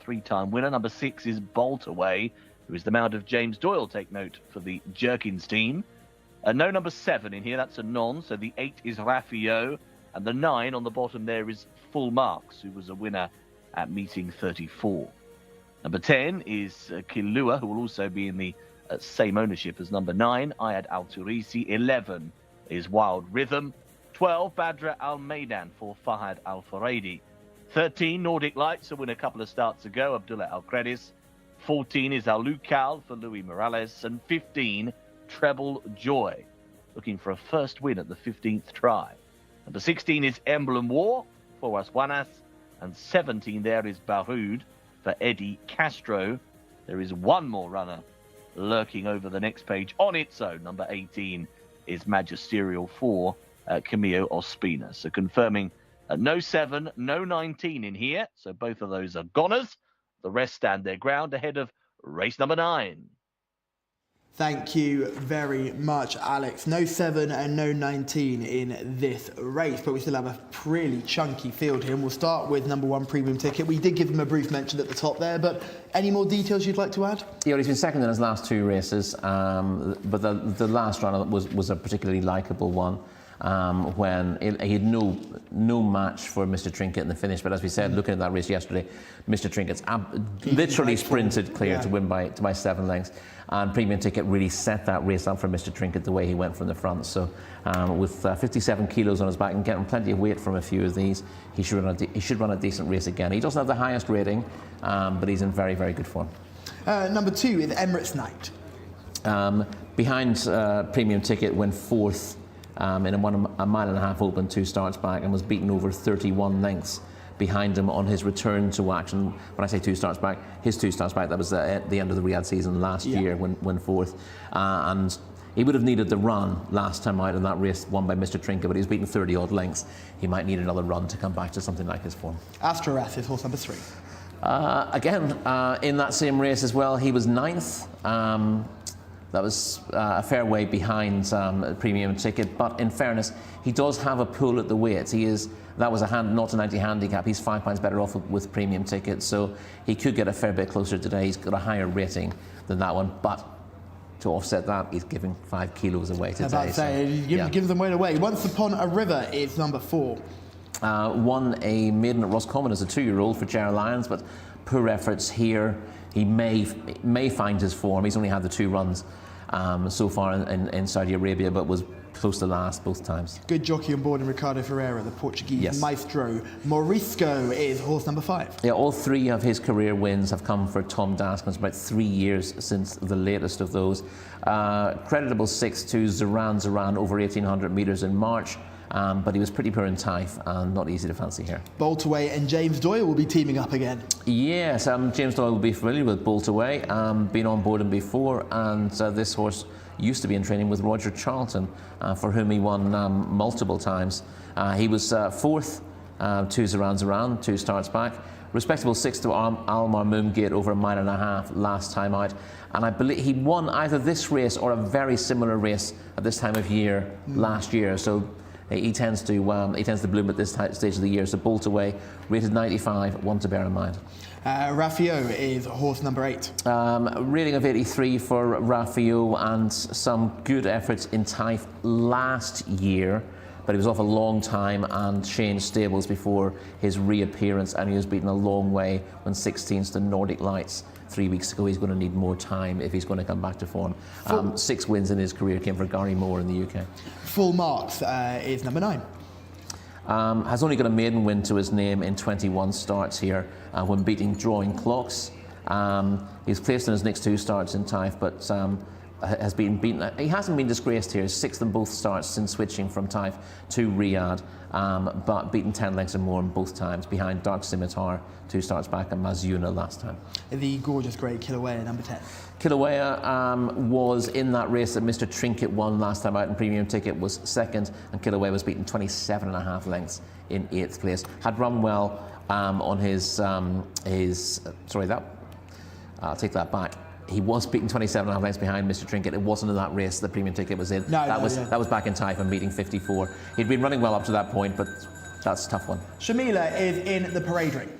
3-time winner. Number 6 is Boltaway, who is the mount of James Doyle, take note, for the Jerkins team. No number 7 in here, that's a non. So the 8 is Raffio, and the 9 on the bottom there is Full Marks, who was a winner at meeting 34. Number 10 is Kilua, who will also be in the same ownership as number 9, Ayad Al-Turisi. 11 is Wild Rhythm. 12, Badra Al-Maidan for Fahad Al-Faradi. 13, Nordic Lights, to win a couple of starts ago, Abdullah Al-Credis. 14 is Alucal for Luis Morales. And 15, Treble Joy, looking for a first win at the 15th try. Number 16 is Emblem War for Juanas. And 17 there is Bahoud for Eddie Castro. There is one more runner lurking over the next page on its own. Number 18 is Magisterial for Camillo Ospina. So confirming no 7, no 19 in here. So both of those are goners. The rest stand their ground ahead of race number 9. Thank you very much, Alex. No 7 and no 19 in this race, but we still have a really chunky field here. And we'll start with number 1 Premium Ticket. We did give him a brief mention at the top there, but any more details you'd like to add? Yeah, well, he's been second in his last 2 races, but the last run was a particularly likeable one. When he had no match for Mr. Trinket in the finish, but as we said, looking at that race yesterday, Mr. Trinket's literally sprinted clear to win by 7 lengths, and Premium Ticket really set that race up for Mr. Trinket the way he went from the front. So with 57 kilos on his back and getting plenty of weight from a few of these, he should run a decent race again. He doesn't have the highest rating, but he's in very, very good form. Number 2 is Emirates Knight. Behind Premium Ticket, went 4th. In a 1.5 mile open, 2 starts back, and was beaten over 31 lengths behind him on his return to action. When I say 2 starts back, his 2 starts back, that was at the end of the Riyadh season last year when 4th. And he would have needed the run last time out in that race won by Mr. Trinket, but he was beaten 30 odd lengths. He might need another run to come back to something like his form. Astraras is horse number 3. Again, in that same race as well, he was 9th. That was a fair way behind Premium Ticket, but in fairness, he does have a pull at the weights. That was a 0-90 handicap. He's £5 better off with Premium Ticket, so he could get a fair bit closer today. He's got a higher rating than that one, but to offset that, he's giving 5 kilos away today. About to say, give them weight away. Once Upon a River is number 4. Won a maiden at Roscommon as a 2-year-old for Ger Lyons, but poor efforts here. He may find his form. He's only had the 2 runs so far in Saudi Arabia, but was close to last both times. Good jockey on board in Ricardo Ferreira, the Portuguese maestro. Morisco is horse number 5. Yeah, all 3 of his career wins have come for Tom Daskins, about 3 years since the latest of those. Creditable 6 to Zaran over 1,800 metres in March. But he was pretty poor in Taif and not easy to fancy here. Boltaway and James Doyle will be teaming up again. Yes, James Doyle will be familiar with Boltaway, been on board him before, and this horse used to be in training with Roger Charlton, for whom he won multiple times. He was 4th to Zaran, 2 starts back. Respectable 6th to Al Marmoon Gate over 1.5 miles last time out. And I believe he won either this race or a very similar race at this time of year last year. So he tends to bloom at this stage of the year. So Boltaway, rated 95, one to bear in mind. Raffio is horse number 8. Rating of 83 for Raffio, and some good efforts in Taif last year, but he was off a long time and changed stables before his reappearance, and he was beaten a long way when 16th to Nordic Lights 3 weeks ago. He's going to need more time if he's going to come back to form. 6 wins in his career came for Gary Moore in the UK. Full Marks is number 9. Has only got a maiden win to his name in 21 starts here when beating Drawing Clocks. He's placed in his next 2 starts in Taif, but has been beaten. He hasn't been disgraced here. He's 6th in both starts since switching from Taif to Riyadh, but beaten 10 lengths or more in both times, behind Dark Scimitar 2 starts back and Mazuna last time. The gorgeous grey Kilauea, number 10. Kilauea was in that race that Mr. Trinket won last time out, and Premium Ticket was 2nd, and Kilauea was beaten 27.5 lengths in 8th place. Had run well on I'll take that back. He was beaten 27.5 lengths behind Mr. Trinket. It wasn't in that race the Premium Ticket was in. That was back in Taif and beating 54. He'd been running well up to that point, but that's a tough one. Shamila is in the parade ring.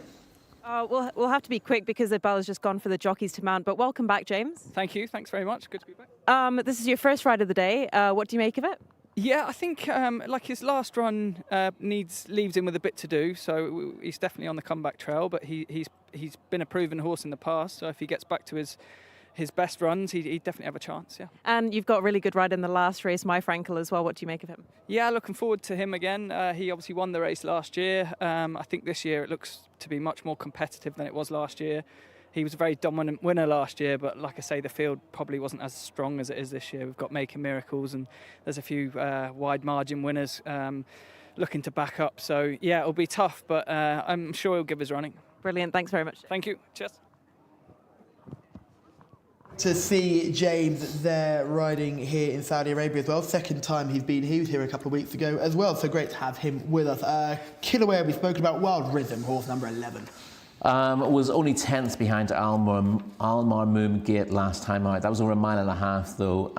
We'll have to be quick because the bell has just gone for the jockeys to mount, but welcome back, James. Thank you. Thanks very much. Good to be back. This is your first ride of the day. What do you make of it? Yeah, I think like his last run leaves him with a bit to do, so he's definitely on the comeback trail, but he's been a proven horse in the past, so if he gets back to his his best runs, he'd definitely have a chance, yeah. And you've got a really good ride in the last race, My Frankel, as well. What do you make of him? Yeah, looking forward to him again. He obviously won the race last year. I think this year it looks to be much more competitive than it was last year. He was a very dominant winner last year, but like I say, the field probably wasn't as strong as it is this year. We've got Making Miracles, and there's a few wide margin winners looking to back up. So yeah, it'll be tough, but I'm sure he'll give his running. Brilliant. Thanks very much. Thank you. Cheers. To see James there riding here in Saudi Arabia as well. Second time he's been here. He was here a couple of weeks ago as well. So great to have him with us. Kilaway, we've spoken about. Wild Rhythm, horse number 11. Was only 10th behind Al-Marmoom Gate last time out. That was over 1.5 miles though,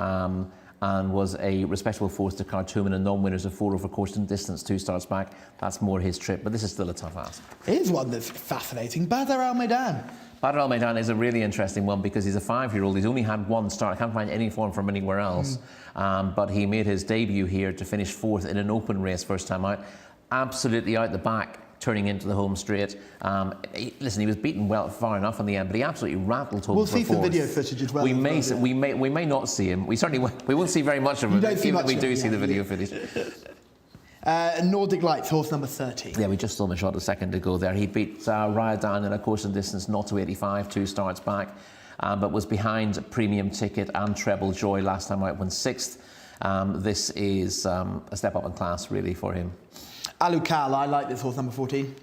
and was a respectable force to Khartoum and a non-winners of 4 over course and distance 2 starts back. That's more his trip, but this is still a tough ask. Here's one that's fascinating. Badr Al Maidan. Badr Al Maidan is a really interesting one because he's a 5-year-old. He's only had 1 start. I can't find any form from anywhere else. But he made his debut here to finish 4th in an open race first time out. Absolutely out the back, turning into the home straight. Listen, he was beaten well far enough in the end, but he absolutely rattled home. We'll for see some 4th. video footage as well. We may not see him. We certainly we won't see very much of him. Even if we do see the video footage. Nordic Lights, horse number 30. Yeah, we just saw him a shot a second ago there. He beat Riyadh in a course and distance 0 to 85, 2 starts back, but was behind Premium Ticket and Treble Joy last time out, won 6th. This is a step up in class, really, for him. Alukal, I like this horse number 14.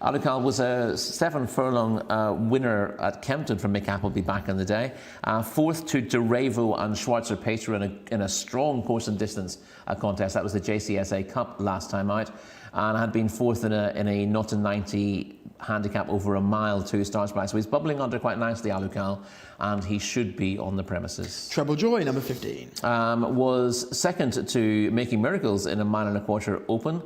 Alukal was a Stefan Furlong winner at Kempton from Mick Appleby back in the day. 4th to Derevo and Schwarzer Pacer in a strong course and distance contest. That was the Jcsa Cup last time out, and had been 4th in a 0 to 90 handicap over 1 mile 2 starts back. So he's bubbling under quite nicely, Alukal, and he should be on the premises. Treble Joy, number 15. Was 2nd to Making Miracles in a 1.25 mile open.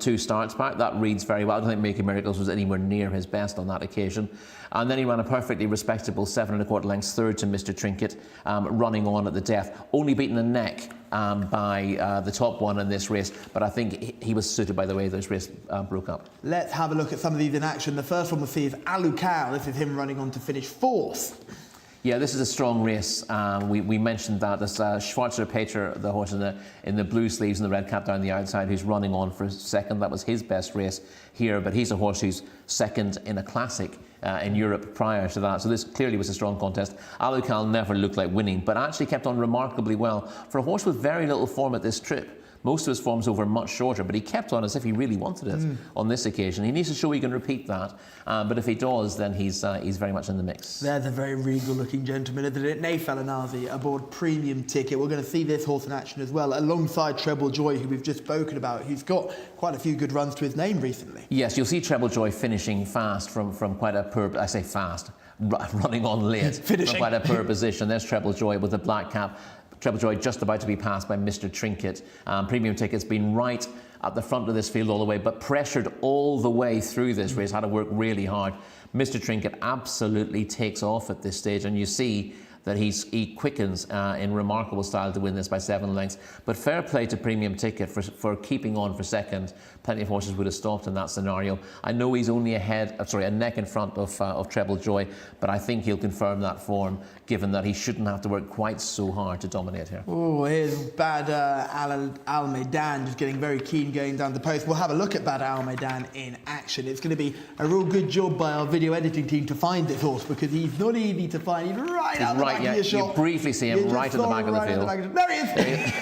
2 starts back. That reads very well. I don't think Making Miracles was anywhere near his best on that occasion. And then he ran a perfectly respectable 7.25 lengths 3rd to Mr. Trinket, running on at the death. Only beaten a neck by the top one in this race, but I think he was suited by the way this race broke up. Let's have a look at some of these in action. The first one we'll see is Alukal. This is him running on to finish 4th. Yeah, this is a strong race. We mentioned that. There's Schwarzer Pater, the horse in the blue sleeves and the red cap down the outside, who's running on for 2nd. That was his best race here, but he's a horse who's 2nd in a classic in Europe prior to that. So this clearly was a strong contest. Alukal never looked like winning, but actually kept on remarkably well. For a horse with very little form at this trip, most of his form's over much shorter, but he kept on as if he really wanted it on this occasion. He needs to show he can repeat that, but if he does, then he's very much in the mix. There's a very regal-looking gentleman, isn't it? Naif Alanazi aboard Premium Ticket. We're going to see this horse in action as well, alongside Treble Joy, who we've just spoken about, who's got quite a few good runs to his name recently. Yes, you'll see Treble Joy finishing fast from quite a poor, I say fast, running on late from quite a poor position. There's Treble Joy with the black cap. Treble Joy just about to be passed by Mr. Trinket. Premium Ticket's been right at the front of this field all the way, but pressured all the way through this race, had to work really hard. Mr. Trinket absolutely takes off at this stage, and you see that he quickens in remarkable style to win this by 7 lengths. But fair play to Premium Ticket for keeping on for 2nd. Plenty of horses would have stopped in that scenario. I know he's only a neck in front of Treble Joy, but I think he'll confirm that form, given that he shouldn't have to work quite so hard to dominate here. Oh, here's Badr Al Maidan just getting very keen going down the post. We'll have a look at Badr Al Maidan in action. It's going to be a real good job by our video editing team to find this horse, because he's not easy to find. He's right out the back of your shot. You briefly see him right at the back of the field. There he is!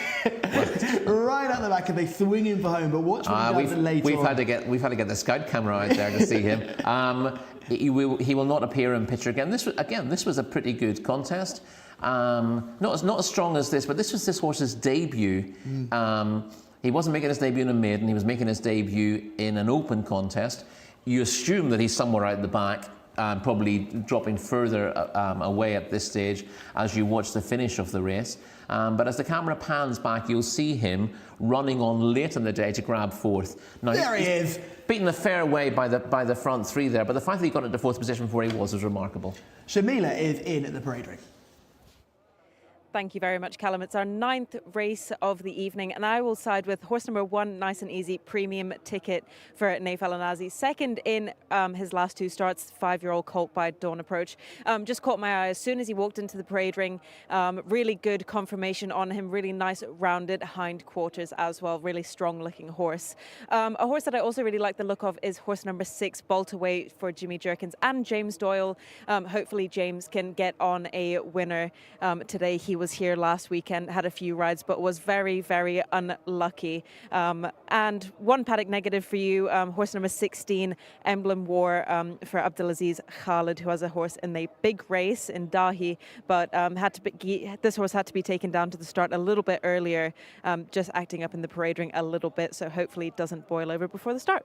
Right at the back, and they swing him for home. But watch what he does later. We've had to get the scout camera out there to see him. He will not appear in picture again. This was a pretty good contest. Not as strong as this, but this was this horse's debut. He wasn't making his debut in a maiden. He was making his debut in an open contest. You assume that he's somewhere out the back. Probably dropping further away at this stage as you watch the finish of the race. But as the camera pans back, you'll see him running on late in the day to grab 4th. Now, there he is! Beaten a fair way by the front 3 there, but the fact that he got into 4th position before he was remarkable. Shamila is in at the parade ring. Thank you very much, Callum. It's our 9th race of the evening, and I will side with horse number 1, Nice and Easy, Premium Ticket for Naif Alanazi. Second in his last 2 starts, 5-year-old colt by Dawn Approach. Just caught my eye as soon as he walked into the parade ring. Really good confirmation on him, really nice rounded hindquarters as well, really strong looking horse. A horse that I also really like the look of is horse number 6, Boltaway, for Jimmy Jerkins and James Doyle. Hopefully James can get on a winner today. He was here last weekend, had a few rides, but was very, very unlucky. And one paddock negative for you, horse number 16, Emblem War, for Abdulaziz Khalid, who has a horse in the big race in Dahi, but this horse had to be taken down to the start a little bit earlier, just acting up in the parade ring a little bit, so hopefully it doesn't boil over before the start.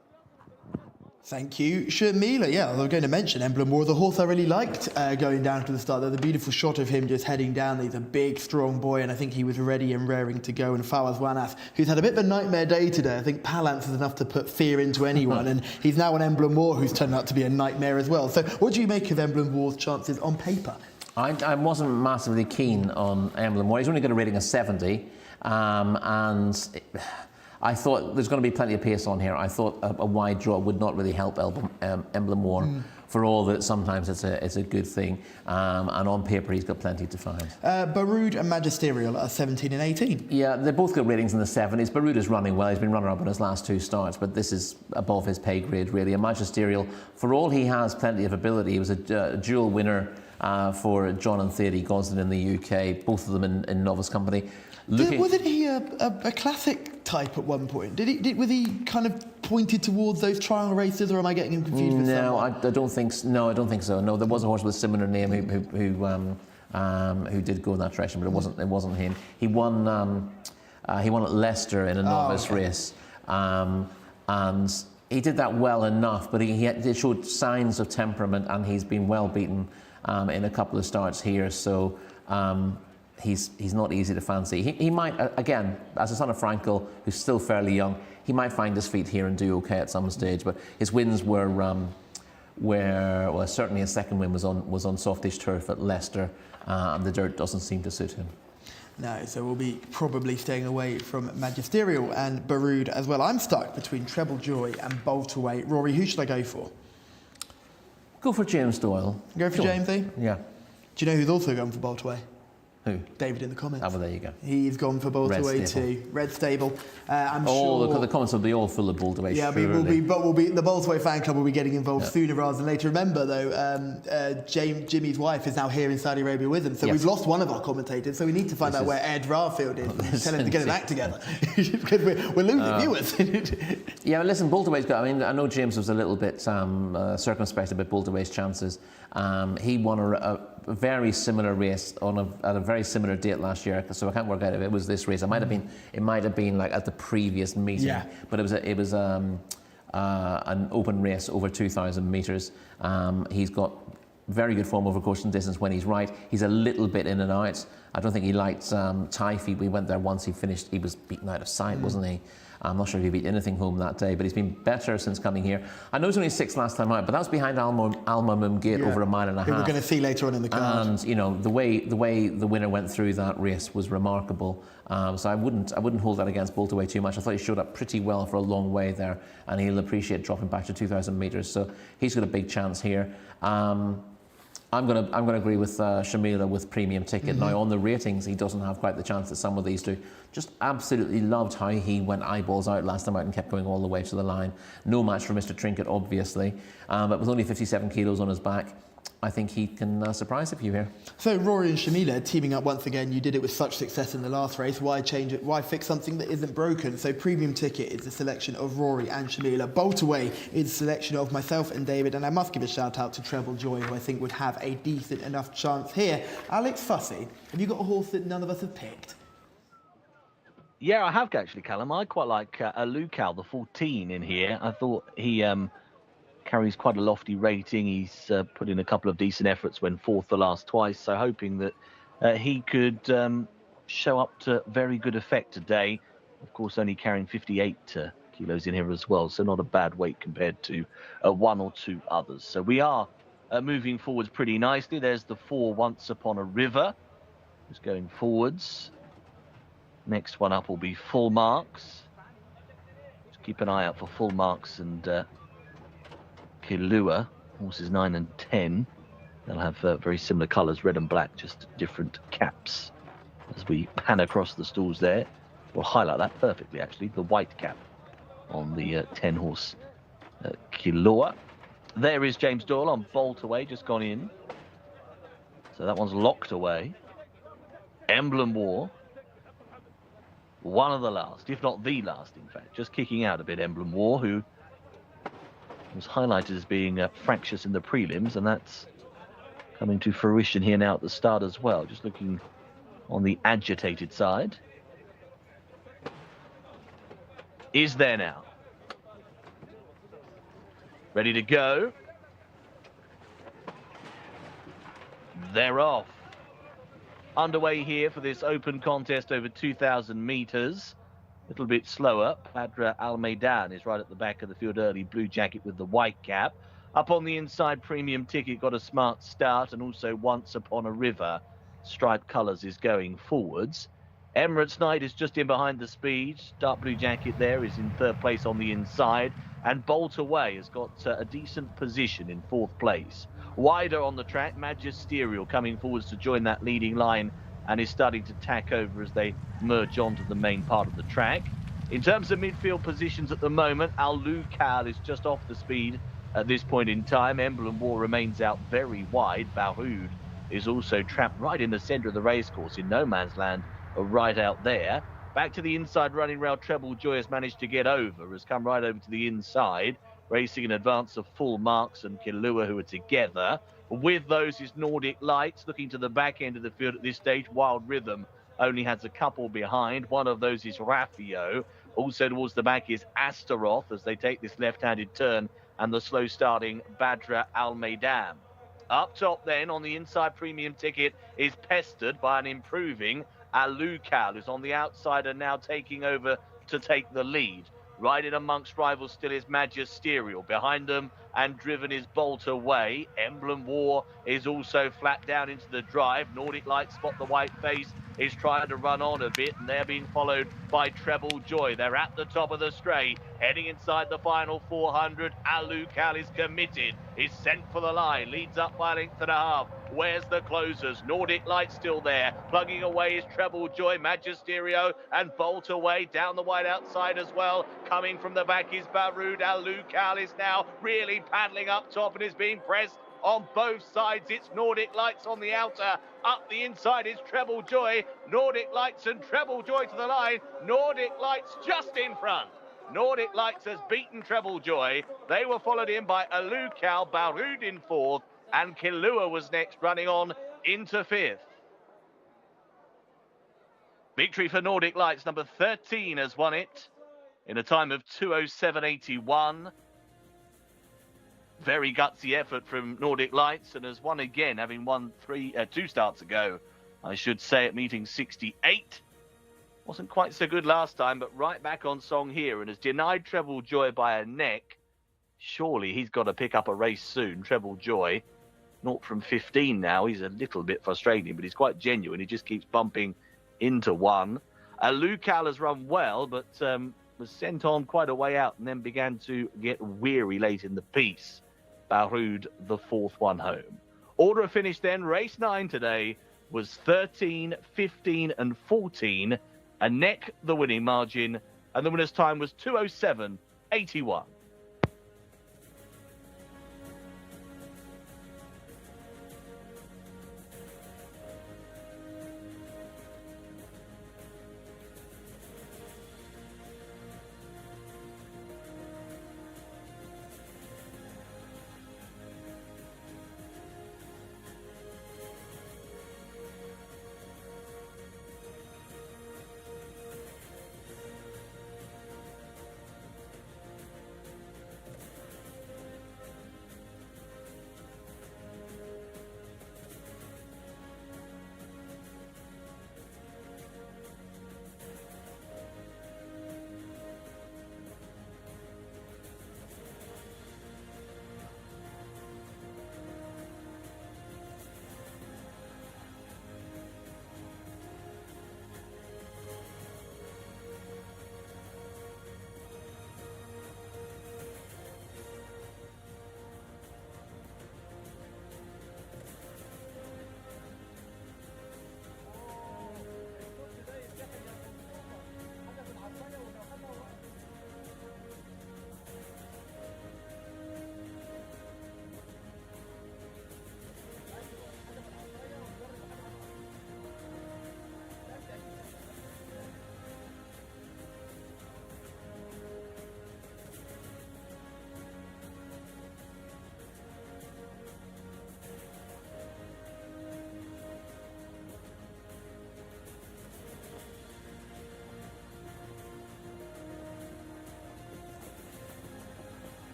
Thank you, Shamila. Yeah, I was going to mention Emblem War, the horse I really liked going down to the start. There's a beautiful shot of him just heading down. He's a big, strong boy, and I think he was ready and raring to go. And Fawaz Wanas, who's had a bit of a nightmare day today. I think Palance is enough to put fear into anyone, and he's now on Emblem War, who's turned out to be a nightmare as well. So what do you make of Emblem War's chances on paper? I wasn't massively keen on Emblem War. He's only got a rating of 70, I thought there's going to be plenty of pace on here. I thought a wide draw would not really help Emblem War. For all that sometimes it's a good thing. And on paper, he's got plenty to find. Baroud and Magisterial are 17 and 18. Yeah, they both got ratings in the 70s. Baroud is running well. He's been runner-up in his last 2 starts, but this is above his pay grade, really. And Magisterial, for all he has plenty of ability, he was a dual winner for John and Thierry Gosden in the UK, both of them in novice company. Wasn't he a classic type at one point? Was he kind of pointed towards those trial races, or am I getting him confused with someone? No, I don't think so. No, I don't think so. No, there was a horse with a similar name who did go in that direction, but it wasn't him. He won at Leicester in a novice race, and he did that well enough. But he showed signs of temperament, and he's been well beaten in a couple of starts here. So. He's not easy to fancy. He might, again, as a son of Frankel, who's still fairly young, he might find his feet here and do okay at some stage. But his wins were certainly his second win was on softish turf at Leicester, and the dirt doesn't seem to suit him. No, so we'll be probably staying away from Magisterial and Baroud as well. I'm stuck between Treble Joy and Boltaway. Rory, who should I go for? Go for James Doyle. Go for James, eh? Yeah. Do you know who's also going for Boltaway? Who? David in the comments. Oh, well, there you go. He's gone for Boltaway too. Red Stable. I'm sure. The comments will be all full of Boltaway. Yeah, the Boltaway fan club will be getting involved sooner rather than later. Remember, though, Jimmy's wife is now here in Saudi Arabia with him, so we've lost one of our commentators. So we need to find out where Ed Rarfield is. Tell him to get an act together because we're losing viewers. Yeah, listen, Boltaway's got. I mean, I know James was a little bit circumspect about Boltaway's chances. He won a very similar race at a very similar date last year, so I can't work out if it was this race. It might have been like at the previous meeting, but it was an open race over 2,000 metres. He's got very good form over course and distance when he's right. He's a little bit in and out. I don't think he liked Taifi. We went there once. He finished. He was beaten out of sight, wasn't he? I'm not sure if he beat anything home that day, but he's been better since coming here. I know he was only 6th last time out, but that was behind Al-Mamum Gate over a mile and a half. We're going to see later on in the card. And you know the way the winner went through that race was remarkable. So I wouldn't hold that against Boltaway too much. I thought he showed up pretty well for a long way there, and he'll appreciate dropping back to 2,000 metres. So he's got a big chance here. I'm going to agree with Shamila with Premium Ticket. Now, on the ratings, he doesn't have quite the chance that some of these do. Just absolutely loved how he went eyeballs out last time out and kept going all the way to the line. No match for Mr. Trinket, obviously. But with only 57 kilos on his back, I think he can surprise a few here. So Rory and Shamila teaming up once again. You did it with such success in the last race. Why change it? Why fix something that isn't broken? So Premium Ticket is a selection of Rory and Shamila. Boltaway is a selection of myself and David. And I must give a shout out to Treble Joy, who I think would have a decent enough chance here. Alex Fussy, have you got a horse that none of us have picked? Yeah, I have actually, Callum. I quite like Alucal, the 14 in here. I thought he carries quite a lofty rating. He's put in a couple of decent efforts when 4th the last twice. So hoping that he could show up to very good effect today. Of course, only carrying 58 kilos in here as well. So not a bad weight compared to 1 or 2 others. So we are moving forwards pretty nicely. There's the 4 Once Upon a River. Just going forwards. Next one up will be Full Marks. Just keep an eye out for Full Marks and Kilua, horses 9 and 10. They'll have very similar colours, red and black, just different caps. As we pan across the stalls there, we'll highlight that perfectly, actually, the white cap on the 10-horse Kilua. There is James Doyle on Bolt Away, just gone in. So that one's locked away. Emblem War. One of the last, if not the last, in fact. Just kicking out a bit, Emblem War, who was highlighted as being fractious in the prelims, and that's coming to fruition here now at the start as well. Just looking on the agitated side. Is there now. Ready to go. They're off. Underway here for this open contest over 2,000 metres. A little bit slower. Badra Al Maidan is right at the back of the field early. Blue jacket with the white cap. Up on the inside, Premium Ticket got a smart start, and also Once Upon a River. Striped colours is going forwards. Emirates Knight is just in behind the speed. Dark blue jacket there is in third place on the inside. And Bolt Away has got a decent position in fourth place. Wider on the track, Magisterial coming forwards to join that leading line and is starting to tack over as they merge onto the main part of the track. In terms of midfield positions at the moment, Al Lucal is just off the speed at this point in time. Emblem War remains out very wide. Baroud is also trapped right in the centre of the racecourse in no man's land, right out there. Back to the inside, Running Rail Treble Joy has managed to get over, has come right over to the inside, racing in advance of Full Marks and Kilua, who are together. With those is Nordic Lights, looking to the back end of the field at this stage. Wild Rhythm only has a couple behind. One of those is Raffio. Also towards the back is Astaroth as they take this left-handed turn, and the slow-starting Badra Al Maidan. Up top then, on the inside, Premium Ticket is pestered by an improving Alucal, who's on the outside and now taking over to take the lead. Right in amongst rivals still is Magisterial. Behind them and driven is Bolt Away. Emblem War is also flat down into the drive. Nordic Light spot the white face, is trying to run on a bit, and they're being followed by Treble Joy. They're at the top of the straight, heading inside the final 400. Alucal is committed, is sent for the line, leads up by a length and a half. Where's the closers? Nordic Light still there. Plugging away is Treble Joy, Magisterio, and Bolt Away down the wide outside as well. Coming from the back is Baroud. Alucal is now really paddling up top and is being pressed on both sides. It's Nordic Lights on the outer. Up the inside is Treble Joy. Nordic Lights and Treble Joy to the line. Nordic Lights just in front. Nordic Lights has beaten Treble Joy. They were followed in by Alucal, Baroud in fourth, and Kilua was next, running on into fifth. Victory for Nordic Lights. Number 13 has won it in a time of 2:07.81. Very gutsy effort from Nordic Lights, and has won again, having won two starts ago, I should say, at meeting 68. Wasn't quite so good last time, but right back on song here, and has denied Treble Joy by a neck. Surely he's got to pick up a race soon. Treble Joy, 0 from 15 now. He's a little bit frustrating, but he's quite genuine. He just keeps bumping into one. Lucal has run well, but was sent on quite a way out and then began to get weary late in the piece. Baroud, the fourth one home. Order of finish then, race 9 today was 13, 15 and 14. A neck the winning margin, and the winner's time was 2:07.81.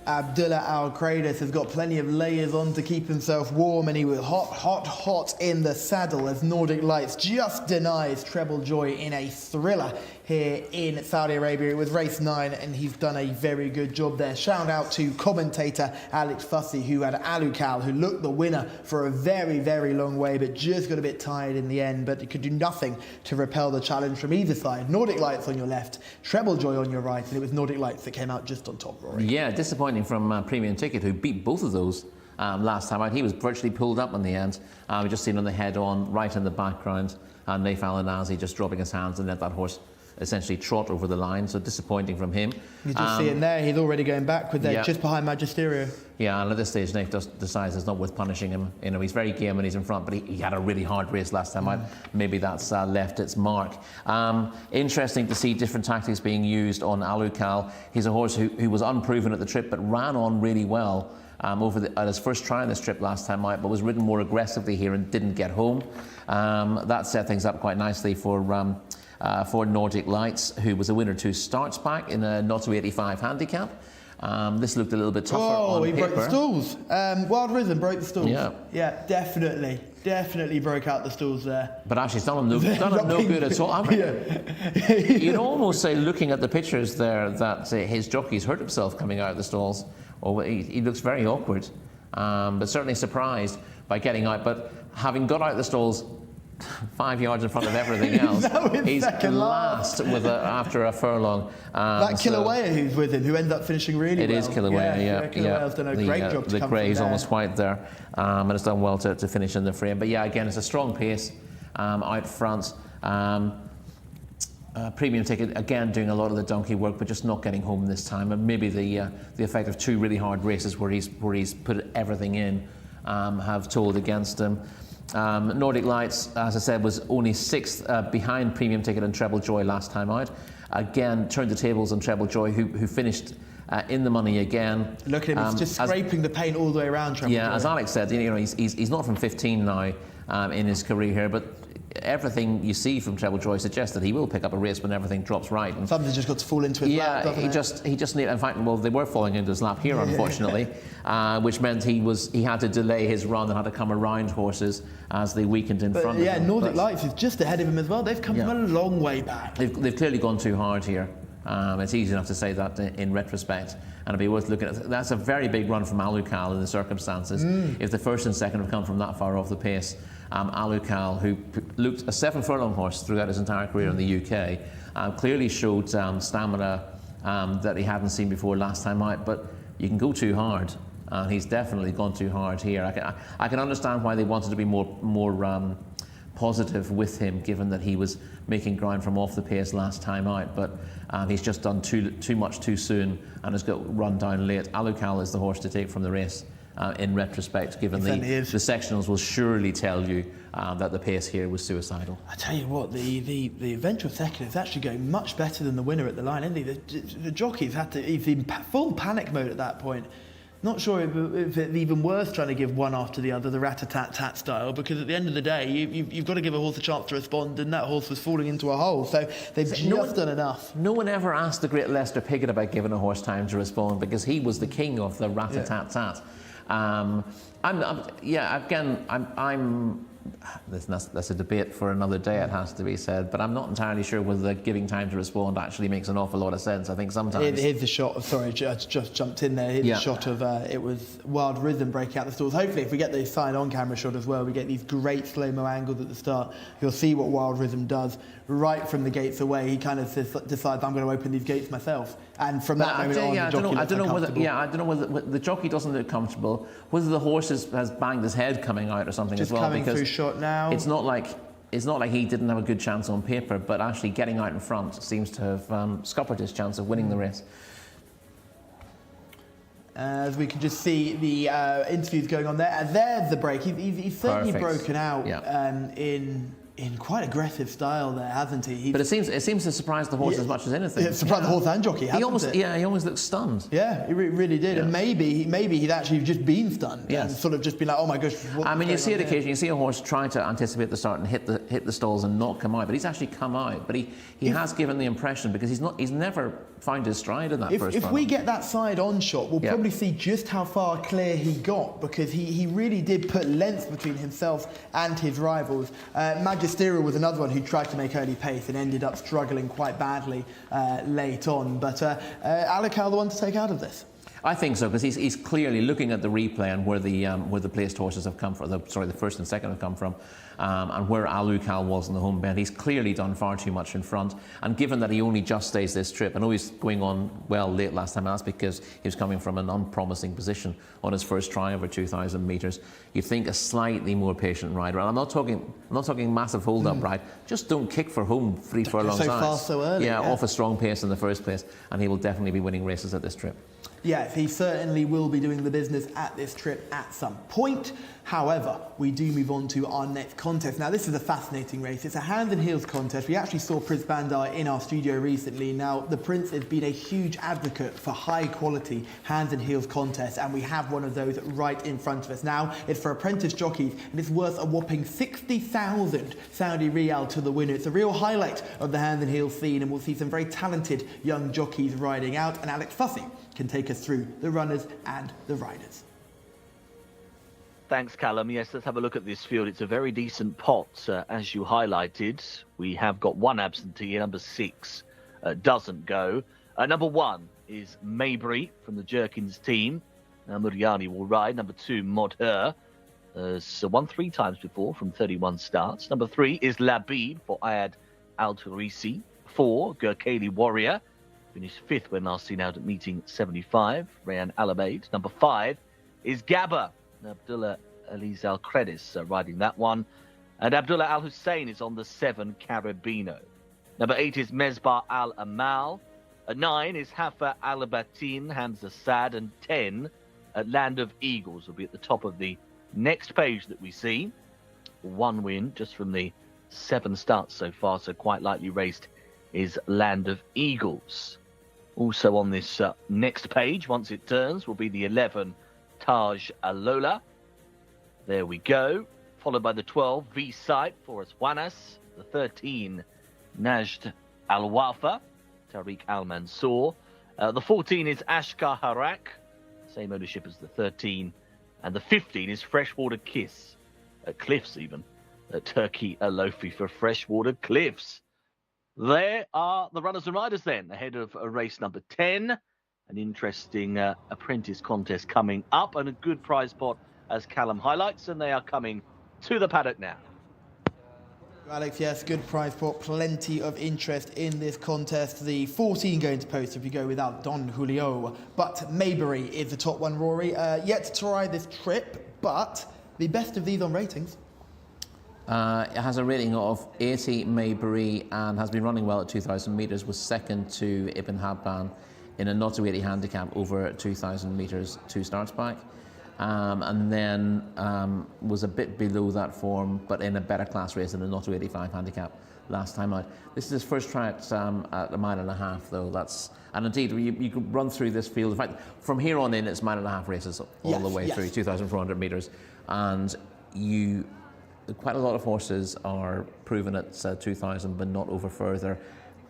Abdullah Al-Qradis has got plenty of layers on to keep himself warm, and he was hot in the saddle as Nordic Lights just denies Treble Joy in a thriller here in Saudi Arabia. It was race 9 and he's done a very good job there. Shout out to commentator Alex Fussy, who had Alukal, who looked the winner for a very long way, but just got a bit tired in the end, but it could do nothing to repel the challenge from either side. Nordic Lights on your left, Treble Joy on your right, and it was Nordic Lights that came out just on top, Rory. Yeah, disappointing from Premium Ticket, who beat both of those last time out. He was virtually pulled up in the end. We just seen on the head-on, right in the background, and Naif Al-Anazi just dropping his hands and let that horse essentially trot over the line, so disappointing from him. You just see him there, he's already going backward there, just behind Magisterio. Yeah, and at this stage, Naif just decides it's not worth punishing him. You know, he's very game when he's in front, but he had a really hard race last time out. Maybe that's left its mark. Interesting to see different tactics being used on Alukal. He's a horse who was unproven at the trip, but ran on really well at his first try on this trip last time out, but was ridden more aggressively here and didn't get home. That set things up quite nicely for Nordic Lights, who was a winner 2 starts back in a 0-85 handicap. This looked a little bit tougher on he paper. broke the stalls. Wild Rhythm broke the stalls. Yeah, definitely broke out the stalls there. But actually, it's done him no good at all. I mean, you'd almost say, looking at the pictures there, that his jockey's hurt himself coming out of the stalls. Or he looks very awkward, but certainly surprised by getting out. But having got out the stalls 5 yards in front of everything else, he's last after a furlong. That Kilauea who's with him, who ended up finishing really well. It is Kilauea, yeah. Kilauea's done a great job to the come grey from is there. almost white there, and it's done well to finish in the frame. But yeah, again, it's a strong pace out front. Premium Ticket again doing a lot of the donkey work, but just not getting home this time, and maybe the effect of 2 really hard races where he's put everything in have told against him. Nordic Lights, as I said, was only 6th behind Premium Ticket and Treble Joy last time out. Again, turned the tables on Treble Joy, who finished in the money again. Look at him, he's just scraping the paint all the way around Treble Joy. As Alex said, you know, he's not from 15 now in his career here, but everything you see from Treble Joy suggests that he will pick up a race when everything drops right. And something's just got to fall into his lap, doesn't it? He just needed, in fact, well, they were falling into his lap here, unfortunately, which meant he had to delay his run and had to come around horses as they weakened in front of him. Nordic Lights is just ahead of him as well. They've come from a long way back. They've clearly gone too hard here. It's easy enough to say that in retrospect, and it'd be worth looking at. That's a very big run from Alukal in the circumstances. If the first and second have come from that far off the pace, Alukal, who looked a 7 furlong horse throughout his entire career in the UK, clearly showed stamina that he hadn't seen before last time out. But you can go too hard, and he's definitely gone too hard here. I can understand why they wanted to be more positive with him, given that he was making ground from off the pace last time out, but he's just done too much too soon and has got run down late. Alukal is the horse to take from the race in retrospect, given the sectionals will surely tell you that the pace here was suicidal. I tell you what, the eventual second is actually going much better than the winner at the line, isn't he? The jockey's he's in full panic mode at that point. Not sure if it's even worse trying to give one after the other, the rat-a-tat-tat style, because at the end of the day, you've got to give a horse a chance to respond, and that horse was falling into a hole, so they've just done enough. No one ever asked the great Lester Piggott about giving a horse time to respond, because he was the king of the rat-a-tat-tat. That's a debate for another day, it has to be said, but I'm not entirely sure whether giving time to respond actually makes an awful lot of sense. I think sometimes... Here's the shot, sorry, I just jumped in there. Here's the shot of, it was Wild Rhythm breaking out the stalls. Hopefully, if we get the side on camera shot as well, we get these great slow-mo angles at the start. You'll see what Wild Rhythm does right from the gates away. He kind of decides, I'm going to open these gates myself. And from that moment on, the jockey I don't know whether the jockey doesn't look comfortable, whether the horse has banged his head coming out or something just as well. Coming through shot now. It's not like he didn't have a good chance on paper, but actually getting out in front seems to have scuppered his chance of winning the race. As we can just see the interviews going on there, and there's the break. He's certainly broken out in quite aggressive style there, hasn't he? But it seems to surprise the horse as much as anything. It surprised the horse and jockey, hasn't it? Yeah, he almost looked stunned. Yeah, he really did. Yeah. And maybe he'd actually just been stunned and sort of just been like, oh my gosh. I mean, you see it occasionally. You see a horse try to anticipate the start and hit the stalls and not come out, but he's actually come out. But he has given the impression, because he's never found his stride in that first If run. we get that side on shot, we'll probably see just how far clear he got, because he really did put length between himself and his rivals. Magisterial was another one who tried to make early pace and ended up struggling quite badly late on. But Alakal the one to take out of this? I think so, because he's clearly looking at the replay and where the placed horses have come from. The first and second have come from, and where Alukal was in the home bend. He's clearly done far too much in front. And given that he only just stays this trip, I know he's going on well late last time, and that's because he was coming from an unpromising position on his first try over 2,000 metres. You'd think a slightly more patient rider. And I'm not talking massive hold-up ride. Just don't kick for home 3 furlongs so out. fast, so early. Yeah, off a strong pace in the first place, and he will definitely be winning races at this trip. Yes, he certainly will be doing the business at this trip at some point. However, we do move on to our next contest. Now, this is a fascinating race. It's a hands and heels contest. We actually saw Prince Bandar in our studio recently. Now, the Prince has been a huge advocate for high quality hands and heels contests, and we have one of those right in front of us. Now, it's for apprentice jockeys, and it's worth a whopping 60,000 Saudi Riyal to the winner. It's a real highlight of the hands and heels scene, and we'll see some very talented young jockeys riding out, and Alex Fussy can take us through the runners and the riders. Thanks, Callum. Yes, let's have a look at this field. It's a very decent pot, as you highlighted. We have got one absentee. Number 6 doesn't go. Number 1 is Maybury from the Jerkins team. Muriani will ride. Number 2, Modher. Won 3 times before from 31 starts. Number 3 is Labib for Ayad Al-Turisi. 4, Gurkali Warrior. Finished 5th when last seen out at meeting 75. Rayan Alabaid. Number 5 is Gabba. Abdullah Aliz Al Credis riding that one. And Abdullah Al Hussein is on the 7, Carabino. Number 8 is Mesbah Al Amal. 9 is Hafa Al Batin, Hamza Sad. And 10, Land of Eagles will be at the top of the next page that we see. 1 win just from the 7 starts so far, so quite lightly raced is Land of Eagles. Also on this next page, once it turns, will be the 11, Taj Alola. There we go. Followed by the 12, V-Sight for Aswanas. The 13, Najd Al-Wafa, Tariq Al-Mansour. The 14 is Ashkar Harak, same ownership as the 13. And the 15 is Freshwater Kiss, Cliffs even. Turkey Alofi for Freshwater Cliffs. There are the runners and riders then, ahead of race number 10. An interesting apprentice contest coming up, and a good prize pot, as Callum highlights, and they are coming to the paddock now. Alex, yes, good prize pot, plenty of interest in this contest. The 14 going to post if you go without Don Julio, but Maybury is the top one, Rory. Yet to ride this trip, but the best of these on ratings. It has a rating of 80, Maybury, and has been running well at 2,000 metres, was second to Ibn Habban in a not to 80 handicap over 2,000 metres 2 starts back. And then was a bit below that form, but in a better class race in a not to 85 handicap last time out. This is his first try at a mile and a half, though. And indeed, you could run through this field. In fact, from here on in, it's mile and a half races all the way through, 2,400 metres. And quite a lot of horses are proven at 2,000, but not over further.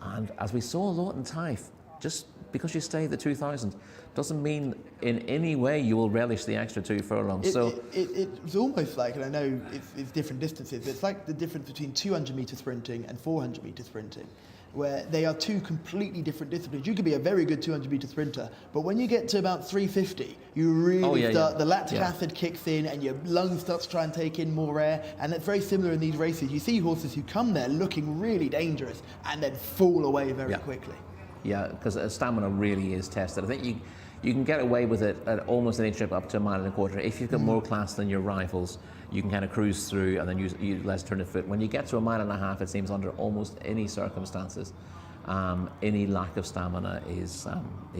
And as we saw a lot in Taif, just because you stay at the 2,000 doesn't mean in any way you will relish the extra 2 furlongs. It's almost like, and I know it's different distances, it's like the difference between 200 metre sprinting and 400 metre sprinting, where they are 2 completely different disciplines. You could be a very good 200 metre sprinter, but when you get to about 350, you really the lactic acid kicks in and your lungs start to try and take in more air, and it's very similar in these races. You see horses who come there looking really dangerous and then fall away very quickly. Yeah, because stamina really is tested. I think you can get away with it at almost any trip up to a mile and a quarter. If you've got more class than your rivals, you can kind of cruise through and then use less turn of foot. When you get to a mile and a half, it seems under almost any circumstances, any lack of stamina is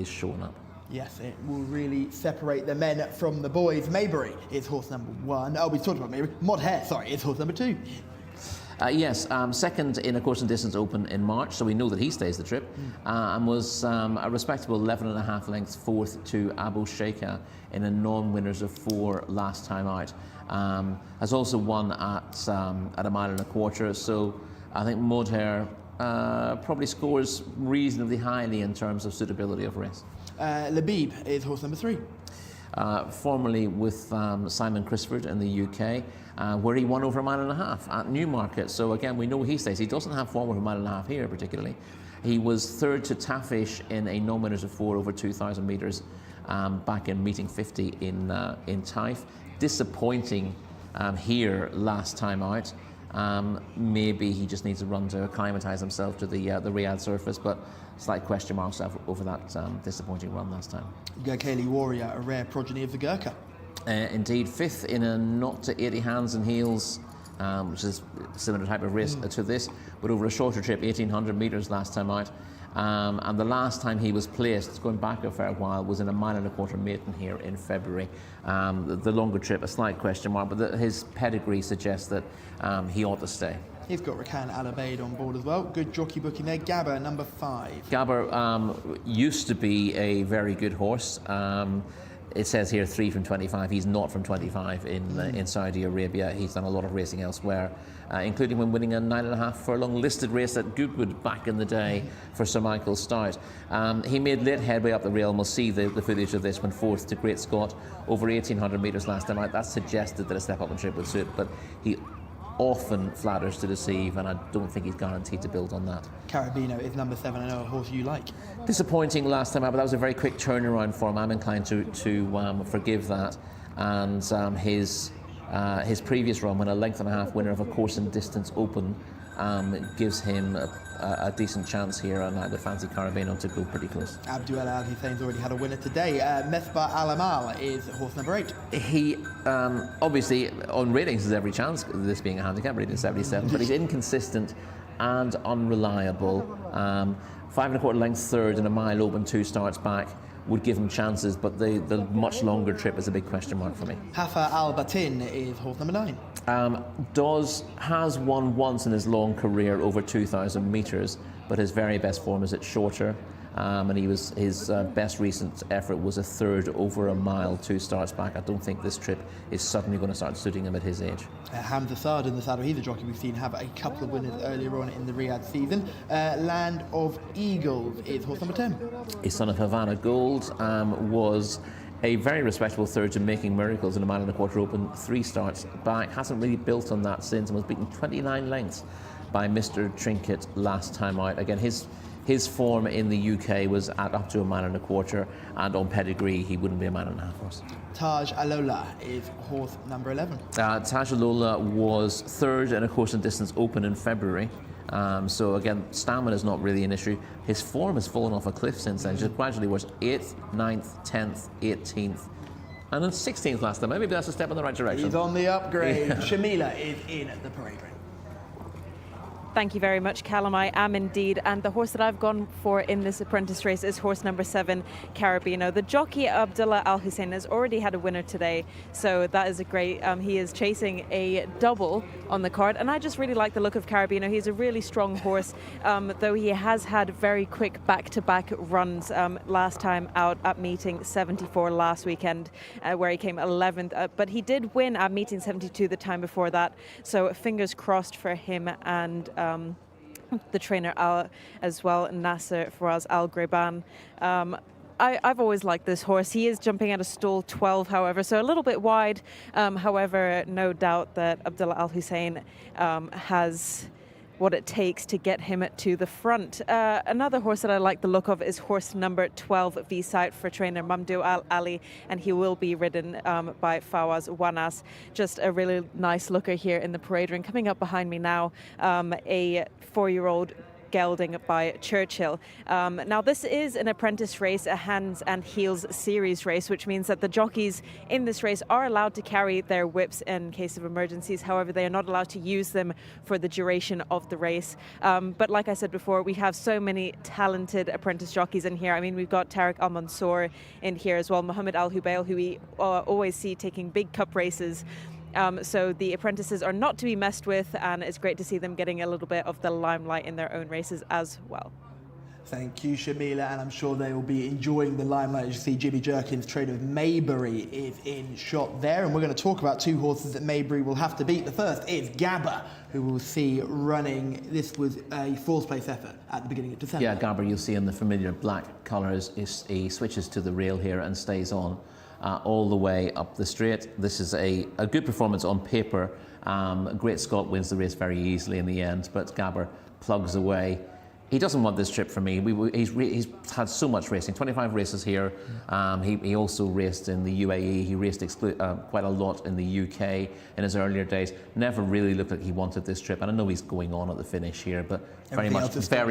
shown up. Yes, it will really separate the men from the boys. Maybury is horse number 1. Oh, we talked about Maybury. Modher, sorry, is horse number 2. Yes, second in a course and distance open in March, so we know that he stays the trip, and was a respectable 11.5 lengths fourth to Abu Sheikha in a non-winners of 4 last time out. Has also won at a mile and a quarter, so I think Mohair probably scores reasonably highly in terms of suitability of race. Labib is horse number 3. Formerly with Simon Crisford in the UK, where he won over a mile and a half at Newmarket. So again, we know he stays. He doesn't have form over a mile and a half here particularly. He was third to Tafish in a non-winners of 4 over 2,000 metres back in meeting 50 in Taif. Disappointing here last time out. Maybe he just needs to run to acclimatise himself to the Riyadh surface, but slight question marks over that disappointing run last time. Gurkhali Warrior, a rare progeny of the Gurkha. Indeed, fifth in a not to 80 hands and heels, which is a similar type of race to this, but over a shorter trip, 1,800 metres last time out. And the last time he was placed, going back a fair while, was in a mile and a quarter maiden here in February. The longer trip, a slight question mark, but his pedigree suggests that he ought to stay. He's got Rakan Al Abeid on board as well. Good jockey booking there. Gabba, number 5. Gabba used to be a very good horse. It says here 3 from 25. He's not from 25 in Saudi Arabia. He's done a lot of racing elsewhere, including when winning a 9.5 furlong listed race at Goodwood back in the day for Sir Michael Stout. He made late headway up the rail, and we'll see the footage of this when fourth to Great Scott over 1,800 metres last time out. That suggested that a step up and trip would suit, but he often flatters to deceive, and I don't think he's guaranteed to build on that. Carabino is number 7. I know a horse you like. Disappointing last time out, but that was a very quick turnaround for him. I'm inclined to forgive that. And his previous run, when a length and a half winner of a course and distance open, gives him a decent chance here, and I would fancy Carabino to go pretty close. Abdul Al Hussein's already had a winner today. Mesbah Al Amal is horse number 8. He obviously on ratings has every chance, this being a handicap rating 77, but he's inconsistent and unreliable. 5.25 lengths third and a mile open 2 starts back would give him chances, but the much longer trip is a big question mark for me. Hafa Al Batin is horse number 9. Has won once in his long career over 2,000 metres, but his very best form is at shorter. And his best recent effort was a third over a mile 2 starts back. I don't think this trip is suddenly going to start suiting him at his age. Hamza Saad in the saddle, he's a jockey we've seen have a couple of winners earlier on in the Riyadh season. Land of Eagles is horse number 10. His son of Havana Gold was a very respectable third to Making Miracles in a mile and a quarter open 3 starts back. Hasn't really built on that since, and was beaten 29 lengths by Mr. Trinket last time out. Again, his form in the UK was at up to a mile and a quarter, and on pedigree he wouldn't be a mile and a half horse. Taj Alola is horse number 11. Taj Alola was third in a course and distance open in February. So again, stamina is not really an issue. His form has fallen off a cliff since then. Just gradually was 8th, 9th, 10th, 18th, and then 16th last time. Maybe that's a step in the right direction. He's on the upgrade. Shamila is in the parade ring. Thank you very much, Callum. I am indeed. And the horse that I've gone for in this apprentice race is horse number 7, Carabino. The jockey, Abdullah Al Hussein, has already had a winner today. So that is a great, he is chasing a double on the card. And I just really like the look of Carabino. He's a really strong horse, though he has had very quick back-to-back runs last time out at meeting 74 last weekend, where he came 11th. But he did win at meeting 72 the time before that. So fingers crossed for him and the trainer as well, Nasser Faraz Al Greban. I've always liked this horse. He is jumping at a stall 12, however, so a little bit wide. However, no doubt that Abdullah Al Hussein has what it takes to get him to the front. Another horse that I like the look of is horse number 12, V-Side, for trainer Mamdou Al Ali, and he will be ridden by Fawaz Wanas. Just a really nice looker here in the parade ring. Coming up behind me now, a 4-year-old gelding by Churchill. Now this is an apprentice race, a hands and heels series race, which means that the jockeys in this race are allowed to carry their whips in case of emergencies. However, they are not allowed to use them for the duration of the race. But like I said before, we have so many talented apprentice jockeys in here. I mean, we've got Tariq Al Mansour in here as well, Mohammed Al Hubail, who we always see taking big cup races So the apprentices are not to be messed with, and it's great to see them getting a little bit of the limelight in their own races as well. Thank you, Shamila, and I'm sure they will be enjoying the limelight. As you see, Jimmy Jerkins, trainer of Maybury, is in shot there, and we're going to talk about two horses that Maybury will have to beat. The first is Gabba, who we'll see running. This was a fourth place effort at the beginning of December. Yeah, Gabba, you'll see in the familiar black colours, he switches to the rail here and stays on all the way up the straight. This is a good performance on paper. Great Scott wins the race very easily in the end, but Gabba plugs away. He doesn't want this trip for me. He's had so much racing, 25 races here. He also raced in the UAE. He raced quite a lot in the UK in his earlier days. Never really looked like he wanted this trip. And I know he's going on at the finish here, but very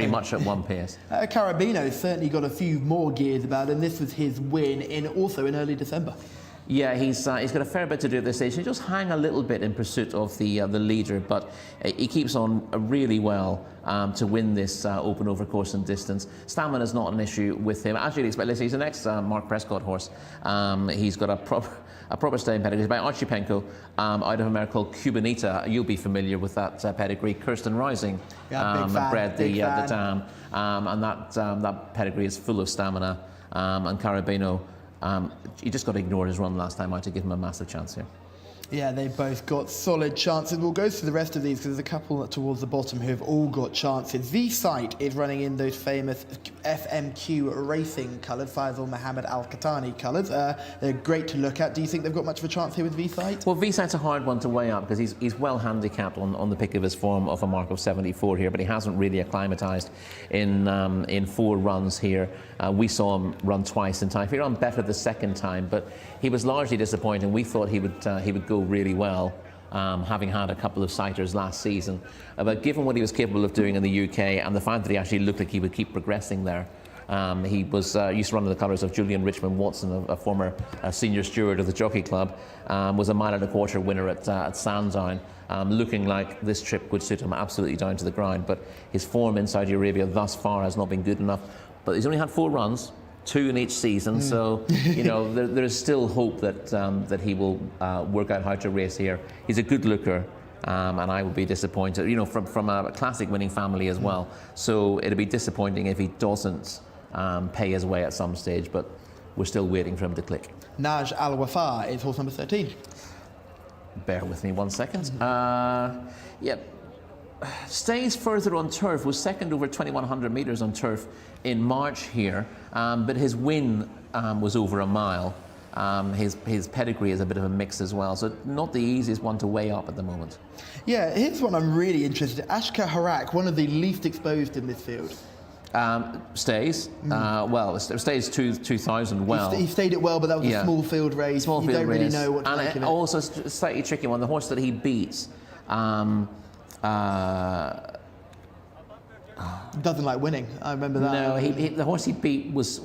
much at one pace. Carabino's certainly got a few more gears about him. This was his win also in early December. Yeah, he's got a fair bit to do at this stage. He just hang a little bit in pursuit of the leader, but he keeps on really well to win this open over course and distance. Stamina is not an issue with him. As you'd expect, he's an ex-Mark Prescott horse. He's got a proper staying pedigree. He's by Archipenko out of a mare called Cubanita. You'll be familiar with that pedigree. Kirsten Rising bred the dam, and that pedigree is full of stamina. And Carabino, he just got to ignore his run last time out to give him a massive chance here. Yeah, they both got solid chances. We'll go through the rest of these because there's a couple towards the bottom who have all got chances. V-Sight is running in those famous FMQ racing colours, Faisal Mohammed Al-Qatani colours. They're great to look at. Do you think they've got much of a chance here with V-Sight? Well, V-Sight's a hard one to weigh up because he's well handicapped on the pick of his form of a mark of 74 here, but he hasn't really acclimatised in 4 runs here. We saw him run twice in time. He ran better the second time, but he was largely disappointing. We thought he would go really well, having had a couple of sighters last season. But given what he was capable of doing in the UK and the fact that he actually looked like he would keep progressing there, he was used to run in the colours of Julian Richmond Watson, a former senior steward of the Jockey Club, was a 1.25 mile winner at Sandown, looking like this trip would suit him absolutely down to the ground. But his form in Saudi Arabia thus far has not been good enough. But he's only had 4 runs. 2 in each season, so you know there's still hope that he will work out how to race here. He's a good looker, and I would be disappointed. You know, from a classic winning family as well. So it'd be disappointing if he doesn't pay his way at some stage. But we're still waiting for him to click. Naj Al Wafa is horse number 13. Bear with me 1 second. Stays further on turf, was second over 2,100 metres on turf in March here, but his win was over a mile. His pedigree is a bit of a mix as well, so not the easiest one to weigh up at the moment. Yeah, here's one I'm really interested in. Ashka Harak, one of the least exposed in this field. Stays. Stays 2,000 well. He stayed it well, but that was a small field race. You don't really know what to make of it. Also a slightly tricky one. The horse that he beats doesn't like winning. I remember that. No, the horse he beat was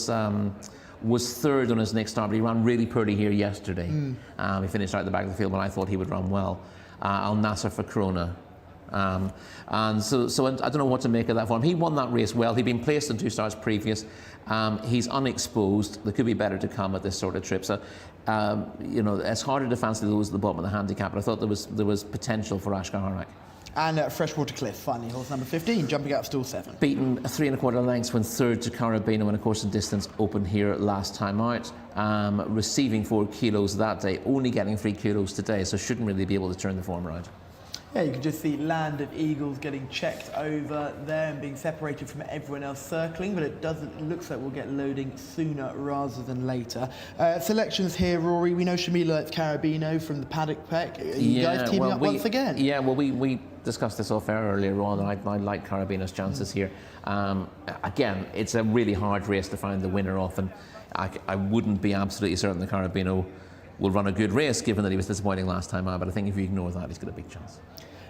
third on his next start, but he ran really poorly here yesterday. He finished out at the back of the field, but I thought he would run well. Al Nasser for Corona. And so I don't know what to make of that for him. He won that race well. He'd been placed in 2 starts previous. He's unexposed. There could be better to come at this sort of trip. So, you know, it's harder to fancy those at the bottom of the handicap, but I thought there was potential for Ashka Harak. And Freshwater Cliff, finally, horse number 15, jumping out stool 7. Beaten 3.25 lengths when third to Carabino in a course and distance open here last time out. Receiving 4 kilos that day, only getting 3 kilos today, so shouldn't really be able to turn the form around. Yeah, you can just see Land of Eagles getting checked over there and being separated from everyone else circling, but it looks like we'll get loading sooner rather than later. Selections here, Rory. We know Shamila likes Carabino from the Paddock Pack. Are you guys teaming up once again? Yeah, well, we discussed this off air earlier on, and I like Carabino's chances here. Again, it's a really hard race to find the winner off, and I wouldn't be absolutely certain that Carabino will run a good race, given that he was disappointing last time out, but I think if you ignore that, he's got a big chance.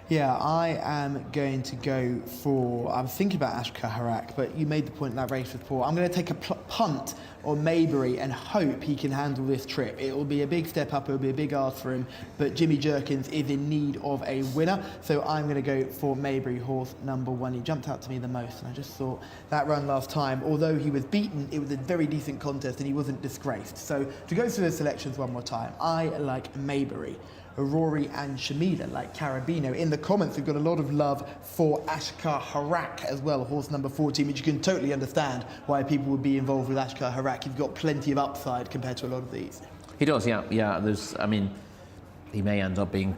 Yeah, I am going to go for... I was thinking about Ashka Harak, but you made the point that race was poor. I'm going to take a punt on Maybury and hope he can handle this trip. It will be a big step up, it will be a big ask for him, but Jimmy Jerkins is in need of a winner, so I'm going to go for Maybury, horse number 1. He jumped out to me the most, and I just thought that run last time, although he was beaten, it was a very decent contest and he wasn't disgraced. So to go through the selections one more time, I like Maybury. Rory and Shamila like Carabino. In the comments, we've got a lot of love for Ashkar Harak as well, horse number 14, which you can totally understand why people would be involved with Ashkar Harak. He's got plenty of upside compared to a lot of these. He does, yeah. I mean, he may end up being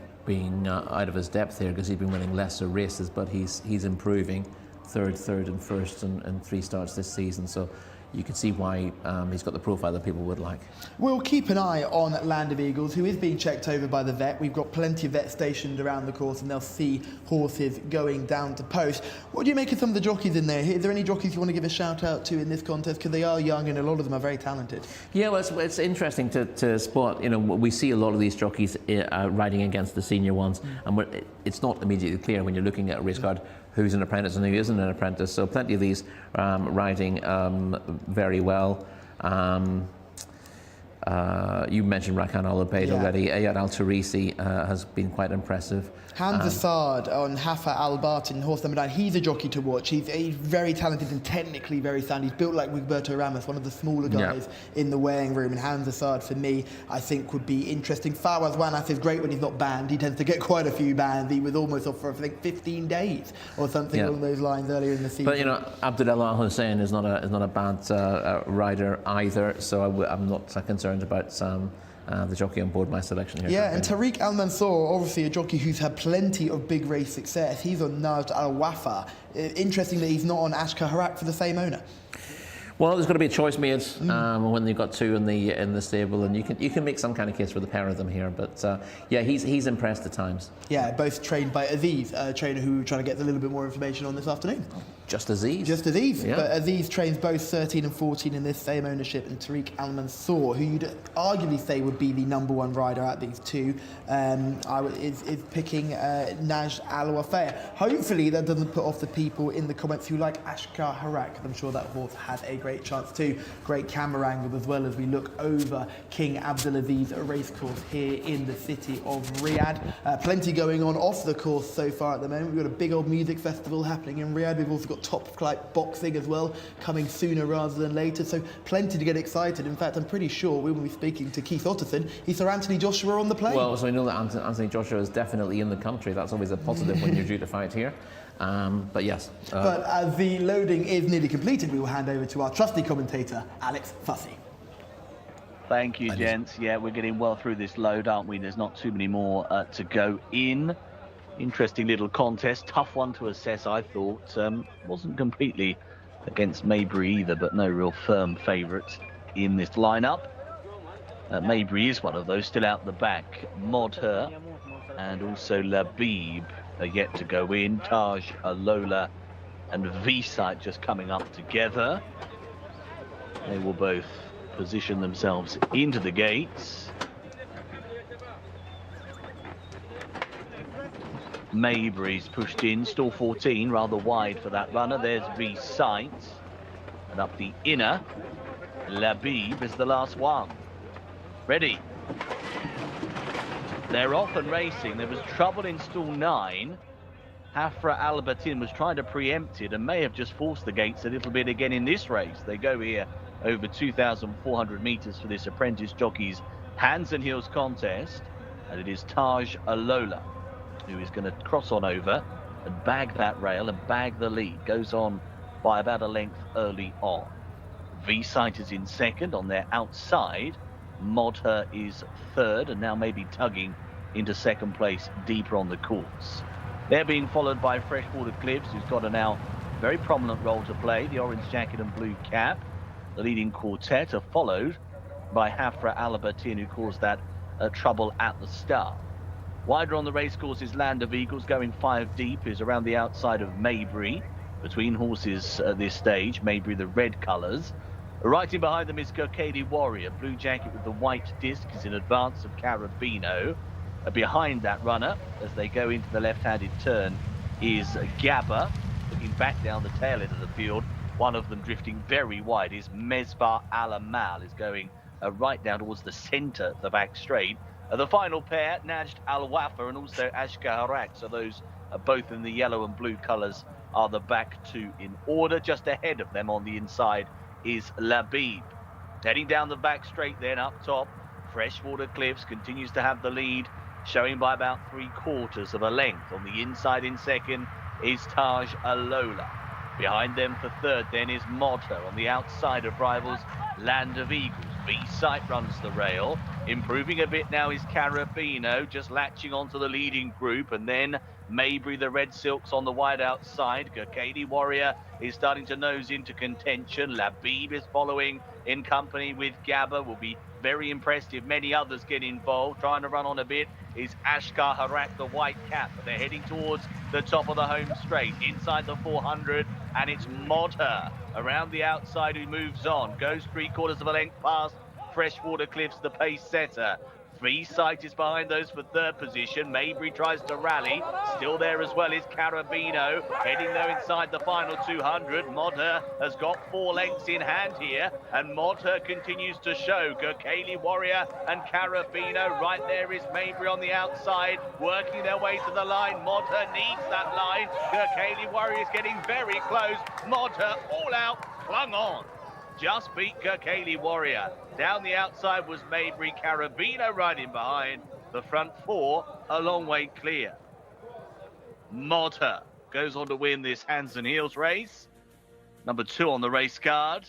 out of his depth here because he's been winning lesser races, but he's improving. Third, and first, and 3 starts this season. So you can see why he's got the profile that people would like. We'll keep an eye on Land of Eagles, who is being checked over by the vet. We've got plenty of vets stationed around the course, and they'll see horses going down to post. What do you make of some of the jockeys in there? Is there any jockeys you want to give a shout out to in this contest? Because they are young and a lot of them are very talented. Yeah, well, it's interesting to spot. You know, we see a lot of these jockeys riding against the senior ones, and it's not immediately clear when you're looking at a race card who's an apprentice and who isn't an apprentice. So plenty of these riding very well. You mentioned Rakan Al-Ubaid already. Ayad Al-Tarisi has been quite impressive. Hamza Saad on Hafa Al-Batin, horse number 9. He's a jockey to watch. He's very talented and technically very sound. He's built like Wigberto Ramos, one of the smaller guys in the weighing room. And Hamza Saad, for me, I think would be interesting. Fawaz Wanas is great when he's not banned. He tends to get quite a few bans. He was almost off for, I think, 15 days or something along those lines earlier in the season. But, you know, Abdullah Hussein is not a bad rider either, so I'm not concerned about the jockey on board my selection here. Yeah, and Tariq Al Mansour, obviously a jockey who's had plenty of big race success. He's on Najd Al Wafa. Interesting that he's not on Ashkar Harak for the same owner. Well, there's got to be a choice made when you've got 2 in the stable, and you can make some kind of case for the pair of them here. But yeah, he's impressed at times. Yeah, both trained by Aziz, a trainer who we're trying to get a little bit more information on this afternoon. Just Aziz. Yeah. But Aziz trains both 13 and 14 in this same ownership, and Tariq Al Mansour, who you'd arguably say would be the number 1 rider out of these 2, is picking Najd Al Wafa. Hopefully that doesn't put off the people in the comments who like Ashkar Harak. I'm sure that horse has a great chance too. Great camera angle as well as we look over King Abdulaziz racecourse here in the city of Riyadh. Plenty going on off the course so far at the moment. We've got a big old music festival happening in Riyadh. We've also got top flight boxing as well, coming sooner rather than later. So plenty to get excited. In fact, I'm pretty sure we will be speaking to Keith Otterson. He saw Anthony Joshua on the plane. Well, so we know that Anthony Joshua is definitely in the country. That's always a positive when you're due to fight here. But yes. But as the loading is nearly completed, we will hand over to our trusty commentator, Alex Fussy. Thank you, gents. Yeah, we're getting well through this load, aren't we? There's not too many more to go in. Interesting little contest. Tough one to assess, I thought. Wasn't completely against Maybury either, but no real firm favourites in this lineup. Maybury is one of those still out the back. Modher and also Labib are yet to go in. Taj, Alola and V-Sight just coming up together. They will both position themselves into the gates. Maybury's pushed in, stall 14, rather wide for that runner. There's V-Sight. And up the inner, Labib is the last one. Ready. They're off and racing. There was trouble in stall 9. Hafra Al-Batin was trying to preempt it and may have just forced the gates a little bit again in this race. They go here over 2,400 metres for this apprentice jockey's hands and heels contest. And it is Taj Alola who is going to cross on over and bag that rail and bag the lead. Goes on by about a length early on. V-Sight is in second on their outside. Modher is third and now maybe tugging into second place deeper on the course. They're being followed by Freshwater Cliffs, who's got a now very prominent role to play, the orange jacket and blue cap. The leading quartet are followed by Hafra Al-Batin, who caused that trouble at the start. Wider on the racecourse is Land of Eagles, going 5 deep, is around the outside of Maybury. Between horses at this stage, Maybury the red colours. Right in behind them is Kirkcaldy Warrior. Blue jacket with the white disc is in advance of Carabino. Behind that runner, as they go into the left-handed turn, is Gabba. Looking back down the tail end of the field One of them drifting very wide is Mesbah Al-Amal, is going right down towards the centre of the back straight. The final pair, Najd Al-Wafa and also Ashka Harak, so those are both in the yellow and blue colours, are the back two in order. Just ahead of them on the inside is Labib. Heading down the back straight then up top, Freshwater Cliffs continues to have the lead, showing by about 3/4 of a length. On the inside in second is Taj Alola. Behind them for third then is Modher. On the outside of rivals, Land of Eagles. B-Sight runs the rail. Improving a bit now is Carabino, just latching onto the leading group. And then Maybury, the Red Silks on the wide outside. Gurkhali Warrior is starting to nose into contention. Labib is following in company with Gabba. Will be very impressed if many others get involved. Trying to run on a bit is Ashkar Harak, the white cap. But they're heading towards the top of the home straight, inside the 400. And it's Modher around the outside who moves on. Goes 3/4 of a length past Freshwater Cliffs, the pace setter. B-Sight is behind those for third position. Maybury tries to rally. Still there as well is Carabino. Heading though inside the final 200. Modher has got 4 lengths in hand here. And Modher continues to show. Gurkhali Warrior and Carabino. Right there is Maybury on the outside, working their way to the line. Modher needs that line. Gurkhali Warrior is getting very close. Modher all out, clung on. Just beat Gurkhali Warrior. Down the outside was Maybury. Carabino right in behind. The front 4 a long way clear. Modher goes on to win this hands and heels race. Number 2 on the race card.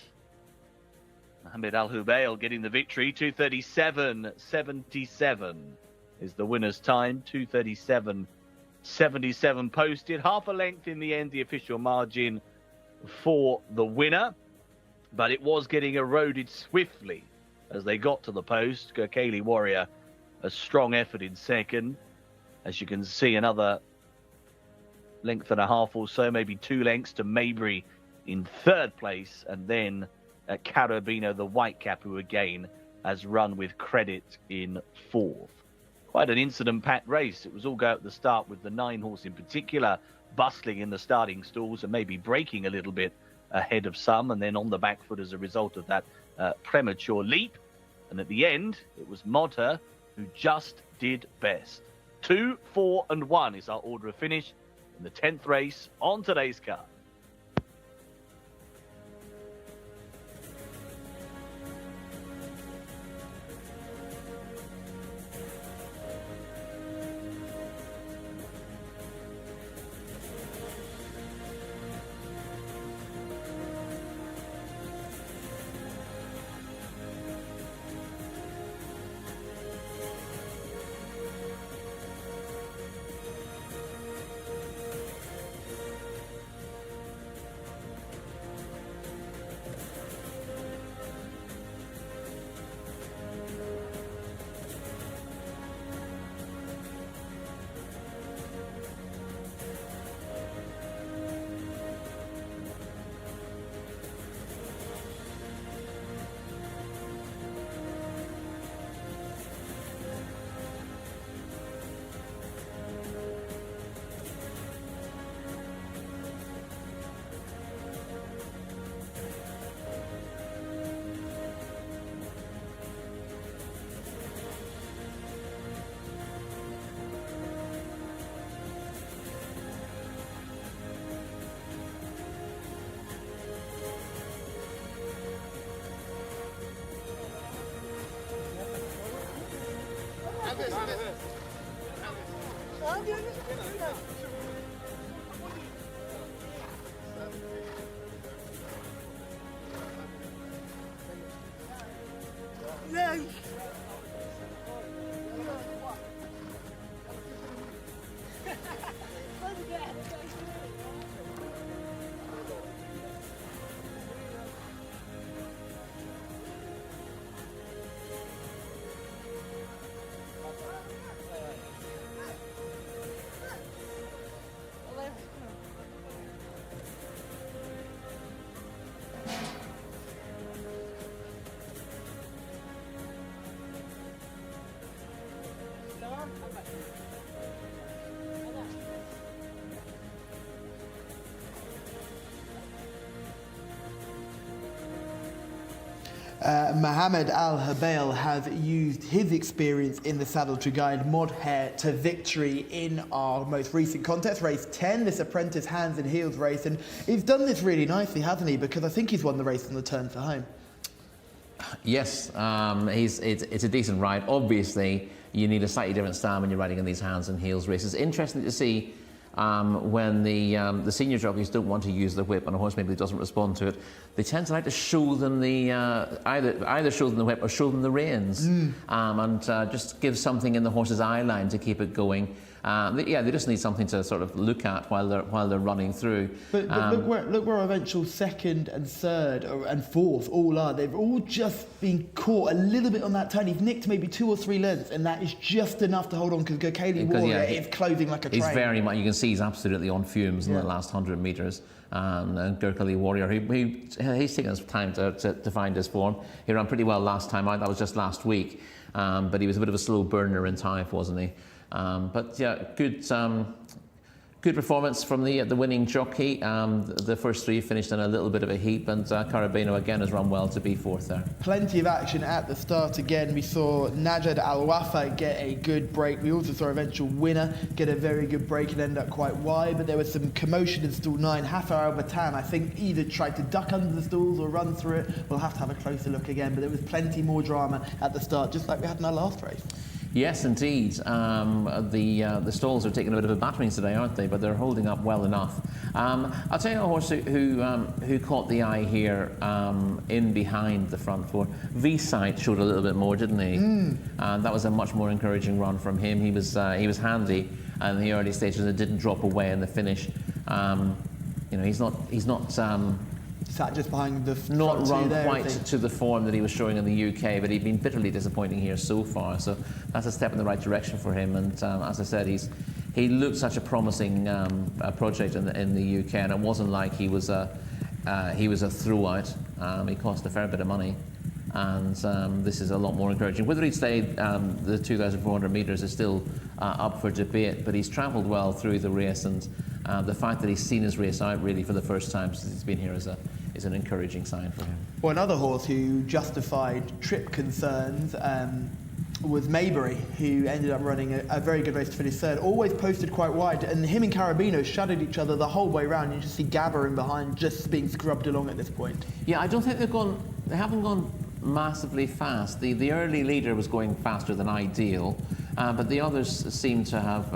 Mohamed Al Hubail getting the victory. 2:37.77 is the winner's time. 2:37.77 posted. Half a length in the end, the official margin for the winner. But it was getting eroded swiftly as they got to the post. Gurkhali Warrior, a strong effort in second. As you can see, another length and a half or so, maybe 2 lengths to Maybury in third place. And then Carabino, the white cap, who again has run with credit in fourth. Quite an incident-packed race. It was all go at the start with the 9 horse in particular, bustling in the starting stalls and maybe breaking a little bit ahead of some, and then on the back foot as a result of that premature leap. And at the end, it was Modher who just did best. 2, 4, and 1 is our order of finish in the 10th race on today's card. Mohammed Al-Habail has used his experience in the saddle to guide Modhair to victory in our most recent contest, race 10, this apprentice hands and heels race. And he's done this really nicely, hasn't he? Because I think he's won the race on the turn for home. Yes, it's a decent ride. Obviously, you need a slightly different style when you're riding in these hands and heels races. Interesting to see when the senior jockeys don't want to use the whip and a horse maybe doesn't respond to it. They tend to like to show them the either show them the whip or show them the reins, and just give something in the horse's eye line to keep it going. They just need something to sort of look at while they're running through. But look where our eventual second and third and fourth all are. They've all just been caught a little bit on that turn. He's nicked maybe 2 or 3 lengths, and that is just enough to hold on because Gokali Warrior is closing like a train. He's very much. You can see he's absolutely on fumes in the last 100 metres. And Gokali Warrior, he's taken his time to find his form. He ran pretty well last time out. That was just last week, but he was a bit of a slow burner in Taif, wasn't he? But yeah, good performance from the winning jockey. The first 3 finished in a little bit of a heap, and Carabino again has run well to be 4th there. Plenty of action at the start again. We saw Najad Al Wafa get a good break. We also saw our eventual winner get a very good break and end up quite wide, but there was some commotion in stall 9. Hafar Al Batan, I think, either tried to duck under the stalls or run through it. We'll have to have a closer look again, but there was plenty more drama at the start, just like we had in our last race. Yes, indeed. The stalls are taking a bit of a battering today, aren't they? But they're holding up well enough. I'll tell you a horse who caught the eye here in behind the front 4. V-Sight showed a little bit more, didn't he? And that was a much more encouraging run from him. He was handy in the early stages and didn't drop away in the finish. He's not. Sat just behind the not run there, quite to the form that he was showing in the UK, but he'd been bitterly disappointing here so far. So that's a step in the right direction for him. And as I said, he looked such a promising project in the UK, and it wasn't like he was a throwout. He cost a fair bit of money, and this is a lot more encouraging. Whether he'd stayed the 2,400 metres is still up for debate, but he's travelled well through the race, and the fact that he's seen his race out really for the first time since he's been here is an encouraging sign for him. Well, another horse who justified trip concerns was Maybury, who ended up running a very good race to finish 3rd. Always posted quite wide, and him and Carabino shadowed each other the whole way round. You just see Gabber in behind, just being scrubbed along at this point. Yeah, I don't think they haven't gone massively fast. The early leader was going faster than ideal, but the others seem to have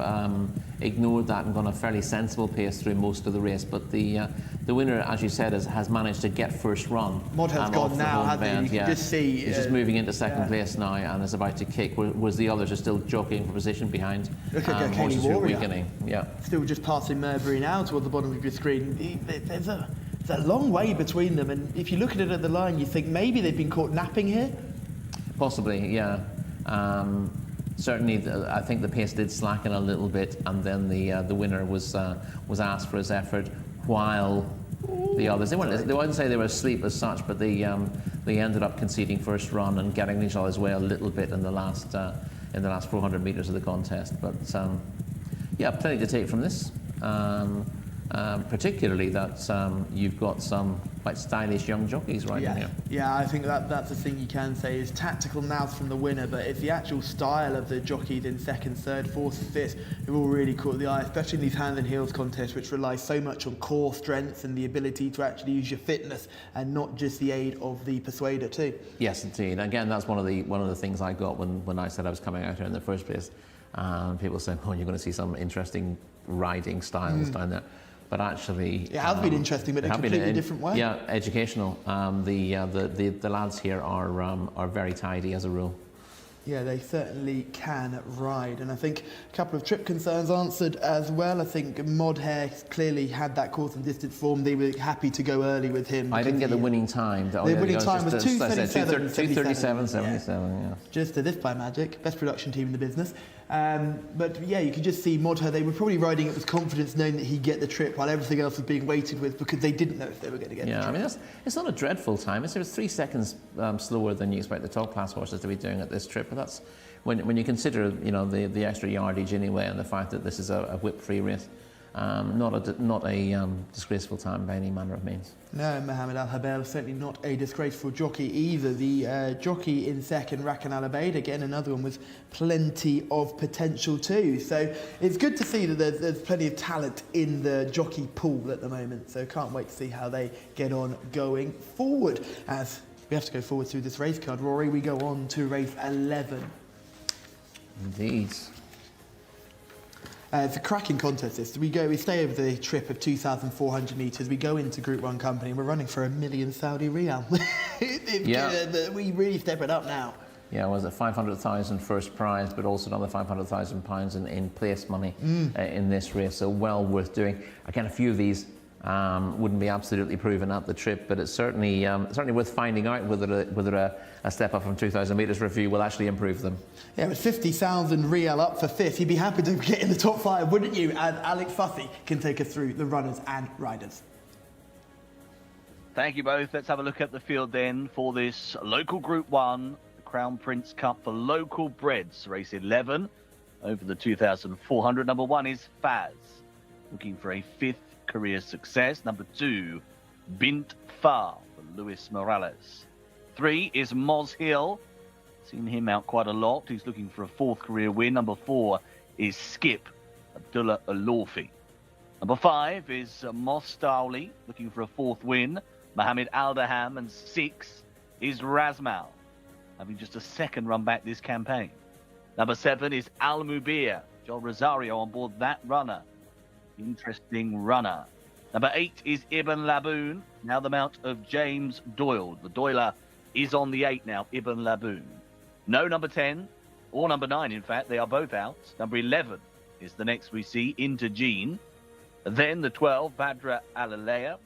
ignored that and gone a fairly sensible pace through most of the race. But the winner, as you said, has managed to get first run. Modhair's gone now, hasn't he? You can just see... He's just moving into second place now and is about to kick, whereas the others are still jockeying for position behind horses who are weakening. Yeah. Still just passing Maybury now towards the bottom of your screen. There's a long way between them, and if you look at it at the line, you think maybe they've been caught napping here? Possibly, yeah. Certainly, I think the pace did slacken a little bit, and then the winner was asked for his effort, while the others they wouldn't say they were asleep as such, but they ended up conceding first run and getting each other's way a little bit in the last 400 metres of the contest. But plenty to take from this. Particularly that you've got some quite stylish young jockeys right in here. Yeah, I think that's the thing you can say is tactical mouth from the winner, but it's the actual style of the jockeys in 2nd, 3rd, 4th and 5th who all really caught the eye, especially in these hand and heels contests, which rely so much on core strength and the ability to actually use your fitness and not just the aid of the persuader too. Yes, indeed. Again, that's one of the things I got when I said I was coming out here in the first place. People say, "Oh, you're going to see some interesting riding styles down there." But actually, it has been interesting, but in a completely different way. Yeah, educational. The lads here are very tidy as a rule. Yeah, they certainly can ride, and I think a couple of trip concerns answered as well. I think Modhair clearly had that course and distance form. They were happy to go early with him. I didn't get the winning time. The winning time was 2:37. 2:37.77. Yeah. Just to this by magic, best production team in the business. But yeah, you could just see Modhair. They were probably riding it with confidence, knowing that he'd get the trip, while everything else was being weighted with because they didn't know if they were going to get the trip. Yeah, I mean it's not a dreadful time. It's 3 seconds slower than you expect the top class horses to be doing at this trip. But that's when you consider the extra yardage anyway, and the fact that this is a whip-free race. Not a disgraceful time by any manner of means. No, Mohamed Al Habel, certainly not a disgraceful jockey either. The jockey in second, Rakan Al Abeid, again another one with plenty of potential too. So it's good to see that there's plenty of talent in the jockey pool at the moment. So can't wait to see how they get on going forward. As we have to go forward through this race card, Rory, we go on to race 11. Indeed. It's a cracking contest. This we stay over the trip of 2,400 metres. We go into Group 1 company and we're running for $1 million Saudi Riyal. We really step it up now. Yeah, was it 500,000 first prize, but also another 500,000 pounds in place money in this race. So well worth doing. Again, a few of these wouldn't be absolutely proven at the trip, but it's certainly worth finding out whether a step up from 2,000 metres review will actually improve them. Yeah, with 50,000 Riyal up for fifth, you'd be happy to get in the top 5, wouldn't you? And Alex Fussy can take us through the runners and riders. Thank you both. Let's have a look at the field then for this local Group 1, the Crown Prince Cup for local breds, race 11 over the 2,400. Number 1 is Faz, looking for a 5th career success. Number 2, Bint Far for Luis Morales. 3 is Moz Hill. Seen him out quite a lot. He's looking for a 4th career win. Number 4 is Skip, Abdullah Alorfi. Number 5 is Mostawli, looking for a 4th win. Mohammed Aldaham. And 6 is Razmal, having just a 2nd run back this campaign. Number 7 is Al Mubir. John Rosario on board that runner. Interesting runner. Number 8 is Ibn Laboon, now the mount of James Doyle. The Doyler is on the 8 now, Ibn Laboon. No number 10, or number 9 in fact, they are both out. Number 11 is the next we see, Into Jean. Then the 12, Badra Al-Alaya,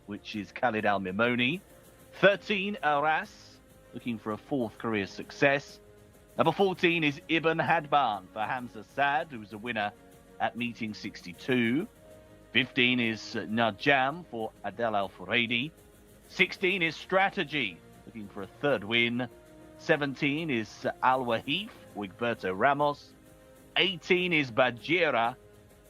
which is Khalid Al-Mimoni. 13, Aras, looking for a 4th career success. Number 14 is Ibn Hadban for Hamza Saad, who's a winner at meeting 62. 15 is Najam for Adel Al-Furedi. 16 is Strategy, looking for a 3rd win. 17 is Al-Wahif for Egberto Ramos. 18 is Bajira.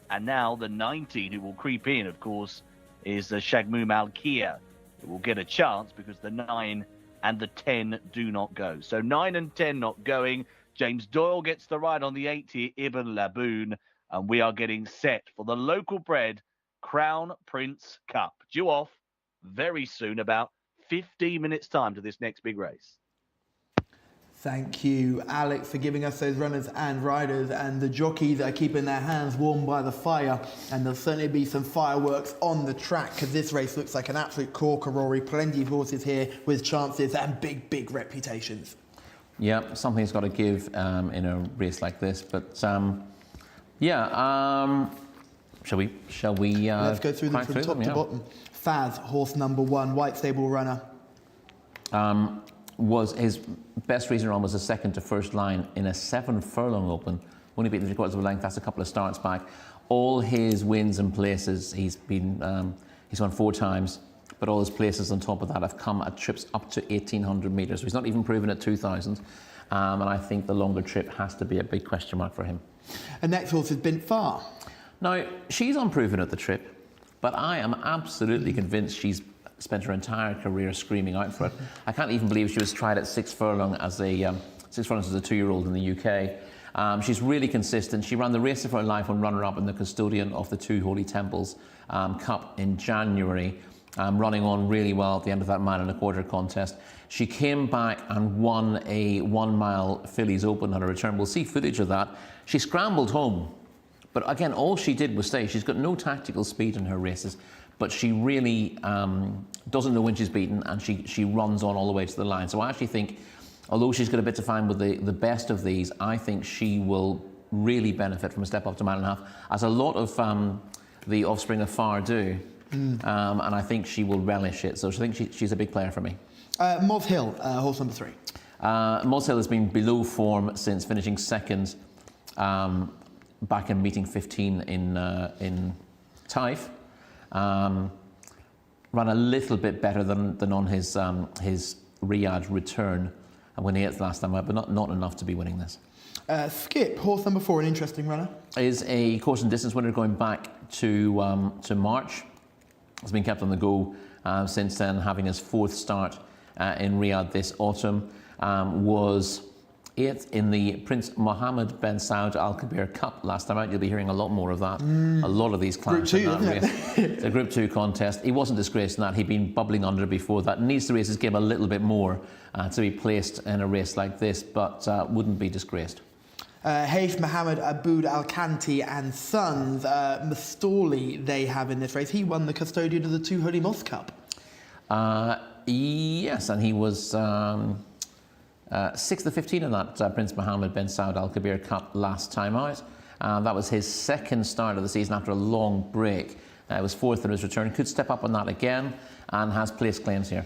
And now the 19 who will creep in, of course, is Shagmum Al-Kia, who will get a chance because the 9 and the 10 do not go. So 9 and 10 not going. James Doyle gets the ride on the 8 here, Ibn Laboon. And we are getting set for the local bred Crown Prince Cup. Due off very soon, about 15 minutes time to this next big race. Thank you, Alex, for giving us those runners and riders and the jockeys that are keeping their hands warm by the fire. And there'll certainly be some fireworks on the track because this race looks like an absolute corker, Rory. Plenty of horses here with chances and big, big reputations. Yeah, something's got to give in a race like this. But shall we? Let's go through them from top to bottom. Faz, horse number 1, White Stable runner. Was his best recent run was a 2nd to first line in a 7 furlong open. Only beat the 3/4 of a length. That's a couple of starts back. All his wins and places, he's won 4 times, but all his places on top of that have come at trips up to 1,800 metres. So he's not even proven at 2,000. And I think the longer trip has to be a big question mark for him. And next horse is Bint Far. Now, she's unproven at the trip, but I am absolutely convinced she's spent her entire career screaming out for it. I can't even believe she was tried at 6 furlong as a 2-year-old in the UK. She's really consistent. She ran the race of her life on runner-up in the custodian of the 2 Holy Temples Cup in January, running on really well at the end of that mile and a quarter contest. She came back and won a 1-mile Fillies Open on her return. We'll see footage of that. She scrambled home, but again, all she did was stay. She's got no tactical speed in her races, but she really doesn't know when she's beaten, and she runs on all the way to the line. So I actually think, although she's got a bit to find with the best of these, I think she will really benefit from a step up to 1.5 miles, as a lot of the offspring of Far do. And I think she will relish it. So I think she's a big player for me. Moz Hill, horse number 3. Moz Hill has been below form since finishing 2nd back in meeting 15 in Taif. Ran a little bit better than on his Riyadh return and winning 8th last time out, but not enough to be winning this. Skip, horse number 4, an interesting runner. Is a course and distance winner going back to March. Has been kept on the go since then, having his 4th start in Riyadh this autumn. Was 8th in the Prince Mohammed bin Saud Al Kabir Cup last time out. You'll be hearing a lot more of that. A lot of these climbs in that race. It's a Group 2 contest. He wasn't disgraced in that. He'd been bubbling under before that. Needs to raise his game a little bit more to be placed in a race like this, but wouldn't be disgraced. Haif Mohammed Aboud Al-Kanti and Sons, Mastoli they have in this race. He won the custodian of the 2 Holy Mosque Cup. Yes, and he was 6th of 15 in that Prince Mohammed bin Saud Al Kabir Cup last time out. That was his 2nd start of the season after a long break. It was 4th in his return. Could step up on that again and has placed claims here.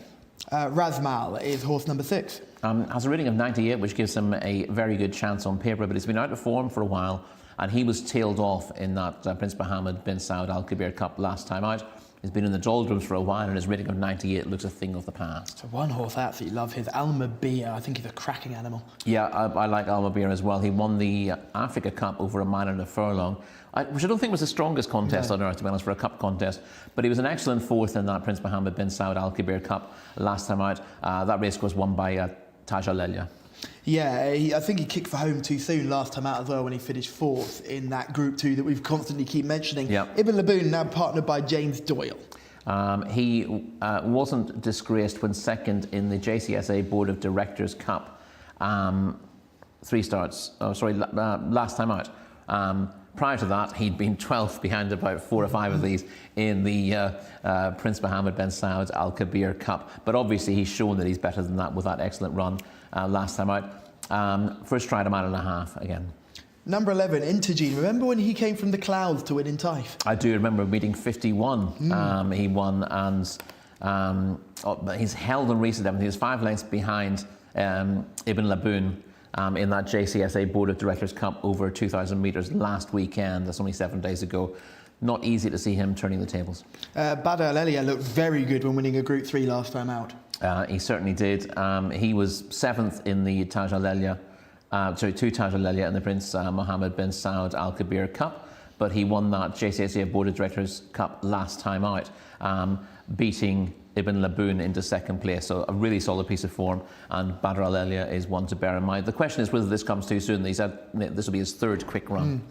Razmal is horse number 6. Has a rating of 98, which gives him a very good chance on paper, but he's been out of form for a while, and he was tailed off in that Prince Mohammed bin Saud Al Kabir Cup last time out. He's been in the doldrums for a while, and his rating of 98 looks a thing of the past. So one horse I absolutely love, his Almabia. I think he's a cracking animal. Yeah, I like Almabia as well. He won the Africa Cup over a mile and a furlong, which I don't think was the strongest contest on earth, to be honest, for a cup contest. But he was an excellent 4th in that Prince Mohammed bin Saud Al Kabir Cup last time out. That race was won by Taj Al-Elia. Yeah, I think he kicked for home too soon last time out as well when he finished 4th in that Group 2 that we've constantly keep mentioning. Yep. Ibn Laboon now partnered by James Doyle. He wasn't disgraced when 2nd in the Jcsa Board of Directors Cup. 3 starts, last time out. Prior to that, he'd been 12th behind about 4 or 5 of these in the Prince Mohammed bin Saud Al Kabir Cup. But obviously, he's shown that he's better than that with that excellent run last time out. First try at a mile and a half again. Number 11, Intergene. Remember when he came from the clouds to win in Taif? I do remember meeting 51. He won, and he's held on recent events. He was 5 lengths behind Ibn Laboon. In that Jcsa Board of Directors Cup over 2,000 metres last weekend. That's only 7 days ago. Not easy to see him turning the tables. Badr Al-Elia looked very good when winning a Group 3 last time out. He certainly did. He was 7th in the Taj Al-Elia, two Taj Al-Elia in the Prince Mohammed bin Saud Al Kabir Cup, but he won that Jcsa Board of Directors Cup last time out, beating Ibn Laboon into 2nd place, so a really solid piece of form, and Badr Al-Elia is one to bear in mind. The question is whether this comes too soon. He said this will be his 3rd quick run.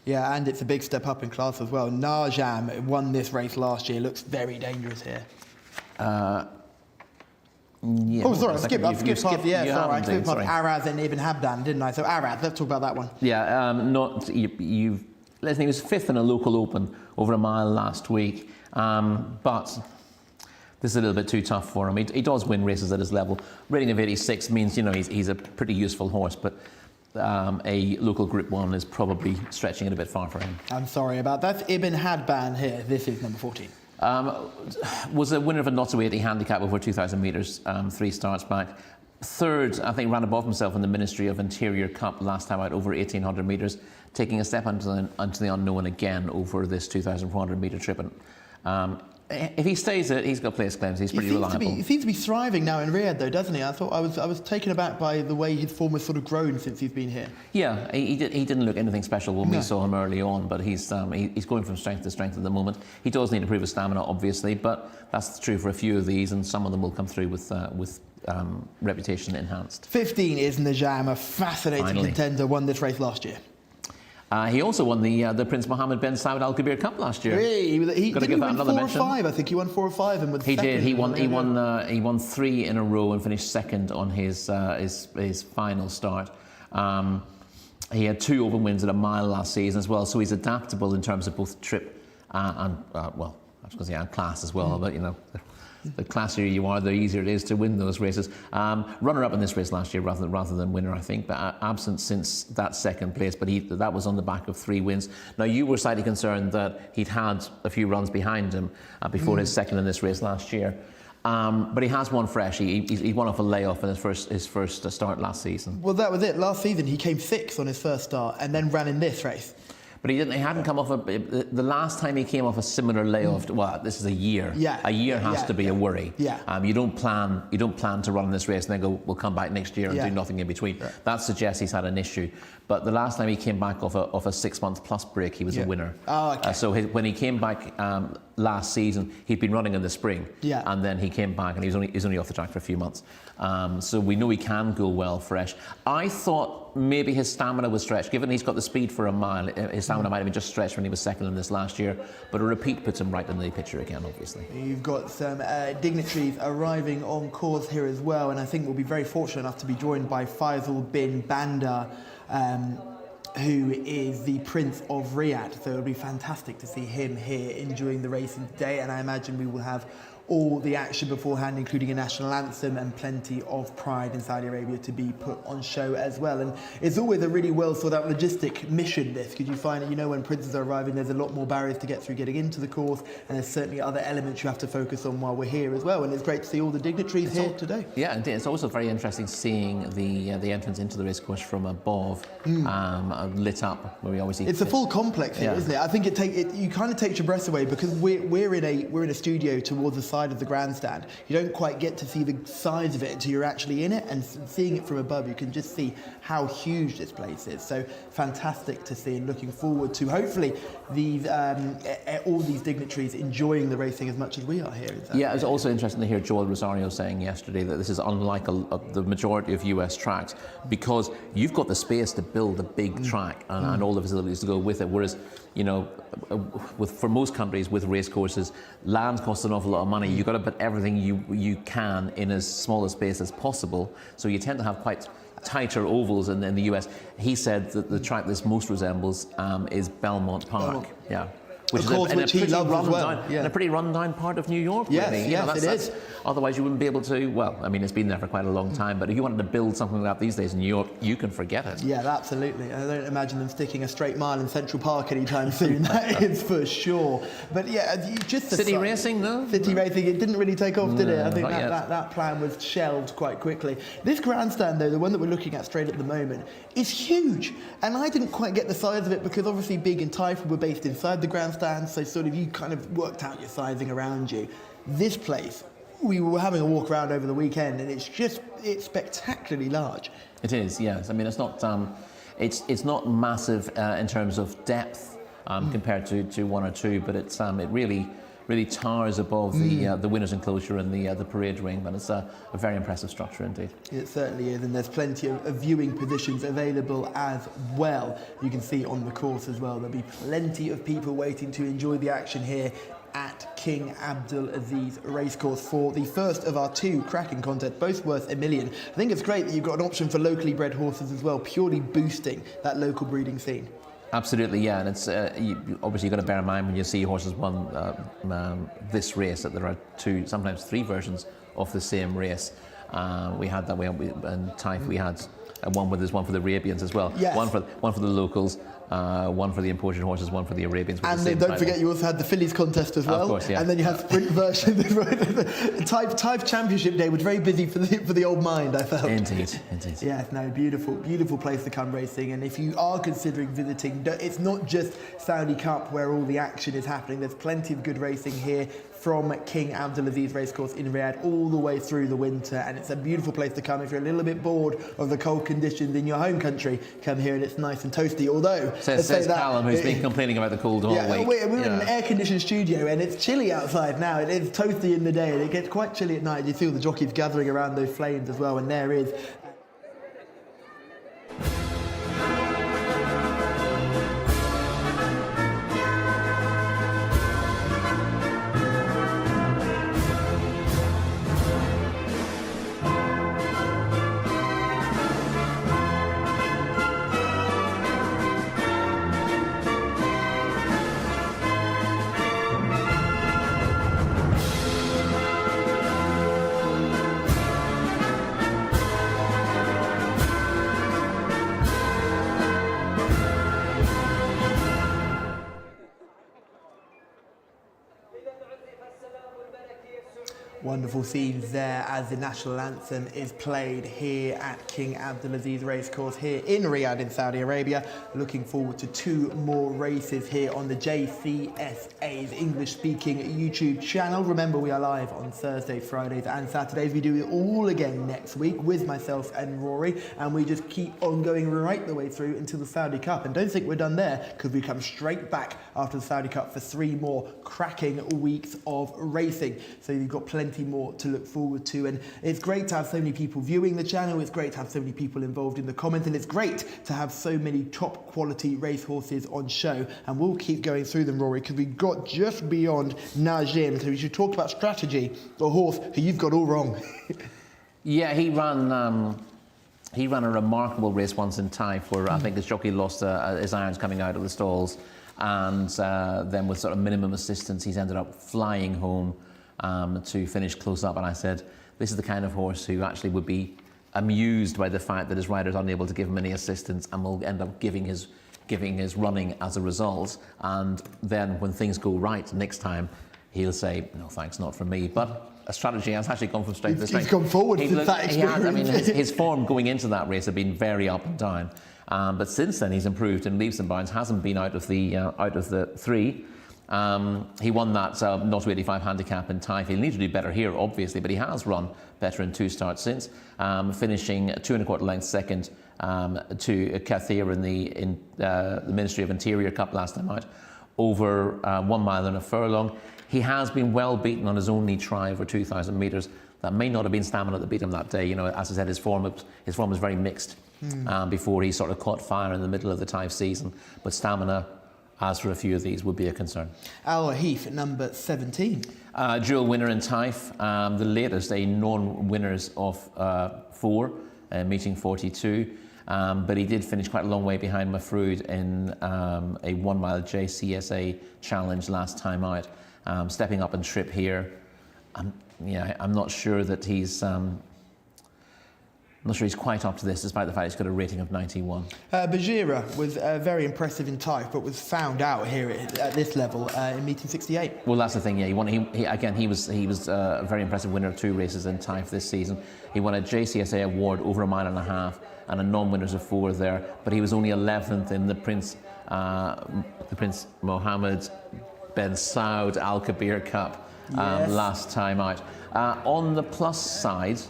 Yeah, and it's a big step up in class as well. Najam won this race last year, looks very dangerous here. Yeah, oh, sorry, I skipped past Araz and Ibn Habdan, didn't I? So Araz, let's talk about that one. Yeah, listen, he was 5th in a local open over a mile last week, but this is a little bit too tough for him. He does win races at his level. Rating of 86 means, he's a pretty useful horse, but a local Group 1 is probably stretching it a bit far for him. I'm sorry about that. Ibn Hadban here. This is number 14. Was a winner of a not so 80 handicap over 2,000 metres, 3 starts back. 3rd, I think, ran above himself in the Ministry of Interior Cup last time out over 1,800 metres, taking a step into the unknown again over this 2,400 metre trip. And if he stays it, he's got place claims. He's pretty reliable. He seems to be thriving now in Riyadh, though, doesn't he? I thought I was taken aback by the way his form has sort of grown since he's been here. Yeah, he didn't look anything special when we saw him early on, but he's going from strength to strength at the moment. He does need to prove his stamina, obviously, but that's true for a few of these, and some of them will come through with reputation enhanced. 15 is Najam, a fascinating contender, won this race last year. He also won the Prince Mohammed bin Saud Al Kabir Cup last year. Really? He got to give that another mention. 4 or 5. I think he won 4 or 5 and was He second. did. He won 3 in a row and finished 2nd on his final start. He had 2 open wins at a mile last season as well, so he's adaptable in terms of both trip and class as well. But the classier you are, the easier it is to win those races. Runner-up in this race last year rather than winner, I think, but absent since that 2nd place, but that was on the back of 3 wins. Now, you were slightly concerned that he'd had a few runs behind him before his 2nd in this race last year. But he has won fresh. He won off a layoff in his first start last season. Well, that was it. Last season, he came 6th on his first start and then ran in this race. But he hadn't come off the last time he came off a similar layoff. Well, this is a year. Yeah. A year has to be a worry. Yeah. You don't plan to run this race and then go, we'll come back next year and do nothing in between. Right. That suggests he's had an issue. But the last time he came back off a 6-month plus break, he was a winner. Oh, okay. So when he came back last season, he'd been running in the spring. Yeah. And then he came back and he was only off the track for a few months. So we know he can go well fresh. I thought maybe his stamina was stretched. Given he's got the speed for a mile, his stamina might have been just stretched when he was second in this last year. But a repeat puts him right in the picture again, obviously. You've got some dignitaries arriving on course here as well, and I think we'll be very fortunate enough to be joined by Faisal bin Bandar, who is the Prince of Riyadh. So it'll be fantastic to see him here enjoying the racing today, and I imagine we will have all the action beforehand, including a national anthem and plenty of pride in Saudi Arabia to be put on show as well. And it's always a really well thought out logistic mission, this, because you find that, you know, when princes are arriving, there's a lot more barriers to get through getting into the course, and there's certainly other elements you have to focus on while we're here as well. And it's great to see all the dignitaries here today. Yeah, indeed. It's also very interesting seeing the entrance into the racecourse from above, lit up, where we obviously. It's a full complex here, isn't it? I think you kind of takes your breath away, because we're in a studio towards the side of the grandstand. You don't quite get to see the size of it until you're actually in it, and seeing it from above, you can just see how huge this place is. So fantastic to see, and looking forward to hopefully these all these dignitaries enjoying the racing as much as we are here. Yeah, it was also interesting to hear Joel Rosario saying yesterday that this is unlike the majority of US tracks, because you've got the space to build a big track and all the facilities to go with it, whereas, you know, for most countries with race courses, land costs an awful lot of money. You've got to put everything you can in as small a space as possible, so you tend to have quite tighter ovals in the US. He said that the track this most resembles is Belmont Park. Yeah. Which is a pretty run-down part of New York, yes, really. Yes, it is. Otherwise, you wouldn't be able to, well, I mean, it's been there for quite a long time, but if you wanted to build something like that these days in New York, you can forget it. Yeah, absolutely. I don't imagine them sticking a straight mile in Central Park anytime soon, that is for sure. But yeah, just the City racing, no? City racing, it didn't really take off, did it? I think that plan was shelved quite quickly. This grandstand, though, the one that we're looking at straight at the moment, is huge. And I didn't quite get the size of it, because obviously Big and Typhoon were based inside the grandstand, so sort of you kind of worked out your sizing around you. This place, we were having a walk around over the weekend, and it's spectacularly large. It is, yes. I mean, it's not massive in terms of depth compared to one or two, but it really towers above the winner's enclosure and the parade ring. But it's a very impressive structure indeed. It certainly is, and there's plenty of viewing positions available as well. You can see on the course as well, there'll be plenty of people waiting to enjoy the action here at King Abdulaziz Racecourse for the first of our two cracking contests, both worth $1 million. I think it's great that you've got an option for locally bred horses as well, purely boosting that local breeding scene. Absolutely, yeah, and it's obviously you've got to bear in mind when you see horses won this race that there are two, sometimes three versions of the same race. We had that way, and Typhoon we had one where there's one for the Arabians as well. Yes. One for the locals, one for the imported horses, one for the Arabians. And then don't forget, you also had the fillies contest as well. Of course, yeah. And then you had sprint version. Type Championship Day was very busy for the old mind, I felt. Indeed. Yeah, no, beautiful place to come racing. And if you are considering visiting, it's not just Saudi Cup where all the action is happening. There's plenty of good racing here from King Abdulaziz Racecourse in Riyadh all the way through the winter, and it's a beautiful place to come. If you're a little bit bored of the cold conditions in your home country, come here and it's nice and toasty. Although, says Callum, who's been complaining about the cold all week. We're in an air-conditioned studio and it's chilly outside now. It is toasty in the day and it gets quite chilly at night. You feel the jockeys gathering around those flames as well, and there is Wonderful scenes there as the national anthem is played here at King Abdulaziz Racecourse here in Riyadh in Saudi Arabia. Looking forward to 2 more races here on the Jcsa's English-speaking YouTube channel. Remember, we are live on Thursdays, Fridays and Saturdays. We do it all again next week with myself and Rory, and we just keep on going right the way through until the Saudi Cup. And don't think we're done there, because we come straight back after the Saudi Cup for 3 more cracking weeks of racing. So you've got plenty more to look forward to, and it's great to have so many people viewing the channel. It's great to have so many people involved in the comments, and it's great to have so many top quality racehorses on show. And we'll keep going through them, Rory, because we got just beyond Najim. So we should talk about Strategy, a horse who you've got all wrong. Yeah, he ran a remarkable race once in Taif, where I think his jockey lost his irons coming out of the stalls, and then with sort of minimum assistance, he's ended up flying home to finish close up. And I said, this is the kind of horse who actually would be amused by the fact that his rider's unable to give him any assistance, and will end up giving his running as a result. And then when things go right next time, he'll say, no thanks, not from me. But a Strategy has actually gone from strength to strength. He's come forward since that experience. I mean, his form going into that race had been very up and down. But since then, he's improved in leaps and bounds. Hasn't been out of the 3. He won that 0-85 handicap in Taif. He'll need to do better here, obviously, but he has run better in 2 starts since, finishing 2 1/4 lengths second to Kathir in the Ministry of Interior Cup last time out, over 1 mile and a furlong. He has been well beaten on his only try over 2,000 metres. That may not have been stamina that beat him that day. You know, as I said, his form was very mixed before he sort of caught fire in the middle of the Taif season. But stamina, as for a few of these, would be a concern. Al Heath, number 17. Dual winner in Taif, the latest, a non-winners of 4, meeting 42. But he did finish quite a long way behind Mafrood in a 1 mile Jcsa challenge last time out. Stepping up in trip here. I'm not sure that he's quite up to this, despite the fact he's got a rating of 91. Bajira was very impressive in Taif, but was found out here at this level in meeting 68. Well, that's the thing. Yeah, he was a very impressive winner of 2 races in Taif this season. He won a Jcsa award over 1.5 miles and a non-winners of 4 there. But he was only 11th in the Prince Mohammed bin Saud Al Kabir Cup last time out. On the plus side,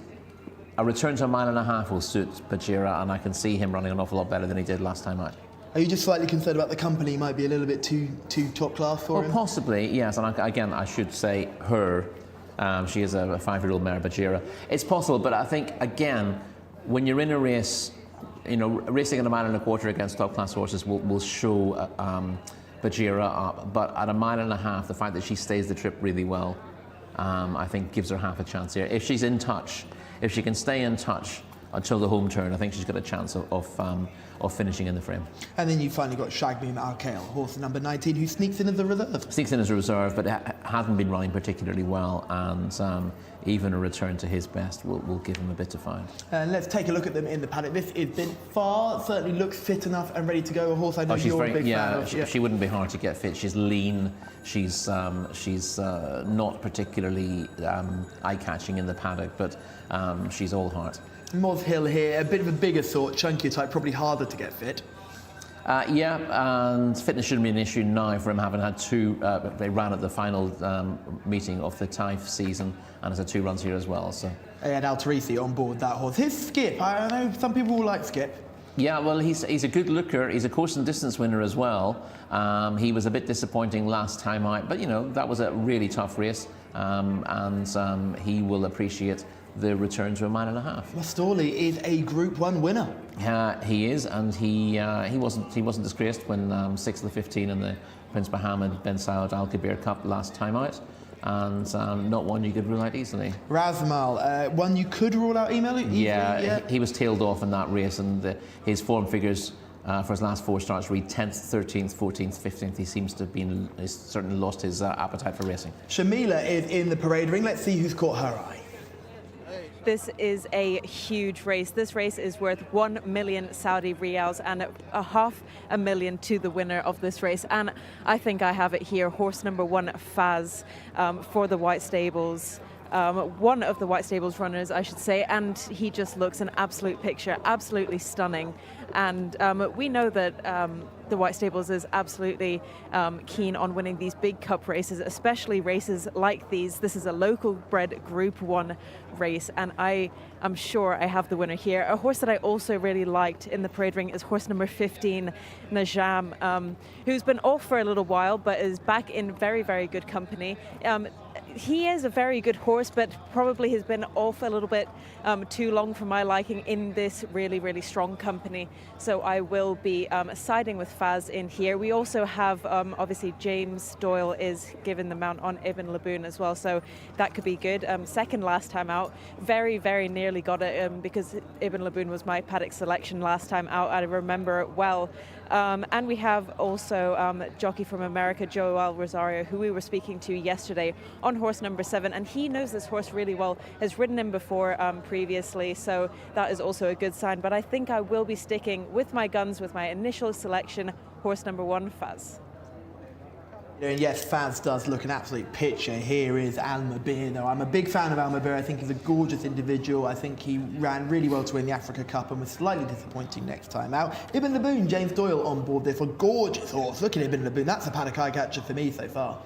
a return to 1.5 miles will suit Bajira, and I can see him running an awful lot better than he did last time out. Are you just slightly concerned about the company might be a little bit too top class for him? Possibly, yes. And again, I should say her. She is a 5-year-old mare, Bajira. It's possible, but I think, again, when you're in a race, you know, racing at 1.25 miles against top class horses will show Bajira up. But at 1.5 miles, the fact that she stays the trip really well, I think gives her half a chance here. If she's in touch, if she can stay in touch until the home turn, I think she's got a chance of finishing in the frame. And then you finally got Shagmim Al Kale, horse number 19, who sneaks in as a reserve. Sneaks in as a reserve, but hasn't been running particularly well, and even a return to his best will give him a bit to find. And let's take a look at them in the paddock. This is Bint Far, certainly looks fit enough and ready to go. A horse I know you're a big fan of. She wouldn't be hard to get fit. She's lean. She's not particularly eye-catching in the paddock, but she's all heart. Moz Hill here, a bit of a bigger sort, chunkier type, probably harder to get fit. And fitness shouldn't be an issue now for him, having had 2. They ran at the final meeting of the Taif season, and has had 2 runs here as well. So he had Al Tarisi on board that horse. His Skip, I know some people will like Skip. Yeah, well, he's a good looker. He's a course and distance winner as well. He was a bit disappointing last time out, but you know, that was a really tough race, and he will appreciate the return to 1.5 miles. Mastoli is a Group 1 winner. He is, and he wasn't disgraced when 6th of the 15 in the Prince Mohammed bin Saud Al Kabir Cup last time out, and not one you could rule out easily. Razmal, one you could rule out easily? Yeah, he was tailed off in that race, and his form figures for his last 4 starts read 10th, 13th, 14th, 15th. He seems to have he's certainly lost his appetite for racing. Shamila is in the parade ring. Let's see who's caught her eye. This is a huge race. This race is worth 1 million Saudi riyals and $500,000 to the winner of this race. And I think I have it here. Horse number 1, Faz, for the White Stables. one of the White Stables runners, I should say, and he just looks an absolute picture, absolutely stunning. And we know that the White Stables is absolutely keen on winning these big cup races, especially races like these. This is a local bred Group 1 race, and I am sure I have the winner here. A horse that I also really liked in the parade ring is horse number 15, Najam, who's been off for a little while, but is back in very, very good company. He is a very good horse, but probably has been off a little bit too long for my liking in this really, really strong company. So I will be siding with Faz in here. We also have, obviously, James Doyle is given the mount on Ibn Laboon as well, so that could be good. Second last time out, very, very nearly got it because Ibn Laboon was my paddock selection last time out. I remember it well. And we have also jockey from America, Joel Rosario, who we were speaking to yesterday on horse number 7, and he knows this horse really well, has ridden him before previously, so that is also a good sign. But I think I will be sticking with my guns with my initial selection, horse number 1, Faz. And yes, Faz does look an absolute picture. Here is Almabir, though. I'm a big fan of Almabir. I think he's a gorgeous individual. I think he ran really well to win the Africa Cup and was slightly disappointing next time out. Ibn Laboon, James Doyle on board this. A gorgeous horse. Look at Ibn Laboon. That's a paddock eye catcher for me so far.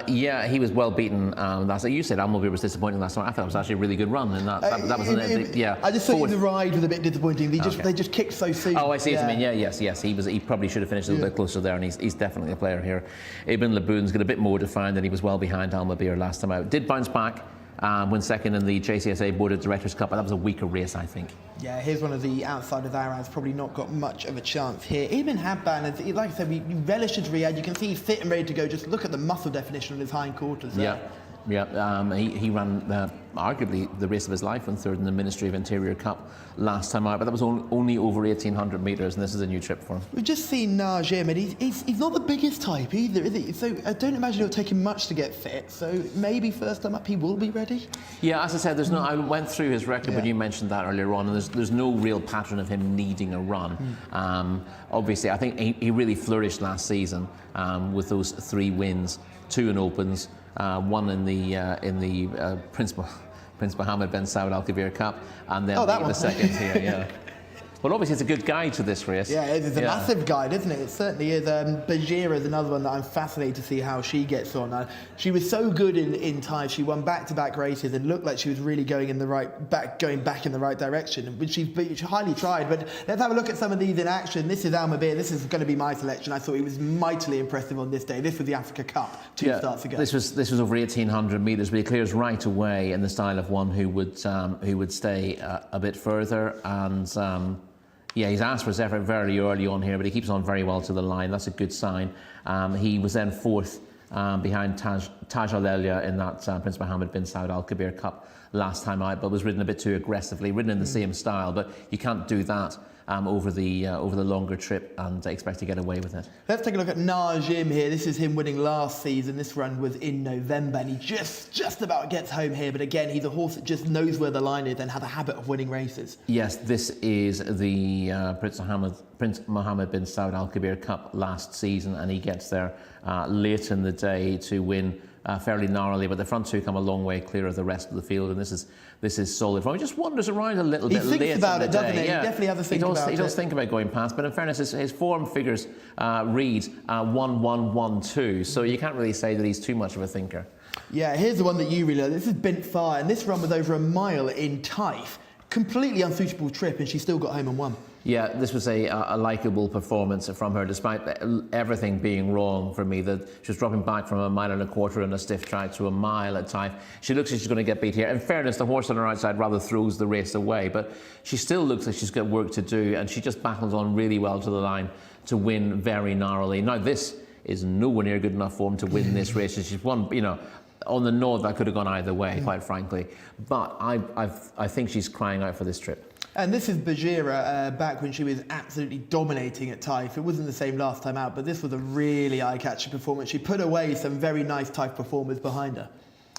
Yeah, he was well beaten. You said Almabir was disappointing last time. I thought it was actually a really good run, and that was yeah. I just thought the ride was a bit disappointing. They just kicked so soon. Oh, I see what you mean. Yeah, yes. He probably should have finished a little bit closer there, and he's definitely a player here. Ibn Laboon's got a bit more defined, and he was well behind Almabir last time out. Did bounce back. Went second in the Jcsa Board of Directors Cup, but that was a weaker race, I think. Yeah, here's one of the outsiders. Aran's probably not got much of a chance here. Ibn Habban, like I said, we relish his Riyadh. You can see he's fit and ready to go. Just look at the muscle definition on his hindquarters there. Yeah, he ran arguably the race of his life and third in the Ministry of Interior Cup last time out, but that was only over 1,800 metres, and this is a new trip for him. We've just seen Najim, and he's not the biggest type either, is he? So I don't imagine it'll take him much to get fit, so maybe first time up he will be ready? Yeah, as I said, I went through his record when you mentioned that earlier on, and there's no real pattern of him needing a run. Obviously, I think he really flourished last season with those 3 wins, 2 in Opens, 1 in the Prince Mohammed bin Saud Al Kabir Cup, and then the second here. Yeah. Well, obviously it's a good guide to this race. Yeah, it's a massive guide, isn't it? It certainly is. Bajira is another one that I'm fascinated to see how she gets on. She was so good in time. She won back-to-back races and looked like she was really going back in the right direction, which she's highly tried. But let's have a look at some of these in action. This is Almabir. This is going to be my selection. I thought he was mightily impressive on this day. This was the Africa Cup 2 starts ago. This was over 1,800 metres, but he clears right away in the style of one who would stay a bit further and. Yeah, he's asked for his effort very early on here, but he keeps on very well to the line. That's a good sign. He was then 4th behind Taj Al-Elia in that Prince Mohammed bin Saud Al Kabir Cup last time out, but was ridden a bit too aggressively, ridden in the same style. But you can't do that over the longer trip and expect to get away with it. Let's take a look at Najim here. This is him winning last season. This run was in November, and he just about gets home here. But again, he's a horse that just knows where the line is and has a habit of winning races. Yes, this is the Prince Mohammed bin Saud Al Kabir Cup last season, and he gets there late in the day to win fairly narrowly, but the front 2 come a long way clear of the rest of the field, and this is solid for him. He just wanders around a little bit late in the day. He thinks about it, doesn't he? Yeah. He definitely has a think about it. He does think about going past, but in fairness, his form figures read 1-1-1-2, so you can't really say that he's too much of a thinker. Yeah, here's the one that you really like. This is Bint Fire, and this run was over a mile in Taif. Completely unsuitable trip, and she still got home and won. Yeah, this was a likeable performance from her, despite everything being wrong for me. That she was dropping back from 1.25 miles on a stiff track to a mile at Taif. She looks like she's going to get beat here. In fairness, the horse on her outside rather throws the race away, but she still looks like she's got work to do, and she just battles on really well to the line to win very narrowly. Now, this is nowhere near good enough form to win this race. She's won, on the nod that could have gone either way, quite frankly. But I think she's crying out for this trip. And this is Bajira back when she was absolutely dominating at Taif. It wasn't the same last time out, but this was a really eye-catching performance. She put away some very nice Taif performers behind her.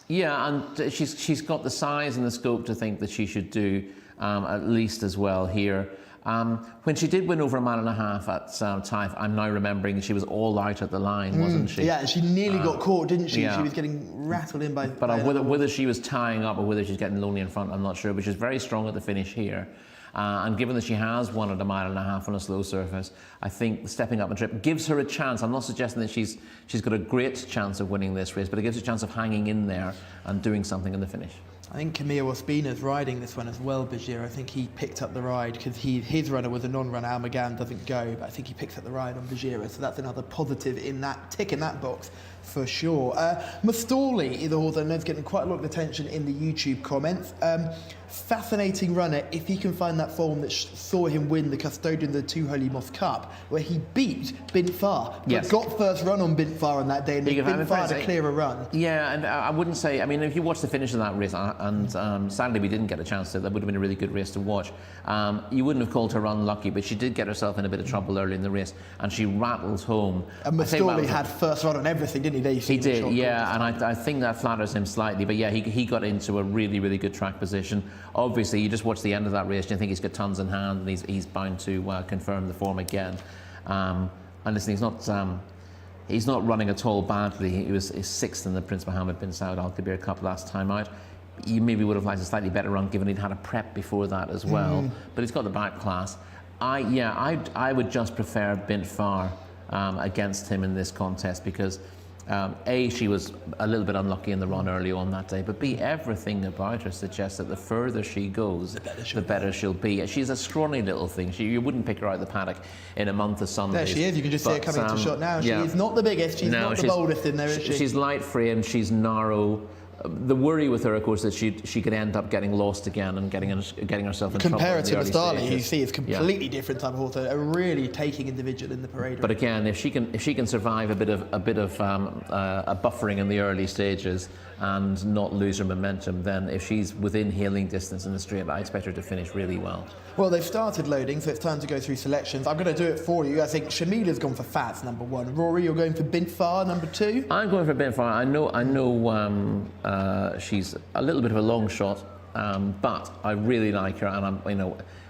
Yeah, and she's got the size and the scope to think that she should do at least as well here. When she did win over 1.5 miles at Taif, I'm now remembering she was all out at the line, wasn't she? Yeah, she nearly got caught, didn't she? Yeah. She was getting rattled in by... But whether she was tying up or whether she's getting lonely in front, I'm not sure. But she's very strong at the finish here. And given that she has won at 1.5 miles on a slow surface, I think stepping up and trip gives her a chance. I'm not suggesting that she's got a great chance of winning this race, but it gives her a chance of hanging in there and doing something in the finish. I think Camille Ospina's riding this one as well, Bajir. I think he picked up the ride because his runner was a non-runner. Almagan doesn't go, but I think he picks up the ride on Bajira, so that's another positive in that tick in that box for sure. Mastoli is a horse I know is getting quite a lot of attention in the YouTube comments. Fascinating runner if he can find that form that saw him win the Custodian of the Two Holy Mosque Cup, where he beat Bint Far, but got first run on Bint Far on that day, and Bint Far had a clearer run. Yeah, and I wouldn't say, I mean, if you watch the finish of that race, and sadly we didn't get a chance to, that would have been a really good race to watch. You wouldn't have called her unlucky, but she did get herself in a bit of trouble early in the race, and she rattled home. And Mastoli had first run on everything, didn't he? He did, yeah, and I think that flatters him slightly, but yeah, he got into a really, really good track position. Obviously, you just watch the end of that race, and you think he's got tons in hand, and he's bound to confirm the form again. And listen, he's not running at all badly. He was sixth in the Prince Mohammed bin Saud Al Kabir Cup last time out. You maybe would have liked a slightly better run, given he'd had a prep before that as well. But he's got the back class. I would just prefer Bint Far against him in this contest because. A, she was a little bit unlucky in the run early on that day, but B, everything about her suggests that the further she goes, the better she'll be. She's a scrawny little thing. You wouldn't pick her out of the paddock in a month of Sundays. There she is. You can just see her coming into shot now. She is not the biggest. She's not the boldest in there, is she? She's light framed. She's narrow. The worry with her, of course, is she could end up getting lost again and getting herself in trouble. Compare it to the Starling, you see, it's completely different type of horse. A really taking individual in the parade. But again, if she can survive a bit of buffering in the early stages and not lose her momentum, then if she's within hailing distance in the straight, I expect her to finish really well. Well, they've started loading, so it's time to go through selections. I'm going to do it for you. I think Shamila's gone for Faz, number 1. Rory, you're going for Bint Far, number 2. I'm going for Bint Far. I know. She's a little bit of a long shot, but I really like her, and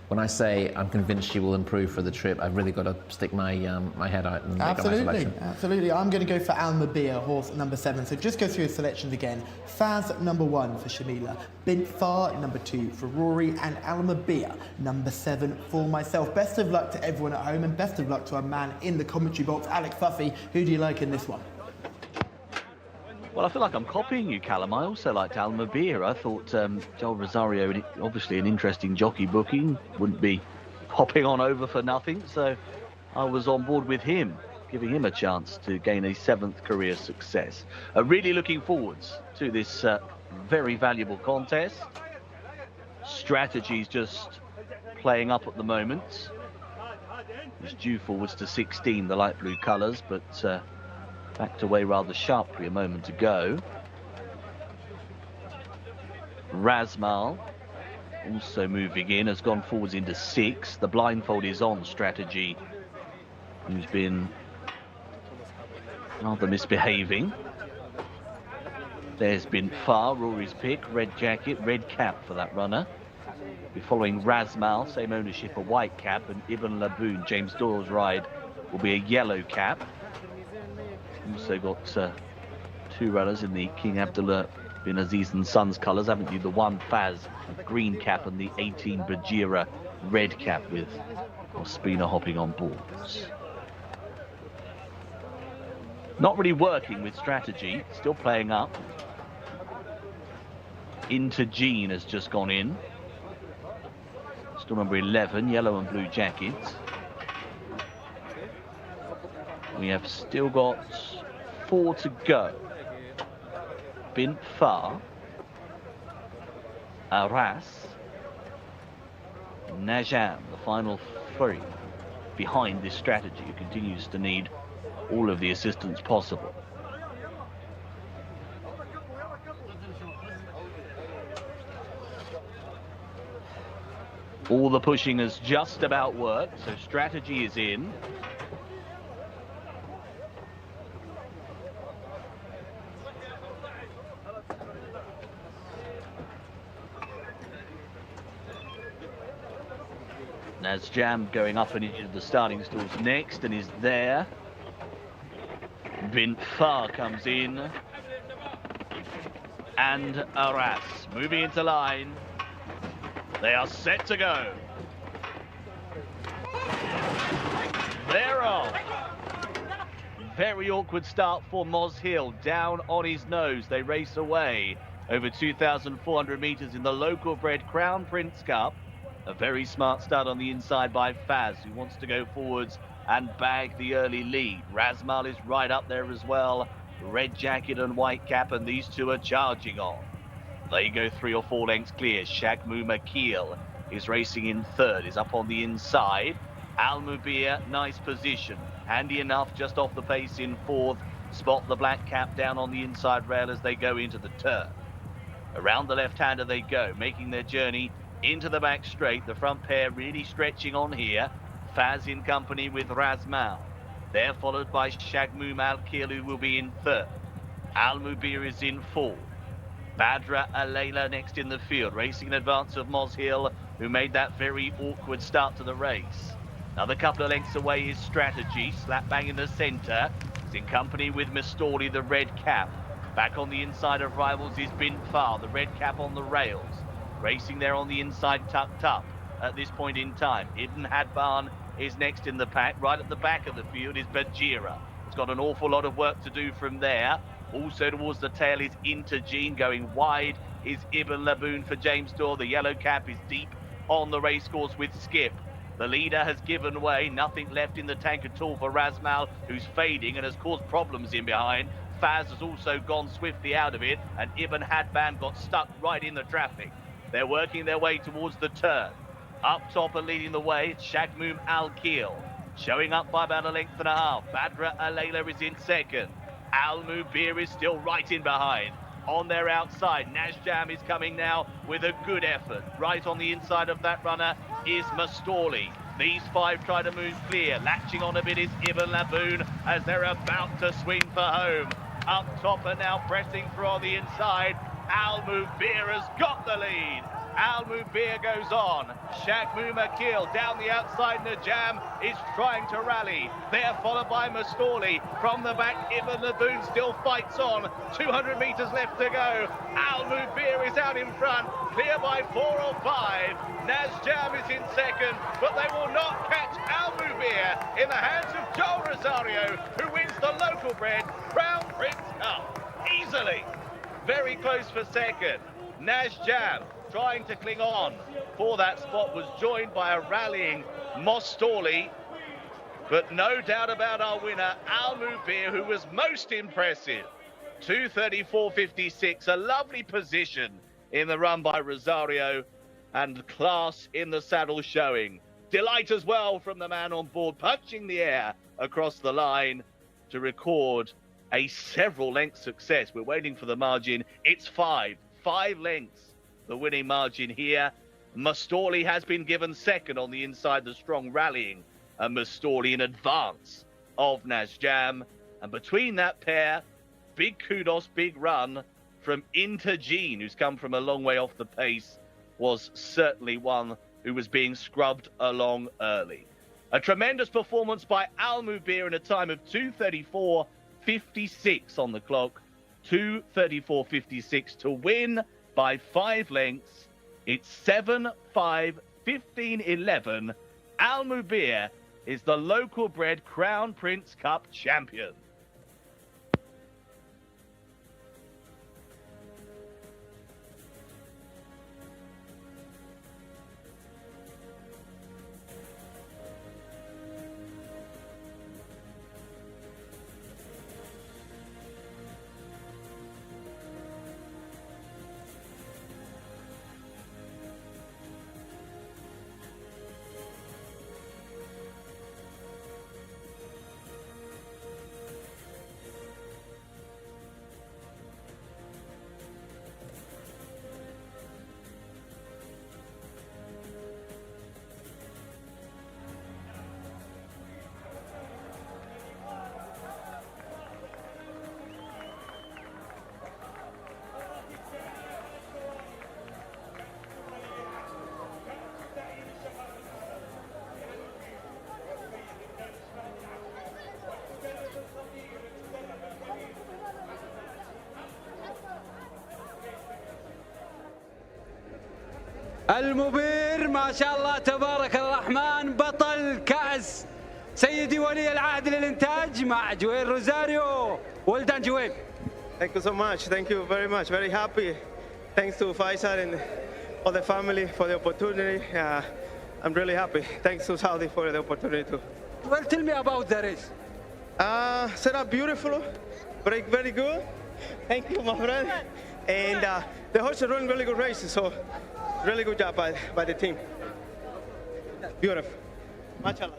when I say I'm convinced she will improve for the trip, I've really got to stick my head out and make my selection. Absolutely. I'm going to go for Almabia, horse number 7. So just go through his selections again. Faz, number 1 for Shamila. Bint Far, number 2 for Rory. And Almabia, number 7 for myself. Best of luck to everyone at home, and best of luck to our man in the commentary box, Alex Fuffy. Who do you like in this one? Well, I feel like I'm copying you, Callum. I also liked Almabia. I thought Joel Rosario, obviously an interesting jockey booking, wouldn't be hopping on over for nothing. So I was on board with him, giving him a chance to gain a 7th career success. Really looking forwards to this very valuable contest. Strategy's just playing up at the moment. He's due forwards to 16, the light blue colours, but... backed away rather sharply a moment ago. Razmal also moving in, has gone forwards into 6. The blindfold is on Strategy, who's been rather misbehaving. There's Bint Far, Rory's pick, red jacket, red cap for that runner. We're following Razmal, same ownership, a white cap, and Ibn Laboon, James Doyle's ride, will be a yellow cap. Also got 2 runners in the King Abdullah bin Aziz and Sons colours, haven't you? The 1 Faz green cap and the 18 Bajira red cap with Ospina hopping on boards. Not really working with Strategy, still playing up. Into Jean has just gone in. Still number 11, yellow and blue jackets. We have still got 4 to go. Bint Far, Arras, Najam, the final 3 behind this Strategy, who continues to need all of the assistance possible. All the pushing has just about worked, so Strategy is in. As Jam going up and into the starting stalls next and is there. Bint Far comes in. And Aras moving into line. They are set to go. They're off. Very awkward start for Moz Hill. Down on his nose. They race away over 2,400 meters in the local bred Crown Prince Cup. A very smart start on the inside by Faz, who wants to go forwards and bag the early lead. Razmal is right up there as well. Red jacket and white cap, and these two are charging on. They go 3 or 4 lengths clear. Shagmu Makeel is racing in third, is up on the inside. Al Mubir, nice position. Handy enough just off the pace in fourth. Spot the black cap down on the inside rail as they go into the turn. Around the left-hander they go, making their journey into the back straight. The front pair really stretching on here. Faz in company with Razmal. They're followed by Shagmu Malkil, who will be in third. Al Mubir is in fourth. Badra Alayla next in the field, racing in advance of Moz Hill, who made that very awkward start to the race. Another couple of lengths away is Strategy, slap bang in the centre. He's in company with Mistori, the red cap. Back on the inside of rivals is Bint Far, the red cap on the rails. Racing there on the inside, tucked up at this point in time. Ibn Hadban is next in the pack. Right at the back of the field is Bajira. It's got an awful lot of work to do from there. Also towards the tail is Intergene. Going wide is Ibn Laboon for James Dorr. The yellow cap is deep on the racecourse with Skip. The leader has given way. Nothing left in the tank at all for Razmal, who's fading and has caused problems in behind. Faz has also gone swiftly out of it, and Ibn Hadban got stuck right in the traffic. They're working their way towards the turn. Up top and leading the way, it's Shagmum Al-Keel. Showing up by about a length and a half. Badra Alayla is in second. Al Mubir is still right in behind. On their outside, Najjam is coming now with a good effort. Right on the inside of that runner is Mastorli. These 5 try to move clear. Latching on a bit is Ibn Laboon as they're about to swing for home. Up top and now pressing through on the inside. Al Mubir has got the lead. Al Mubir goes on. Shagmu Makeel down the outside. Najam is trying to rally. They're followed by Mastorli. From the back, Ibn Laboon still fights on. 200 metres left to go. Al Mubir is out in front. Clear by 4 or 5. Najam is in second, but they will not catch Al Mubir in the hands of Joel Rosario, who wins the local bred Crown Prince Cup easily. Very close for second. Najjam trying to cling on for that spot, was joined by a rallying Mastorli. But no doubt about our winner, Al Mubir, who was most impressive. 2:34.56, a lovely position in the run by Rosario, and class in the saddle showing. Delight as well from the man on board, punching the air across the line to record a several length success. We're waiting for the margin. It's 5 lengths, the winning margin here. Mastorli has been given second on the inside, the strong rallying, and Mastorli in advance of Najjam. And between that pair, big kudos, big run from Intergene, who's come from a long way off the pace, was certainly one who was being scrubbed along early. A tremendous performance by Al Mubir in a time of 2:34.56 on the clock. 2:34.56 to win by 5 lengths. It's 7-5, 15-11. Al Mubir is the local bred Crown Prince Cup champion. المبير ما شاء الله تبارك الرحمن بطل كأس سيدي ولي العهد للإنتاج مع جويل روزاريو. Well done, Joel. Thank you so much. Thank you very much. Very happy. Thanks to Faisal and all the family for the opportunity. I'm really happy. Thanks to Saudi for the opportunity too. Well, tell me about the race. Set up beautiful, break very good. Thank you, my friend. And the horses run really good races, so really good job by the team. Beautiful. Mashallah.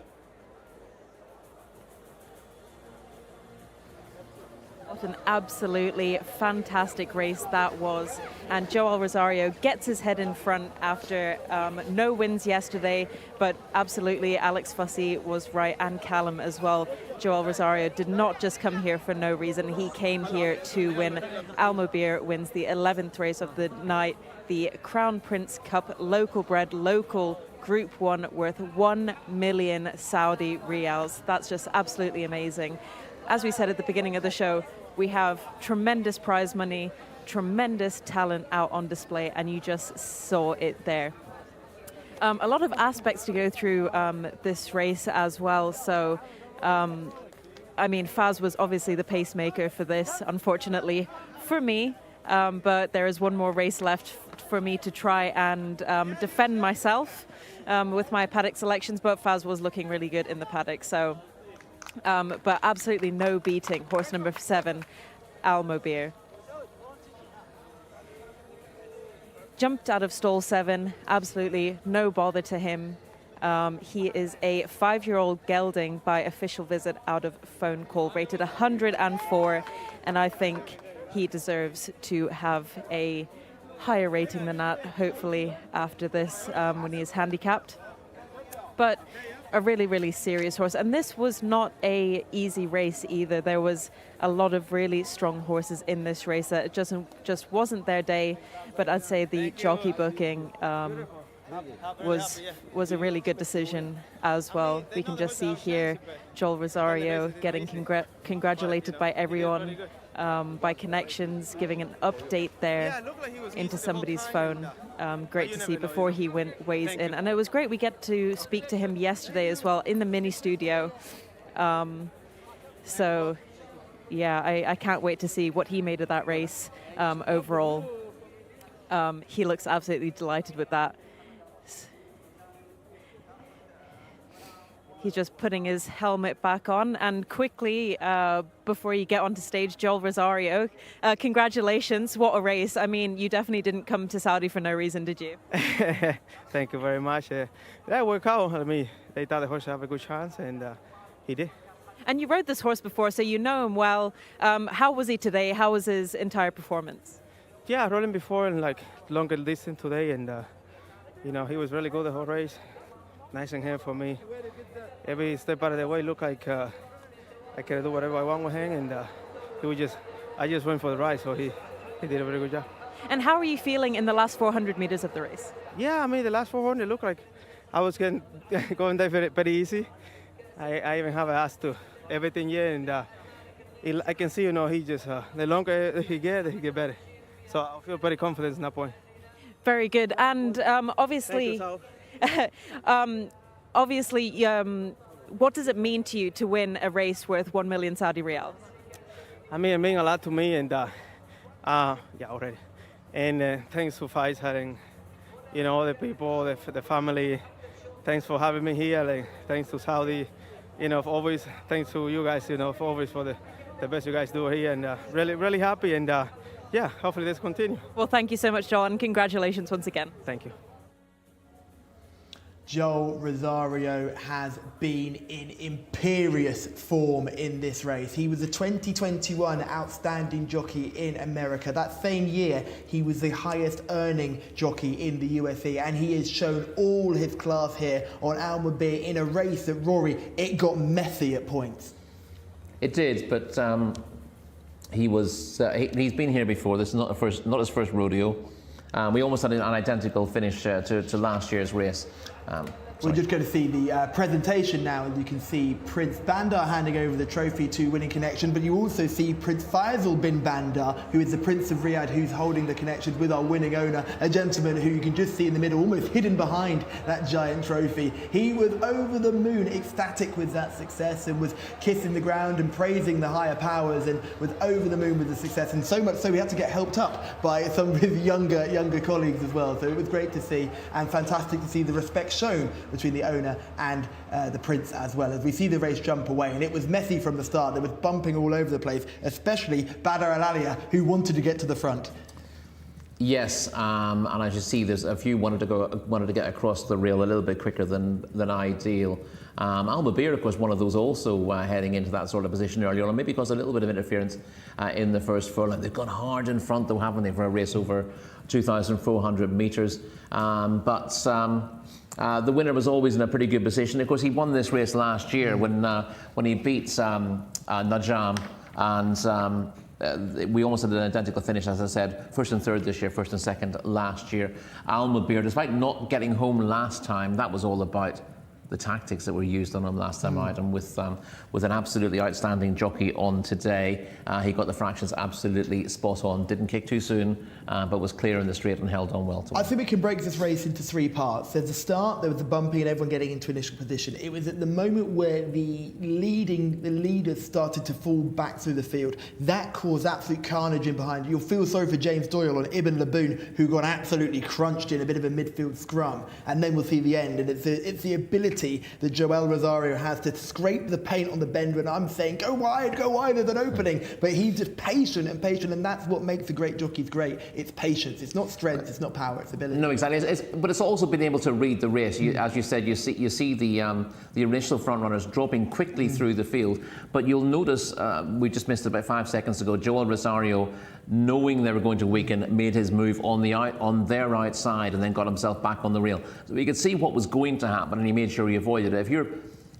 What an absolutely fantastic race that was. And Joel Rosario gets his head in front after no wins yesterday, but absolutely Alex Fussy was right, and Callum as well. Joel Rosario did not just come here for no reason. He came here to win. Al Mobir wins the 11th race of the night, the Crown Prince Cup, local bred, local Group 1, worth 1 million Saudi riyals. That's just absolutely amazing. As we said at the beginning of the show, we have tremendous prize money, tremendous talent out on display, and you just saw it there. A lot of aspects to go through this race as well. So, I mean, Faz was obviously the pacemaker for this, unfortunately, for me. But there is one more race left for me to try and defend myself with my paddock selections, but Faz was looking really good in the paddock. So. But absolutely no beating horse number 7, Al Mobir. Jumped out of stall 7, absolutely no bother to him. He is a 5-year-old gelding by official visit out of phone call, rated 104, and I think he deserves to have a higher rating than that, hopefully, after this, when he is handicapped. But a really, really serious horse. And this was not a easy race either. There was a lot of really strong horses in this race. It just wasn't their day. But I'd say the jockey booking was a really good decision as well. We can just see here Joel Rosario getting congratulated by everyone, by connections, giving an update there into somebody's phone. Great to see before he weighs in. And it was great. We get to speak to him yesterday as well in the mini studio. So, yeah, I can't wait to see what he made of that race overall. He looks absolutely delighted with that. He's just putting his helmet back on. And quickly, before you get onto stage, Joel Rosario, congratulations. What a race. I mean, you definitely didn't come to Saudi for no reason, did you? Thank you very much. That worked out. I mean, they thought the horse had a good chance, and he did. And you rode this horse before, so you know him well. How was he today? How was his entire performance? Yeah, I rode him before in like longer distance today, and you know, he was really good the whole race. Nice and here for me. Every step out of the way looked like I could do whatever I want with him, and I just went for the ride, so he did a very good job. And how are you feeling in the last 400 meters of the race? Yeah, I mean, the last 400 looked like I was going there very easy. I even have asked to everything yet, and I can see, you know, he just, the longer he get better. So I feel very confident in that point. Very good. And obviously, what does it mean to you to win a race worth 1 million Saudi riyals? I mean, it means a lot to me, and yeah, already. And thanks to Faisal and, you know, the people, the family. Thanks for having me here. Like, thanks to Saudi, you know, always. Thanks to you guys, you know, always for the best you guys do here, and really, really happy. And yeah, hopefully this continue. Well, thank you so much, Joel, and congratulations once again. Thank you. Joel Rosario has been in imperious form in this race. He was a 2021 outstanding jockey in America. That same year, he was the highest earning jockey in the USC, and he has shown all his class here on Al Mobir in a race that, Rory, it got messy at points. It did, but he's been here before. This is not his first rodeo. We almost had an identical finish to last year's race. We're just going to see the presentation now, and you can see Prince Bandar handing over the trophy to Winning Connection, but you also see Prince Faisal bin Bandar, who is the Prince of Riyadh, who's holding the connections with our winning owner, a gentleman who you can just see in the middle, almost hidden behind that giant trophy. He was over the moon, ecstatic with that success, and was kissing the ground and praising the higher powers, and was over the moon with the success, and so much so he had to get helped up by some of his younger colleagues as well. So it was great to see, and fantastic to see the respect shown between the owner and the Prince as well, as we see the race jump away. And it was messy from the start. There was bumping all over the place, especially Badr Al Alia, who wanted to get to the front. Yes, and as you see, there's a few wanted to get across the rail a little bit quicker than ideal. Al Mabir, of course, one of those also heading into that sort of position earlier on, maybe caused a little bit of interference in the first furlong. They've gone hard in front, though, haven't they, for a race over 2,400 metres. But the winner was always in a pretty good position. Of course, he won this race last year when he beat Najam, and we almost had an identical finish, as I said, first and third this year, first and second last year. Al Mabir, despite not getting home last time, that was all about the tactics that were used on him last time out, and with an absolutely outstanding jockey on today, he got the fractions absolutely spot on. Didn't kick too soon, but was clear in the straight and held on well to win. I think we can break this race into three parts. There's the start, there was the bumping and everyone getting into initial position. It was at the moment where the leaders started to fall back through the field. That caused absolute carnage in behind. You'll feel sorry for James Doyle on Ibn Laboon, who got absolutely crunched in a bit of a midfield scrum. And then we'll see the end. And it's the ability that Joel Rosario has to scrape the paint on the bend when I'm saying, go wide, there's an opening. But he's just patient, and that's what makes the great jockeys great. It's patience. It's not strength, it's not power, it's ability. No, exactly. But it's also been able to read the race. As you said, you see the initial front runners dropping quickly through the field. But you'll notice, we just missed it about 5 seconds ago, Joel Rosario, knowing they were going to weaken, made his move on their outside and then got himself back on the rail. So he could see what was going to happen, and he made sure he avoided it.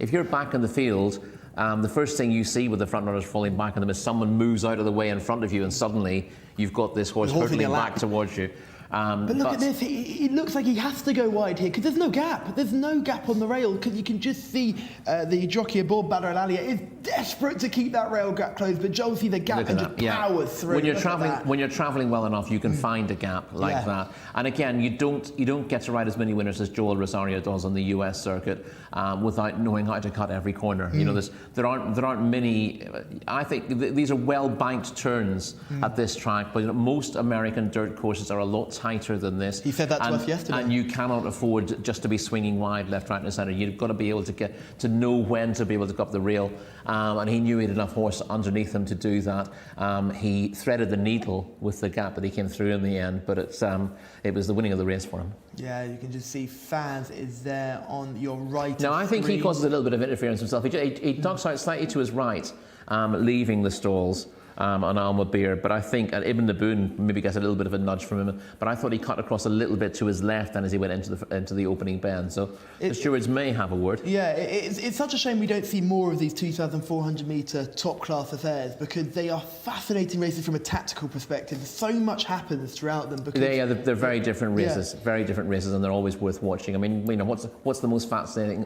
If you're back in the field, the first thing you see with the front runners falling back on them is someone moves out of the way in front of you, and suddenly you've got this horse hurtling back towards you. But look at this, it looks like he has to go wide here, because there's no gap. There's no gap on the rail, because you can just see the jockey aboard Badr Al Alia is desperate to keep that rail gap closed, but Joel sees the gap and just powers through. When you're travelling well enough, you can find a gap like that. And again, you don't get to ride as many winners as Joel Rosario does on the US circuit without knowing how to cut every corner. You know, there aren't many. I think these are well banked turns at this track, but most American dirt courses are a lot tighter than this. He said that to us yesterday. And you cannot afford just to be swinging wide left, right and centre. You've got to be able to get to know when to be able to go up the rail, and he knew he had enough horse underneath him to do that. He threaded the needle with the gap that he came through in the end, but it was the winning of the race for him. Yeah, you can just see Faz is there on your right. Now, I think he causes a little bit of interference himself. He ducks out slightly to his right, leaving the stalls. On Al Mabir, but I think Ibn Laboon maybe gets a little bit of a nudge from him, but I thought he cut across a little bit to his left and as he went into the opening bend, so the stewards may have a word. Yeah, it's such a shame we don't see more of these 2,400 metre top class affairs, because they are fascinating races from a tactical perspective. So much happens throughout them. Because they're very different races, and they're always worth watching. I mean, you know, what's the most fascinating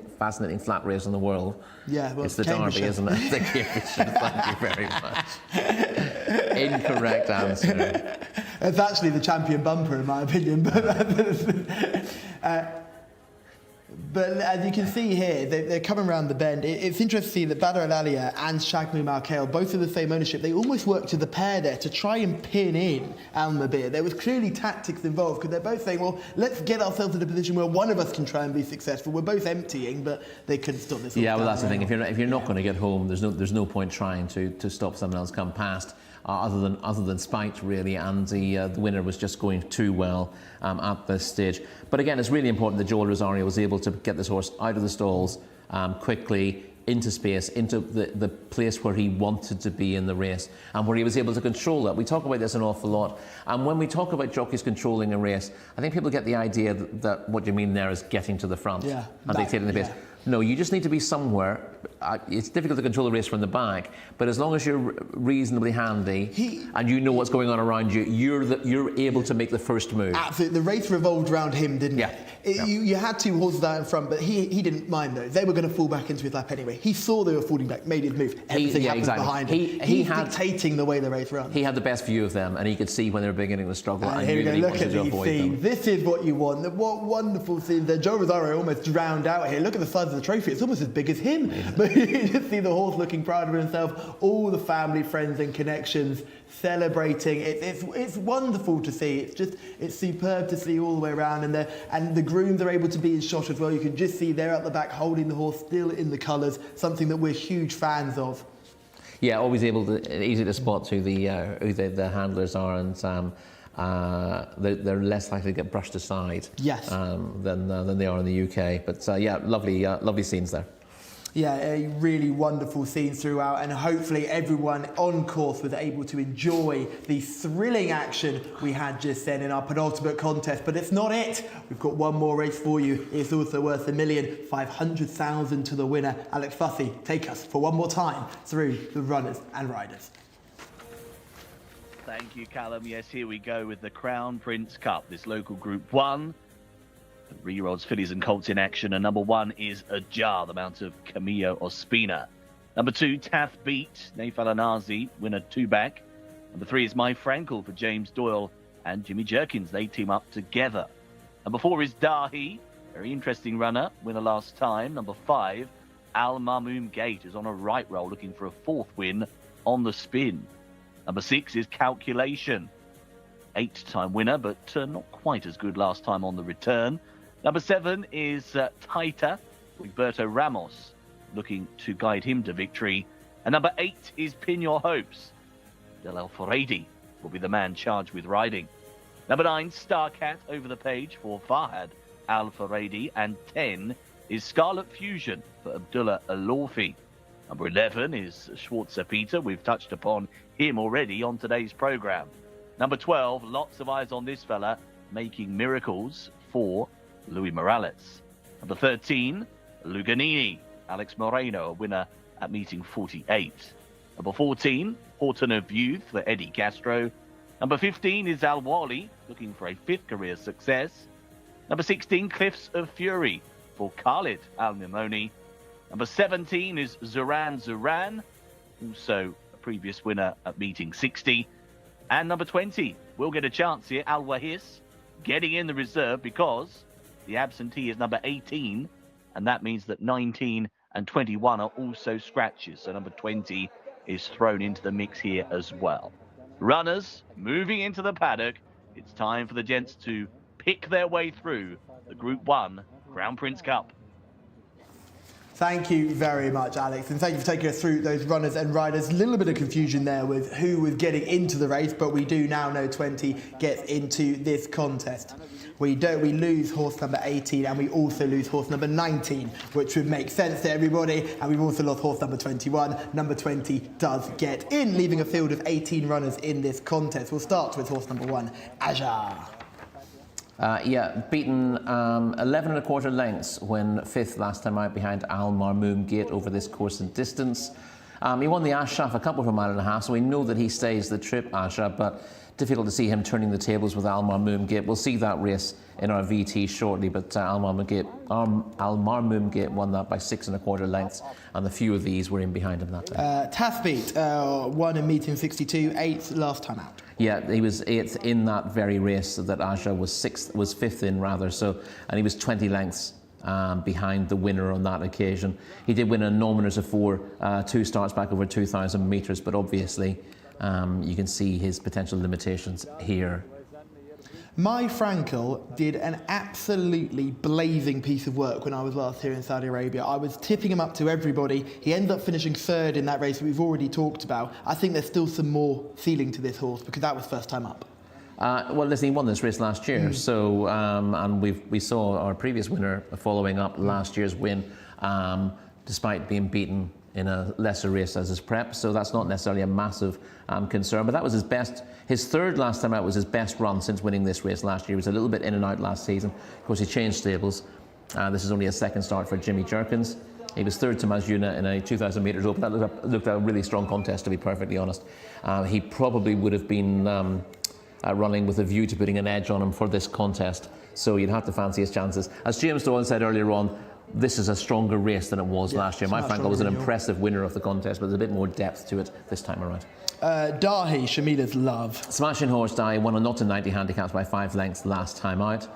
flat race in the world? Yeah, well, it's the Derby, isn't it? The Cambridgeshire. Thank you very much. Incorrect answer. It's actually the champion bumper, in my opinion. But as you can see here, they're coming around the bend. It's interesting to see that Badr Al Alia and Shagmu Malkail, both of the same ownership, they almost worked to the pair there to try and pin in Al Mabir. There was clearly tactics involved, because they're both saying, well, let's get ourselves in a position where one of us can try and be successful. We're both emptying, but they couldn't stop this. Yeah, well, that's the thing. If you're not going to get home, there's no point trying to stop someone else come past. Other than spite, really, and the winner was just going too well at this stage. But again, it's really important that Joel Rosario was able to get this horse out of the stalls quickly, into space, into the place where he wanted to be in the race, and where he was able to control that. We talk about this an awful lot, and when we talk about jockeys controlling a race, I think people get the idea that what you mean there is getting to the front and dictating the pace. No, you just need to be somewhere. It's difficult to control the race from the back, but as long as you're reasonably handy and you know what's going on around you, you're able to make the first move. Absolutely. The race revolved around him, didn't it? You had 2 horses out in front, but he didn't mind those. They were going to fall back into his lap anyway. He saw they were falling back, made his move. Everything happened behind him. He's dictating the way the race runs. He had the best view of them, and he could see when they were beginning to struggle. And here we go. Look at these scenes. them. This is what you want. What wonderful scenes there. Joe Rosario almost drowned out here. Look at the size of the trophy. It's almost as big as him. Yeah. But you just see the horse looking proud of himself. All the family, friends, and connections celebrating. It's wonderful to see. It's superb to see all the way around, and the grooms are able to be in shot as well. You can just see they're at the back holding the horse still in the colours, something that we're huge fans of. Yeah, always easy to spot who the handlers are, and they're less likely to get brushed aside than they are in the UK. But yeah, lovely scenes there. Yeah, a really wonderful scenes throughout, and hopefully everyone on course was able to enjoy the thrilling action we had just then in our penultimate contest. But it's not it. We've got one more race for you. It's also worth $1,500,000 to the winner. Alex Fussy, take us for one more time through the runners and riders. Thank you, Callum. Yes, here we go with the Crown Prince Cup, this local Group 1. 3-year-olds, fillies and colts in action, and number 1 is Ajar, the mount of Camillo Ospina. Number 2, Taff Beat, Nayfal Anazi, winner 2-back. Number 3 is My Frankel for James Doyle and Jimmy Jerkins. They team up together. Number 4 is Dahi, very interesting runner, winner last time. Number 5, Al Marmoom Gate is on a right roll, looking for a 4th win on the spin. Number 6 is Calculation, 8-time winner, but not quite as good last time on the return. Number 7 is Taita, Roberto Ramos, looking to guide him to victory. And number 8 is Pin Your Hopes. Del Alforedi will be the man charged with riding. Number 9, Starcat, over the page for Farhad Al-Faredi. And 10 is Scarlet Fusion for Abdullah Alorfi. Number 11 is Schwarzer Peter. We've touched upon him already on today's programme. Number 12, lots of eyes on this fella, making miracles for Louis Morales. Number 13, Luganini, Alex Moreno, a winner at meeting 48. Number 14, Horton of Youth for Eddie Castro. Number 15 is Al Wali, looking for a 5th career success. Number 16, Cliffs of Fury for Khalid Al Mimoni. Number 17 is Zuran, also a previous winner at meeting 60. And number 20, we'll get a chance here, Al Wahis, getting in the reserve because the absentee is number 18, and that means that 19 and 21 are also scratches. So number 20 is thrown into the mix here as well. Runners moving into the paddock. It's time for the gents to pick their way through the Group 1 Crown Prince Cup. Thank you very much, Alex, and thank you for taking us through those runners and riders. A little bit of confusion there with who was getting into the race, but we do now know 20 gets into this contest. We lose horse number 18, and we also lose horse number 19, which would make sense to everybody, and we've also lost horse number 21. Number 20 does get in, leaving a field of 18 runners in this contest. We'll start with horse number 1, Ajar. Beaten 11 1/4 lengths when 5th last time out behind Al Marmoom Gate over this course and distance. He won the Ashraf a couple of a mile and a half, so we know that he stays the trip, Ashraf, but difficult to see him turning the tables with Al Marmoom Gate. We'll see that race in our VT shortly, but Al Marmoom Gate won that by 6 1/4 lengths, and a few of these were in behind him that time. Taff Beat won in meeting 62, 8th last time out. Yeah, he was 8th in that very race that Asha was 5th in rather. So, and he was 20 lengths behind the winner on that occasion. He did win a Normaners of 4, 2 starts back over 2,000 metres, but obviously you can see his potential limitations here. My Frankel did an absolutely blazing piece of work when I was last here in Saudi Arabia. I was tipping him up to everybody. He ended up finishing 3rd in that race we've already talked about. I think there's still some more ceiling to this horse because that was first time up. Well, listen, he won this race last year, so and we saw our previous winner following up last year's win, despite being beaten in a lesser race as his prep, so that's not necessarily a massive concern, but that was his best. His 3rd last time out was his best run since winning this race last year. He was a little bit in and out last season. Of course, he changed stables. This is only a second start for Jimmy Jerkins. He was third to Mazuna in a 2,000 metres open. That looked a really strong contest, to be perfectly honest. He probably would have been running with a view to putting an edge on him for this contest, so you'd have to fancy his chances. As James Doyle said earlier on, this is a stronger race than it was last year. My Frankel was an impressive winner of the contest, but there's a bit more depth to it this time around. Dahi, Shamila's love. Smashing horse Dahi won a not in 90 handicaps by 5 lengths last time out,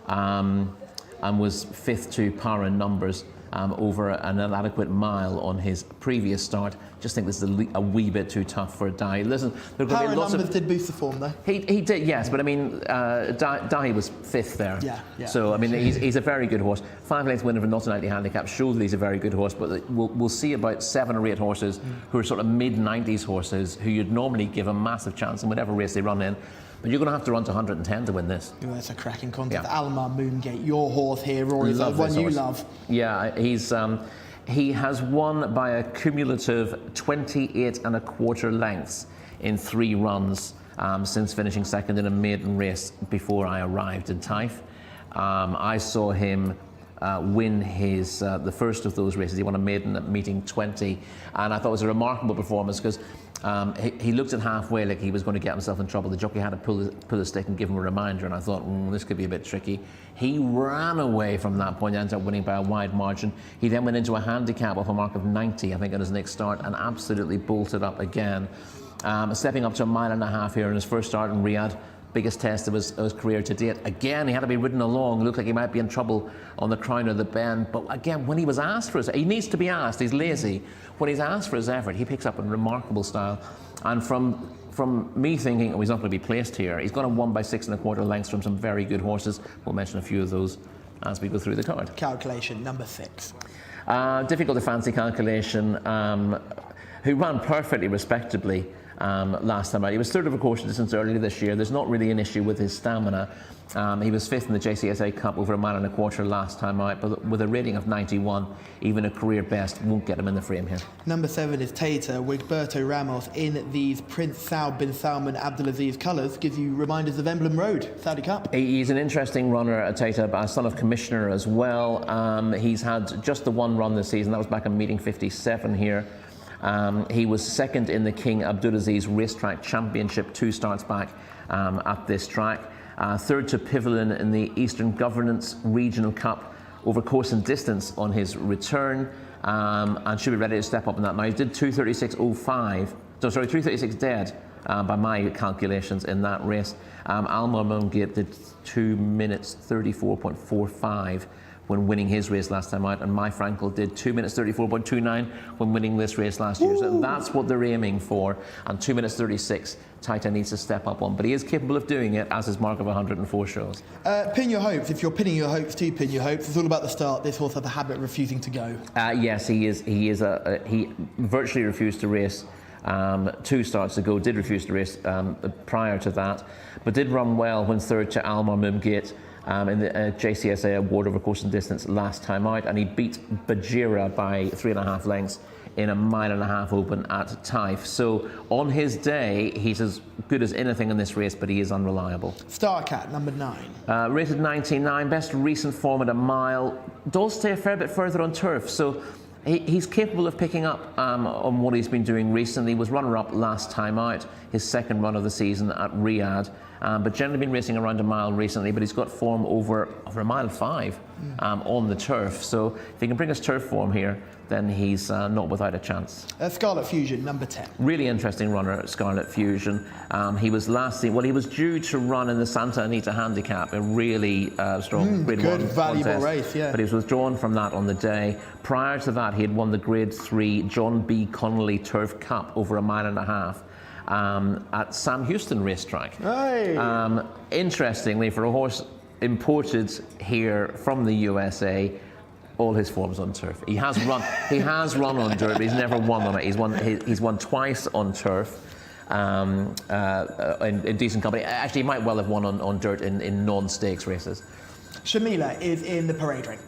and was 5th to par in numbers over an inadequate mile on his previous start. Just think this is a wee bit too tough for Dahi. Listen, there are going to be lots numbers did boost the form though. He did, yes, but I mean, Dahi was 5th there. Yeah. So I mean, he's a very good horse. 5 length winner of a not in 90 handicap shows that he's a very good horse. But we'll see about 7 or 8 horses who are sort of mid-90s horses who you'd normally give a massive chance in whatever race they run in. But you're going to have to run to 110 to win this. Oh, that's a cracking contest. Almar Moongate, your horse here, Rory, the one you love. Yeah, he has won by a cumulative 28 1/4 lengths in 3 runs since finishing second in a maiden race before I arrived in Taif. I saw him win his the first of those races. He won a maiden at meeting 20, and I thought it was a remarkable performance because he looked at halfway like he was going to get himself in trouble. The jockey had to pull the stick and give him a reminder, and I thought, this could be a bit tricky. He ran away from that point, ended up winning by a wide margin. He then went into a handicap off a mark of 90, I think, on his next start, and absolutely bolted up again. Stepping up to 1.5 miles here in his first start in Riyadh. Biggest test of his career to date. Again, he had to be ridden along. Looked like he might be in trouble on the crown of the bend. But again, when he was asked for his, he needs to be asked. He's lazy. When he's asked for his effort, he picks up in remarkable style. And from me thinking, he's not going to be placed here, he's going to won by 6 1/4 lengths from some very good horses. We'll mention a few of those as we go through the card. Calculation number 6. Difficult to fancy Calculation, who ran perfectly respectably last time out. He was third of a course distance earlier this year. There's not really an issue with his stamina. He was 5th in the Jcsa Cup over 1.25 miles last time out, but with a rating of 91, even a career best won't get him in the frame here. Number 7 is Tater. Wigberto Ramos in these Prince Saud bin Salman Abdulaziz colours gives you reminders of Emblem Road, Saudi Cup. He's an interesting runner, Tater, a son of commissioner as well. He's had just the one run this season. That was back in meeting 57 here. He was second in the King Abdulaziz Racetrack Championship 2 starts back at this track. Third to Pivolin in the Eastern Governance Regional Cup over course and distance on his return, and should be ready to step up in that. Now he did 336 dead by my calculations in that race. Almar Moongate did 2 minutes 34.45 when winning his race last time out, and my Frankel did 2 minutes 34.29 when winning this race last year. So that's what they're aiming for, and 2 minutes 36 Taita needs to step up on, but he is capable of doing it, as his mark of 104 shows. Pin your hopes. If you're pinning your hopes, to pin your hopes. It's all about the start. This horse has a habit of refusing to go. Yes, he virtually refused to race 2 starts ago, did refuse to race prior to that, but did run well when third to Almar Moongate in the Jcsa award over course and distance last time out, and he beat Bajira by 3.5 lengths in a 1.5 mile open at Taif. So on his day, he's as good as anything in this race, but he is unreliable. Starcat, number 9. Rated 99, best recent form at a mile. Does stay a fair bit further on turf, so he's capable of picking up on what he's been doing recently. He was runner-up last time out, his second run of the season at Riyadh, but generally been racing around a mile recently, but he's got form over 1.5 miles on the turf. So if he can bring his turf form here, then he's not without a chance. Scarlet Fusion, number 10. Really interesting runner, Scarlet Fusion. He was he was due to run in the Santa Anita Handicap, a really strong Grade 1 good, valuable contest, race, yeah. but he was withdrawn from that on the day. Prior to that, he had won the Grade 3 John B. Connolly Turf Cup over 1.5 miles at Sam Houston Racetrack. Hey. Interestingly, for a horse imported here from the USA, all his forms on turf. He has run on dirt, but he's never won on it. He's won twice on turf in decent company. Actually, he might well have won on dirt in non-stakes races. Shamila is in the parade ring.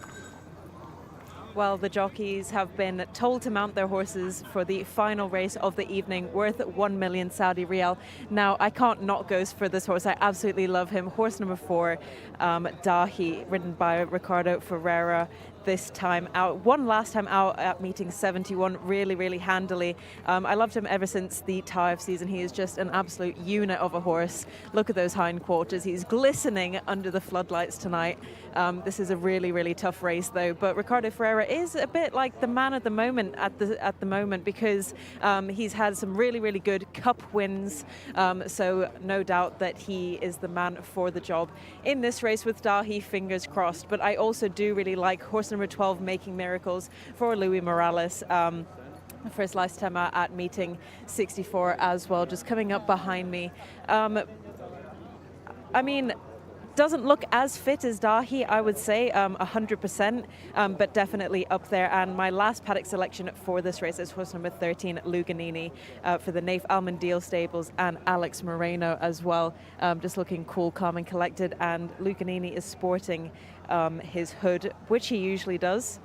Well, the jockeys have been told to mount their horses for the final race of the evening, worth 1 million Saudi Riyal. Now, I can't not go for this horse. I absolutely love him. Horse number 4, Dahi, ridden by Ricardo Ferreira. This time out, won last time out at meeting 71 really, really handily. I loved him ever since the Taif season. He is just an absolute unit of a horse. Look at those hindquarters. He's glistening under the floodlights tonight. This is a really, really tough race though, but Ricardo Ferreira is a bit like the man at the moment because he's had some really, really good cup wins. So no doubt that he is the man for the job in this race with Dahi, fingers crossed. But I also do really like horse number 12, Making Miracles, for Louis Morales. For his last time out at meeting 64 as well, just coming up behind me. I mean, doesn't look as fit as Dahi, I would say, 100%, but definitely up there. And my last paddock selection for this race is horse number 13, Luganini, for the Naif Almondale stables, and Alex Moreno as well. Just looking cool, calm and collected. And Luganini is sporting his hood, which he usually does.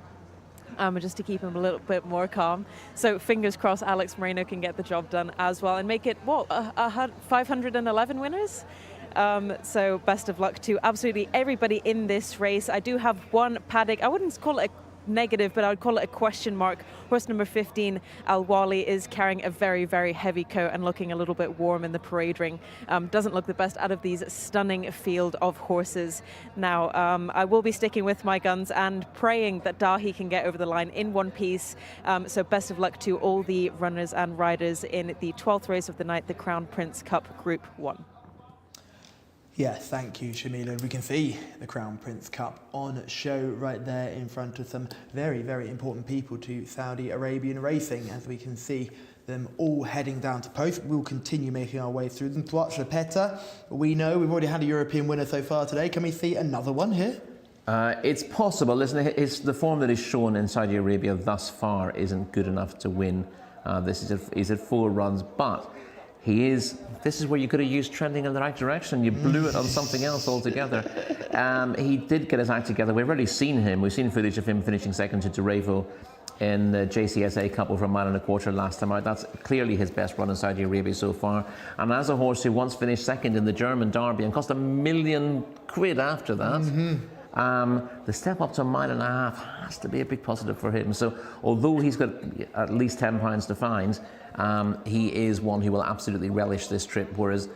Just to keep him a little bit more calm. So fingers crossed Alex Moreno can get the job done as well and make it, 511 winners? So best of luck to absolutely everybody in this race. I do have one paddock, I wouldn't call it a negative, but I would call it a question mark. Horse number 15, Al Wali, is carrying a very, very heavy coat and looking a little bit warm in the parade ring. Doesn't look the best out of these stunning field of horses. Now, I will be sticking with my guns and praying that Dahi can get over the line in one piece. So best of luck to all the runners and riders in the 12th race of the night, the Crown Prince Cup Group 1. Yes, thank you, Shamila. We can see the Crown Prince Cup on show right there in front of some very, very important people to Saudi Arabian racing, as we can see them all heading down to post. We'll continue making our way through them. Tuat Peta, we know we've already had a European winner so far today. Can we see another one here? It's possible. Listen, it's the form that is shown in Saudi Arabia thus far isn't good enough to win. He's at 4 runs, but this is where you could have used trending in the right direction. You blew it on something else altogether. He did get his act together. We've already seen him. We've seen footage of him finishing second to Derevo in the Jcsa Cup over 1.25 miles last time out. That's clearly his best run in Saudi Arabia so far. And as a horse who once finished second in the German Derby and cost £1 million after that, the step up to 1.5 miles has to be a big positive for him. So although he's got at least £10 to find, he is one who will absolutely relish this trip, whereas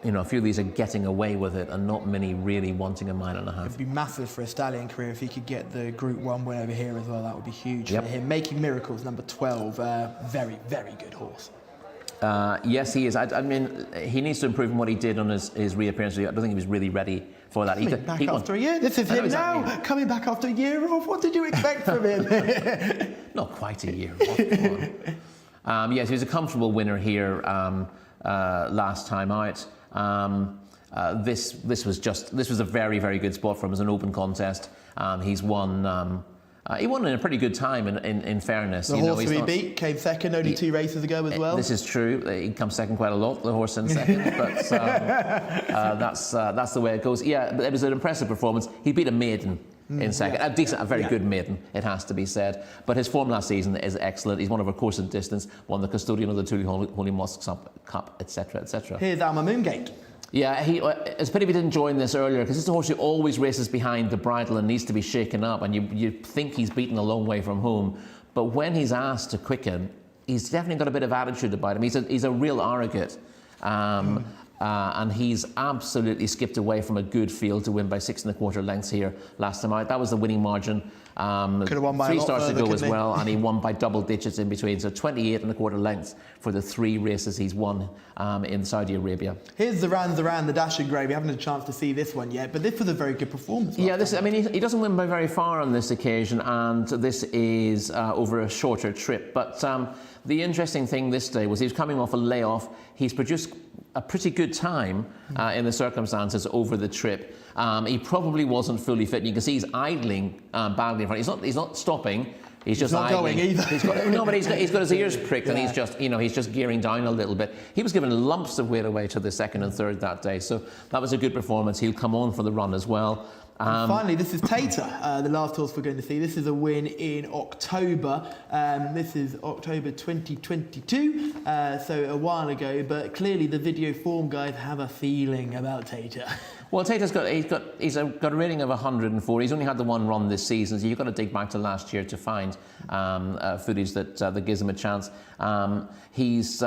a few of these are getting away with it and not many really wanting 1.5 miles. It'd be massive for a stallion career if he could get the Group 1 win over here as well. That would be huge for him. Making Miracles, number 12, very, very good horse. Yes, he is. I mean, he needs to improve on what he did on his reappearance. I don't think he was really ready for that. Coming back after a year. This is him now. Coming back after a year off. What did you expect from him? Not quite a year off. Come on. Yes, he was a comfortable winner here last time out. This was a very, very good spot for him as an open contest. He's won. He won in a pretty good time, in fairness. The horse he beat came second only 2 races ago as well. This is true. He comes second quite a lot, the horse in second, but that's the way it goes. Yeah, it was an impressive performance. He beat a maiden in second. A very good maiden, it has to be said. But his form last season is excellent. He's won over course and distance, won the custodian of the two Holy Mosques Cup, etc., etc. Here's Alma Moongate. Yeah, it's a pity we didn't join this earlier, because it's a horse who always races behind the bridle and needs to be shaken up, and you think he's beaten a long way from home. But when he's asked to quicken, he's definitely got a bit of attitude about him. He's a real arrogant. And he's absolutely skipped away from a good field to win by 6 1/4 lengths here last time out. That was the winning margin. Could have won by 3 starts to go as well, and he won by double digits in between. So 28 1/4 lengths for the 3 races he's won in Saudi Arabia. Here's Zaran, the dashing grey. We haven't had a chance to see this one yet, but this was a very good performance. Yeah, he doesn't win by very far on this occasion, and this is over a shorter trip. But the interesting thing this day was he was coming off a layoff. He's produced a pretty good time in the circumstances over the trip. He probably wasn't fully fit. You can see he's idling badly in front. He's not stopping. He's just not idling. going either. But he's got his ears pricked, and he's just gearing down a little bit. He was given lumps of weight away to the second and third that day, so that was a good performance. He'll come on for the run as well. And finally, this is Jcsa, the last horse we're going to see. This is a win in October. This is October 2022, so a while ago. But clearly, the video form guys have a feeling about Jcsa. Well, Jcsa's got a rating of 104. He's only had the one run this season, so you've got to dig back to last year to find footage that gives him a chance. He's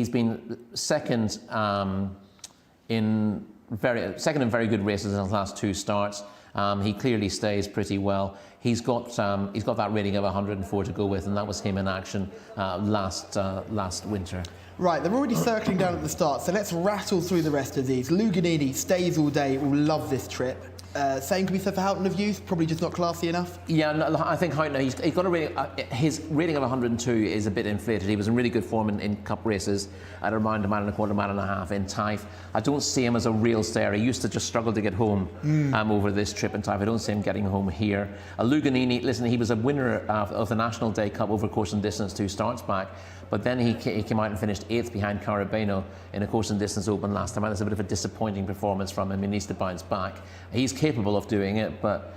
been second in very good races in his last 2 starts. He clearly stays pretty well. He's got that rating of 104 to go with, and that was him in action last winter. Right, they're already circling down at the start, so let's rattle through the rest of these. Luganini stays all day, will love this trip. Same can be said for Houghton of Youth, probably just not classy enough. Yeah, no, I think Houghton, he's got a rating, his rating of 102 is a bit inflated. He was in really good form in cup races at around a mile and a quarter, mile and a half in Taif. I don't see him as a real stayer. He used to just struggle to get home over this trip in Taif. I don't see him getting home here. Luganini, listen, he was a winner of the National Day Cup over course and distance 2 starts back. But then he came out and finished 8th behind Carabeno in a course and distance open last time. That's a bit of a disappointing performance from him. He needs to bounce back. He's capable of doing it, but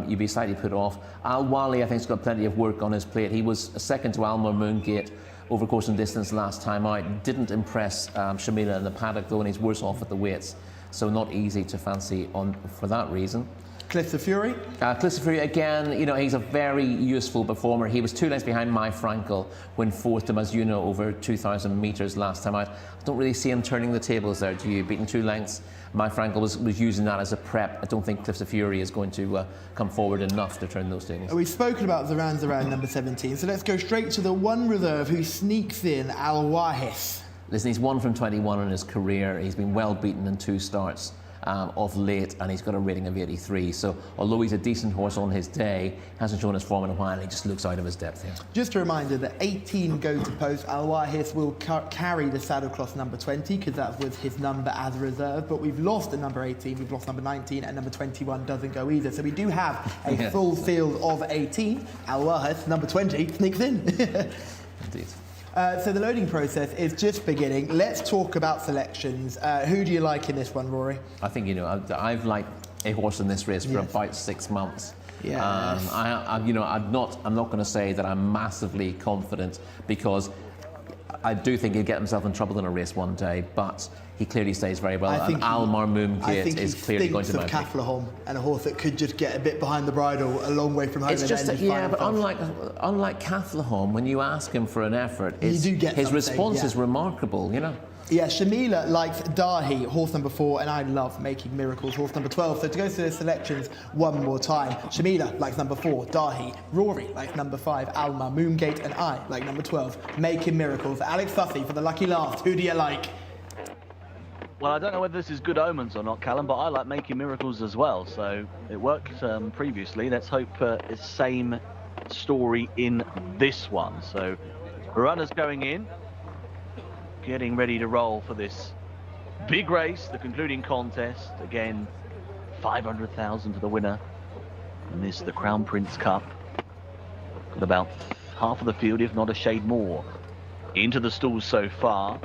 you'd be slightly put off. Al Wali, I think, has got plenty of work on his plate. He was second to Alma Moongate over course and distance last time out. Didn't impress Shamila in the paddock, though, and he's worse off at the weights. So not easy to fancy for that reason. Cliffs of Fury? Cliffs of Fury, again, you know, he's a very useful performer. He was 2 lengths behind My Frankel when 4th to Mizuno over 2,000 metres last time out. I don't really see him turning the tables there, do you? Beaten 2 lengths. My Frankel was using that as a prep. I don't think Cliffs of Fury is going to come forward enough to turn those tables. We've spoken about Zaran number 17, so let's go straight to the one reserve who sneaks in, Al Wahis. Listen, he's 1 from 21 in his career. He's been well beaten in 2 starts. Of late, and he's got a rating of 83. So although he's a decent horse on his day, hasn't shown his form in a while, he just looks out of his depth here. Just a reminder that 18 go to post. Al Wahis will carry the saddle cloth number 20 because that was his number as a reserve, but we've lost the number 18, we've lost number 19, and number 21 doesn't go either. So we do have a full field of 18. Al Wahis, number 20, sneaks in. Indeed. So the loading process is just beginning. Let's talk about selections. Who do you like in this one, Rory? I think, you know, I've liked a horse in this race for about 6 months. Yes. I'm not going to say that I'm massively confident because I do think he'll get himself in trouble in a race one day, but he clearly stays very well. And Al Moongate is clearly going to be. I think he stinks of Cathlehom, and a horse that could just get a bit behind the bridle a long way from home. It's just that, but unlike Cathlehom, when you ask him for an effort, his response is remarkable, you know. Yeah, Shamila likes Dahi, horse number 4, and I love Making Miracles, horse number 12. So to go through the selections one more time, Shamila likes number 4, Dahi. Rory likes number 5, Alma Moongate, and I like number 12, Making Miracles. Alex Sussy for the lucky last. Who do you like? Well, I don't know whether this is good omens or not, Callum, but I like Making Miracles as well. So it worked previously. Let's hope it's the same story in this one. So runners going in, getting ready to roll for this big race, the concluding contest. Again, 500,000 to the winner. And this is the Crown Prince Cup. Got about half of the field, if not a shade more, into the stalls so far.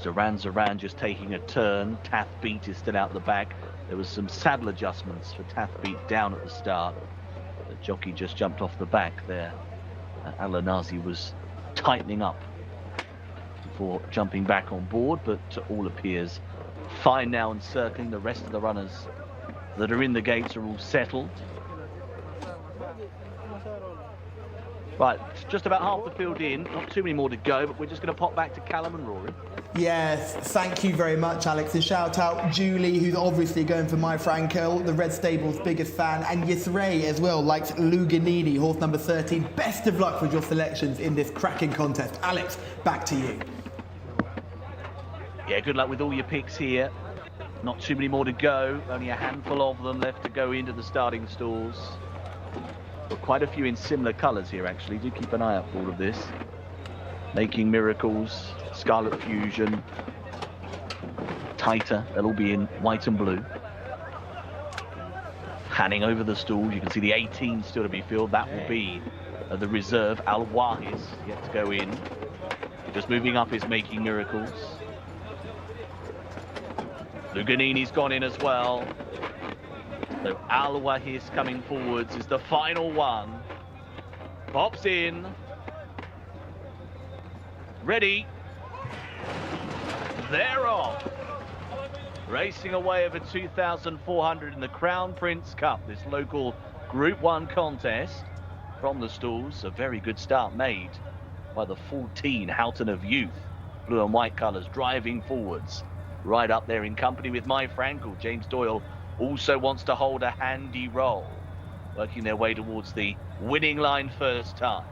Zaran just taking a turn. Tath Beat is still out the back. There was some saddle adjustments for Tath Beat down at the start. The jockey just jumped off the back there. Al-Nazi was tightening up before jumping back on board, but all appears fine now and circling. The rest of the runners that are in the gates are all settled. Right, just about half the field in, not too many more to go, but we're just going to pop back to Callum and Rory. Yes, thank you very much, Alex. And shout out Julie, who's obviously going for My Frankel, the Red Stable's biggest fan, and Yisray as well, likes Luganini, horse number 13. Best of luck with your selections in this cracking contest. Alex, back to you. Yeah, good luck with all your picks here. Not too many more to go, only a handful of them left to go into the starting stalls. Got quite a few in similar colours here, actually. Do keep an eye out for all of this. Making Miracles, Scarlet Fusion, Tighter, they'll all be in white and blue. Panning over the stalls, you can see the 18 still to be filled. That will be the reserve. Al Wahis yet to go in. Just moving up is Making Miracles. Luganini's gone in as well. So Al Wahis coming forwards is the final one. Pops in. Ready. They're off. Racing away over 2,400 in the Crown Prince Cup, this local Group 1 contest. From the stalls, a very good start made by the 14 Houghton of Youth. Blue and white colours driving forwards. Right up there in company with My Frankel. James Doyle also wants to hold a handy role. Working their way towards the winning line first time.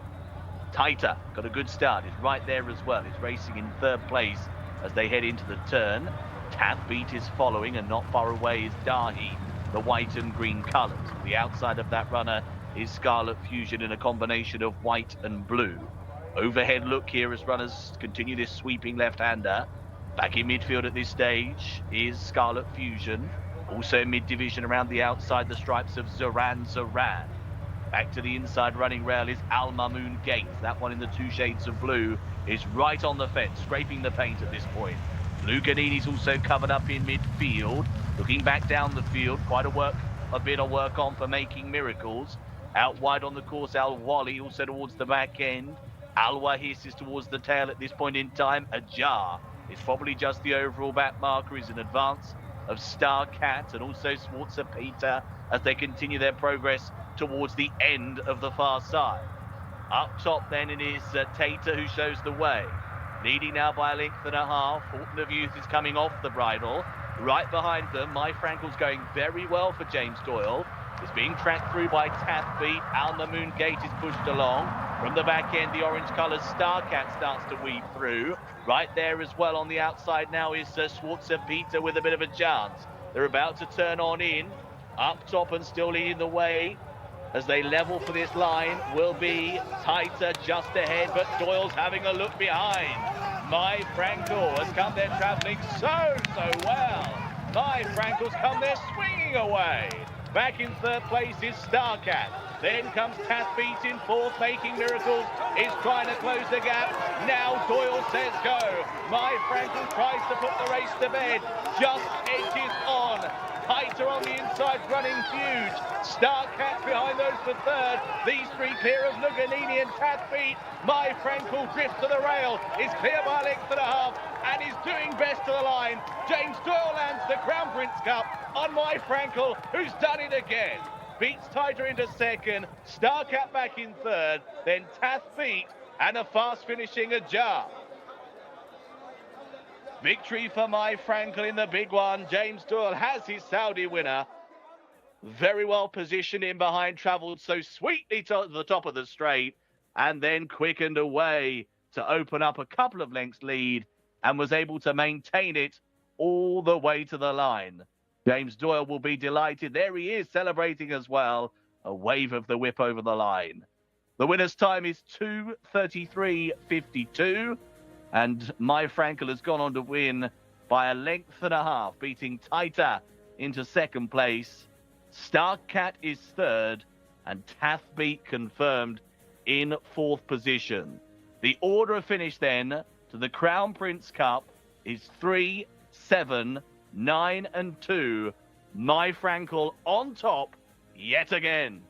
Tighter got a good start. He's right there as well. He's racing in third place as they head into the turn. Tathbeat is following, and not far away is Dahi, the white and green colours. The outside of that runner is Scarlet Fusion in a combination of white and blue. Overhead look here as runners continue this sweeping left-hander. Back in midfield at this stage is Scarlet Fusion. Also in mid-division around the outside, the stripes of Zoran. Back to the inside running rail is Al Mamoon Gates. That one in the 2 shades of blue is right on the fence, scraping the paint at this point. Luganini's also covered up in midfield. Looking back down the field, quite a bit of work on for Making Miracles. Out wide on the course, Al Wali also towards the back end. Al Wahis is towards the tail at this point in time. Ajar is probably just the overall back marker. Is in advance of Star Cat and also Swartzer Peter as they continue their progress towards the end of the far side. Up top then it is Tater who shows the way. Leading now by a length and a half. Houghton of Youth is coming off the bridle. Right behind them, My Frankel's going very well for James Doyle. Is being tracked through by Tathbeat. Al Mamoon Gate is pushed along. From the back end, the orange colours Starcat starts to weave through. Right there as well on the outside now is Swartzer Peter with a bit of a chance. They're about to turn on in. Up top and still leading the way as they level for this line will be Tighter just ahead, but Doyle's having a look behind. My Frankel has come there travelling so well. My Frankel's come there swinging away. Back in third place is Starcat. Then comes Tathbeat in fourth. Making Miracles is trying to close the gap. Now Doyle says go. My Frankel tries to put the race to bed. Just edges on. Tighter on the inside, running huge. Starcat behind those for third. These three clear of Luganini and Tathbeat. My Frankel drifts to the rail. Is clear by a length and a half and is doing best to the line. James Doyle lands the Crown Prince Cup on My Frankel, who's done it again. Beats Tighter into second. Starcat back in third. Then Tathbeat and a fast finishing Ajar. Victory for My Frankel in the big one. James Doyle has his Saudi winner. Very well positioned in behind, travelled so sweetly to the top of the straight and then quickened away to open up a couple of lengths lead and was able to maintain it all the way to the line. James Doyle will be delighted. There he is celebrating as well. A wave of the whip over the line. The winner's time is 2:33.52. And My Frankel has gone on to win by a length and a half, beating Tighter into second place. Starcat is third, and Tathbeat confirmed in fourth position. The order of finish then to the Crown Prince Cup is 3, 7, 9 and 2. My Frankel on top yet again.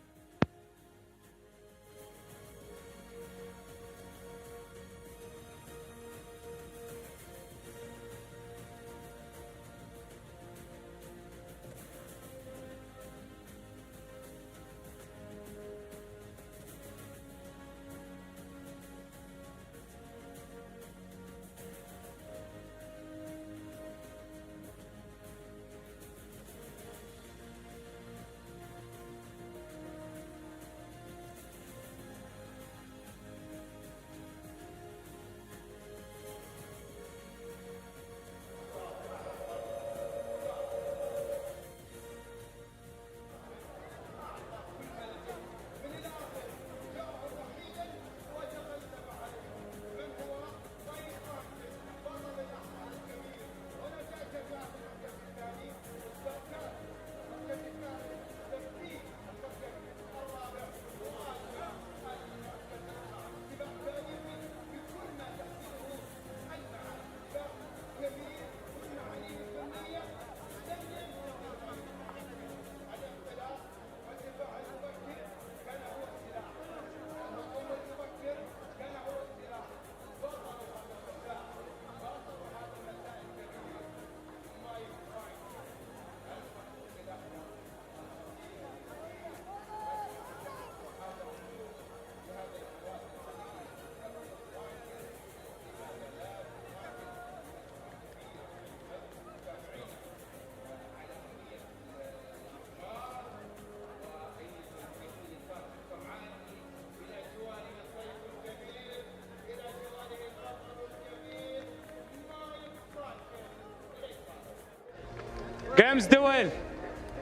James doing?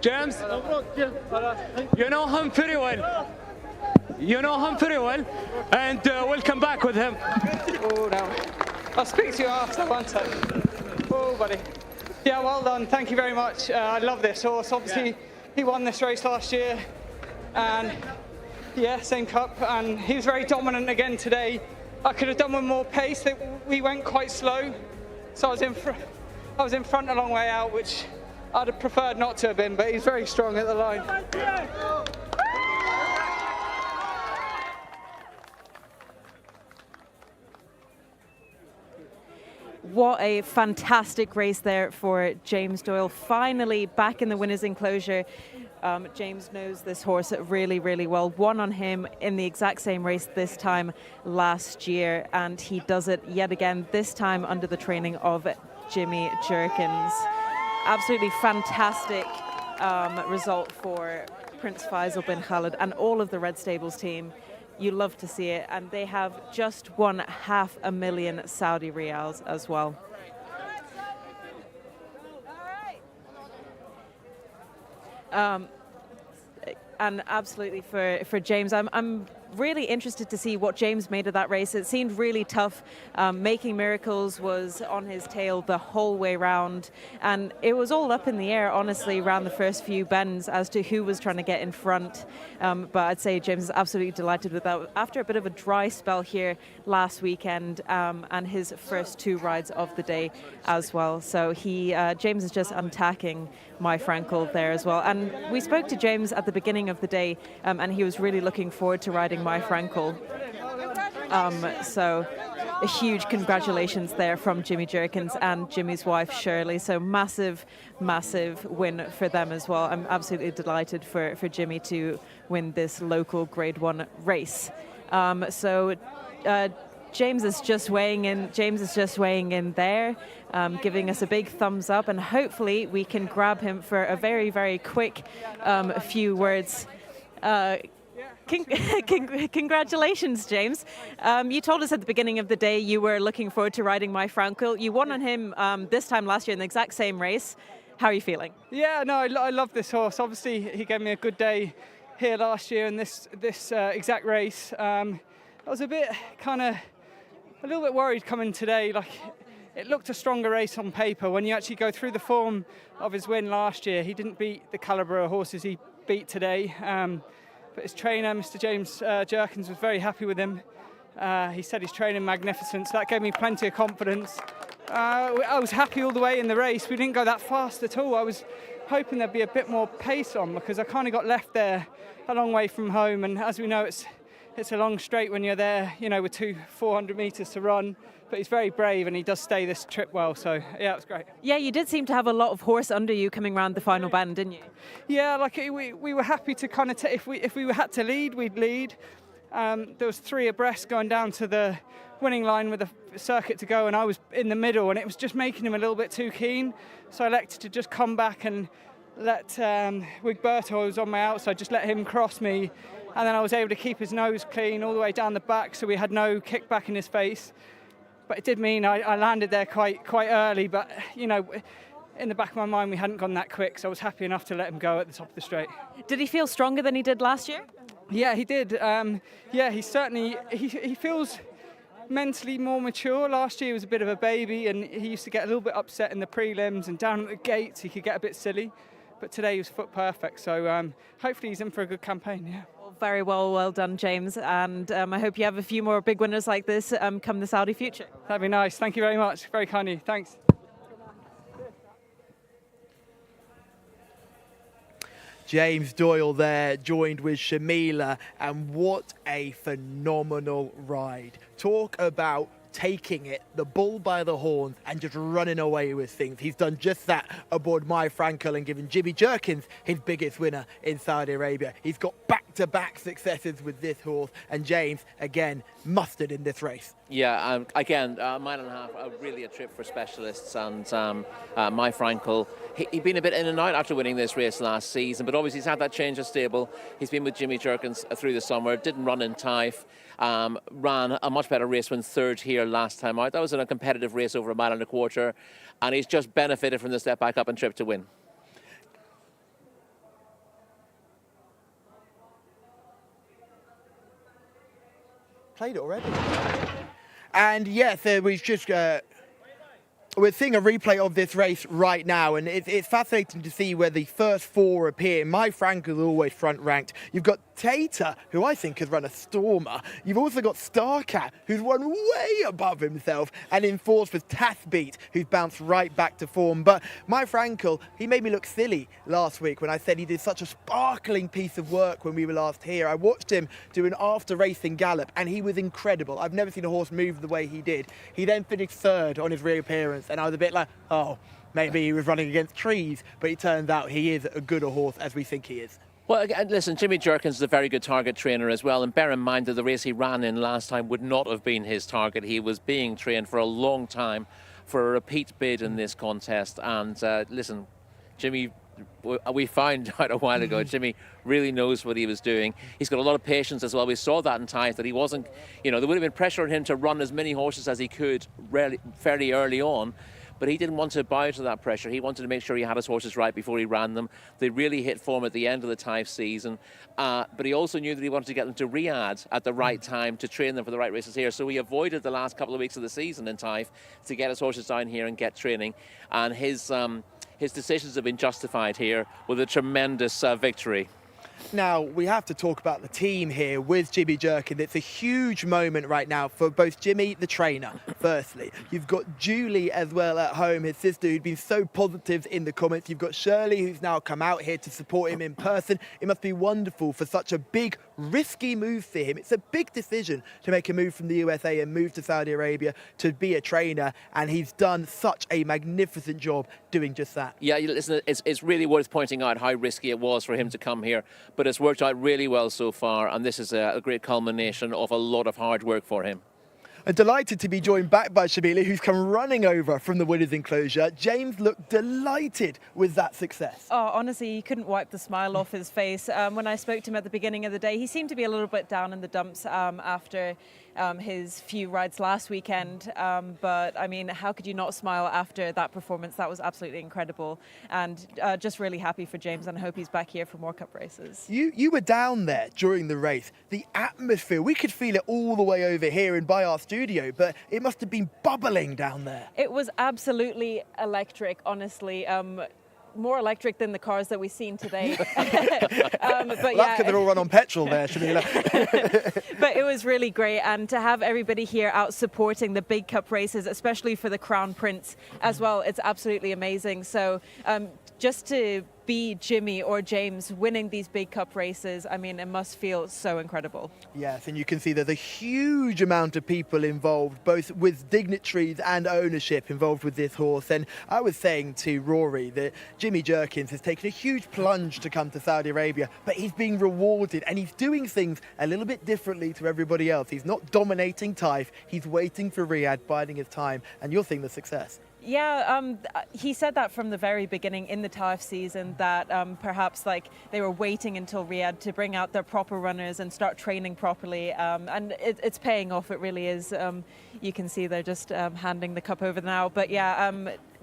James? You know him very well. You know him very well, and we'll come back with him. Oh, no. I'll speak to you after one time. Oh, buddy. Yeah, well done. Thank you very much. I love this horse. Obviously, he won this race last year, and yeah, same cup, and he was very dominant again today. I could have done with more pace. We went quite slow, so I was in front a long way out, which I'd have preferred not to have been, but he's very strong at the line. What a fantastic race there for James Doyle. Finally back in the winner's enclosure. James knows this horse really, really well. Won on him in the exact same race this time last year, and he does it yet again, this time under the training of Jimmy Jerkins. Absolutely fantastic result for Prince Faisal bin Khalid and all of the Red Stables team. You love to see it, and they have just won 500,000 Saudi riyals as well. And absolutely for James, I'm really interested to see what James made of that race. It seemed really tough. Making Miracles was on his tail the whole way round, and it was all up in the air, honestly, around the first few bends as to who was trying to get in front. But I'd say James is absolutely delighted with that. After a bit of a dry spell here last weekend, and his first 2 rides of the day as well. So James is just untacking My Frankel there as well. And we spoke to James at the beginning of the day, and he was really looking forward to riding My Frankel. So a huge congratulations there from Jimmy Jerkins and Jimmy's wife Shirley. So massive, massive win for them as well. I'm absolutely delighted for Jimmy to win this local Grade 1 race. James is just weighing in there, giving us a big thumbs up, and hopefully we can grab him for a very, very quick few words. Congratulations, James. You told us at the beginning of the day you were looking forward to riding My Frankel. You won on him this time last year in the exact same race. How are you feeling? Yeah, no, I love this horse. Obviously, he gave me a good day here last year in this exact race. I was a little bit worried coming today. Like, it looked a stronger race on paper. When you actually go through the form of his win last year, he didn't beat the calibre of horses he beat today. But his trainer, Mr. James Jerkins, was very happy with him. He said he's training magnificent, so that gave me plenty of confidence. I was happy all the way in the race. We didn't go that fast at all. I was hoping there'd be a bit more pace on, because I kind of got left there a long way from home. And as we know, it's a long straight when you're there, with 400 metres to run. But he's very brave, and he does stay this trip well. So, yeah, it was great. Yeah, you did seem to have a lot of horse under you coming around the final bend, didn't you? Yeah, we were happy to kind of, if we had to lead, we'd lead. There was 3 abreast going down to the winning line with a circuit to go, and I was in the middle, and it was just making him a little bit too keen. So I elected to just come back and let Wigberto, who was on my outside, just let him cross me. And then I was able to keep his nose clean all the way down the back, so we had no kickback in his face. But it did mean I landed there quite early, but, in the back of my mind, we hadn't gone that quick, so I was happy enough to let him go at the top of the straight. Did he feel stronger than he did last year? Yeah, he did. He certainly, he feels mentally more mature. Last year he was a bit of a baby, and he used to get a little bit upset in the prelims, and down at the gates he could get a bit silly. But today he was foot perfect, so hopefully he's in for a good campaign, yeah. Very well done, James, and I hope you have a few more big winners like this come the Saudi future. That'd be nice. Thank you very much. Very kind of you. Thanks. James Doyle there, joined with Shamila, and what a phenomenal ride. Talk about taking it, the bull by the horns, and just running away with things. He's done just that aboard My Frankel and given Jimmy Jerkins his biggest winner in Saudi Arabia. He's got back-to-back successes with this horse, and James, again, mustard in this race. Yeah, again, mile and a half, really a trip for specialists, and My Frankel, he'd been a bit in and out after winning this race last season, but obviously he's had that change of stable. He's been with Jimmy Jerkins through the summer, didn't run in Taif, ran a much better race when 3rd here last time out. That was in a competitive race over 1.25 miles, and he's just benefited from the step back up and trip to win. played it already. And yes, we've just... we're seeing a replay of this race right now, and it's fascinating to see where the first four appear. My Frank is always front ranked. You've got Tata, who I think has run a stormer. You've also got Starcat, who's run way above himself, and in fourth was Tathbeat, who's bounced right back to form. But my Frankel, he made me look silly last week when I said he did such a sparkling piece of work when we were last here. I watched him do an after-racing gallop, and he was incredible. I've never seen a horse move the way he did. He then finished third on his reappearance, and I was a bit like, oh, maybe he was running against trees, but it turns out he is as good a horse as we think he is. Well, listen, Jimmy Jerkins is a very good target trainer as well, and bear in mind that the race he ran in last time would not have been his target. He was being trained for a long time for a repeat bid in this contest, and listen, Jimmy, we found out a while ago, Jimmy really knows what he was doing. He's got a lot of patience as well. We saw that in Ties, that he wasn't, there would have been pressure on him to run as many horses as he could fairly early on, but he didn't want to bow to that pressure. He wanted to make sure he had his horses right before he ran them. They really hit form at the end of the Ties season, but he also knew that he wanted to get them to Riyadh at the right time to train them for the right races here. So he avoided the last couple of weeks of the season in Ties to get his horses down here and get training, and his decisions have been justified here with a tremendous victory. Now, we have to talk about the team here with Jimmy Jerkin. It's a huge moment right now for both Jimmy, the trainer, firstly. You've got Julie as well at home, his sister, who'd been so positive in the comments. You've got Shirley, who's now come out here to support him in person. It must be wonderful for such a big, risky move for him. It's a big decision to make a move from the USA and move to Saudi Arabia to be a trainer, and he's done such a magnificent job doing just that. Yeah, listen, it's really worth pointing out how risky it was for him to come here, but it's worked out really well so far, and this is a great culmination of a lot of hard work for him. I'm delighted to be joined back by Shabila, who's come running over from the winners' enclosure. James looked delighted with that success. Oh, honestly, he couldn't wipe the smile off his face. When I spoke to him at the beginning of the day, he seemed to be a little bit down in the dumps after his few rides last weekend. But, I mean, how could you not smile after that performance? That was absolutely incredible. And just really happy for James, and I hope he's back here for more Cup races. You were down there during the race. The atmosphere, we could feel it all the way over here and by our studio, but it must have been bubbling down there. It was absolutely electric, honestly. More electric than the cars that we've seen today. But that's because they're all run on petrol there, Shabila. But it was really great, and to have everybody here out supporting the big Cup races, especially for the Crown Prince as well, it's absolutely amazing. So just to be Jimmy or James winning these big Cup races, I mean, it must feel so incredible. Yes, and you can see there's a huge amount of people involved, both with dignitaries and ownership involved with this horse. And I was saying to Rory that Jimmy Jerkins has taken a huge plunge to come to Saudi Arabia, but he's being rewarded, and he's doing things a little bit differently to everybody else. He's not dominating Taif, he's waiting for Riyadh, biding his time, and you're seeing the success. Yeah, he said that from the very beginning in the Taif season, that perhaps they were waiting until Riyadh to bring out their proper runners and start training properly, and it's paying off. It really is. You can see they're just handing the cup over now. But yeah,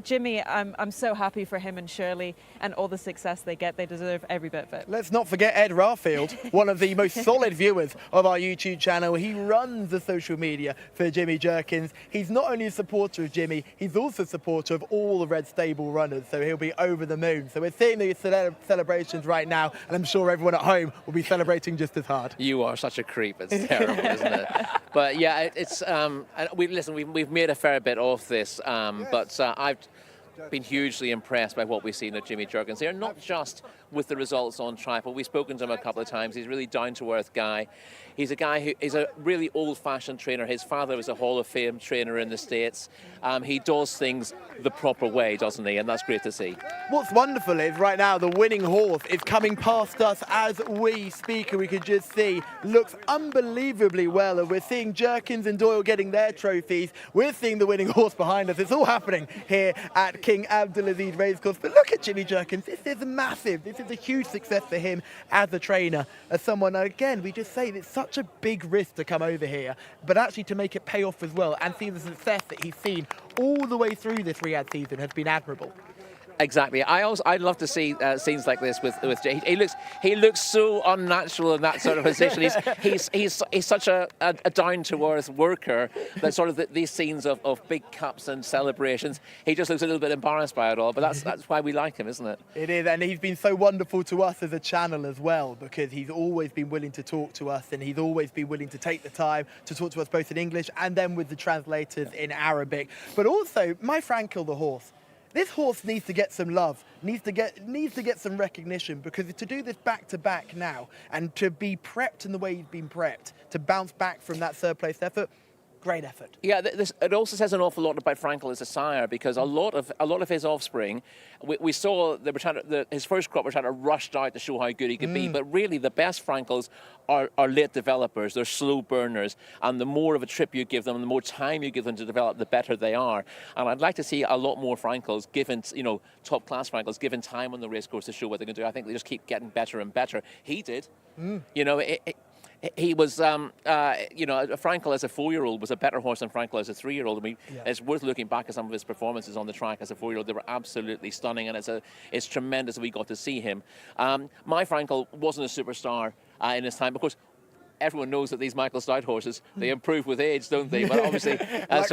Jimmy, I'm so happy for him and Shirley and all the success they get. They deserve every bit of it. Let's not forget Ed Raffield, one of the most solid viewers of our YouTube channel. He runs the social media for Jimmy Jerkins. He's not only a supporter of Jimmy, he's also a supporter of all the Red Stable runners, so he'll be over the moon. So we're seeing these celebrations right now, and I'm sure everyone at home will be celebrating just as hard. You are such a creep. It's terrible, isn't it? But yeah, it's we've made a fair bit of this, but I've been hugely impressed by what we've seen at Jimmy Jerkins here, not just with the results on track, but we've spoken to him a couple of times. He's a really down-to-earth guy. He's a guy who is a really old-fashioned trainer. His father was a Hall of Fame trainer in the States. He does things the proper way, doesn't he? And that's great to see. What's wonderful is right now the winning horse is coming past us as we speak, and we can just see looks unbelievably well. And we're seeing Jerkins and Doyle getting their trophies. We're seeing the winning horse behind us. It's all happening here at King Abdulaziz Racecourse. But look at Jimmy Jerkins. This is massive. This is a huge success for him as a trainer, as someone, again, we just say it's such a big risk to come over here, but actually to make it pay off as well and see the success that he's seen all the way through this Riyadh season has been admirable. Exactly. I'd love to see scenes like this with Jay. He looks so unnatural in that sort of position. He's such a down to earth worker that sort of these scenes of big cups and celebrations, he just looks a little bit embarrassed by it all. But that's why we like him, isn't it? It is, and he's been so wonderful to us as a channel as well, because he's always been willing to talk to us, and he's always been willing to take the time to talk to us both in English and then with the translators in Arabic. But also, my Frankel the horse. This horse needs to get some love, needs to get some recognition, because to do this back-to-back now and to be prepped in the way he's been prepped, to bounce back from that third-place effort, great effort. Yeah, it also says an awful lot about Frankel as a sire, because a lot of his offspring, we saw they were his first crop were trying to rush out to show how good he could be, but really the best Frankels are late developers. They're slow burners, and the more of a trip you give them, and the more time you give them to develop, the better they are. And I'd like to see a lot more Frankels given, top class Frankels given time on the racecourse to show what they can do. I think they just keep getting better and better. He did, He was, Frankel as a 4-year-old was a better horse than Frankel as a 3-year-old. I mean, it's worth looking back at some of his performances on the track as a 4-year-old. They were absolutely stunning, and it's tremendous that we got to see him. My Frankel wasn't a superstar in his time. Of course, everyone knows that these Michael Stout horses, they improve with age, don't they? But obviously, like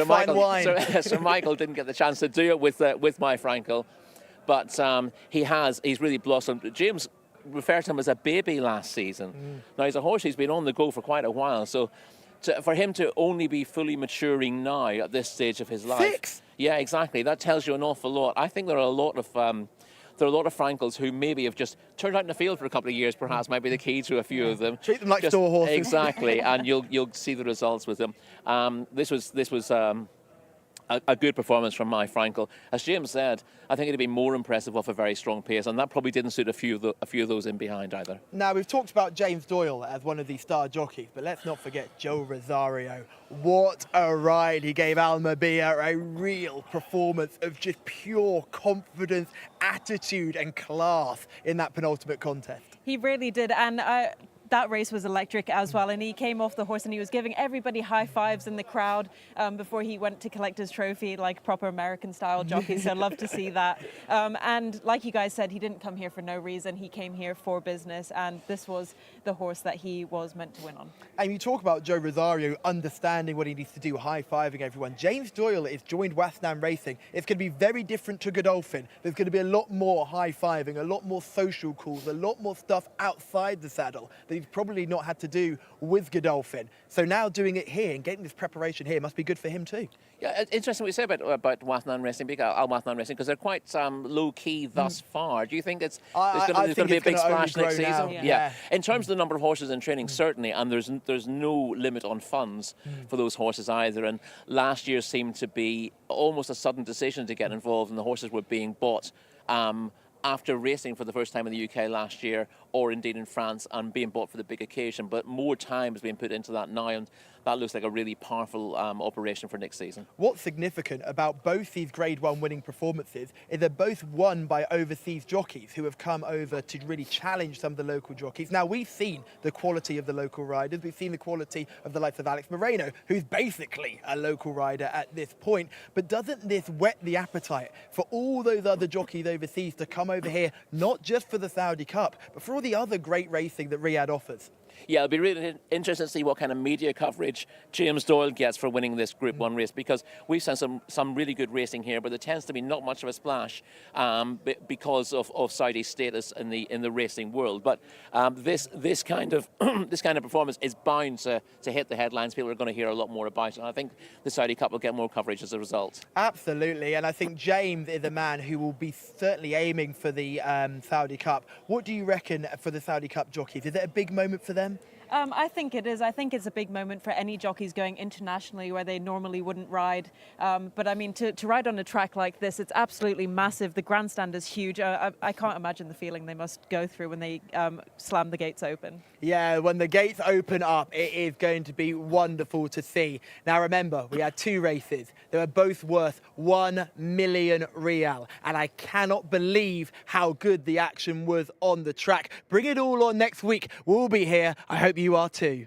Sir Michael didn't get the chance to do it with my Frankel. But he's really blossomed. James referred to him as a baby last season. Now, he's a horse who's been on the go for quite a while, so for him to only be fully maturing now at this stage of his life. 6? Yeah, exactly. That tells you an awful lot. I think there are a lot of Frankels who maybe have just turned out in the field for a couple of years, perhaps might be the key to a few of them. Treat them like store horses. Exactly, and you'll see the results with them. This was a good performance from my Frankel. As James said, I think it'd be more impressive off a very strong pace, and that probably didn't suit a few of those in behind either. Now, we've talked about James Doyle as one of the star jockeys, but let's not forget Joe Rosario. What a ride he gave Almabia, a real performance of just pure confidence, attitude and class in that penultimate contest. He really did, and that race was electric as well, and he came off the horse and he was giving everybody high fives in the crowd before he went to collect his trophy, like proper American style jockey. So love to see that. And like you guys said, he didn't come here for no reason. He came here for business, and this was the horse that he was meant to win on. And you talk about Joe Rosario understanding what he needs to do, high-fiving everyone. James Doyle has joined Wasnam Racing. It's going to be very different to Godolphin. There's going to be a lot more high-fiving, a lot more social calls, a lot more stuff outside the saddle that he's probably not had to do with Godolphin. So now doing it here and getting this preparation here must be good for him too. Yeah, interesting what you say about Wasnan Racing, Al Wasnan Racing, because they're quite low-key thus far. Do you think there's going to be a big splash next season? Yeah. In terms of the number of horses in training, certainly, and there's no limit on funds for those horses either. And last year seemed to be almost a sudden decision to get involved, and the horses were being bought after racing for the first time in the UK last year, or indeed in France, and being bought for the big occasion. But more time is being put into that now, and that looks like a really powerful operation for next season. What's significant about both these Grade 1 winning performances is they're both won by overseas jockeys who have come over to really challenge some of the local jockeys. Now, we've seen the quality of the local riders. We've seen the quality of the likes of Alex Moreno, who's basically a local rider at this point. But doesn't this whet the appetite for all those other jockeys overseas to come over here, not just for the Saudi Cup, but for all the other great racing that Riyadh offers? Yeah, it'll be really interesting to see what kind of media coverage James Doyle gets for winning this Group 1 race, because we've seen some really good racing here, but there tends to be not much of a splash because of Saudi status in the racing world. But this kind of performance is bound to hit the headlines. People are going to hear a lot more about it, and I think the Saudi Cup will get more coverage as a result. Absolutely, and I think James is a man who will be certainly aiming for the Saudi Cup. What do you reckon for the Saudi Cup jockeys? Is it a big moment for them? I think it is. I think it's a big moment for any jockeys going internationally where they normally wouldn't ride. But I mean, to ride on a track like this, it's absolutely massive. The grandstand is huge. I can't imagine the feeling they must go through when they slam the gates open. Yeah, when the gates open up, it is going to be wonderful to see. Now remember, we had 2 races. They were both worth 1 million Riyal. And I cannot believe how good the action was on the track. Bring it all on next week. We'll be here. I hope you are too.